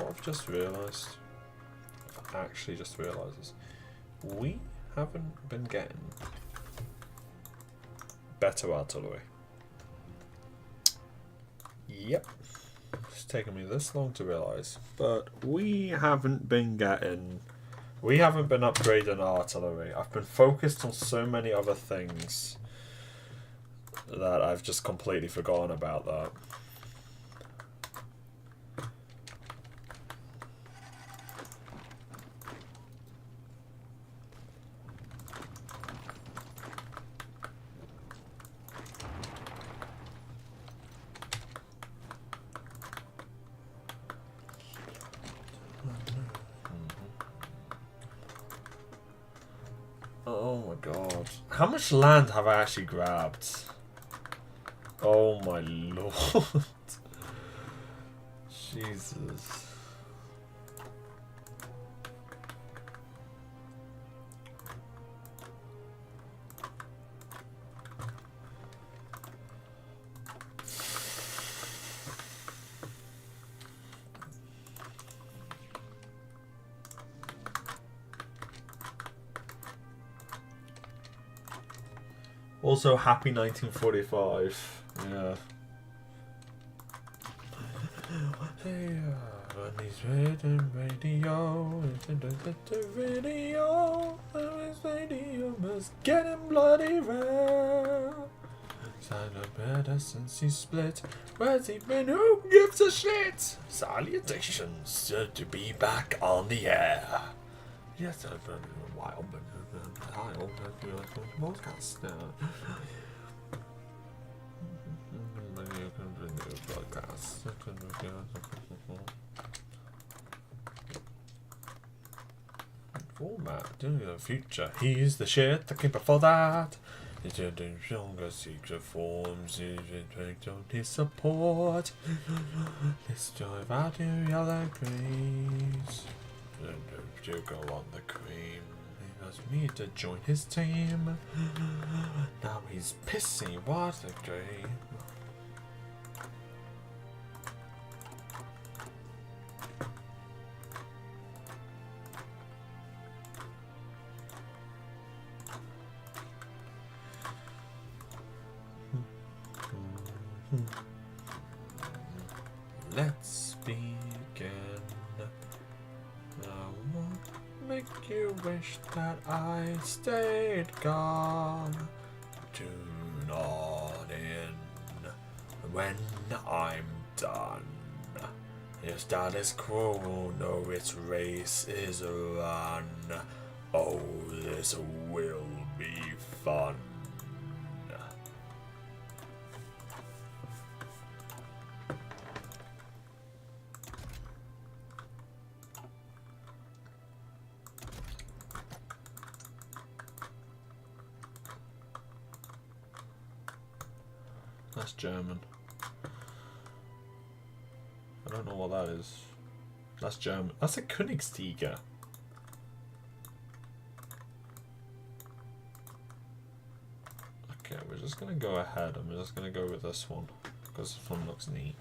I've just realised. I've actually just realised this. We haven't been getting better artillery. Yep. It's taken me this long to realise. But we haven't been upgrading our artillery. I've been focused on so many other things that I've just completely forgotten about that. Oh my god. How much land have I actually grabbed? Oh my lord. Jesus. Also, happy 1945. Yeah. When he's reading radio, the radio, his radio must get him bloody rare. Sign of better since he split. Where's he been? Who gives a shit? Salutations to be back on the air. Yes, I've been a while, but I hope that you like the podcast now. Format, doing the future. He's the shit that came before that. He's doing stronger secret forms. He's on his support. Let's drive out to the other greens. To go on the cream. He wants me to join his team. Now he's pissing. What a dream. Let's begin. I won't make you wish that I stayed gone. Tune on in when I'm done. Your status quo, no, its race is run. Oh, this will be fun. That's German. I don't know what that is. That's German. That's a Königstiger. Okay, we're just gonna go ahead and we're just gonna go with this one because this one looks neat.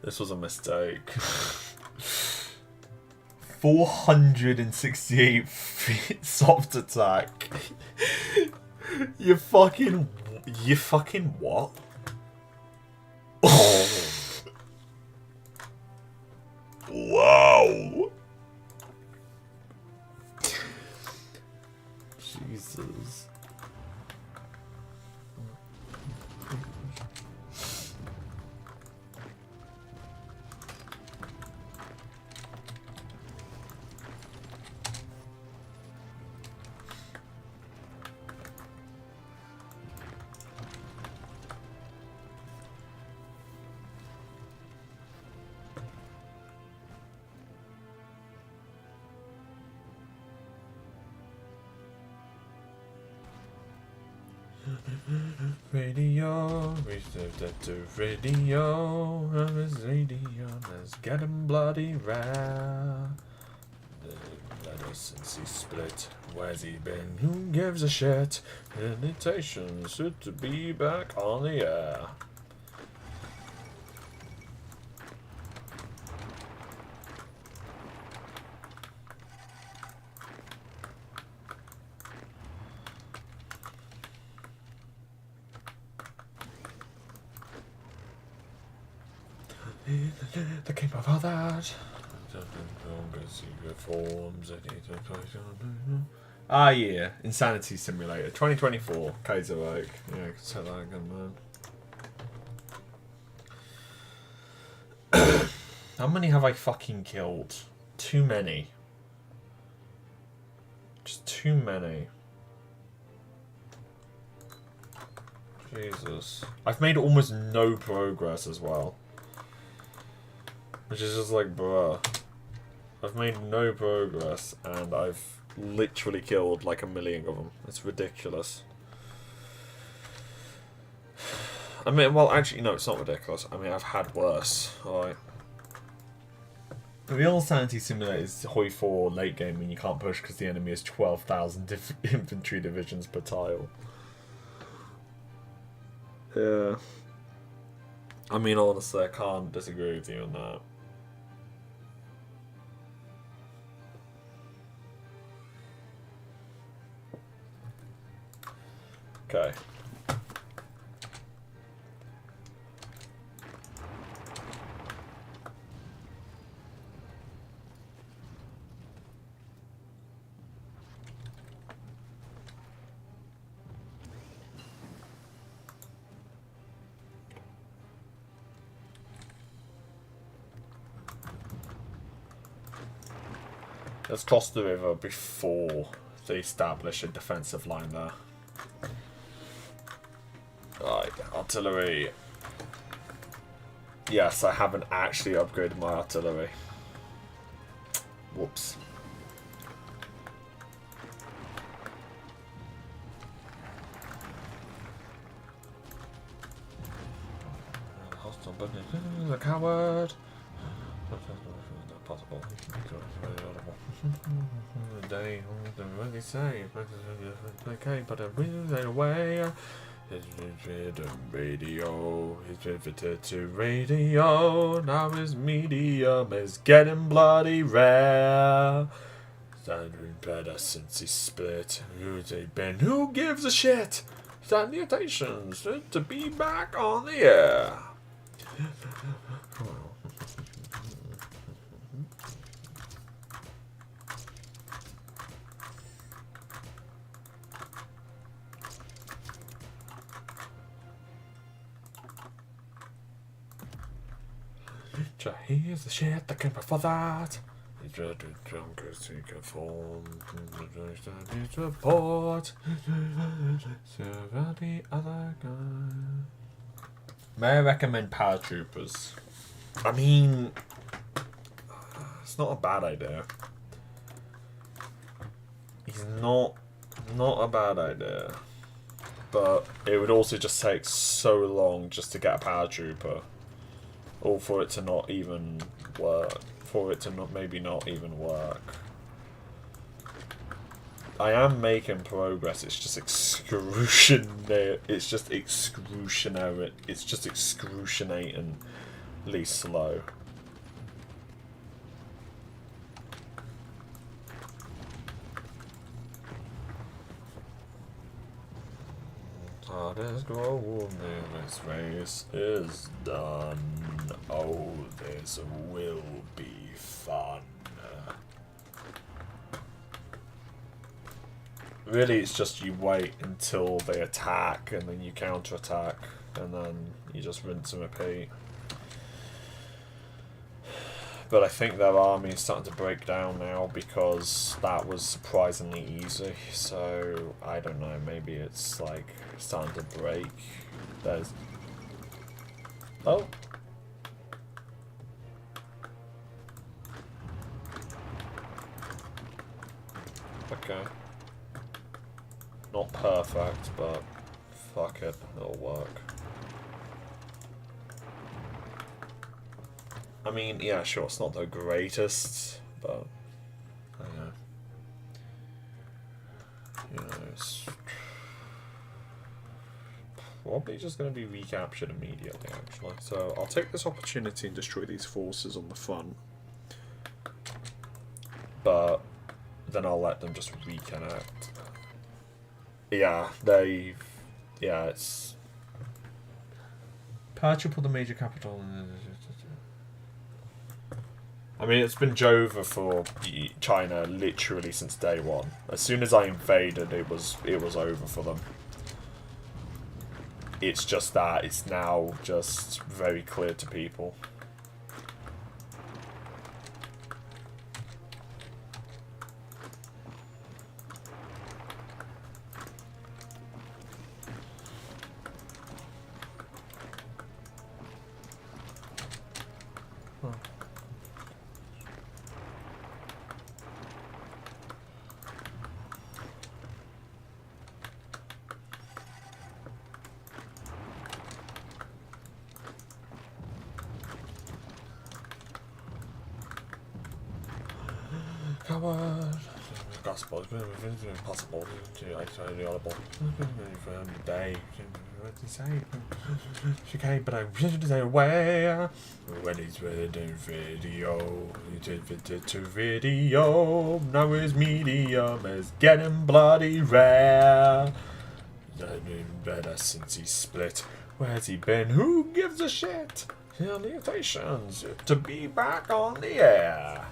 This was a mistake. 468 feet soft attack. You fucking what? Oh. Wow. Jesus. Radio, we served it to radio, and this radio is getting bloody rare. Ever since he split, where's he been? Who gives a shit? Invitations to be back on the air. The king before that. Ah, yeah. Insanity Simulator 2024. Kaiserreich. Yeah, I can say that again, man. How many have I fucking killed? Too many. Just too many. Jesus. I've made almost no progress as well. Which is just like, bruh. I've made no progress and I've literally killed like 1 million of them. It's ridiculous. I mean, well, actually, no, it's not ridiculous. I mean, I've had worse. Alright. The real sanity simulator is Hoi 4 late game when you can't push because the enemy has 12,000 infantry divisions per tile. Yeah. I mean, honestly, I can't disagree with you on that. Okay. Let's cross the river before they establish a defensive line there. Right, artillery. Yes, I haven't actually upgraded my artillery. Whoops. The coward. Not possible. They really say, okay, but I really away. It's radio, it's riveted to radio. Now his medium is getting bloody rare. Standing better since he split. Who's he been? Who gives a shit? Salutations to be back on the air. Here's the shit that came before that. Report. The other guy. May I recommend paratroopers? I mean, it's not a bad idea. It's not a bad idea. But it would also just take so long just to get a paratrooper. Or for it to not even work. For it to maybe not even work. I am making progress, it's just excruciating. It's just excruciating. It's just excruciatingly slow. Hardest goal in this race is done. Oh, this will be fun. Really, it's just you wait until they attack, and then you counter-attack, and then you just rinse and repeat. But I think their army is starting to break down now, because that was surprisingly easy. So, I don't know, maybe it's like starting to break. There's... Oh! Okay. Not perfect, but fuck it, it'll work. I mean, yeah, sure, it's not the greatest, but I don't know. You know, it's probably just going to be recaptured immediately, actually. So I'll take this opportunity and destroy these forces on the front. But then I'll let them just reconnect. Yeah, yeah, it's... Triple the major capital. I mean, it's been Jova for China literally since day one. As soon as I invaded, it was over for them. It's just that it's now just very clear to people. Coward. Gospel is impossible to actually audible. Day. What to say? She came, but I didn't say where. When he's reading video, he did to video. Now his medium is getting bloody rare. Been better since he split. Where's he been? Who gives a shit? Salutations to be back on the air.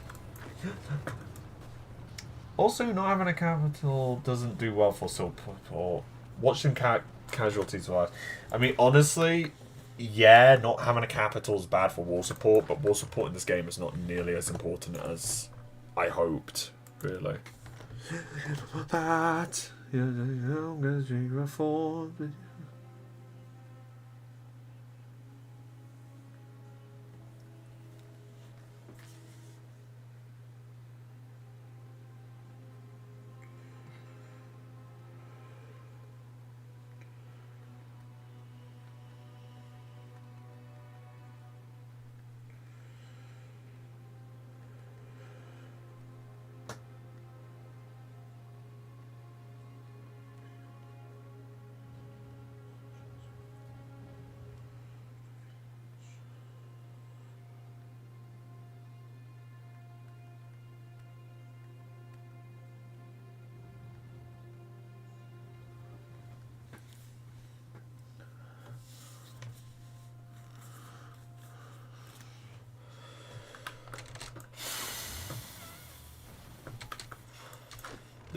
Also, not having a capital doesn't do well for support. Watching casualties rise. I mean, honestly, yeah, not having a capital is bad for war support, but war support in this game is not nearly as important as I hoped, really. That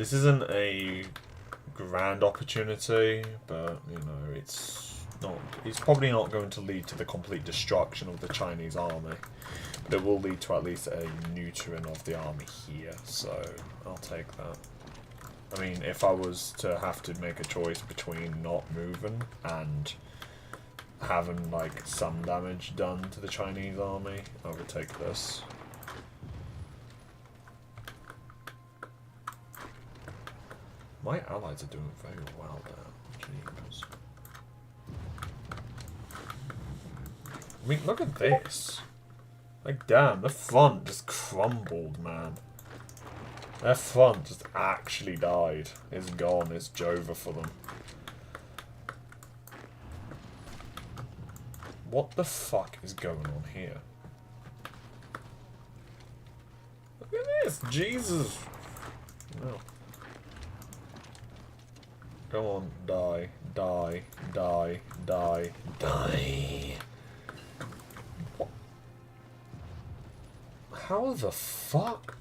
This isn't a grand opportunity, but, you know, it's probably not going to lead to the complete destruction of the Chinese army. It will lead to at least a neutering of the army here, so I'll take that. I mean, if I was to have to make a choice between not moving and having, like, some damage done to the Chinese army, I would take this. My allies are doing very well there. Jeez. I mean, look at this. Like, damn, the front just crumbled, man. Their front just actually died. It's gone. It's Jova for them. What the fuck is going on here? Look at this! Jesus! No. Come on, die, die, die, die, die. What? How the fuck?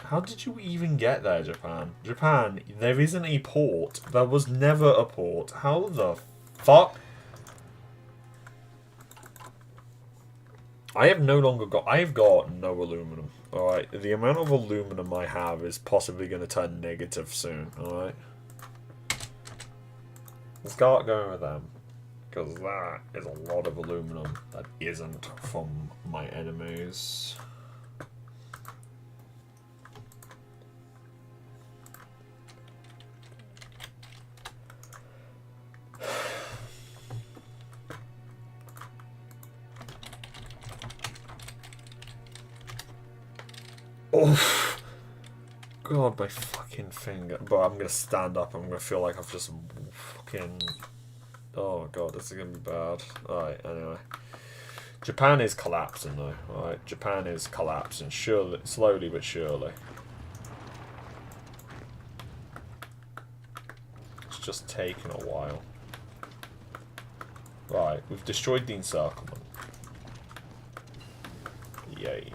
How did you even get there, Japan? Japan, there isn't a port. There was never a port. How the fuck? I have got no aluminum. Alright, the amount of aluminum I have is possibly going to turn negative soon, alright? Let's start going with them. Because that is a lot of aluminum that isn't from my enemies. Oh, God, my fucking finger. But I'm gonna stand up. I'm gonna feel like I've just fucking. Oh God, this is gonna be bad. Alright, anyway. Japan is collapsing though. Alright, Japan is collapsing. Surely, slowly but surely. It's just taking a while. Right, we've destroyed the encirclement. Yay.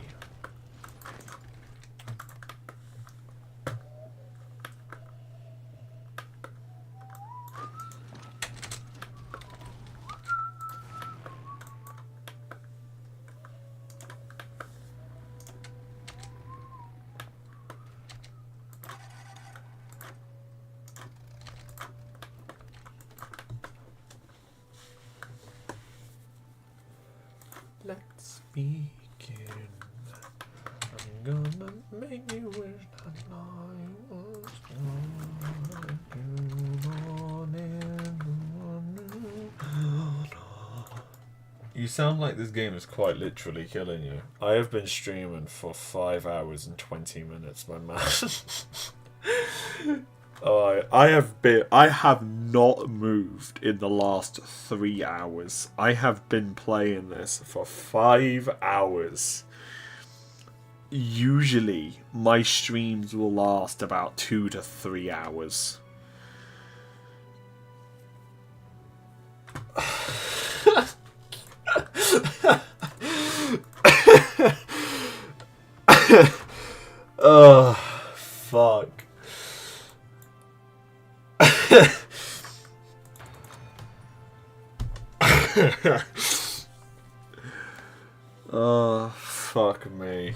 Let's begin. I'm gonna make you wish that I was You sound like this game is quite literally killing you. I have been streaming for 5 hours and 20 minutes, my man. I have not moved in the last 3 hours. I have been playing this for 5 hours. Usually, my streams will last about 2 to 3 hours. Oh, fuck. Oh, fuck me.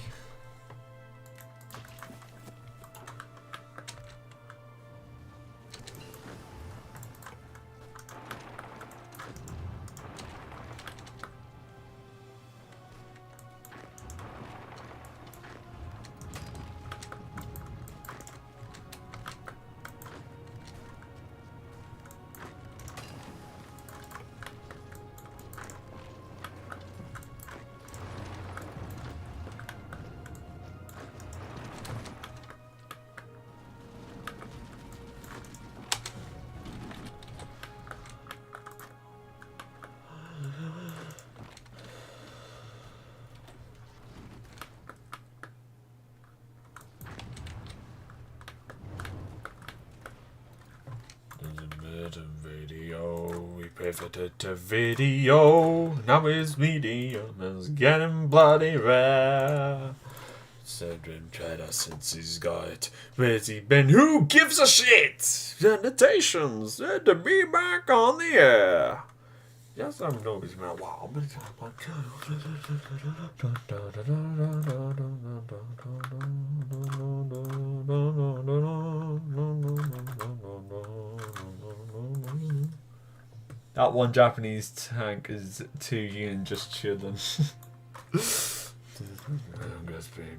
We pivoted to video. Now his medium is getting bloody rare. Said him cheddar since he's got it. Where's he been? Who gives a shit? Annotations. Had to be back on the air. Yes, I'm always about wow. That one Japanese tank is 2 just chilling.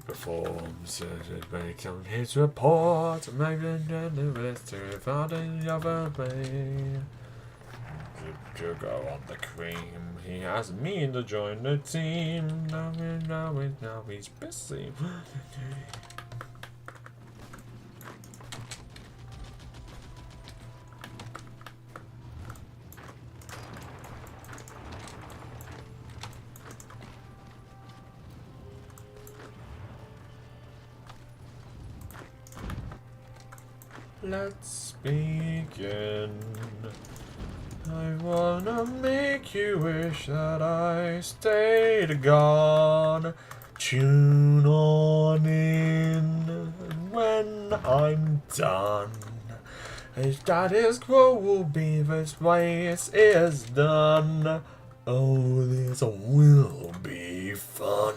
Performs make on his report, maybe the rest to found the other way. Sugar on the cream. He has me to join the team. Now he's busy. Let's begin. I wanna make you wish that I stayed gone. Tune on in when I'm done. His status quo will be this race is done. Oh, this will be fun.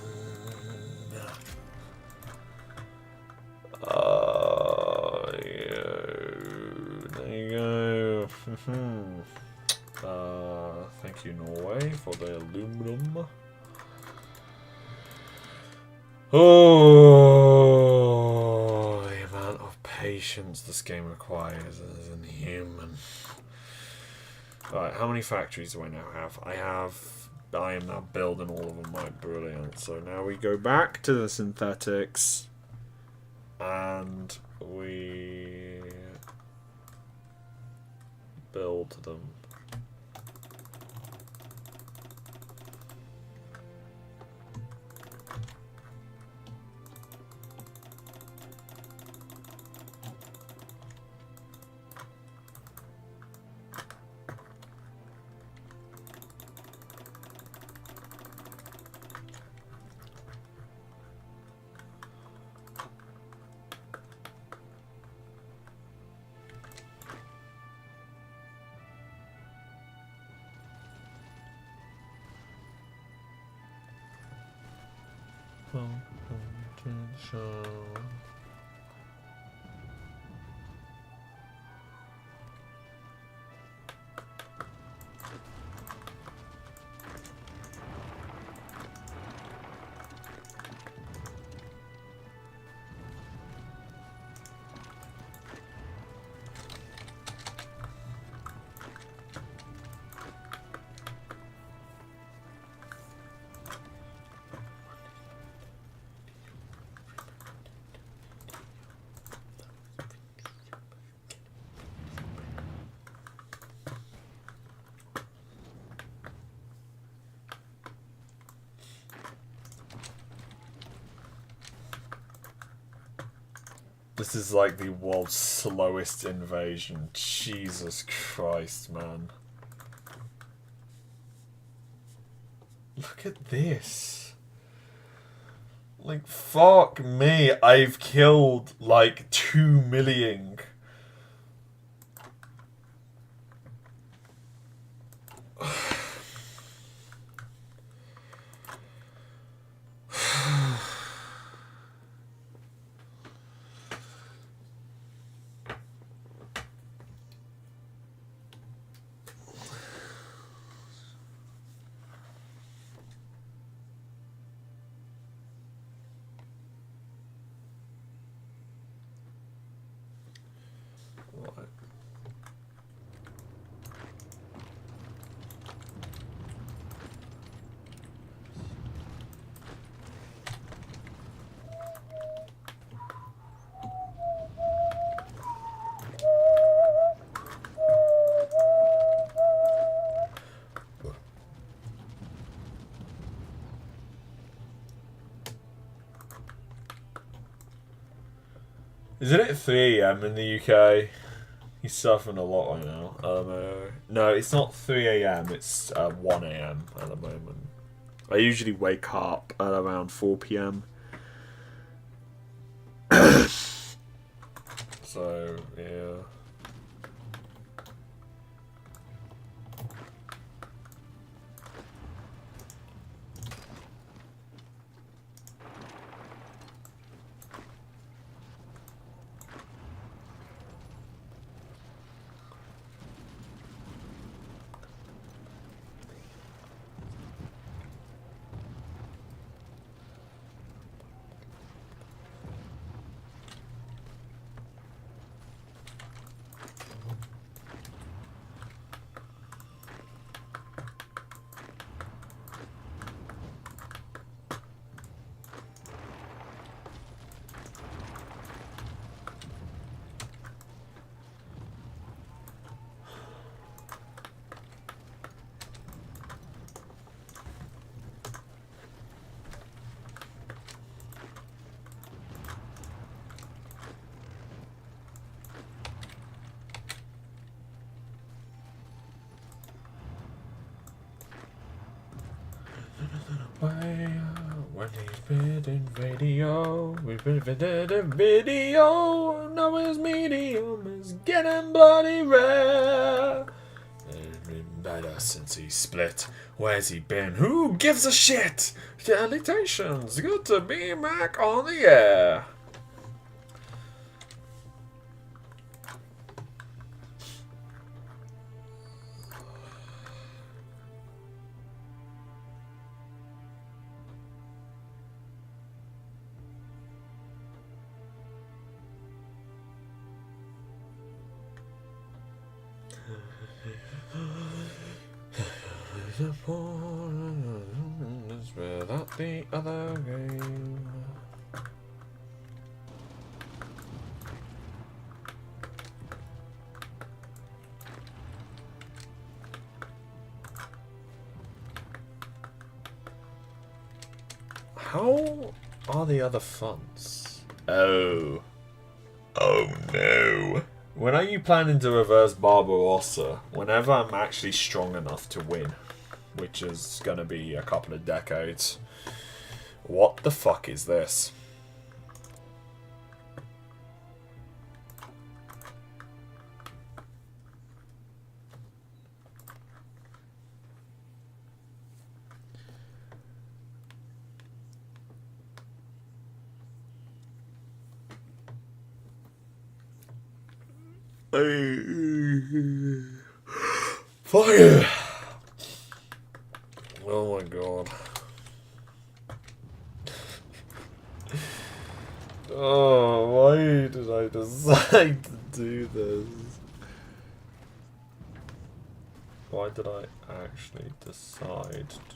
There you go. Thank you, Norway, for the aluminum. Oh, the amount of patience this game requires as an human. Right, how many factories do I now have? I am now building all of them. Right, brilliant. So now we go back to the synthetics. And we build them. This is like the world's slowest invasion. Jesus Christ, man. Look at this. Like, fuck me. I've killed like 2 million. Isn't it 3 AM in the UK? He's suffering a lot right now. No, it's not 3 AM, it's 1 AM at the moment. I usually wake up at around 4 PM. So, yeah. When he's been in radio, we've been in video. Now his medium is getting bloody rare. It's been better since he split. Where's he been? Who gives a shit? Salutations, good to be back on the air. Without the other game. How are the other funds? Oh no. When are you planning to reverse Barbarossa? Whenever I'm actually strong enough to win. Which is gonna be a couple of decades. What the fuck is this? Fire! Oh my god. Oh, why did I decide to do this? Why did I actually decide to do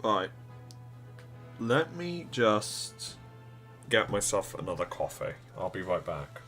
Right. Let me just get myself another coffee. I'll be right back.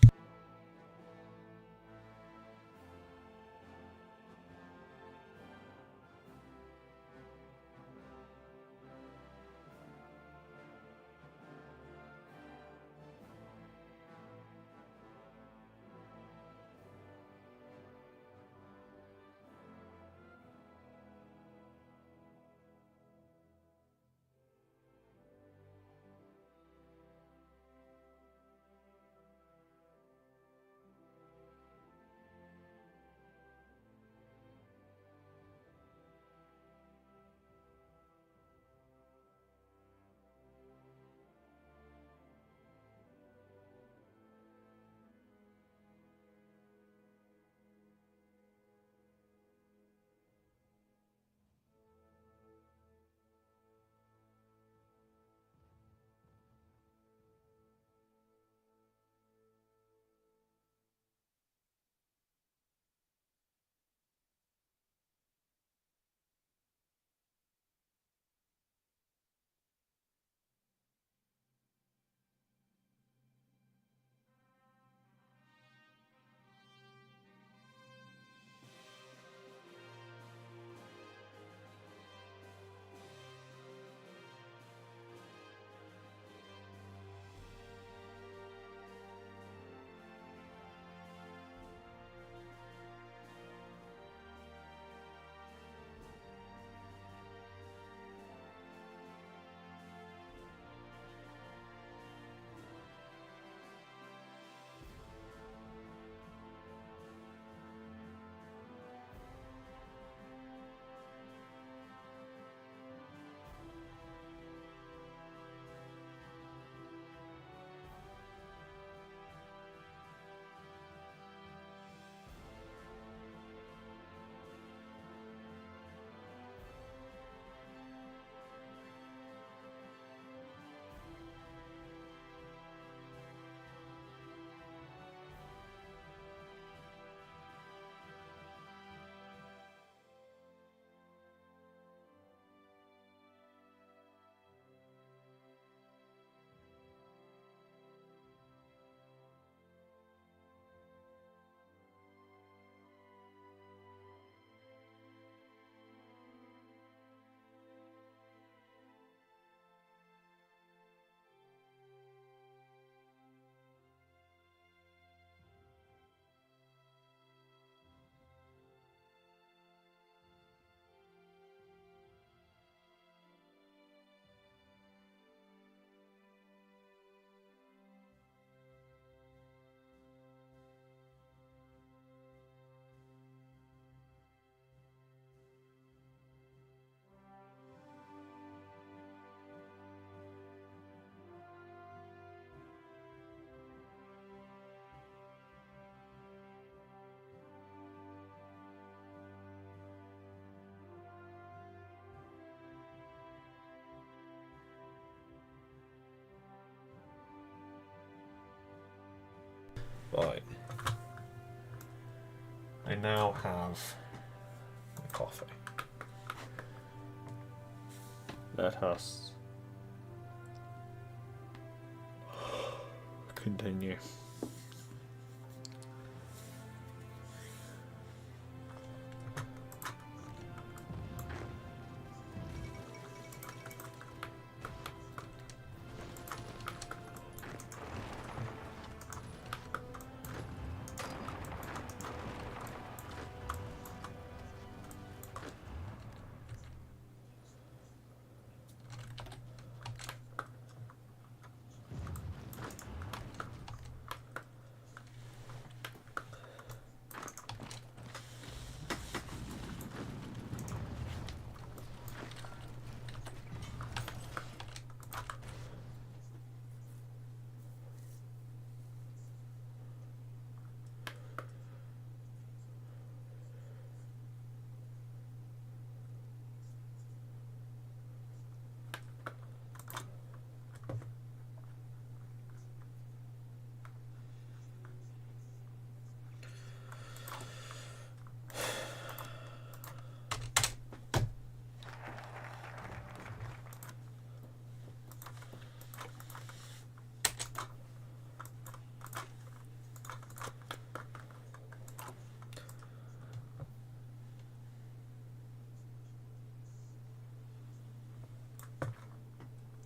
Right. I now have the coffee. Let us continue.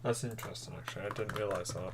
That's interesting, actually. I didn't realise that.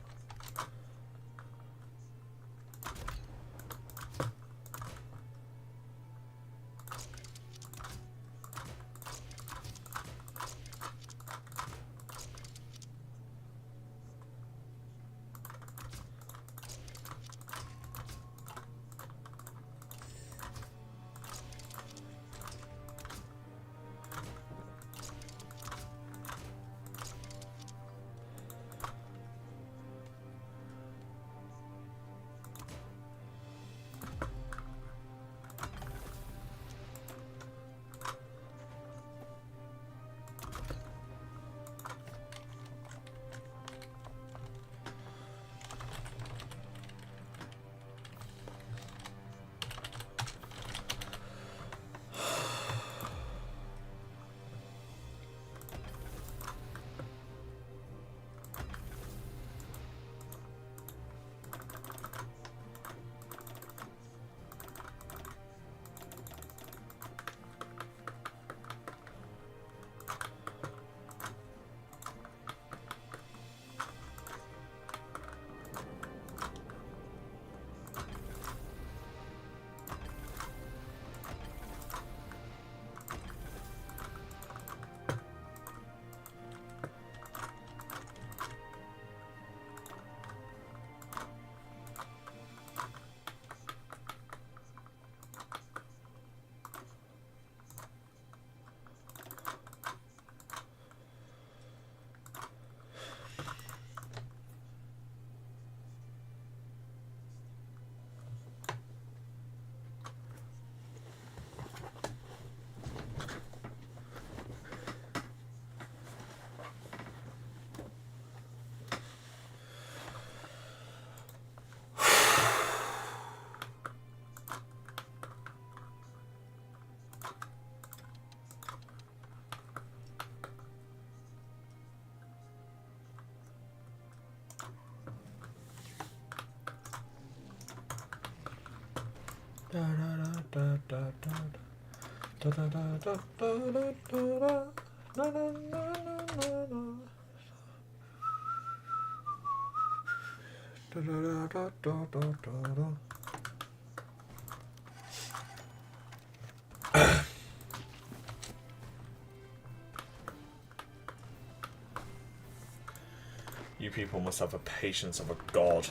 You people must have the patience of a god.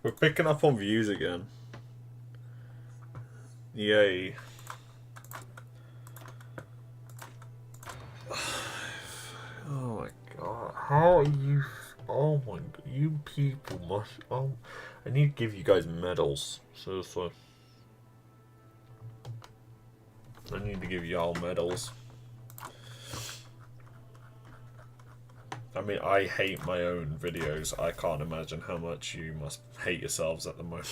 We're picking up on views again. Yay. Oh my god. How are you? Oh my god. You people must. Oh. I need to give you guys medals. Seriously. I need to give y'all medals. I mean, I hate my own videos. I can't imagine how much you must hate yourselves at the moment.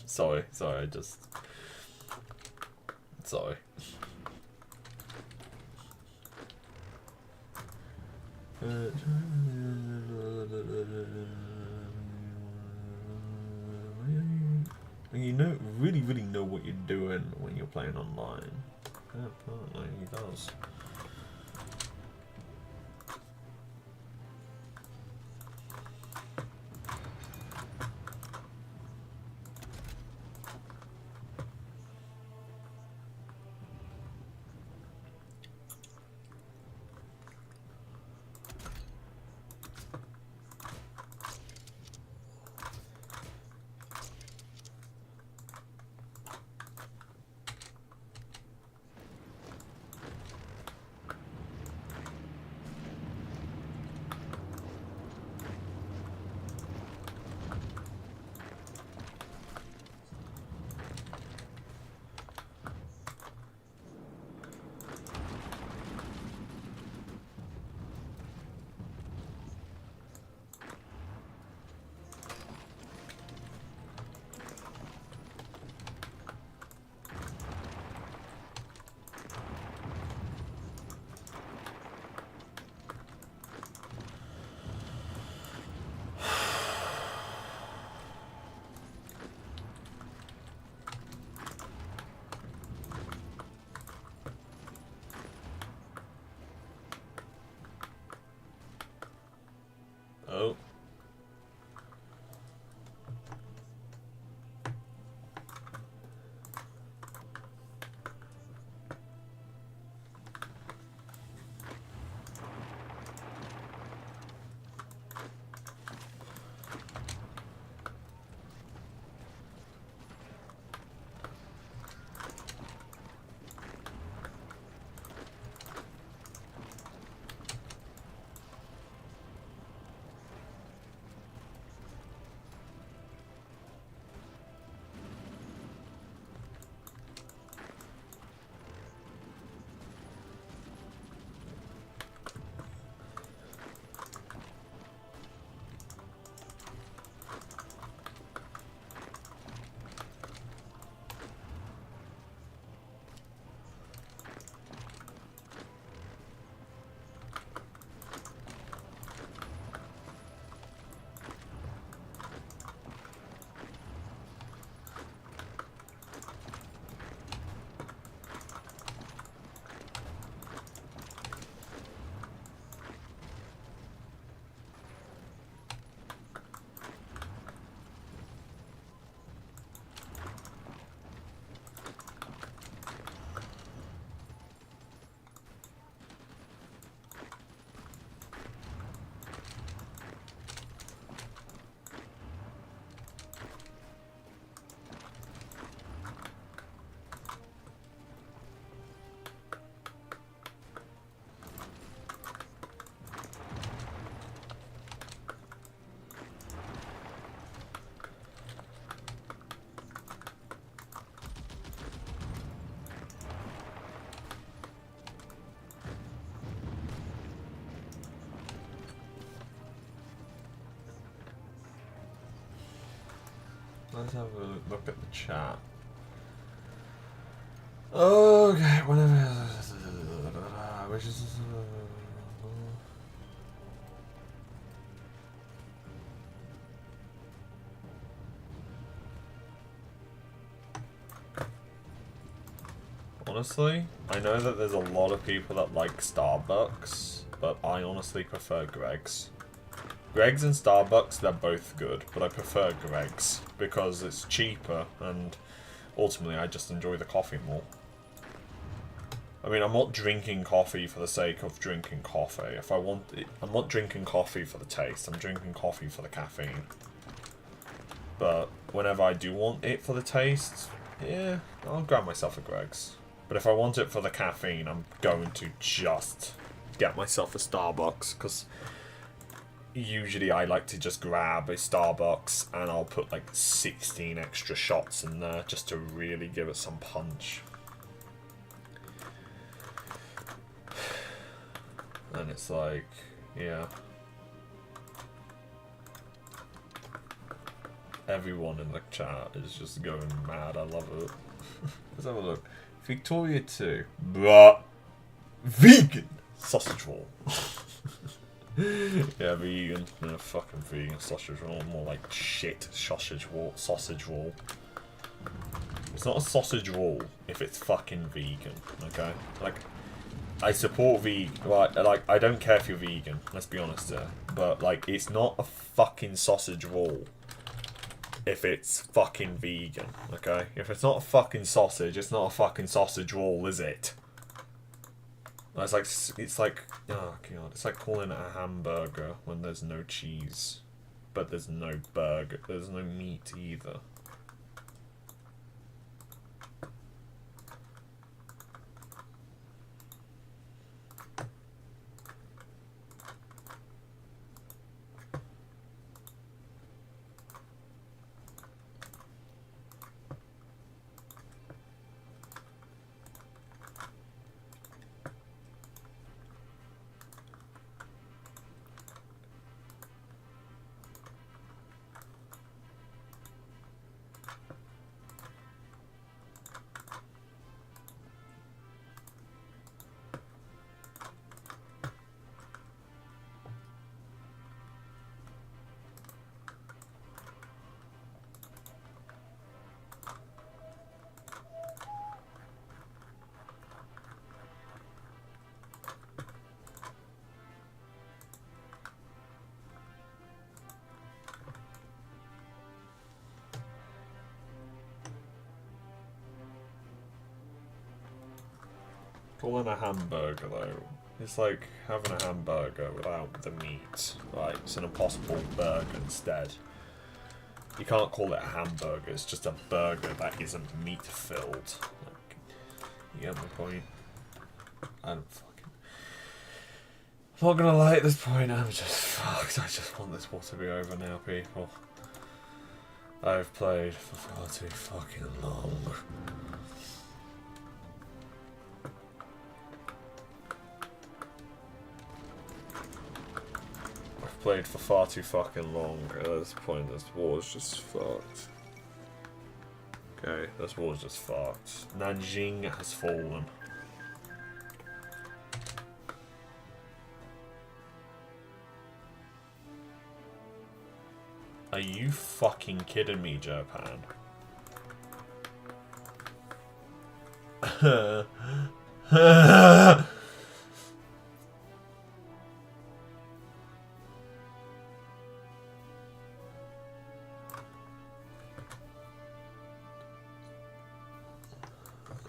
Sorry, I just... Sorry. You really know what you're doing when you're playing online. Yeah, apparently he does. Oh. Let's have a look at the chat. Okay, whatever. Which is... Honestly, I know that there's a lot of people that like Starbucks, but I honestly prefer Greg's. Greg's and Starbucks, they're both good, but I prefer Greg's because it's cheaper and ultimately I just enjoy the coffee more. I mean, I'm not drinking coffee for the sake of drinking coffee. If I want it, I'm not drinking coffee for the taste. I'm drinking coffee for the caffeine. But whenever I do want it for the taste, yeah, I'll grab myself a Greg's. But if I want it for the caffeine, I'm going to just get myself a Starbucks, because usually I like to just grab a Starbucks and I'll put like 16 extra shots in there just to really give it some punch. And it's like, yeah. Everyone in the chat is just going mad. I love it. Let's have a look. Victoria 2. But vegan sausage roll. Yeah, vegan. No, fucking vegan sausage roll. More like shit sausage roll. Sausage roll. It's not a sausage roll if it's fucking vegan. Okay, like. I support vegan, like, I don't care if you're vegan, let's be honest there, but, like, it's not a fucking sausage roll if it's fucking vegan, okay? If it's not a fucking sausage, it's not a fucking sausage roll, is it? It's like, oh god, it's like calling it a hamburger when there's no cheese, but there's no burger, there's no meat either. Calling a hamburger though, it's like having a hamburger without the meat. Like, it's an impossible burger instead. You can't call it a hamburger, it's just a burger that isn't meat filled. Like, you get my point? I'm not gonna lie at this point, I'm just fucked. I just want this war to be over now, people. I've played for far too fucking long. Played for far too fucking long. At this point, this war's just fucked. Okay, this war's just fucked. Nanjing has fallen. Are you fucking kidding me, Japan?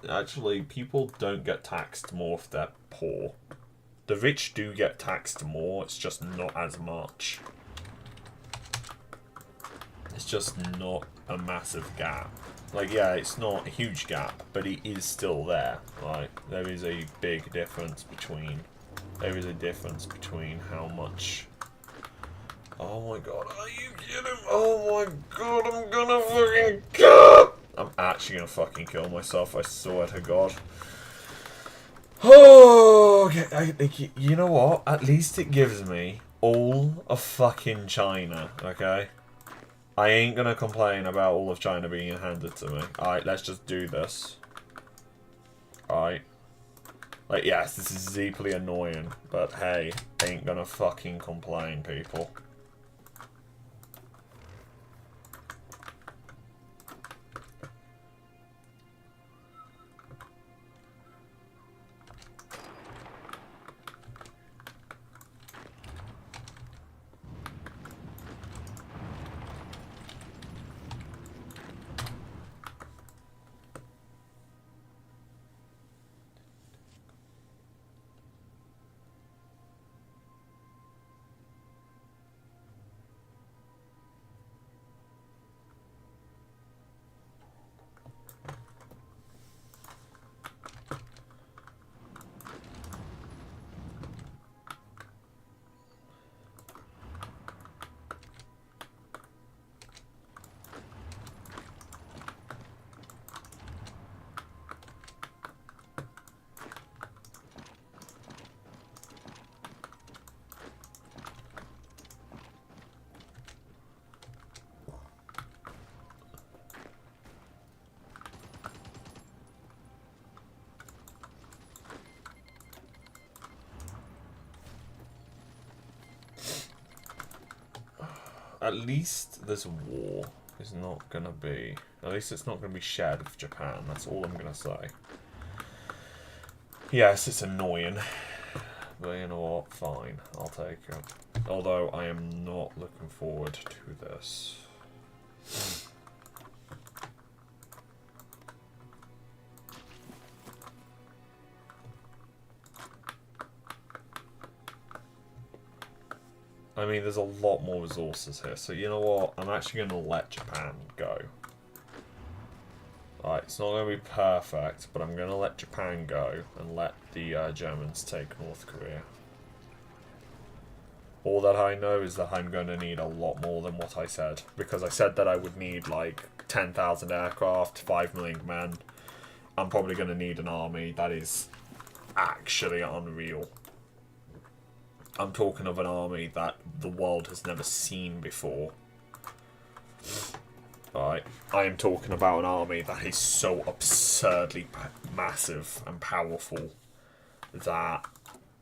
Actually, people don't get taxed more if they're poor. The rich do get taxed more, it's just not as much. It's just not a massive gap. Like, yeah, it's not a huge gap, but it is still there. Like, there is a big difference between... There is a difference between how much... Oh my god, are you kidding? Oh my god, I'm gonna fucking kill! I'm actually gonna fucking kill myself, I swear to god. Oh, okay, you know what? At least it gives me all of fucking China, okay? I ain't gonna complain about all of China being handed to me. Alright, let's just do this. Alright. Like, yes, this is deeply annoying, but hey, ain't gonna fucking complain, people. at least this war is not gonna be... At least it's not gonna be shared with Japan. That's all I'm gonna say. Yes, it's annoying. But you know what? Fine. I'll take it. Although I am not looking forward to this. I mean, there's a lot more resources here, so you know what? I'm actually going to let Japan go. Alright, it's not going to be perfect, but I'm going to let Japan go and let the Germans take North Korea. All that I know is that I'm going to need a lot more than what I said, because I said that I would need like 10,000 aircraft, 5 million men. I'm probably going to need an army that is actually unreal. I'm talking of an army that the world has never seen before. Right. I am talking about an army that is so absurdly massive and powerful that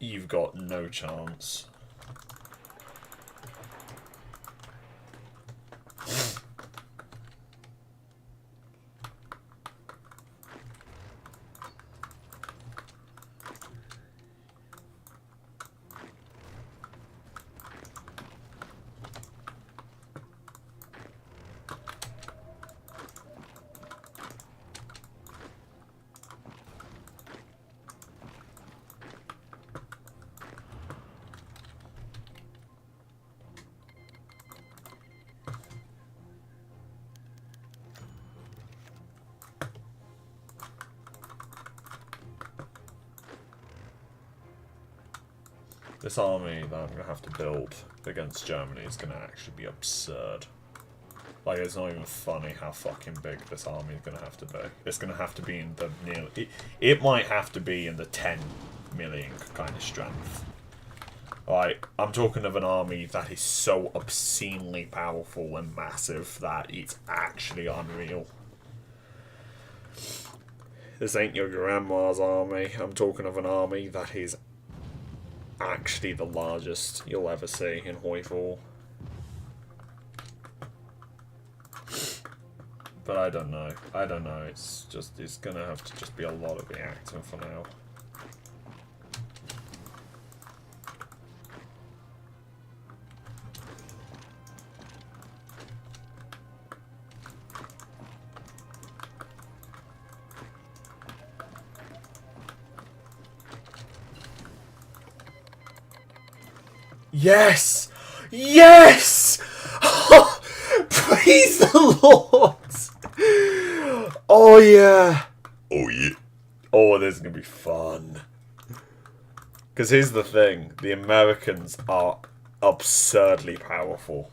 you've got no chance. This army that I'm going to have to build against Germany is going to actually be absurd. Like, it's not even funny how fucking big this army is going to have to be. It's going to have to be in the nearly... It might have to be in the 10 million kind of strength. Like, I'm talking of an army that is so obscenely powerful and massive that it's actually unreal. This ain't your grandma's army. I'm talking of an army that is actually the largest you'll ever see in Hoifall. But I don't know. I don't know. It's gonna have to just be a lot of reacting for now. Yes! Yes! Praise the Lord! Oh yeah! Oh yeah! Oh, this is gonna be fun. Because here's the thing. The Americans are absurdly powerful.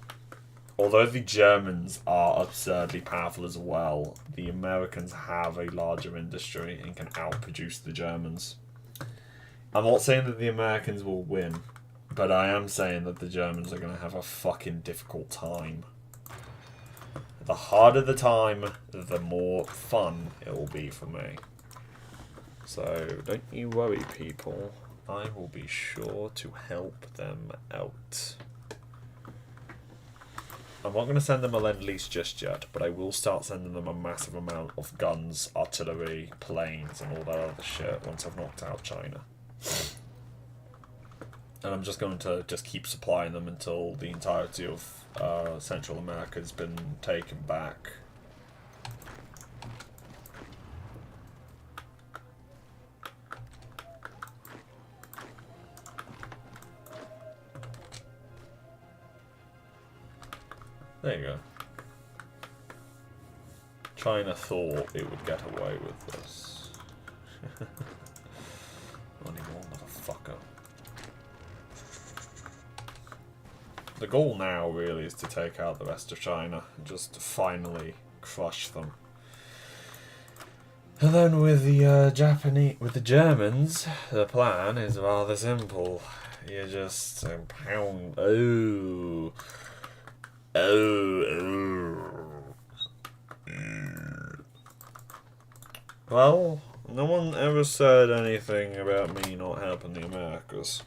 Although the Germans are absurdly powerful as well, the Americans have a larger industry and can outproduce the Germans. I'm not saying that the Americans will win. But I am saying that the Germans are going to have a fucking difficult time. The harder the time, the more fun it will be for me. So, don't you worry, people. I will be sure to help them out. I'm not going to send them a Lend-Lease just yet, but I will start sending them a massive amount of guns, artillery, planes, and all that other shit once I've knocked out China. And I'm just going to keep supplying them until the entirety of Central America has been taken back. There you go. China thought it would get away with this. Not anymore, motherfucker. The goal now really is to take out the rest of China and just to finally crush them. And then with the Germans, the plan is rather simple. You just pound. Oh. Well, no one ever said anything about me not helping the Americas.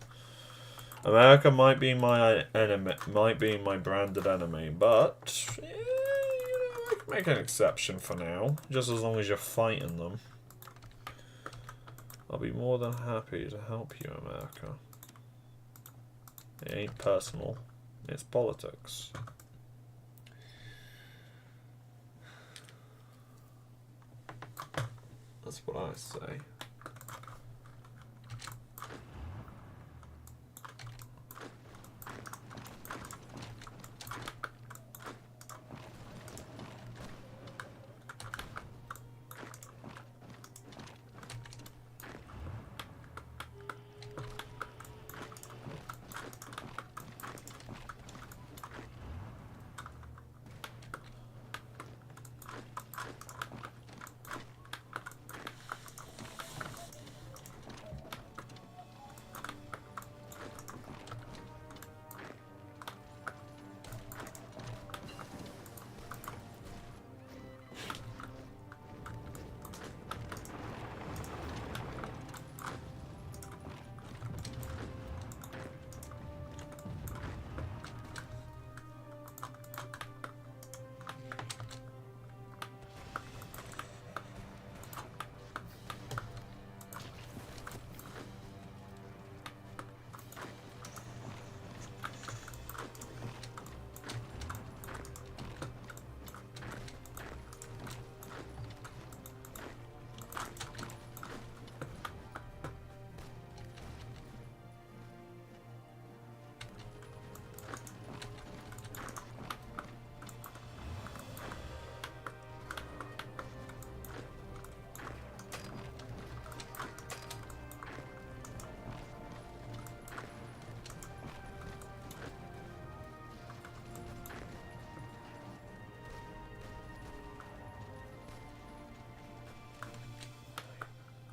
America might be my enemy, might be my branded enemy, but yeah, I can make an exception for now, just as long as you're fighting them. I'll be more than happy to help you, America. It ain't personal, it's politics. That's what I say.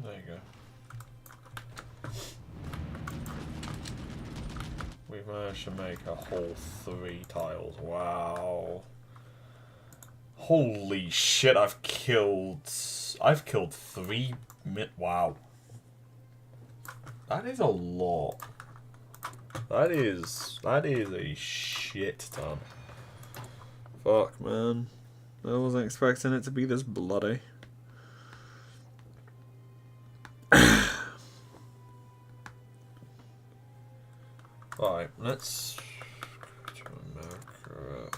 There you go. We've managed to make a whole 3 tiles. Wow. Holy shit, I've killed 3 wow. That is a lot. That is a shit ton. Fuck, man. I wasn't expecting it to be this bloody. Alright, let's go to America.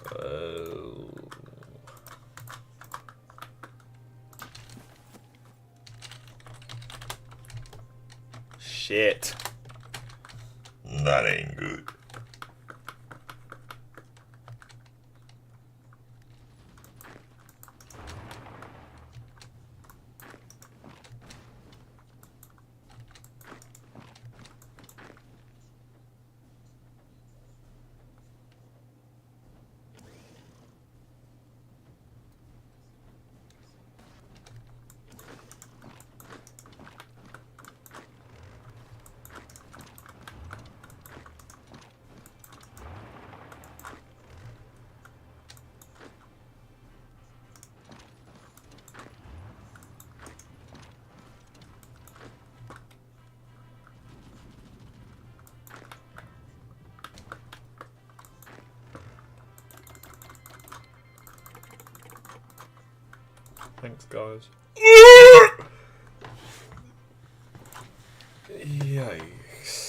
Shit. That ain't good. Thanks, guys. Yikes.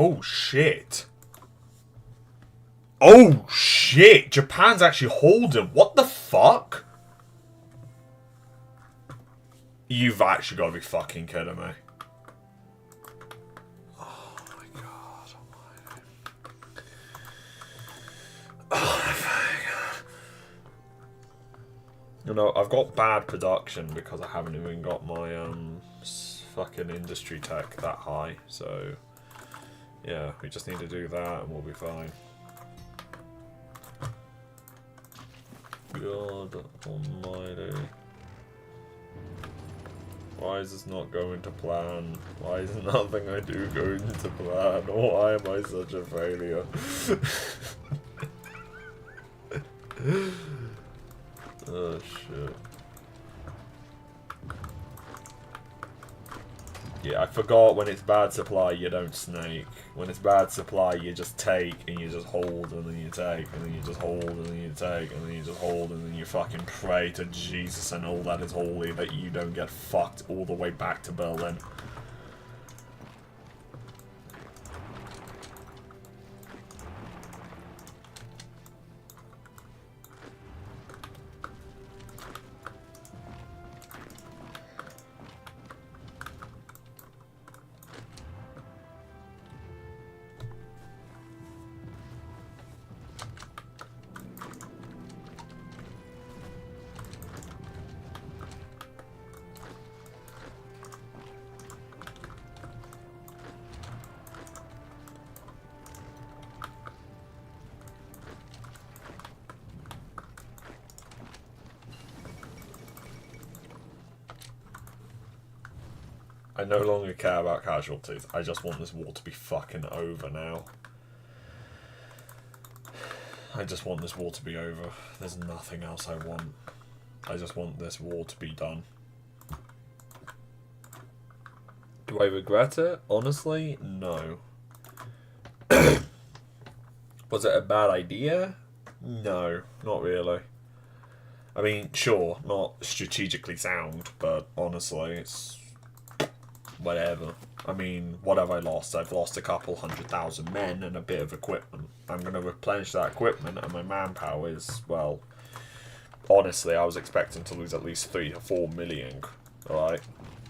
Oh, shit. Oh, shit. Japan's actually holding. What the fuck? You've actually got to be fucking kidding me. Oh, my God. Oh, my God. You know, I've got bad production because I haven't even got my fucking industry tech that high. So, yeah, we just need to do that and we'll be fine. God almighty. Why is this not going to plan? Why is nothing I do going to plan? Why am I such a failure? Oh shit. Yeah, I forgot when it's bad supply you don't snake. When it's bad supply you just take and you just hold and then you take and then you just hold and then you take and then you just hold and then you fucking pray to Jesus and all that is holy that you don't get fucked all the way back to Berlin. I no longer care about casualties. I just want this war to be fucking over now. I just want this war to be over. There's nothing else I want. I just want this war to be done. Do I regret it? Honestly, no. Was it a bad idea? No, not really. I mean, sure, not strategically sound, but honestly, it's whatever. I mean, what have I lost? I've lost a couple 100,000 men and a bit of equipment. I'm going to replenish that equipment and my manpower is, well, honestly, I was expecting to lose at least 3 to 4 million, alright?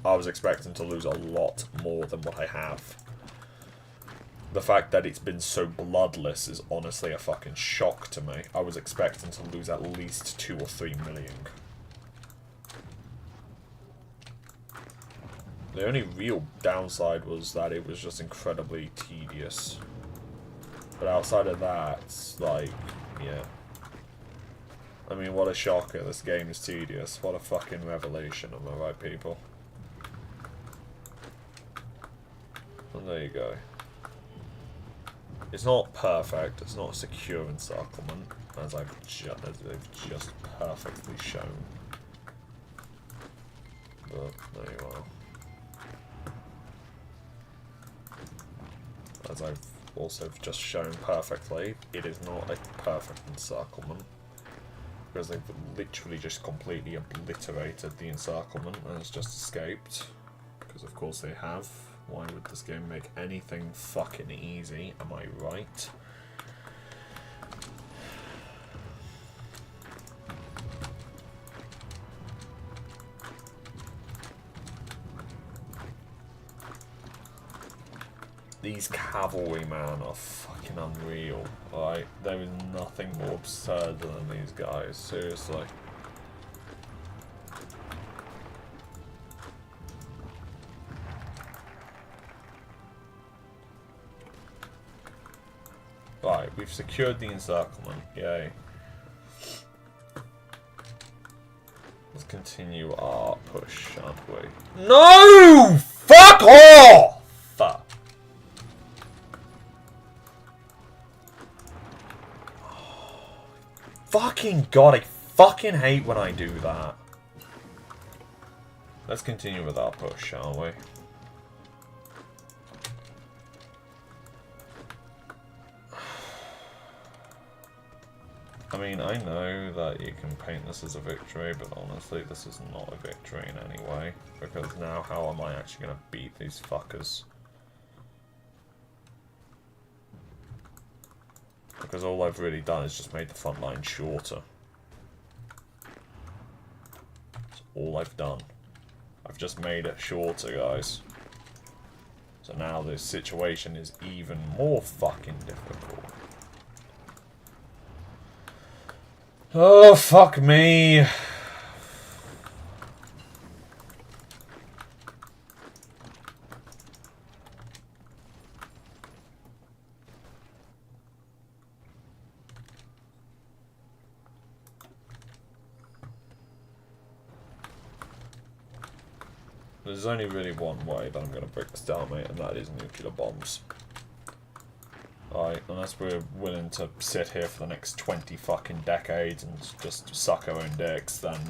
I was expecting to lose a lot more than what I have. The fact that it's been so bloodless is honestly a fucking shock to me. I was expecting to lose at least 2 or 3 million. The only real downside was that it was just incredibly tedious. But outside of that, like, yeah. I mean, what a shocker, this game is tedious. What a fucking revelation, am I right, people? And there you go. It's not perfect, it's not a secure encirclement, as they've just perfectly shown. But, there you are. As I've also just shown perfectly, it is not a perfect encirclement. Because they've literally just completely obliterated the encirclement and it's just escaped. Because of course they have. Why would this game make anything fucking easy? Am I right? These cavalrymen are fucking unreal, right? There is nothing more absurd than these guys, seriously. Right, we've secured the encirclement, yay. Let's continue our push, shan't we? No! Fuck off! Fuck. Fucking god, I fucking hate when I do that. Let's continue with our push, shall we? I mean, I know that you can paint this as a victory, but honestly, this is not a victory in any way. Because now, how am I actually going to beat these fuckers? Because all I've really done is just made the front line shorter. That's all I've done. I've just made it shorter, guys. So now this situation is even more fucking difficult. Oh, fuck me. There's only really one way that I'm going to break this down, mate, and that is nuclear bombs. Alright, unless we're willing to sit here for the next 20 fucking decades and just suck our own dicks, then,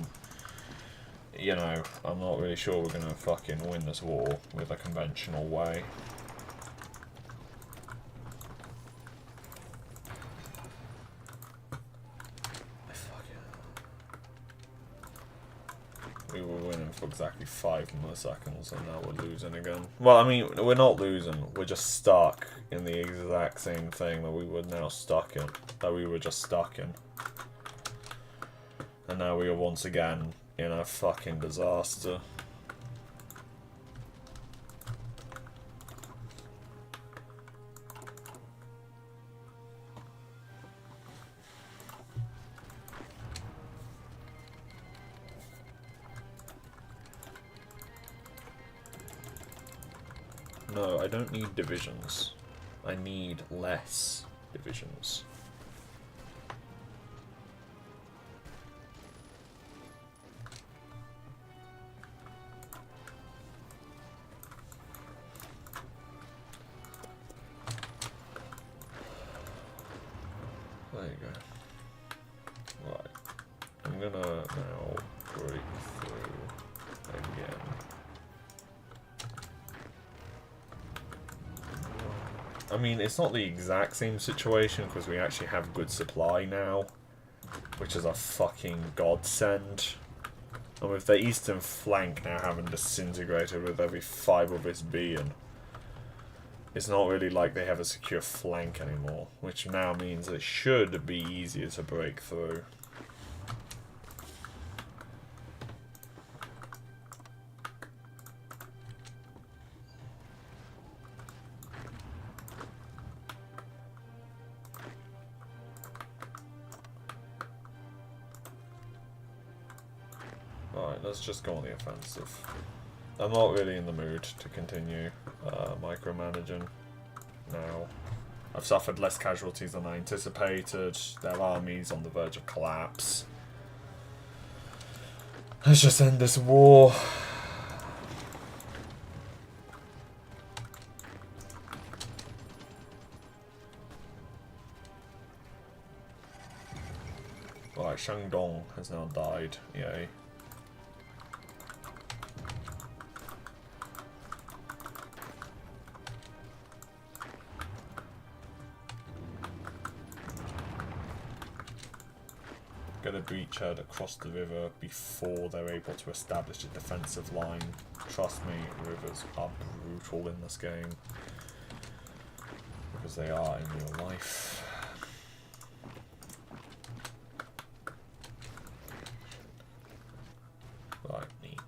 you know, I'm not really sure we're going to fucking win this war with a conventional way. We were winning for exactly 5 milliseconds and now we're losing again. Well, I mean, we're not losing. We're just stuck in the exact same thing that we were now stuck in. That we were just stuck in. And now we are once again in a fucking disaster. No, I don't need divisions. I need less divisions. There you go. Right. I'm gonna now break through again. I mean, it's not the exact same situation because we actually have good supply now, which is a fucking godsend. And with the eastern flank now having disintegrated with every fibre of its being, it's not really like they have a secure flank anymore, which now means it should be easier to break through. Alright, let's just go on the offensive. I'm not really in the mood to continue micromanaging now. I've suffered less casualties than I anticipated. Their army's on the verge of collapse. Let's just end this war. Right, Shandong has now died. Yay. Get a beachhead across the river before they're able to establish a defensive line. Trust me, rivers are brutal in this game. Because they are in real life. Right, neat.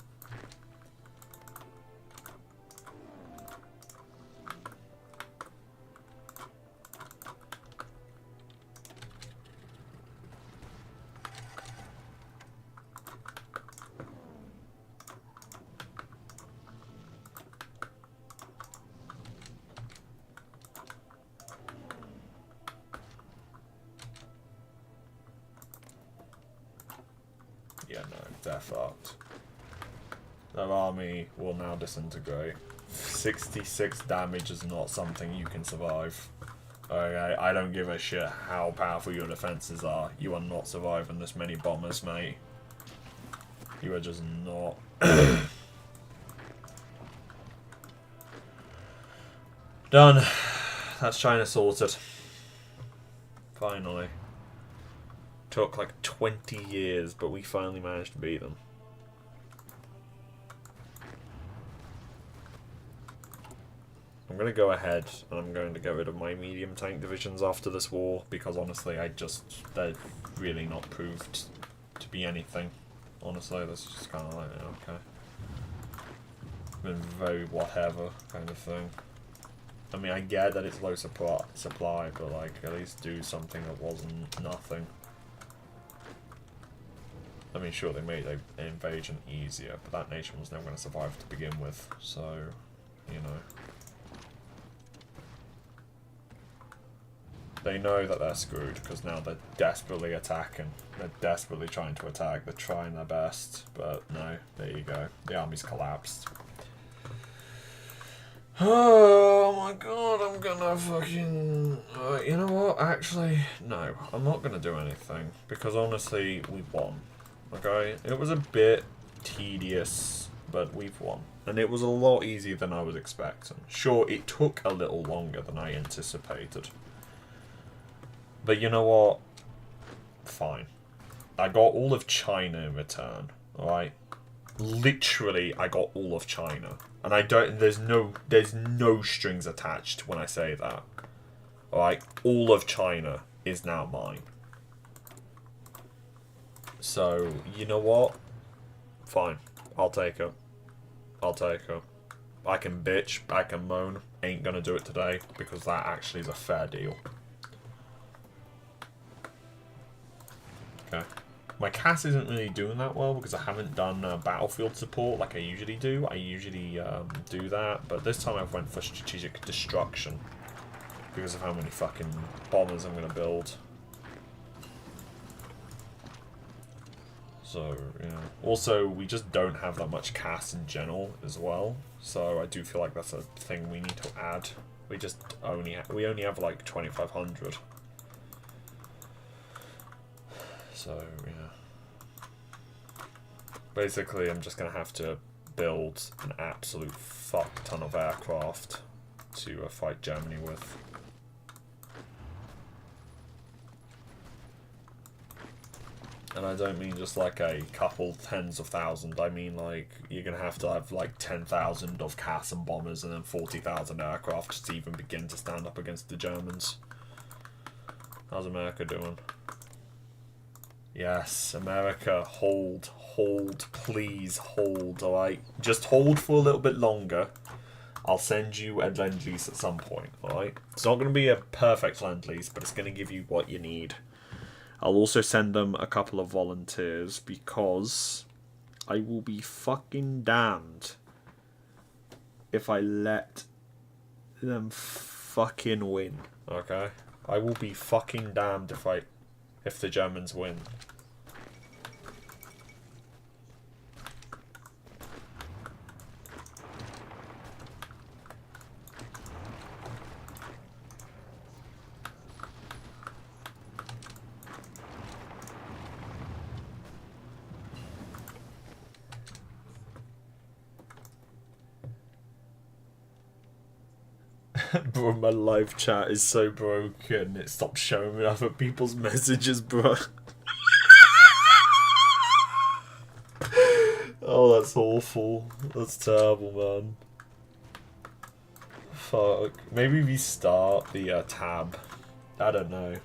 Yeah, no, they're fucked. Their army will now disintegrate. 66 damage is not something you can survive. Okay, I don't give a shit how powerful your defenses are. You are not surviving this many bombers, mate. You are just not. Done. That's China sorted. Finally. Took like 20 years, but we finally managed to beat them. I'm going to go ahead and I'm going to get rid of my medium tank divisions after this war, because honestly, they're really not proved to be anything. Honestly, that's just kind of like, okay. Been very whatever kind of thing. I mean, I get that it's low supply, but like, at least do something that wasn't nothing. I mean, sure, they made an invasion easier, but that nation was never going to survive to begin with, so, you know. They know that they're screwed, because now they're desperately attacking. They're desperately trying to attack. They're trying their best, but no, there you go. The army's collapsed. Oh my god, I'm gonna fucking... you know what? Actually, no. I'm not gonna do anything, because honestly, we won. Okay? It was a bit tedious, but we've won. And it was a lot easier than I was expecting. Sure, it took a little longer than I anticipated. But you know what? Fine. I got all of China in return, alright? Literally, I got all of China. And I don't, there's no strings attached when I say that. Alright? All of China is now mine. So, you know what? Fine. I'll take it. I'll take it. I can bitch, I can moan. Ain't gonna do it today, because that actually is a fair deal. Okay. My CAS isn't really doing that well because I haven't done battlefield support like I usually do. I usually do that, but this time I went for strategic destruction because of how many fucking bombers I'm going to build. So, yeah. Also, we just don't have that much CAS in general as well, so I do feel like that's a thing we need to add. We only have like 2,500. So, yeah. Basically, I'm just going to have to build an absolute fuck ton of aircraft to fight Germany with. And I don't mean just like a couple tens of thousands. I mean like you're going to have like 10,000 of CAS and bombers and then 40,000 aircraft just to even begin to stand up against the Germans. How's America doing? Yes, America, hold, please hold, alright? Just hold for a little bit longer. I'll send you a Lend-Lease at some point, alright? It's not going to be a perfect Lend-Lease, but it's going to give you what you need. I'll also send them a couple of volunteers, because I will be fucking damned if I let them fucking win, okay? I will be fucking damned if the Germans win. Bro, my live chat is so broken, it stopped showing me other people's messages, bro. Oh, that's awful. That's terrible, man. Fuck. Maybe we start the tab. I don't know.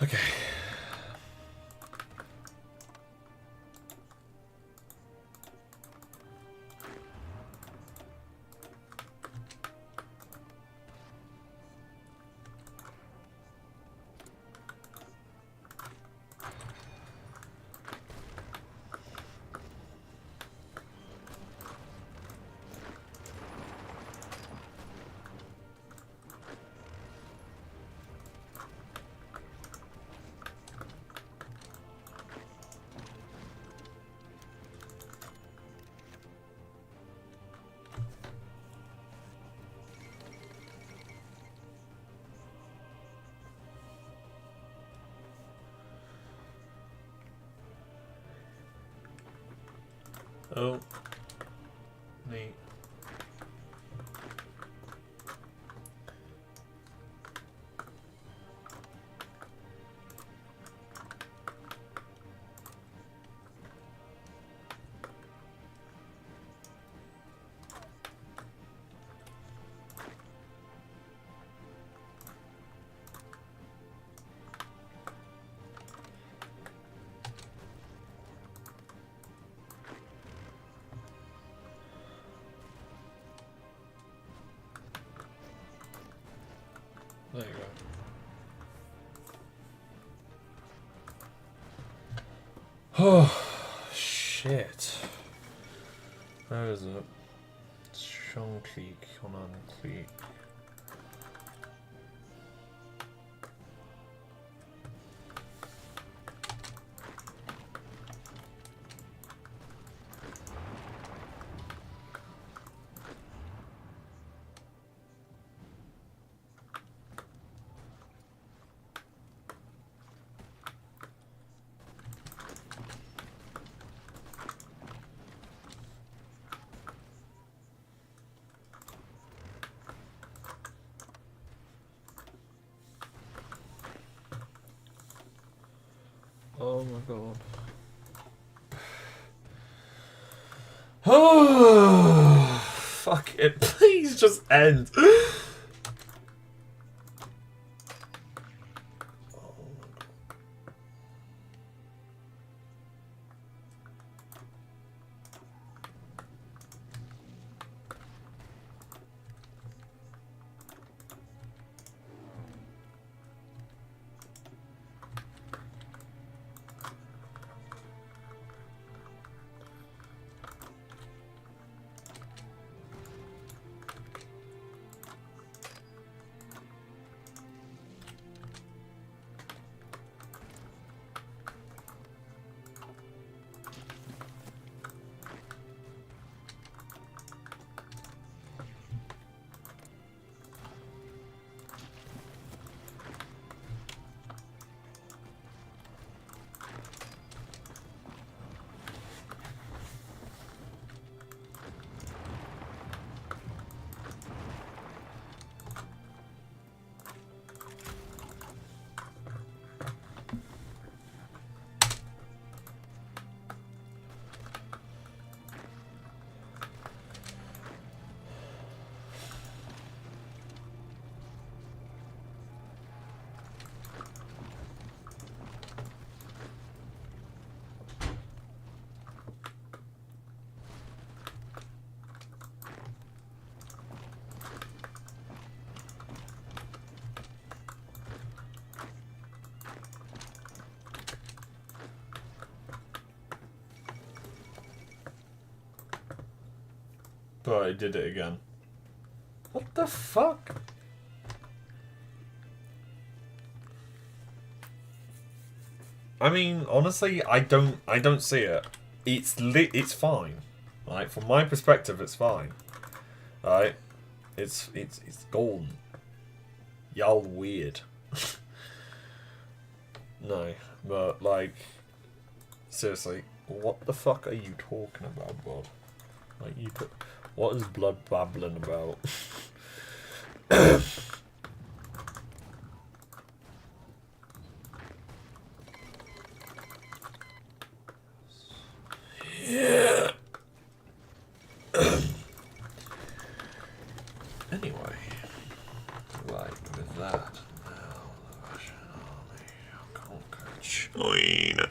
Okay. Oh. Neat. There you go. Oh, shit. Where is it? Chunky, Conan Cleek. Oh my god. Oh, fuck it. Please just end. But I did it again. What the fuck? I mean, honestly, I don't see it. It's fine. Right? From my perspective, it's fine. Right? It's golden. Y'all weird. No, but like, seriously, what the fuck are you talking about, bud? Like, you put, what is blood babbling about? Yeah. Anyway, like with that, now the Russian army conquered China.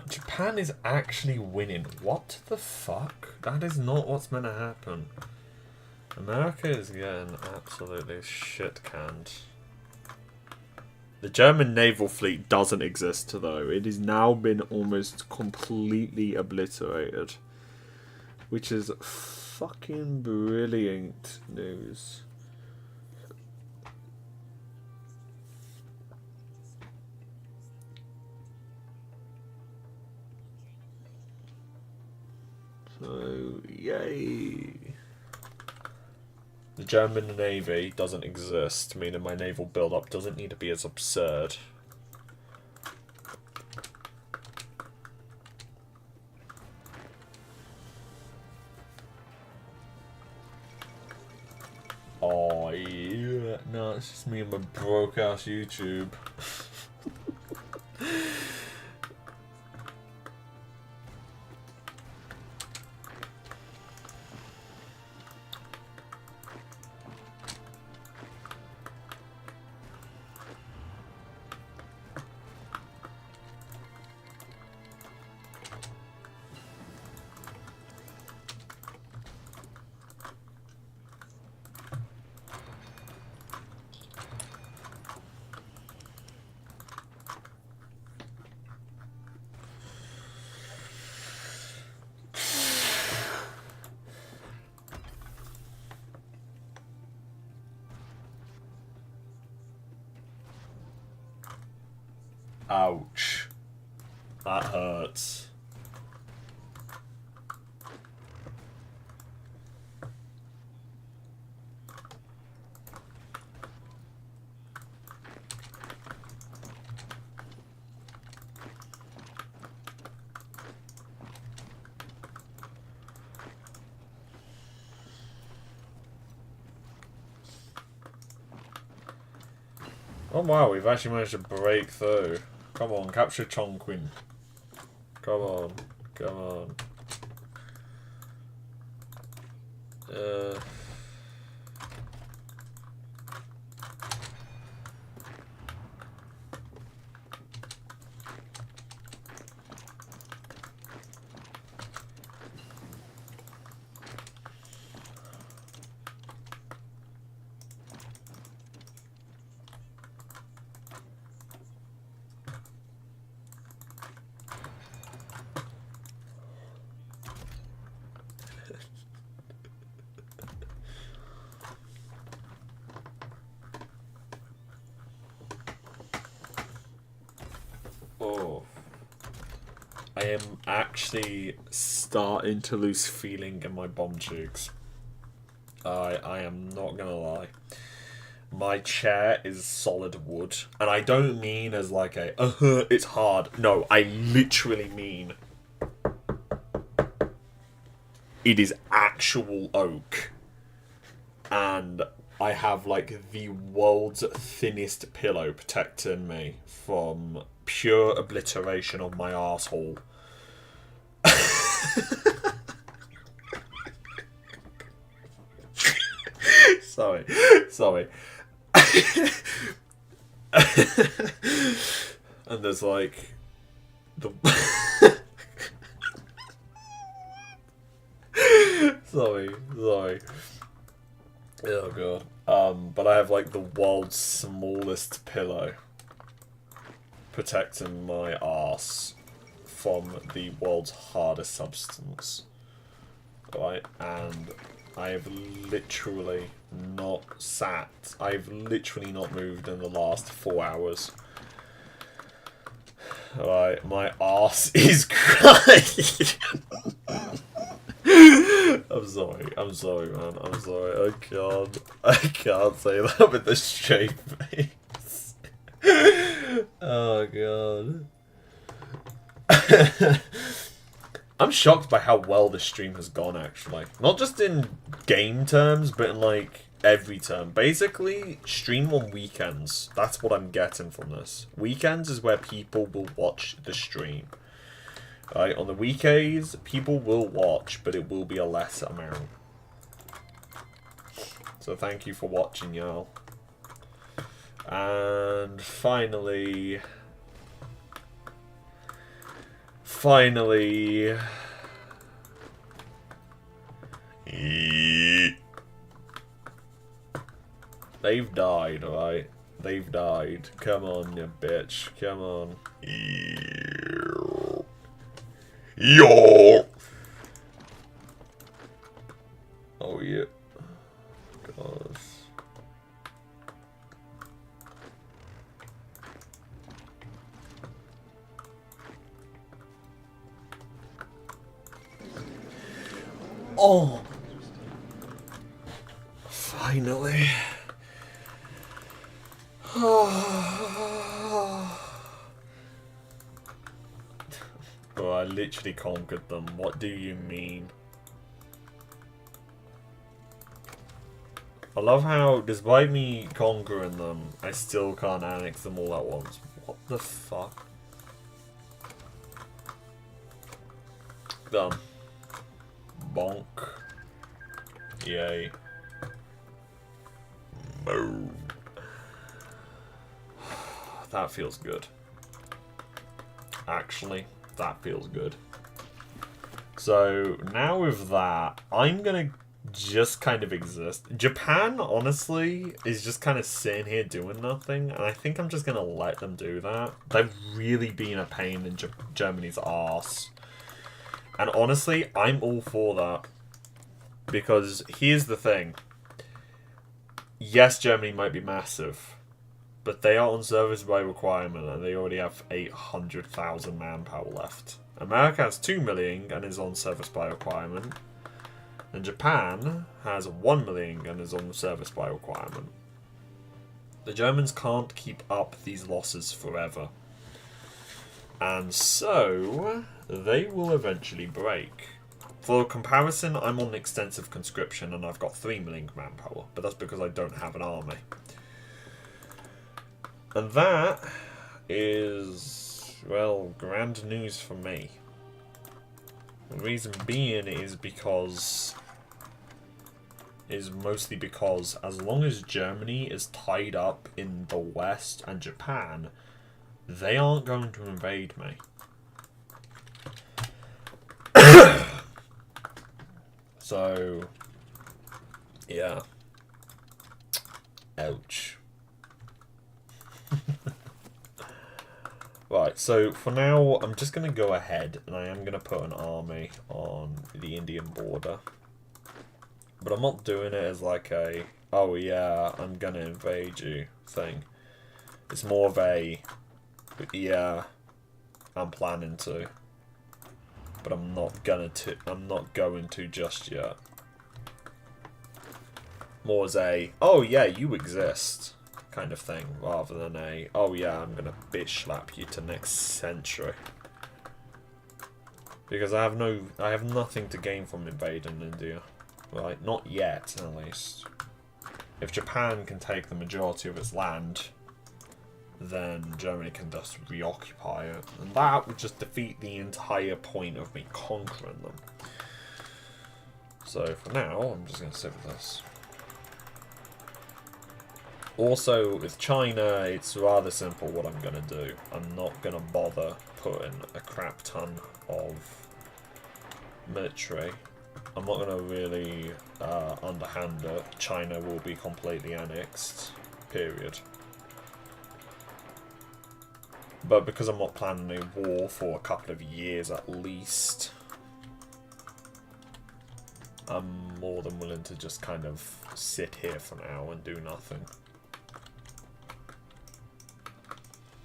Japan is actually winning. What the fuck? That is not what's meant to happen. America is getting absolutely shit canned. The German naval fleet doesn't exist, though. It has now been almost completely obliterated. Which is fucking brilliant news. So, yay. The German Navy doesn't exist, meaning my naval build-up doesn't need to be as absurd. Oh, yeah. No, it's just me and my broke-ass YouTube. Ouch. That hurts. Oh wow, we've actually managed to break through. Come on, capture Chongqing. Come on, come on. Oh. I am actually starting to lose feeling in my bum cheeks. I am not gonna lie. My chair is solid wood. And I don't mean as like a, it's hard. No, I literally mean it is actual oak. And I have like the world's thinnest pillow protecting me from pure obliteration of my arsehole. Sorry. And there's like the sorry. Oh god. But I have like the world's smallest pillow protecting my arse from the world's hardest substance. Right? And I have literally not sat. I've literally not moved in the last 4 hours. Right, my arse is crying. I'm sorry, man. I'm sorry. I can't say that with a straight face. Oh god. I'm shocked by how well this stream has gone, actually. Not just in game terms, but in, like, every term. Basically, stream on weekends. That's what I'm getting from this. Weekends is where people will watch the stream. Right? On the weekdays, people will watch, but it will be a less amount. So thank you for watching, y'all. And finally... They've died, right? They've died. Come on, you bitch. Come on. Yo! Oh, yeah. God. Oh! Finally. Bro, I literally conquered them. What do you mean? I love how, despite me conquering them, I still can't annex them all at once. What the fuck? Done. Bonk. Yay. Boom. That feels good. Actually, that feels good. So, now with that, I'm gonna just kind of exist. Japan, honestly, is just kind of sitting here doing nothing, and I think I'm just gonna let them do that. They've really been a pain in Germany's arse. And honestly, I'm all for that. Because here's the thing. Yes, Germany might be massive, but they are on service by requirement, and they already have 800,000 manpower left. America has 2 million and is on service by requirement. And Japan has 1 million and is on service by requirement. The Germans can't keep up these losses forever. And so, they will eventually break. For comparison, I'm on extensive conscription and I've got 3 million manpower, but that's because I don't have an army. And that is, well, grand news for me. The reason being is mostly because as long as Germany is tied up in the West and Japan, they aren't going to invade me. So, yeah. Ouch. Right, so for now, I'm just going to go ahead and I am going to put an army on the Indian border. But I'm not doing it as like a, oh yeah, I'm going to invade you thing. It's more of a, yeah, I'm planning to. But I'm not going to just yet. More as a, oh yeah, you exist kind of thing, rather than a, oh yeah, I'm gonna bitch slap you to next century. Because I have nothing to gain from invading India. Right? Not yet, at least. If Japan can take the majority of its land, then Germany can just reoccupy it. And that would just defeat the entire point of me conquering them. So for now, I'm just going to sit with this. Also, with China, it's rather simple what I'm going to do. I'm not going to bother putting a crap ton of military. I'm not going to really underhand it. China will be completely annexed. Period. But because I'm not planning a war for a couple of years at least, I'm more than willing to just kind of sit here for now and do nothing.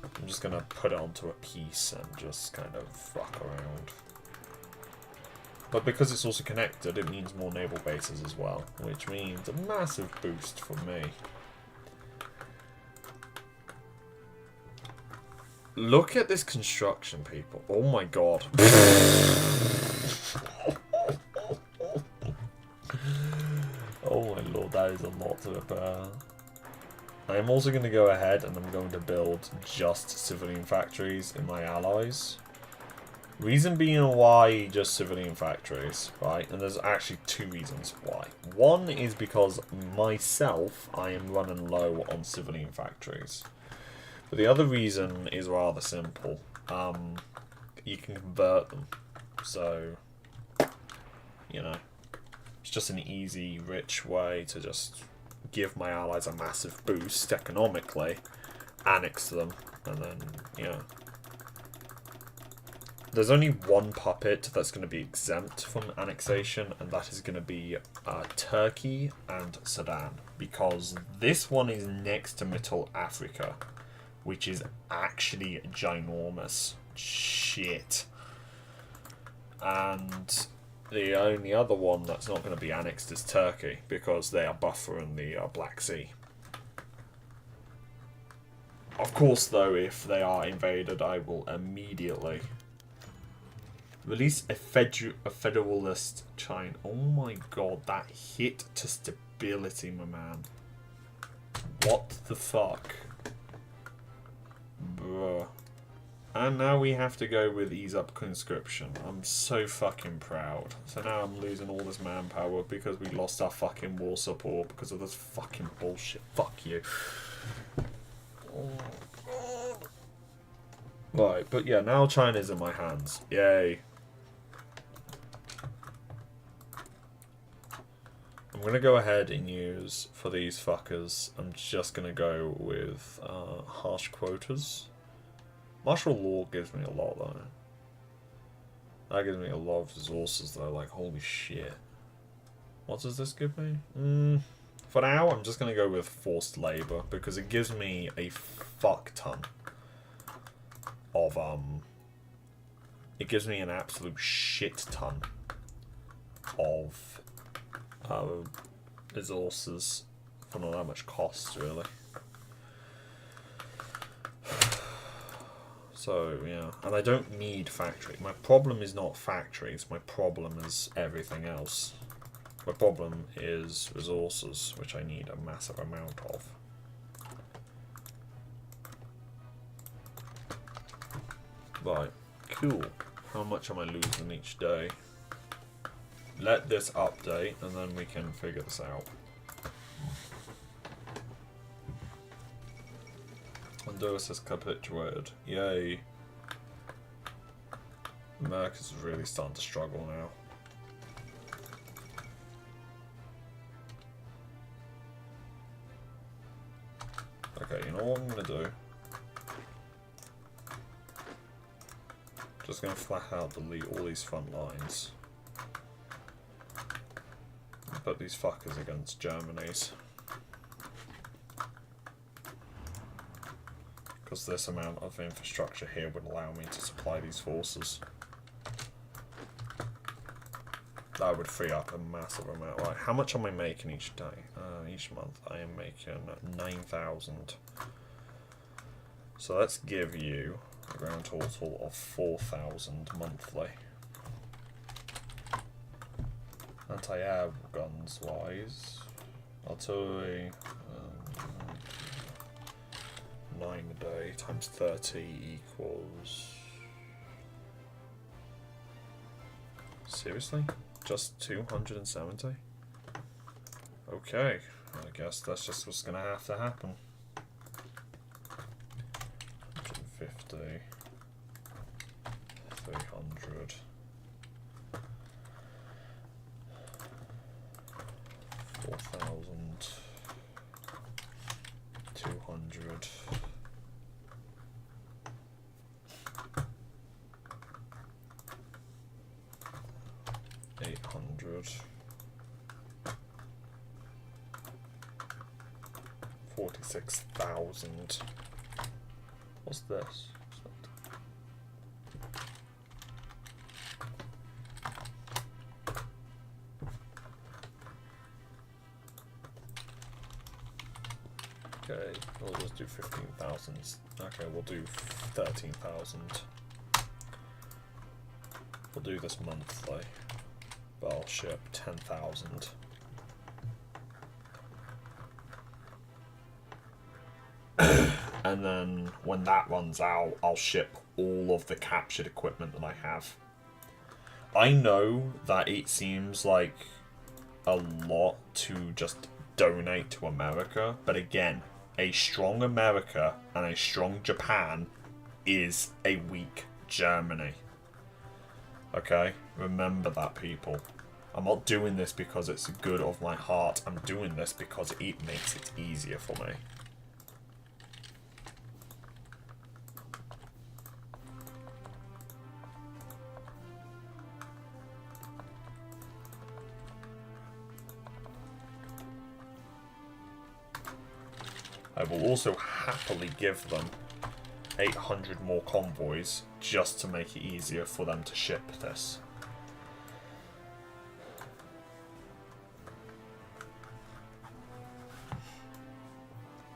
I'm just going to put it onto a piece and just kind of fuck around. But because it's also connected, it means more naval bases as well, which means a massive boost for me. Look at this construction, people. Oh my god. Oh my lord, that is a lot to repair. I am also going to go ahead and I'm going to build just civilian factories in my allies. Reason being why just civilian factories, right? And there's actually two reasons why. One is because myself, I am running low on civilian factories. But the other reason is rather simple. You can convert them. So, you know, it's just an easy, rich way to just give my allies a massive boost economically, annex them, and then, yeah. There's only one puppet that's going to be exempt from annexation, and that is going to be Turkey and Sudan, because this one is next to Middle Africa, which is actually ginormous shit. And the only other one that's not going to be annexed is Turkey, because they are buffering the Black Sea. Of course, though, if they are invaded, I will immediately release a federalist China. Oh my god, that hit to stability, my man. What the fuck? Bruh. And now we have to go with ease up conscription. I'm so fucking proud. So now I'm losing all this manpower because we lost our fucking war support because of this fucking bullshit. Fuck you. Right, but yeah, now China's in my hands. Yay. I'm going to go ahead and use, for these fuckers, I'm just going to go with harsh quotas. Martial law gives me a lot, though. That gives me a lot of resources, though. Like, holy shit. What does this give me? For now, I'm just going to go with forced labor, because it gives me a fuck ton of, it gives me an absolute shit ton of resources for not that much cost, really. So, yeah. And I don't need factory. My problem is not factories. My problem is everything else. My problem is resources, which I need a massive amount of. Right. Cool. How much am I losing each day? Let this update, and then we can figure this out. Honduras has capitulated. Yay. America's really starting to struggle now. Okay, you know what I'm going to do? Just going to flat out delete all these front lines. Put these fuckers against Germany's. Because this amount of infrastructure here would allow me to supply these forces. That would free up a massive amount. Right, how much am I making each day? Each month I am making 9,000. So let's give you a grand total of 4,000 monthly. Anti-air guns wise, artillery 9 a day times 30 equals. Seriously? Just 270? Okay, I guess that's just what's gonna have to happen. 150, 300. 4,000, 200, 800, 46,000. What's this? Okay, we'll just do 15,000. Okay, we'll do 13,000. We'll do this monthly. But I'll ship 10,000. And then when that runs out, I'll ship all of the captured equipment that I have. I know that it seems like a lot to just donate to America, but again, a strong America and a strong Japan is a weak Germany. Okay? Remember that, people. I'm not doing this because it's good of my heart. I'm doing this because it makes it easier for me. I will also happily give them 800 more convoys just to make it easier for them to ship this.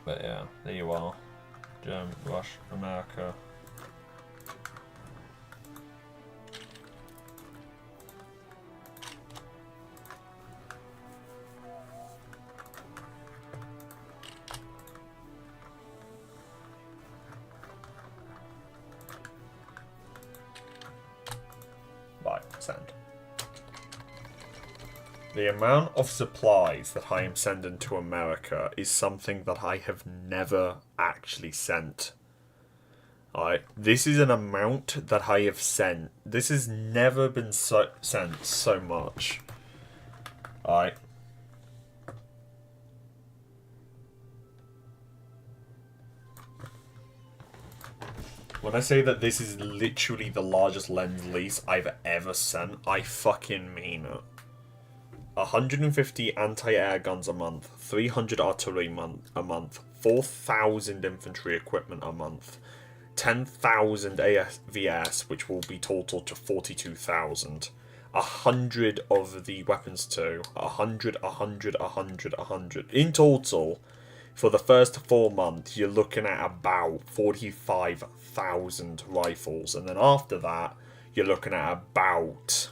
But yeah, there you are. Germany, Russia, America. Right, send. The amount of supplies that I am sending to America is something that I have never actually sent. Alright, this is an amount that I have sent. This has never been sent so much. Alright. When I say that this is literally the largest lend-lease I've ever sent, I fucking mean it. 150 anti-air guns a month, 300 artillery a month, 4,000 infantry equipment a month, 10,000 AVS, which will be total to 42,000. 100 of the weapons too. 100. In total, for the first 4 months, you're looking at about 45,000 rifles. And then after that, you're looking at about...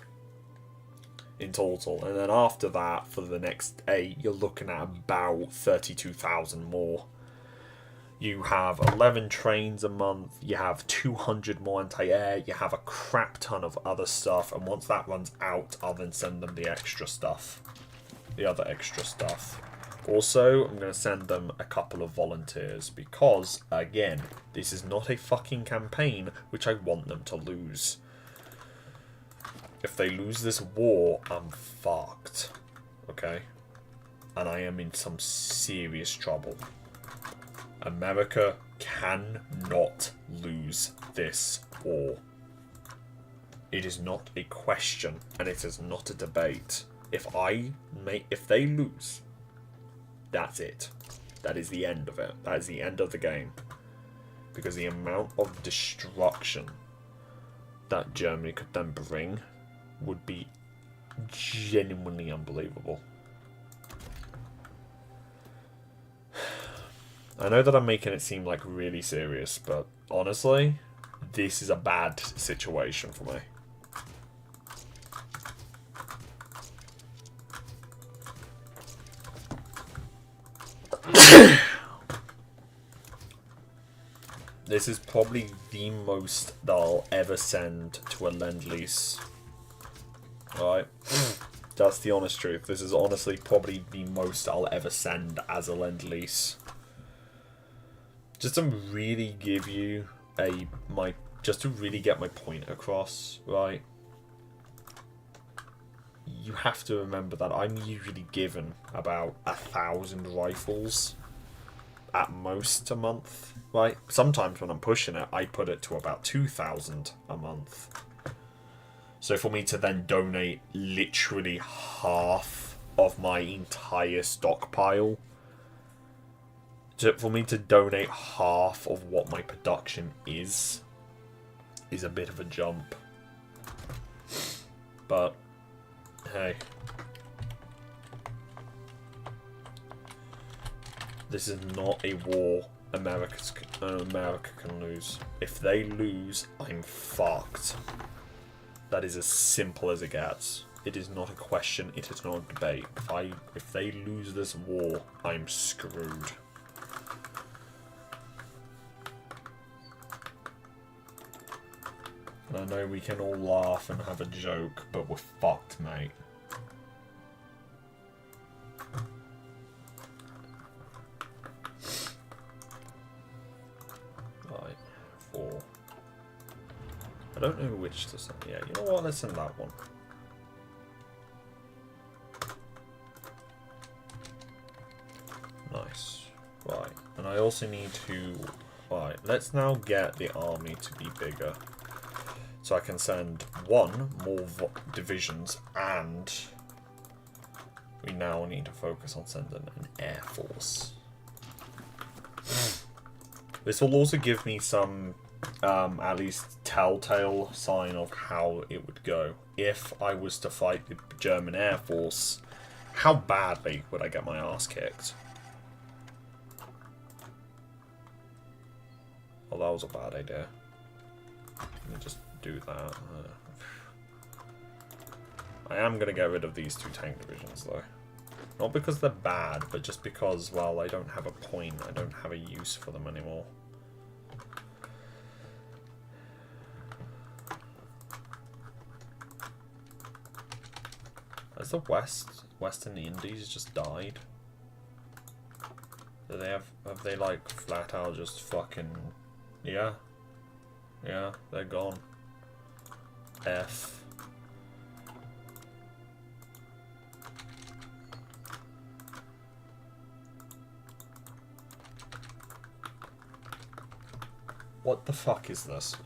in total. And then after that, for the next 8, you're looking at about 32,000 more. You have 11 trains a month, you have 200 more anti-air, you have a crap ton of other stuff, and once that runs out, I'll then send them the extra stuff. The other extra stuff. Also, I'm going to send them a couple of volunteers, because, again, this is not a fucking campaign which I want them to lose. If they lose this war, I'm fucked. Okay? And I am in some serious trouble. America cannot lose this war. It is not a question, and it is not a debate. If they lose, that's it. That is the end of it. That is the end of the game. Because the amount of destruction that Germany could then bring would be genuinely unbelievable. I know that I'm making it seem like really serious, but honestly, this is a bad situation for me. This is probably the most that I'll ever send to a Lend-Lease. Alright? That's the honest truth. This is honestly probably the most I'll ever send as a Lend-Lease. Just to really give you just to really get my point across, right? You have to remember that I'm usually given about 1,000 rifles at most a month, right? Sometimes when I'm pushing it, I put it to about 2,000 a month. So for me to then donate literally half of my entire stockpile, for me to donate half of what my production is a bit of a jump. But, hey. This is not a war America can lose. If they lose, I'm fucked. That is as simple as it gets. It is not a question, it is not a debate. If they lose this war, I'm screwed. And I know we can all laugh and have a joke, but we're fucked, mate. Right, 4. I don't know which to send. Yeah, you know what? Let's send that one. I also need to... Alright, let's now get the army to be bigger. So I can send one more divisions, and we now need to focus on sending an air force. This will also give me some, at least, telltale sign of how it would go. If I was to fight the German Air Force, how badly would I get my ass kicked? Oh, that was a bad idea. Let me just do that. I am going to get rid of these 2 tank divisions, though. Not because they're bad, but just because, well, I don't have a point. I don't have a use for them anymore. Has the Western Indies just died? Do they have they like flat out just fucking... Yeah. Yeah, they're gone. F. What the fuck is this?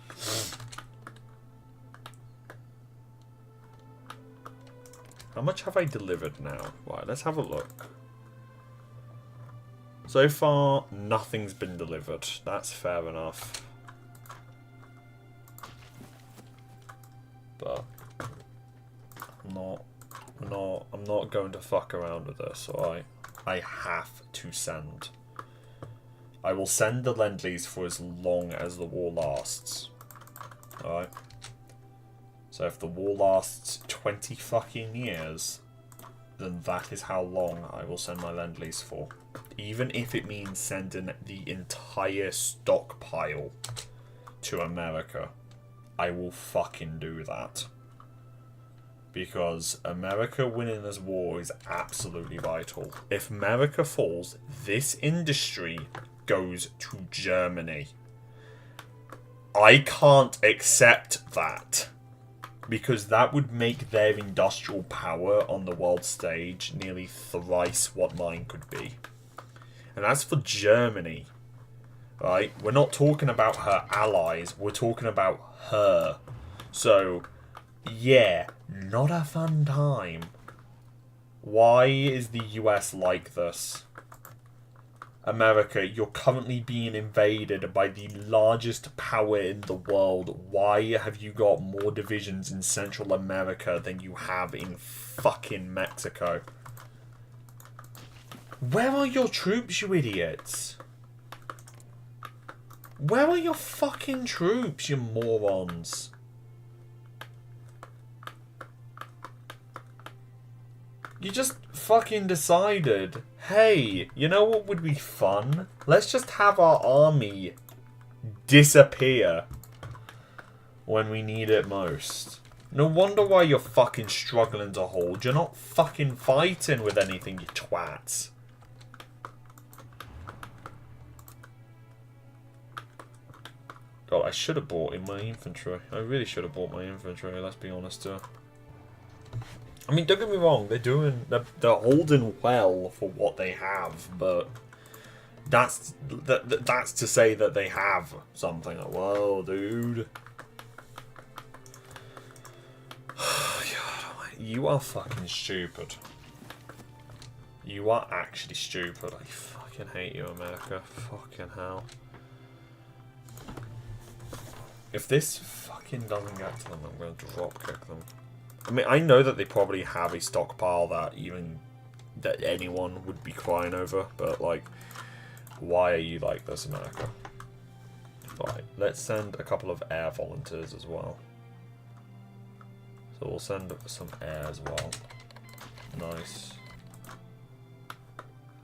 How much have I delivered now? Right, let's have a look. So far, nothing's been delivered. That's fair enough. But I'm not going to fuck around with this, alright? I have to send. I will send the Lend-Lease for as long as the war lasts. Alright? So if the war lasts 20 fucking years, then that is how long I will send my Lend-Lease for. Even if it means sending the entire stockpile to America, I will fucking do that. Because America winning this war is absolutely vital. If America falls, this industry goes to Germany. I can't accept that. Because that would make their industrial power on the world stage nearly thrice what mine could be. And that's for Germany. Right? We're not talking about her allies. We're talking about her. So, yeah, not a fun time. Why is the US like this? America, you're currently being invaded by the largest power in the world. Why have you got more divisions in Central America than you have in fucking Mexico? Where are your troops, you idiots? Where are your fucking troops, you morons? You just fucking decided, hey, you know what would be fun? Let's just have our army disappear when we need it most. No wonder why you're fucking struggling to hold. You're not fucking fighting with anything, you twats. God, I should have bought in my infantry. I really should have bought my infantry, let's be honest too. I mean, don't get me wrong, they're holding well for what they have, but that's to say that they have something. Like, whoa, dude. You are fucking stupid. You are actually stupid. I fucking hate you, America. Fucking hell. If this fucking doesn't get to them, I'm going to drop kick them. I mean, I know that they probably have a stockpile that anyone would be crying over, but, like, why are you like this, America? Right, let's send a couple of air volunteers as well. So we'll send some air as well. Nice.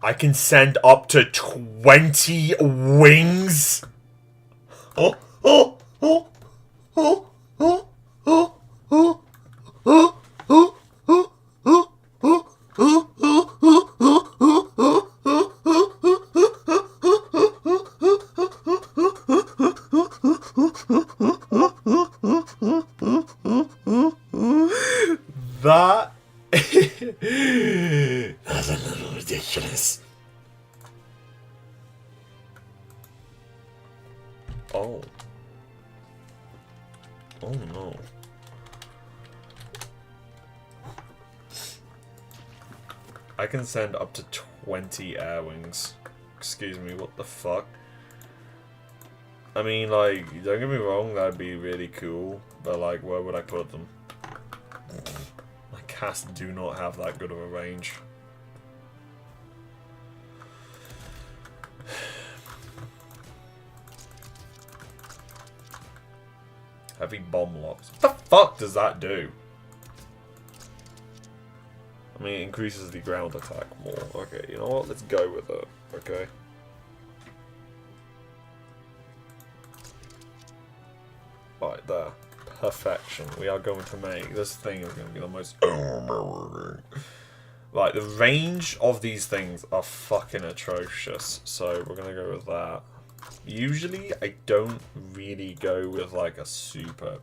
I can send up to 20 wings? Oh, oh, oh, oh, oh, oh, oh. That that's a little ridiculous. Oh no. I can send up to 20 air wings. Excuse me, what the fuck? I mean, like, don't get me wrong, that'd be really cool, but like, where would I put them? My casts do not have that good of a range. Heavy bomb locks. What the fuck does that do? I mean, it increases the ground attack more. Okay, you know what? Let's go with it. Okay. Right, there. Perfection. We are going to make... This thing is going to be the most... Like, the range of these things are fucking atrocious. So, we're going to go with that. Usually, I don't really go with, like, a super...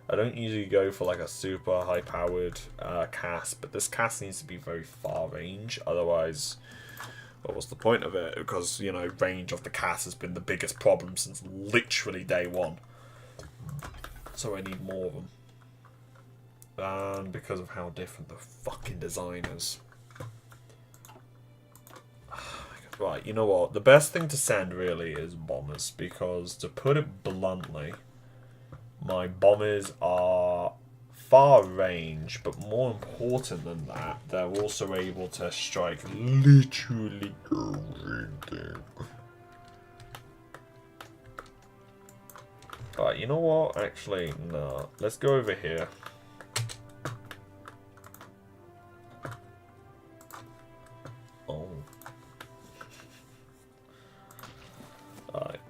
I don't usually go for, like, a super high-powered cast, but this cast needs to be very far range. Otherwise, well, what's the point of it? Because, you know, range of the cast has been the biggest problem since literally day one. So I need more of them. And because of how different the fucking design is. Right, you know what? The best thing to send really is bombers. Because to put it bluntly, my bombers are far range, but more important than that, they're also able to strike literally everything. Alright, you know what? Actually, no. Let's go over here. Oh. Alright.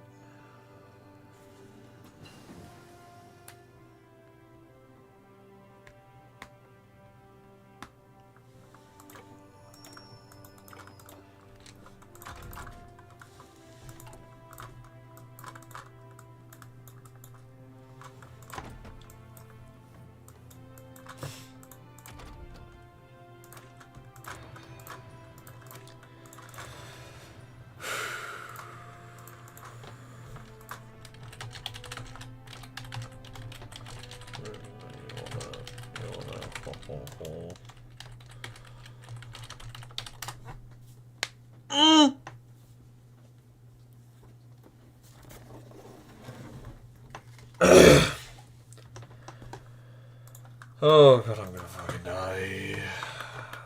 Oh god, I'm gonna fucking die.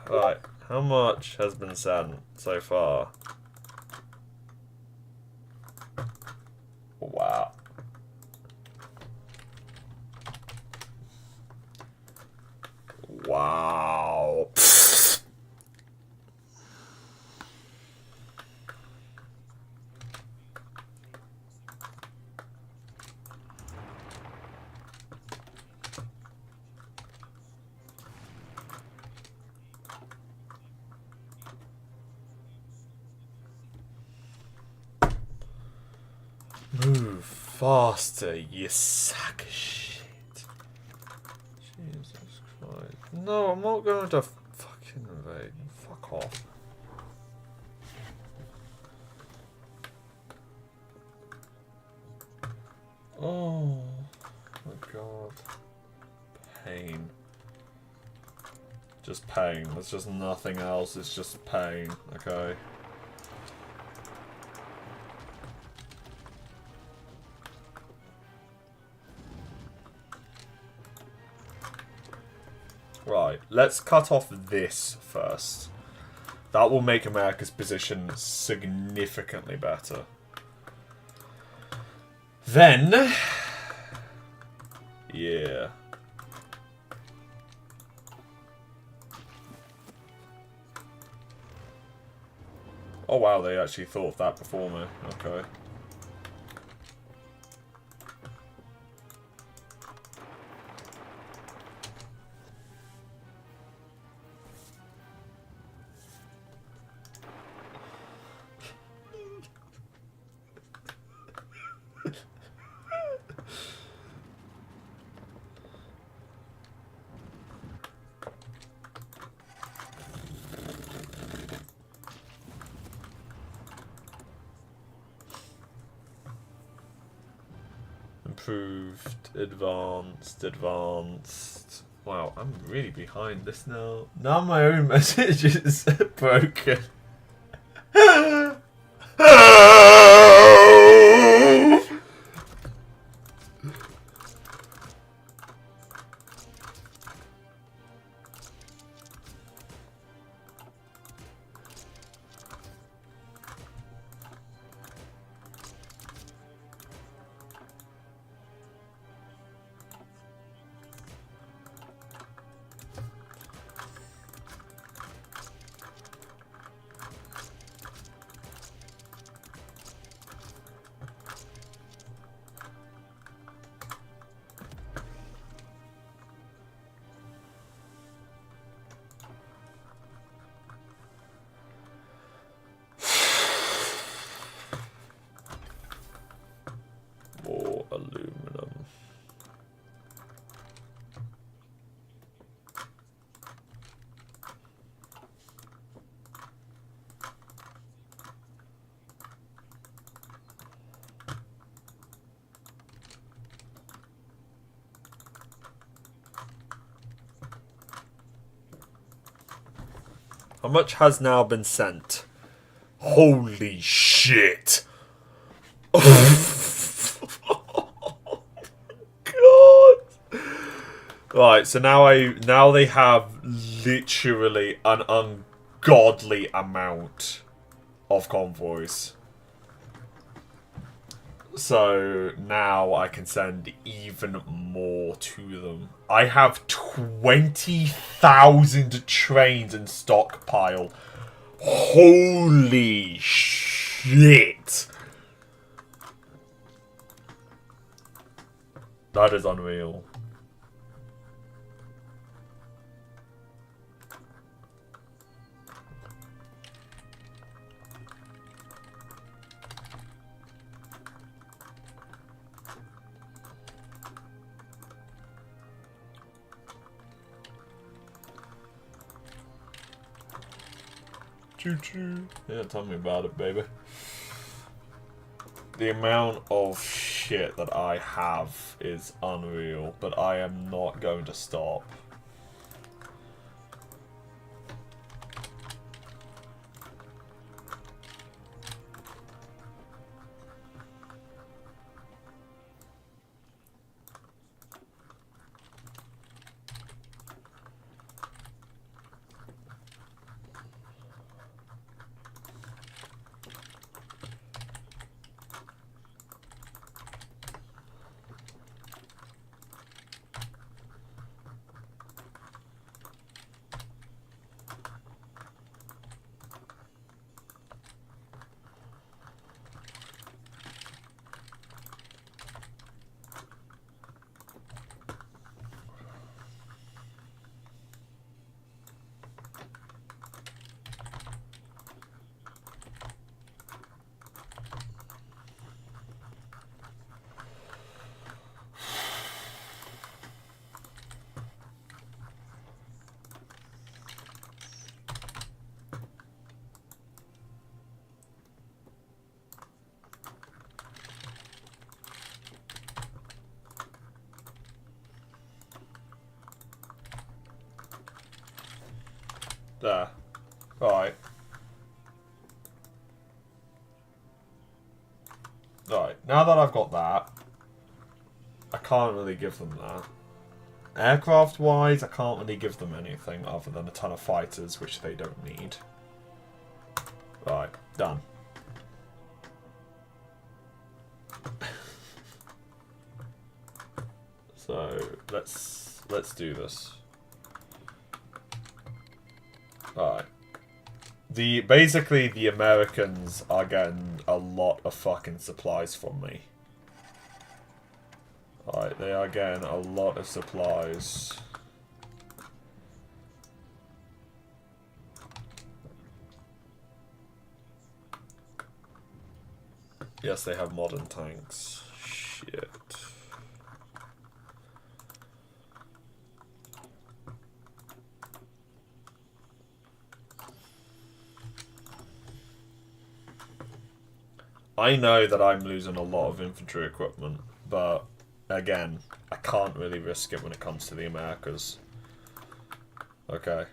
Right, how much has been sent so far? Wow. Wow. Move faster, you sack of shit. Jesus Christ. No, I'm not going to fucking invade. Fuck off. Oh my god. Pain. Just pain. There's just nothing else. It's just pain. Okay. Right, let's cut off this first. That will make America's position significantly better. Then... yeah. Oh wow, they actually thought of that before me. Okay. Improved, advanced. Wow, I'm really behind this now. Now my own message is broken. More aluminum. How much has now been sent? Holy shit! God! Right, so now they have literally an ungodly amount of convoys. So now I can send even more to them. I have 20,000 trains in stockpile. Holy shit! That is unreal. Choo choo. Yeah, tell me about it, baby. The amount of shit that I have is unreal, but I am not going to stop. There. Right. Right. Now that I've got that, I can't really give them that. Aircraft-wise, I can't really give them anything other than a ton of fighters, which they don't need. Right. Done. So, let's do this. Alright. Basically, the Americans are getting a lot of fucking supplies from me. Alright, they are getting a lot of supplies. Yes, they have modern tanks. Shit. I know that I'm losing a lot of infantry equipment, but again, I can't really risk it when it comes to the Americas. Okay.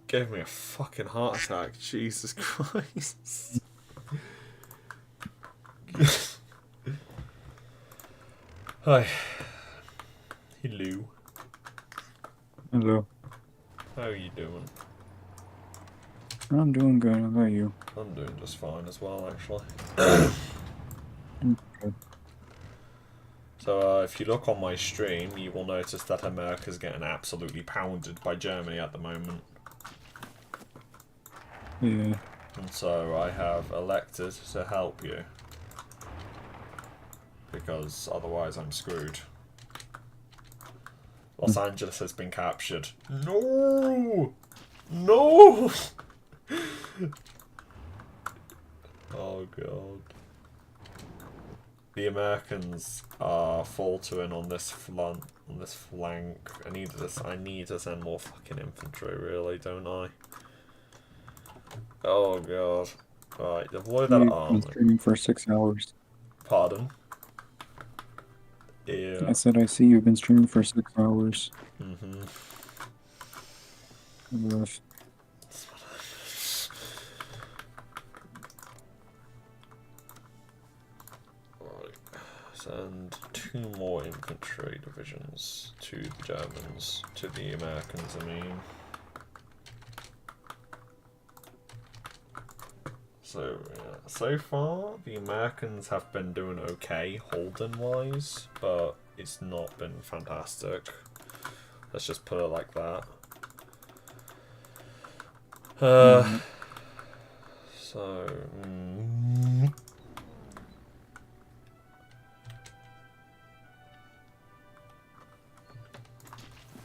Gave me a fucking heart attack. Jesus Christ. Hi. Hello. Hello. How are you doing? I'm doing good. How about you? I'm doing just fine as well, actually. Okay. So, if you look on my stream, you will notice that America's getting absolutely pounded by Germany at the moment. Yeah. And so I have elected to help you. Because otherwise I'm screwed. Los Angeles has been captured. No! No! Oh god. The Americans are faltering on this flank. I need to send more fucking infantry, really, don't I? Oh god. Right, deploy that You've army. been streaming for 6 hours. Pardon? Yeah. I said I see you've been streaming for 6 hours. Mm-hmm. Rough. Right. Send 2 more infantry divisions to the Germans, to the Americans, I mean. So, yeah. So far, the Americans have been doing okay, holding-wise, but it's not been fantastic. Let's just put it like that. So...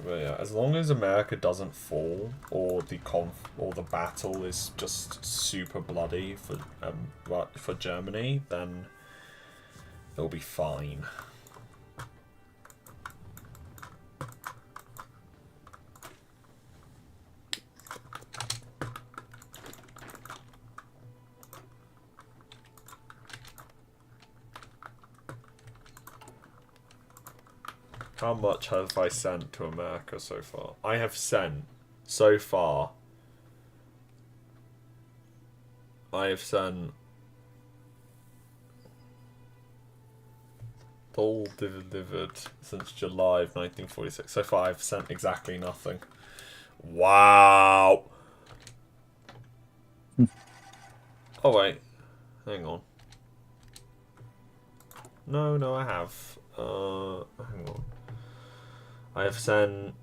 But yeah, as long as America doesn't fall, or the battle is just super bloody for Germany, then they'll be fine. How much have I sent to America so far? I have sent, so far, all delivered since July of 1946. So far I've sent exactly nothing. Wow! Oh wait, hang on. No, I have. Hang on. I have sent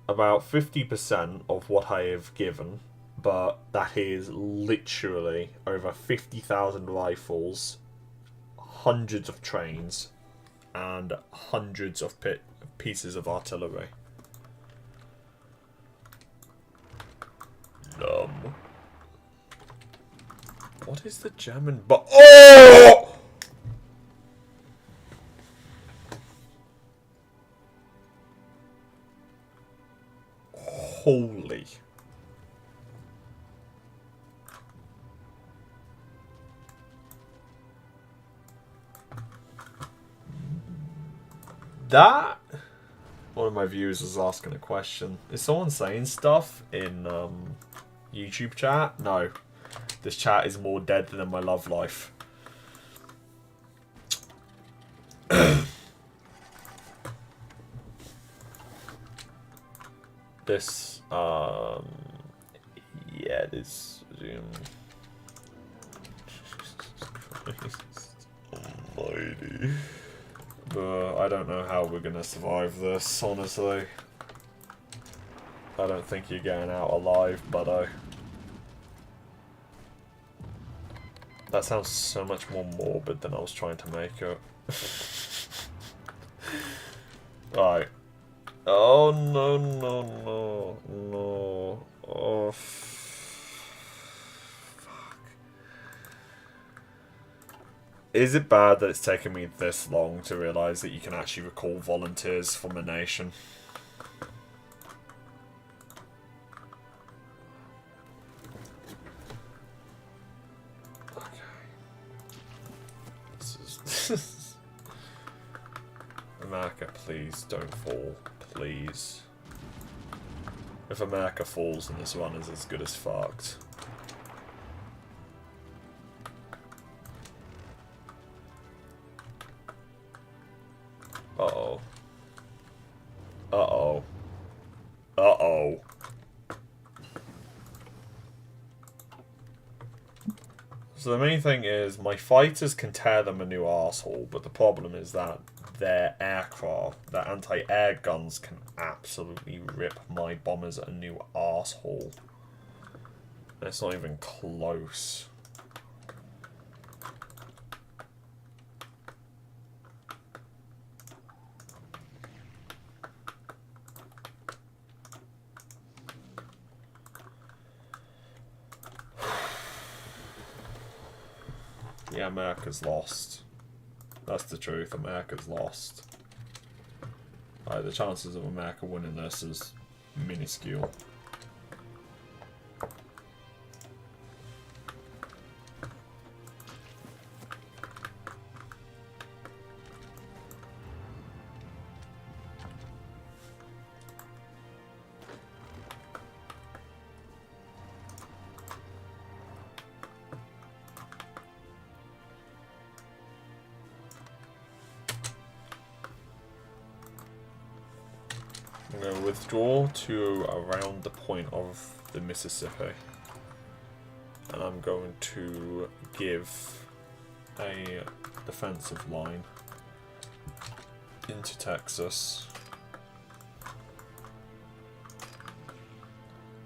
about 50% of what I have given, but that is literally over 50,000 rifles, hundreds of trains, and hundreds of pieces of artillery. What is the German Oh! Holy. That... One of my viewers was asking a question. Is someone saying stuff in YouTube chat? No. This chat is more dead than my love life. This, yeah, this, almighty. But I don't know how we're gonna survive this, honestly. I don't think you're getting out alive, buddo. That sounds so much more morbid than I was trying to make it. Right. Oh, no. Oh, fuck. Is it bad that it's taken me this long to realise that you can actually recall volunteers from a nation? America, please don't fall. Please. If America falls, then this run is as good as fucked. Uh-oh. Uh-oh. Uh-oh. So the main thing is, my fighters can tear them a new arsehole, but the problem is that their aircraft, their anti-air guns can absolutely rip my bombers a new arsehole. And it's not even close. Yeah, America's lost. That's the truth. America's lost. The chances of America winning this is minuscule. I'm going to withdraw to around the point of the Mississippi. And I'm going to give a defensive line into Texas.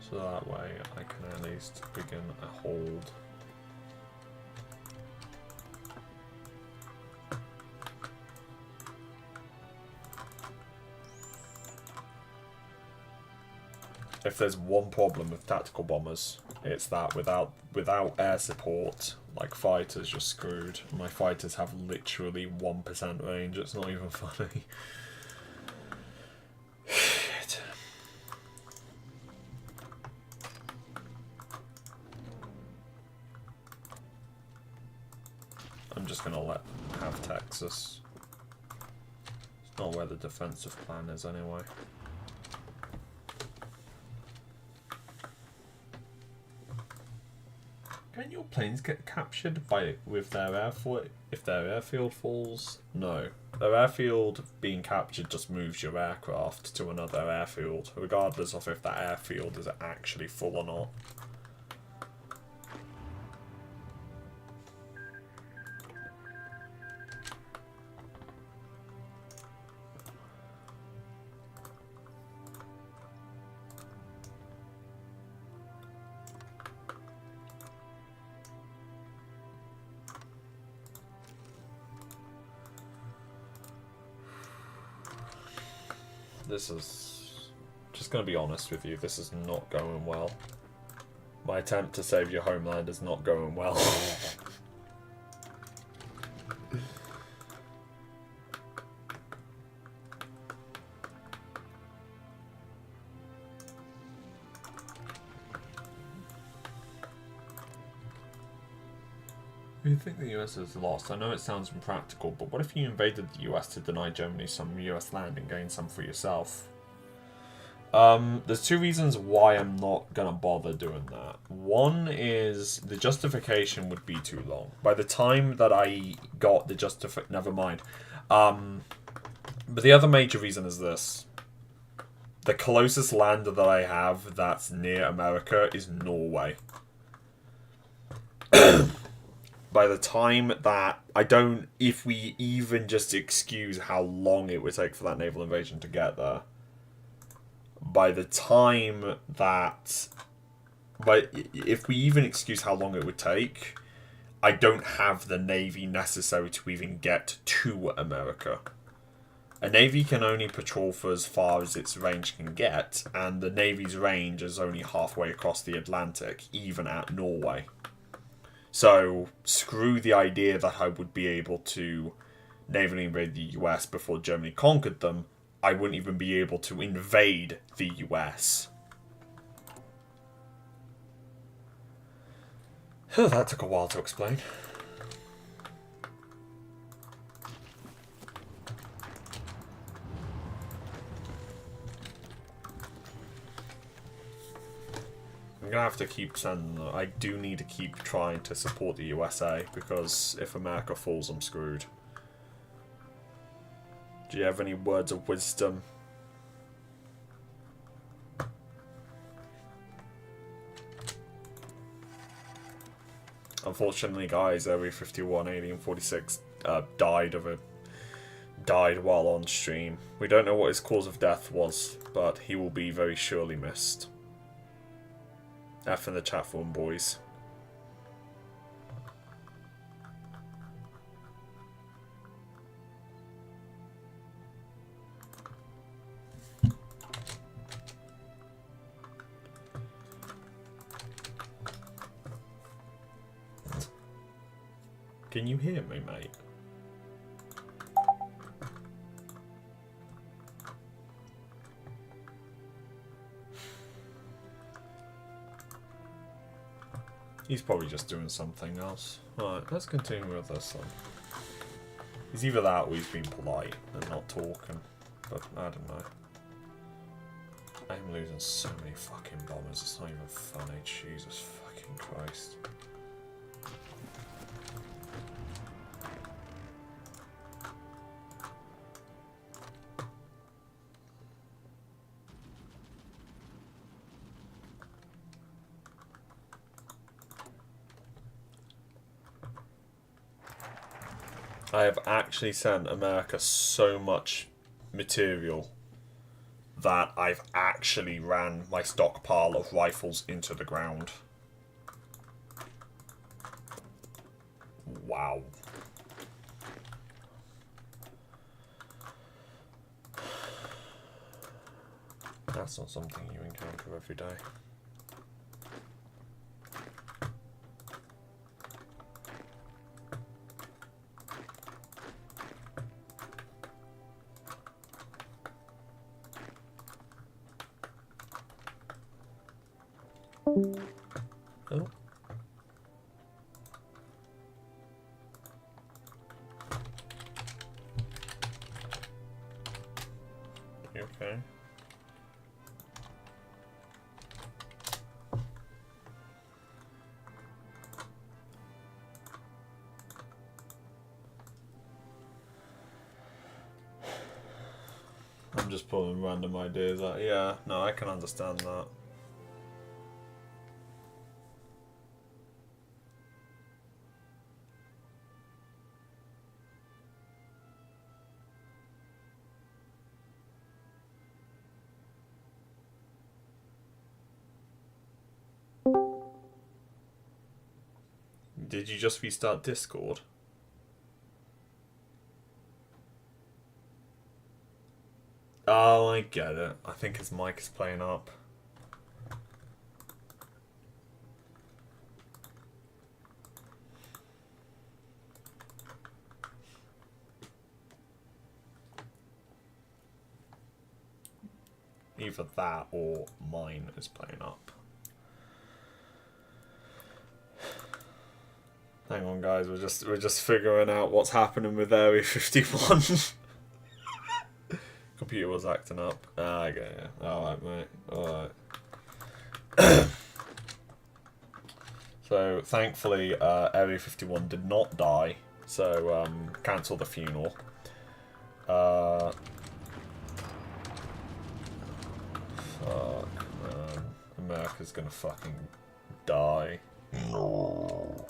So that way I can at least begin a hold. If there's one problem with tactical bombers, it's that without air support, like fighters, you're screwed. My fighters have literally 1% range. It's not even funny. Shit. I'm just gonna let them have Texas. It's not where the defensive plan is anyway. Can your planes get captured with their airfield if their airfield falls? No. Their airfield being captured just moves your aircraft to another airfield, regardless of if that airfield is actually full or not. This is, just going to be honest with you, this is not going well. My attempt to save your homeland is not going well. You think the US is lost? I know it sounds impractical, but what if you invaded the US to deny Germany some US land and gain some for yourself? There's two reasons why I'm not gonna bother doing that. One is the justification would be too long. By the time that I got the never mind. But the other major reason is this. The closest land that I have that's near America is Norway. By the time that if we even just excuse how long it would take for that naval invasion to get there, if we even excuse how long it would take, I don't have the navy necessary to even get to America. A navy can only patrol for as far as its range can get, and the navy's range is only halfway across the Atlantic, even at Norway. So, screw the idea that I would be able to navally invade the US before Germany conquered them. I wouldn't even be able to invade the US. That took a while to explain. I'm gonna have to keep sending them. I do need to keep trying to support the USA, because if America falls, I'm screwed. Do you have any words of wisdom? Unfortunately, guys, Area 51, Alien 46 died while on stream. We don't know what his cause of death was, but he will be very surely missed. F in the chat for him, boys. Can you hear me, mate? He's probably just doing something else. Alright, let's continue with this then. He's either that or he's being polite and not talking. But I don't know. I'm losing so many fucking bombers, it's not even funny. Jesus fucking Christ. I have actually sent America so much material that I've actually ran my stockpile of rifles into the ground. Wow. That's not something you encounter every day. Oh. You okay? I'm just pulling random ideas out. Yeah, no, I can understand that. Did you just restart Discord? Oh, I get it. I think his mic is playing up. Either that or mine is playing up. Hang on, guys. We're just figuring out what's happening with Area 51. Computer was acting up. Ah, I get it. Alright, mate. Alright. So, thankfully, Area 51 did not die. So, cancel the funeral. Fuck, man. America's gonna fucking die. No.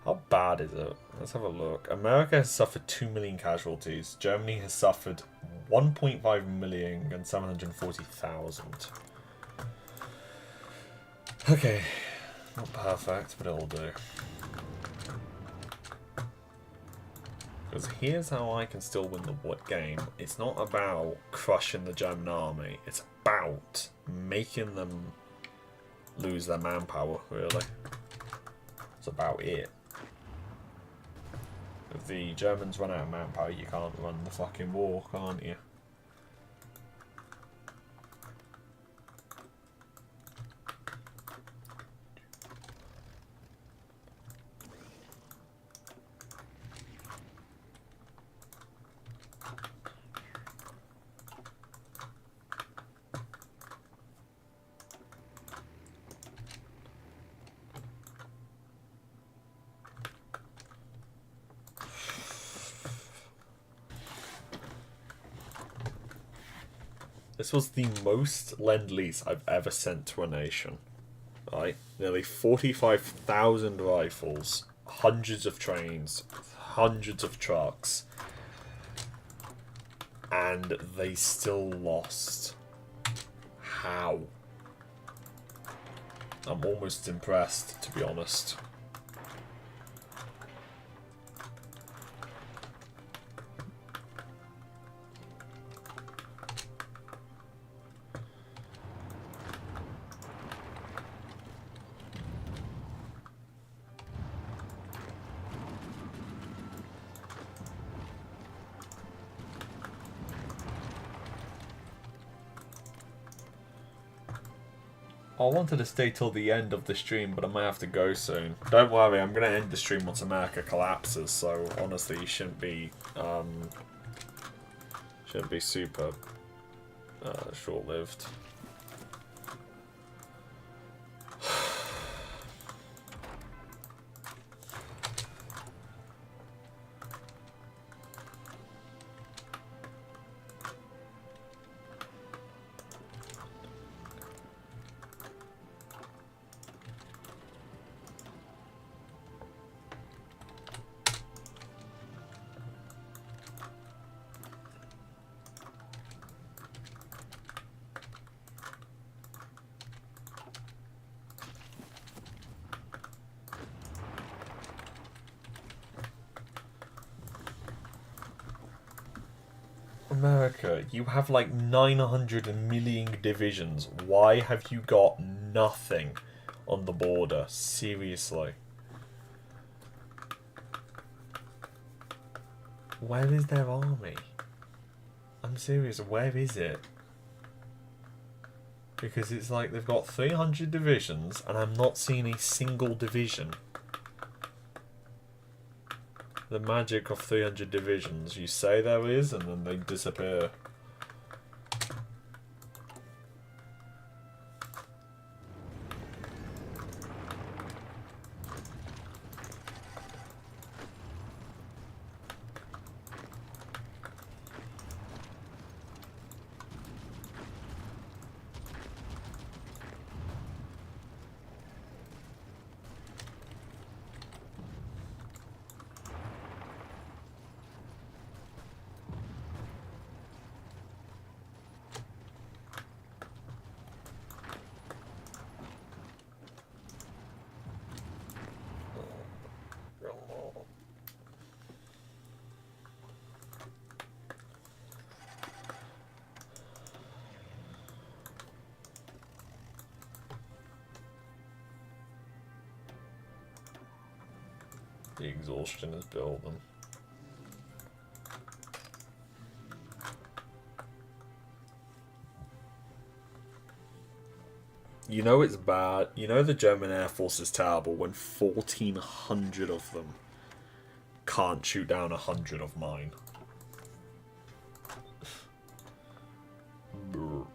How bad is it? Let's have a look. America has suffered 2 million casualties. Germany has suffered 1.5 million and 740,000. Okay. Not perfect, but it'll do. Because here's how I can still win the game. It's not about crushing the German army. It's about making them lose their manpower, really. It's about it. If the Germans run out of manpower, you can't run the fucking war, can't you? This was the most Lend-Lease I've ever sent to a nation. Right? Nearly 45,000 rifles, hundreds of trains, hundreds of trucks, and they still lost. How? I'm almost impressed, to be honest. I wanted to stay till the end of the stream, but I might have to go soon. Don't worry, I'm gonna end the stream once America collapses. So honestly, you shouldn't be super short-lived. America, you have like 900 million divisions. Why have you got nothing on the border? Seriously. Where is their army? I'm serious, where is it? Because it's like they've got 300 divisions and I'm not seeing a single division. The magic of 300 divisions. You say there is, and then they disappear. The exhaustion is building. You know it's bad. You know the German Air Force is terrible when 1,400 of them can't shoot down 100 of mine. Brr.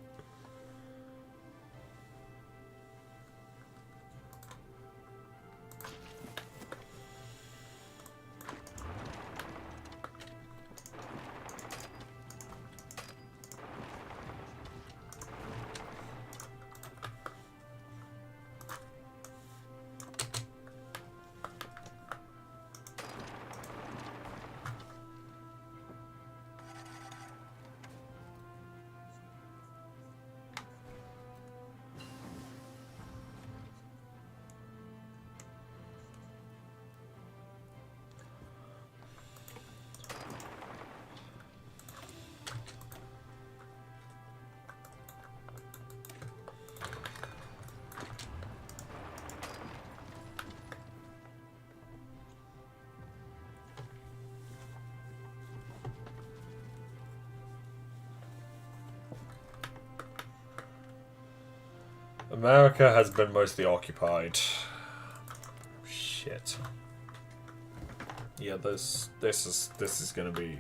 America has been mostly occupied. Shit. Yeah, this is gonna be.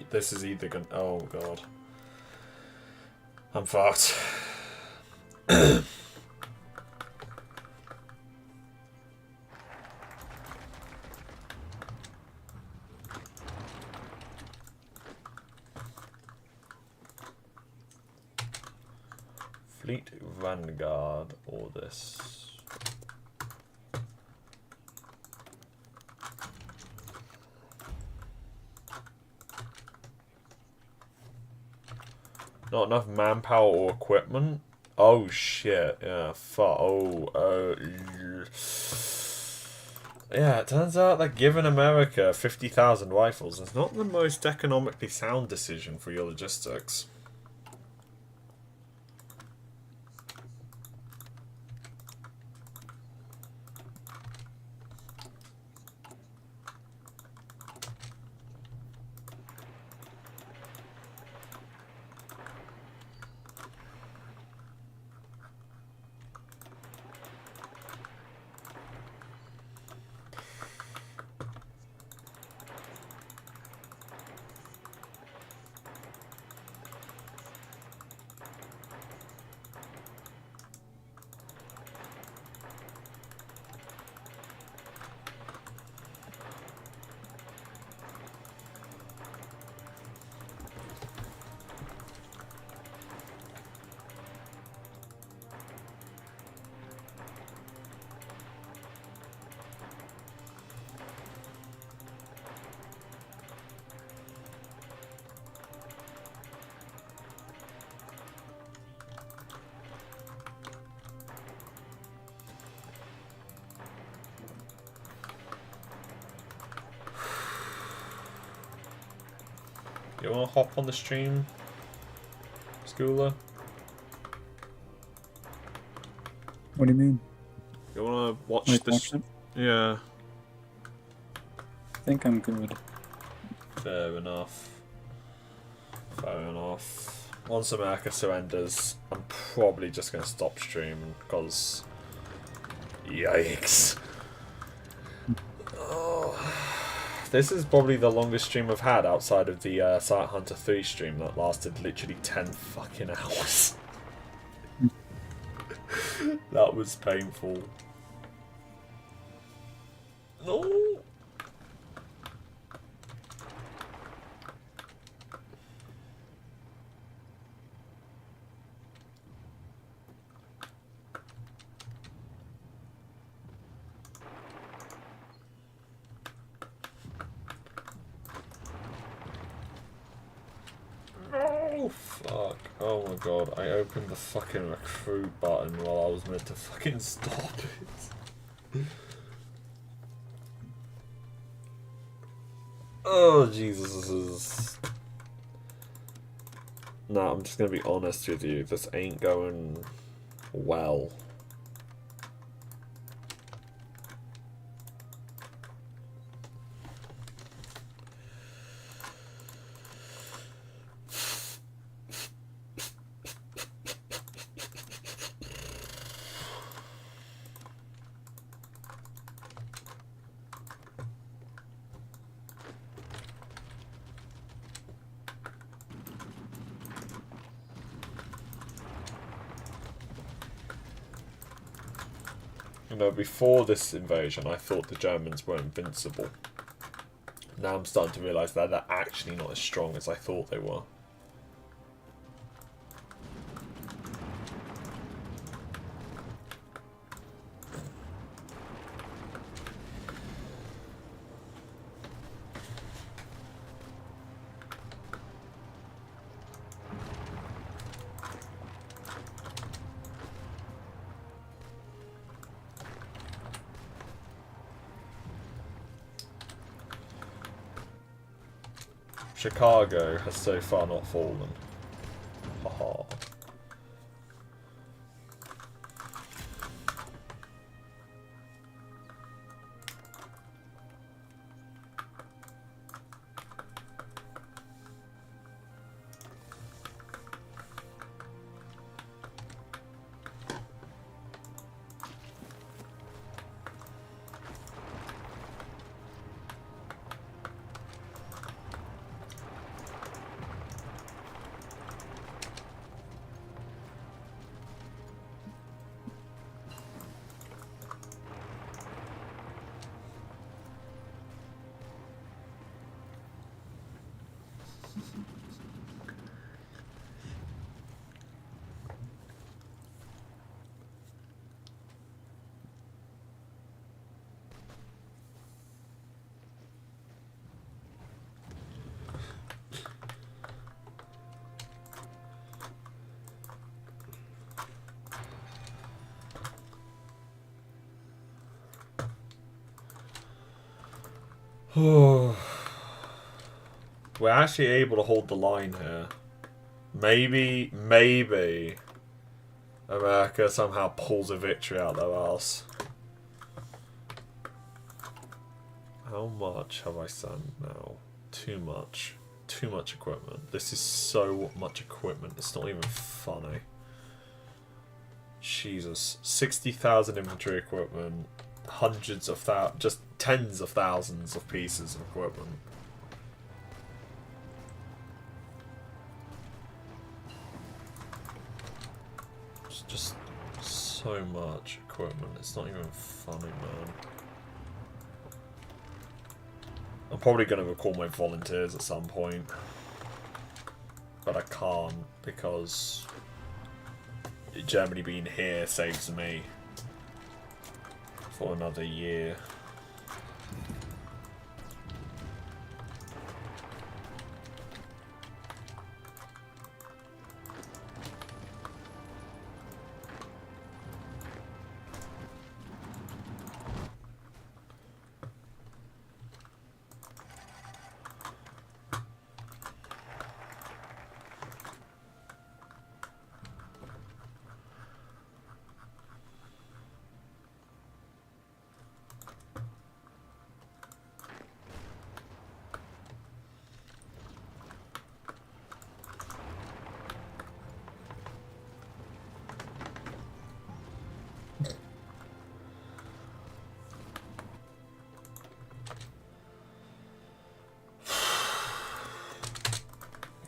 This is either gonna. Oh god. I'm fucked. Fleet Vanguard or this. Not enough manpower or equipment. Oh shit! Yeah, fuck. Yeah, it turns out that giving America 50,000 rifles is not the most economically sound decision for your logistics. You wanna hop on the stream, Schooler? What do you mean? You wanna watch Wait, this? action? Yeah. I think I'm good. Fair enough. Fair enough. Once America surrenders, I'm probably just gonna stop streaming because, yikes. Oh. This is probably the longest stream I've had outside of the Sight Hunter 3 stream that lasted literally 10 fucking hours. That was painful. No. Oh fuck. Oh my god, I opened the fucking recruit button while I was meant to fucking stop it. Oh Jesus. Nah, I'm just gonna be honest with you, this ain't going well. You know, before this invasion, I thought the Germans were invincible. Now I'm starting to realise that they're actually not as strong as I thought they were. Chicago has so far not fallen. Haha. We're actually able to hold the line here. Maybe America somehow pulls a victory out their ass. How much have I sent now? Too much. Too much equipment. This is so much equipment. It's not even funny. Jesus. 60,000 infantry equipment. Hundreds of thousands. Just tens of thousands of pieces of equipment. It's just so much equipment. It's not even funny, man. I'm probably going to recall my volunteers at some point. But I can't because Germany being here saves me for another year.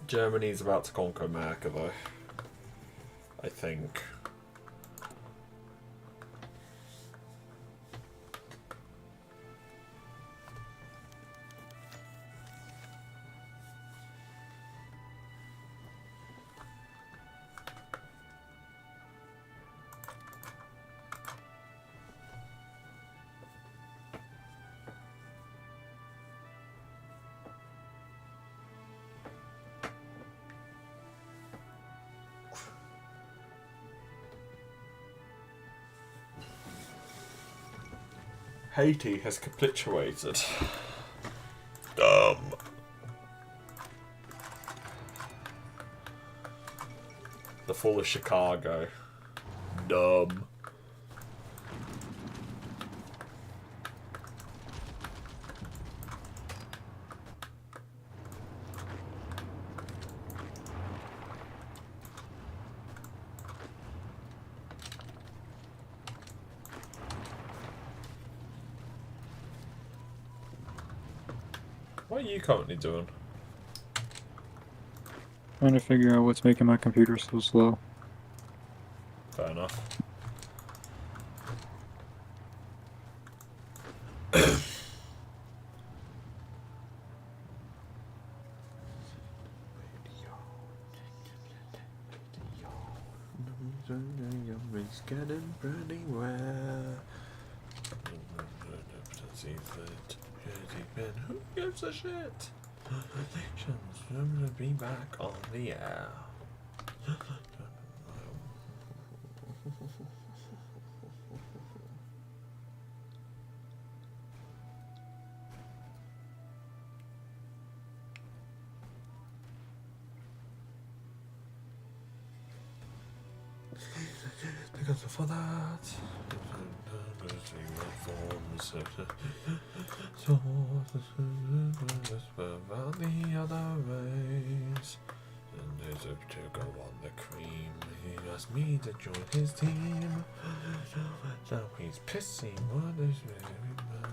Germany's about to conquer America, though. I think. Haiti has capitulated. Dumb. The fall of Chicago. Dumb. What are you currently doing? Trying to figure out what's making my computer so slow. Fair enough. Getting pretty well. Who gives a shit? Nations be back on the air. Because for that, so about the other race, and there's a to go on the cream. He asked me to join his team. Now he's pissing on this very man.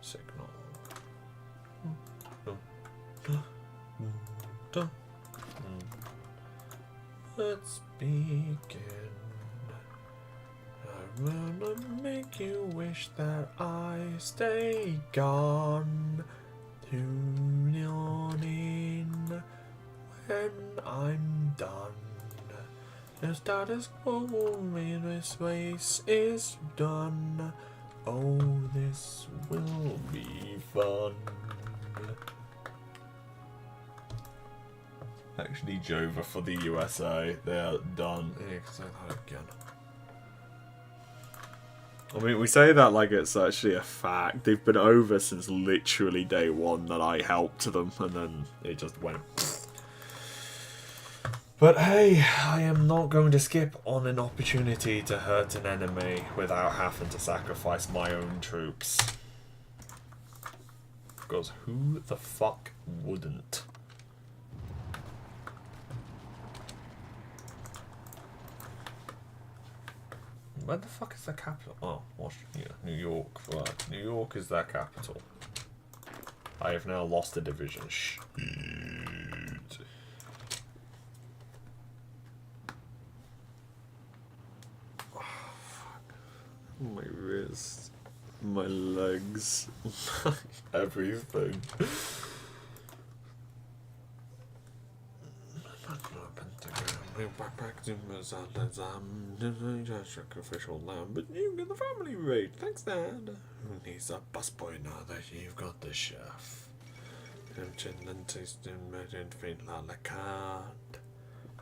Signal. Let's begin. I wanna make you wish that I stay gone. Tune on in when I'm done. The status quo in this race is done. Oh, this will be fun. Actually, Jova for the USA. They're done. Yeah, say that again. I mean, we say that like it's actually a fact. They've been over since literally day one that I helped them, and then it just went. But hey, I am not going to skip on an opportunity to hurt an enemy without having to sacrifice my own troops. Because who the fuck wouldn't? Where the fuck is the capital? Oh, Washington, New York. Right. New York is their capital. I have now lost a division. Shit. Oh, fuck. My wrist. My legs. Everything. Sacrificial lamb, but you get the family rate. Thanks, Dad. Who needs a busboy now that you've got the chef? And tasting and feed la la carte.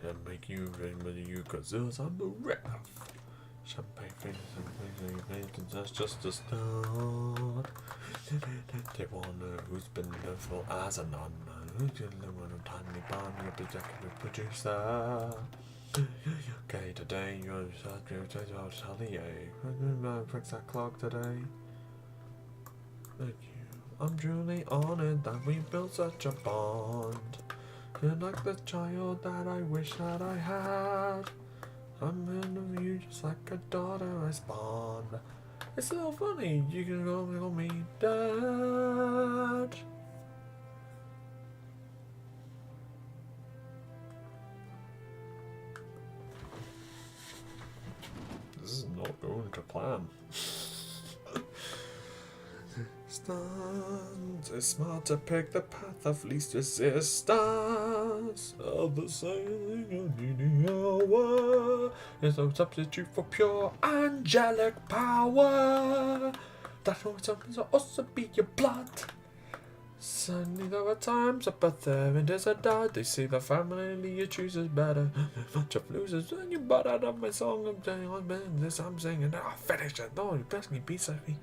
And make you with you cause I'm the ref. Champagne and that's just a start. They wanna who's been neutral as a nun. Tiny barn, you're executive producer. Okay, today you're fix that clock today. Thank you. I'm truly honored that we built such a bond. You're like the child that I wish that I had. I'm in you just like a daughter I spawned. It's so funny, you can call me Dad. This is not going to plan. It's smart to pick the path of least resistance. Of the sailing in the hour is no substitute for pure angelic power. That will also be your blood. Suddenly there are times up at there and there's a dad. They say the family you choose is better. Bunch of losers when you butt out of my song. I'm saying on this I'm singing. I'll finish it. No, you best me be Sophie.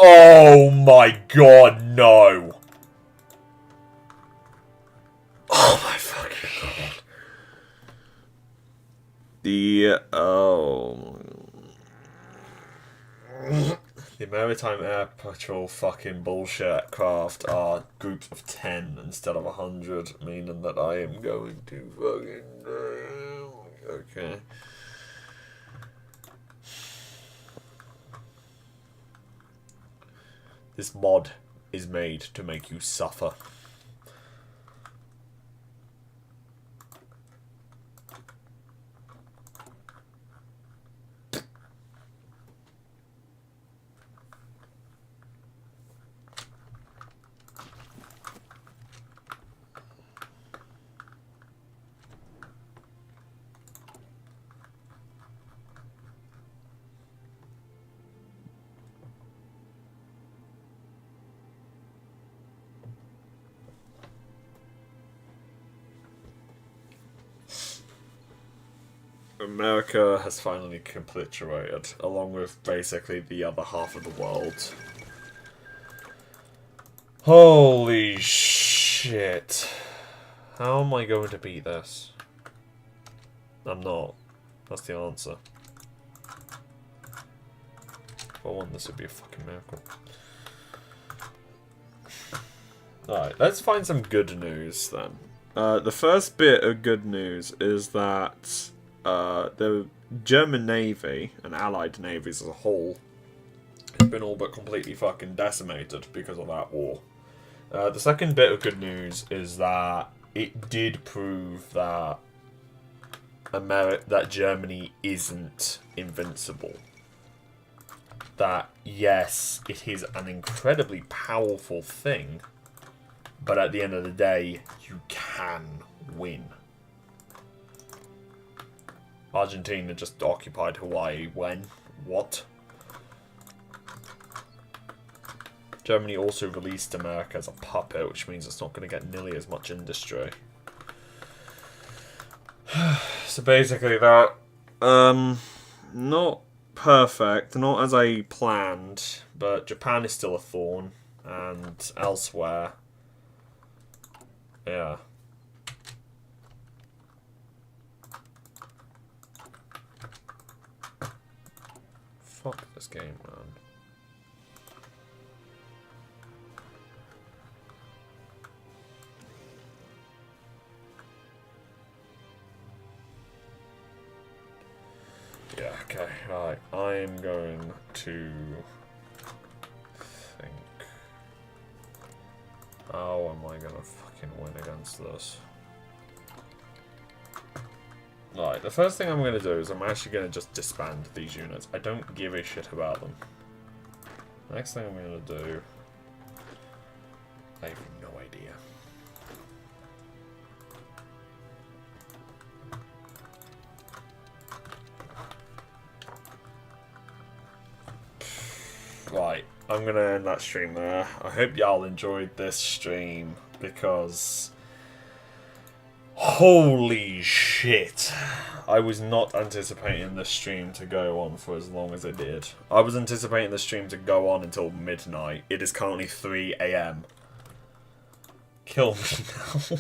Oh my god, no! Oh my fucking god. The Maritime Air Patrol fucking bullshit craft are groups of 10 instead of 100, meaning that I am going to fucking... Okay. This mod is made to make you suffer. America has finally capitulated, along with basically the other half of the world. Holy shit. How am I going to beat this? I'm not. That's the answer. If I won, this would be a fucking miracle. Alright, let's find some good news then. The first bit of good news is that the German Navy and Allied navies as a whole have been all but completely fucking decimated because of that war. The second bit of good news is that it did prove that that Germany isn't invincible. That, yes, it is an incredibly powerful thing, but at the end of the day, you can win. Argentina just occupied Hawaii when? What? Germany also released America as a puppet, which means it's not going to get nearly as much industry. So basically that, not perfect, not as I planned, but Japan is still a thorn, and elsewhere, yeah. Fuck this game, man. Yeah, okay, right. I'm going to think. How am I gonna fucking win against this? Right, the first thing I'm gonna do is I'm actually gonna just disband these units. I don't give a shit about them. Next thing I'm gonna do, I have no idea. Right, I'm gonna end that stream there. I hope y'all enjoyed this stream, because holy shit, I was not anticipating this stream to go on for as long as it did. I was anticipating the stream to go on until midnight. It is currently 3 AM. Kill me now.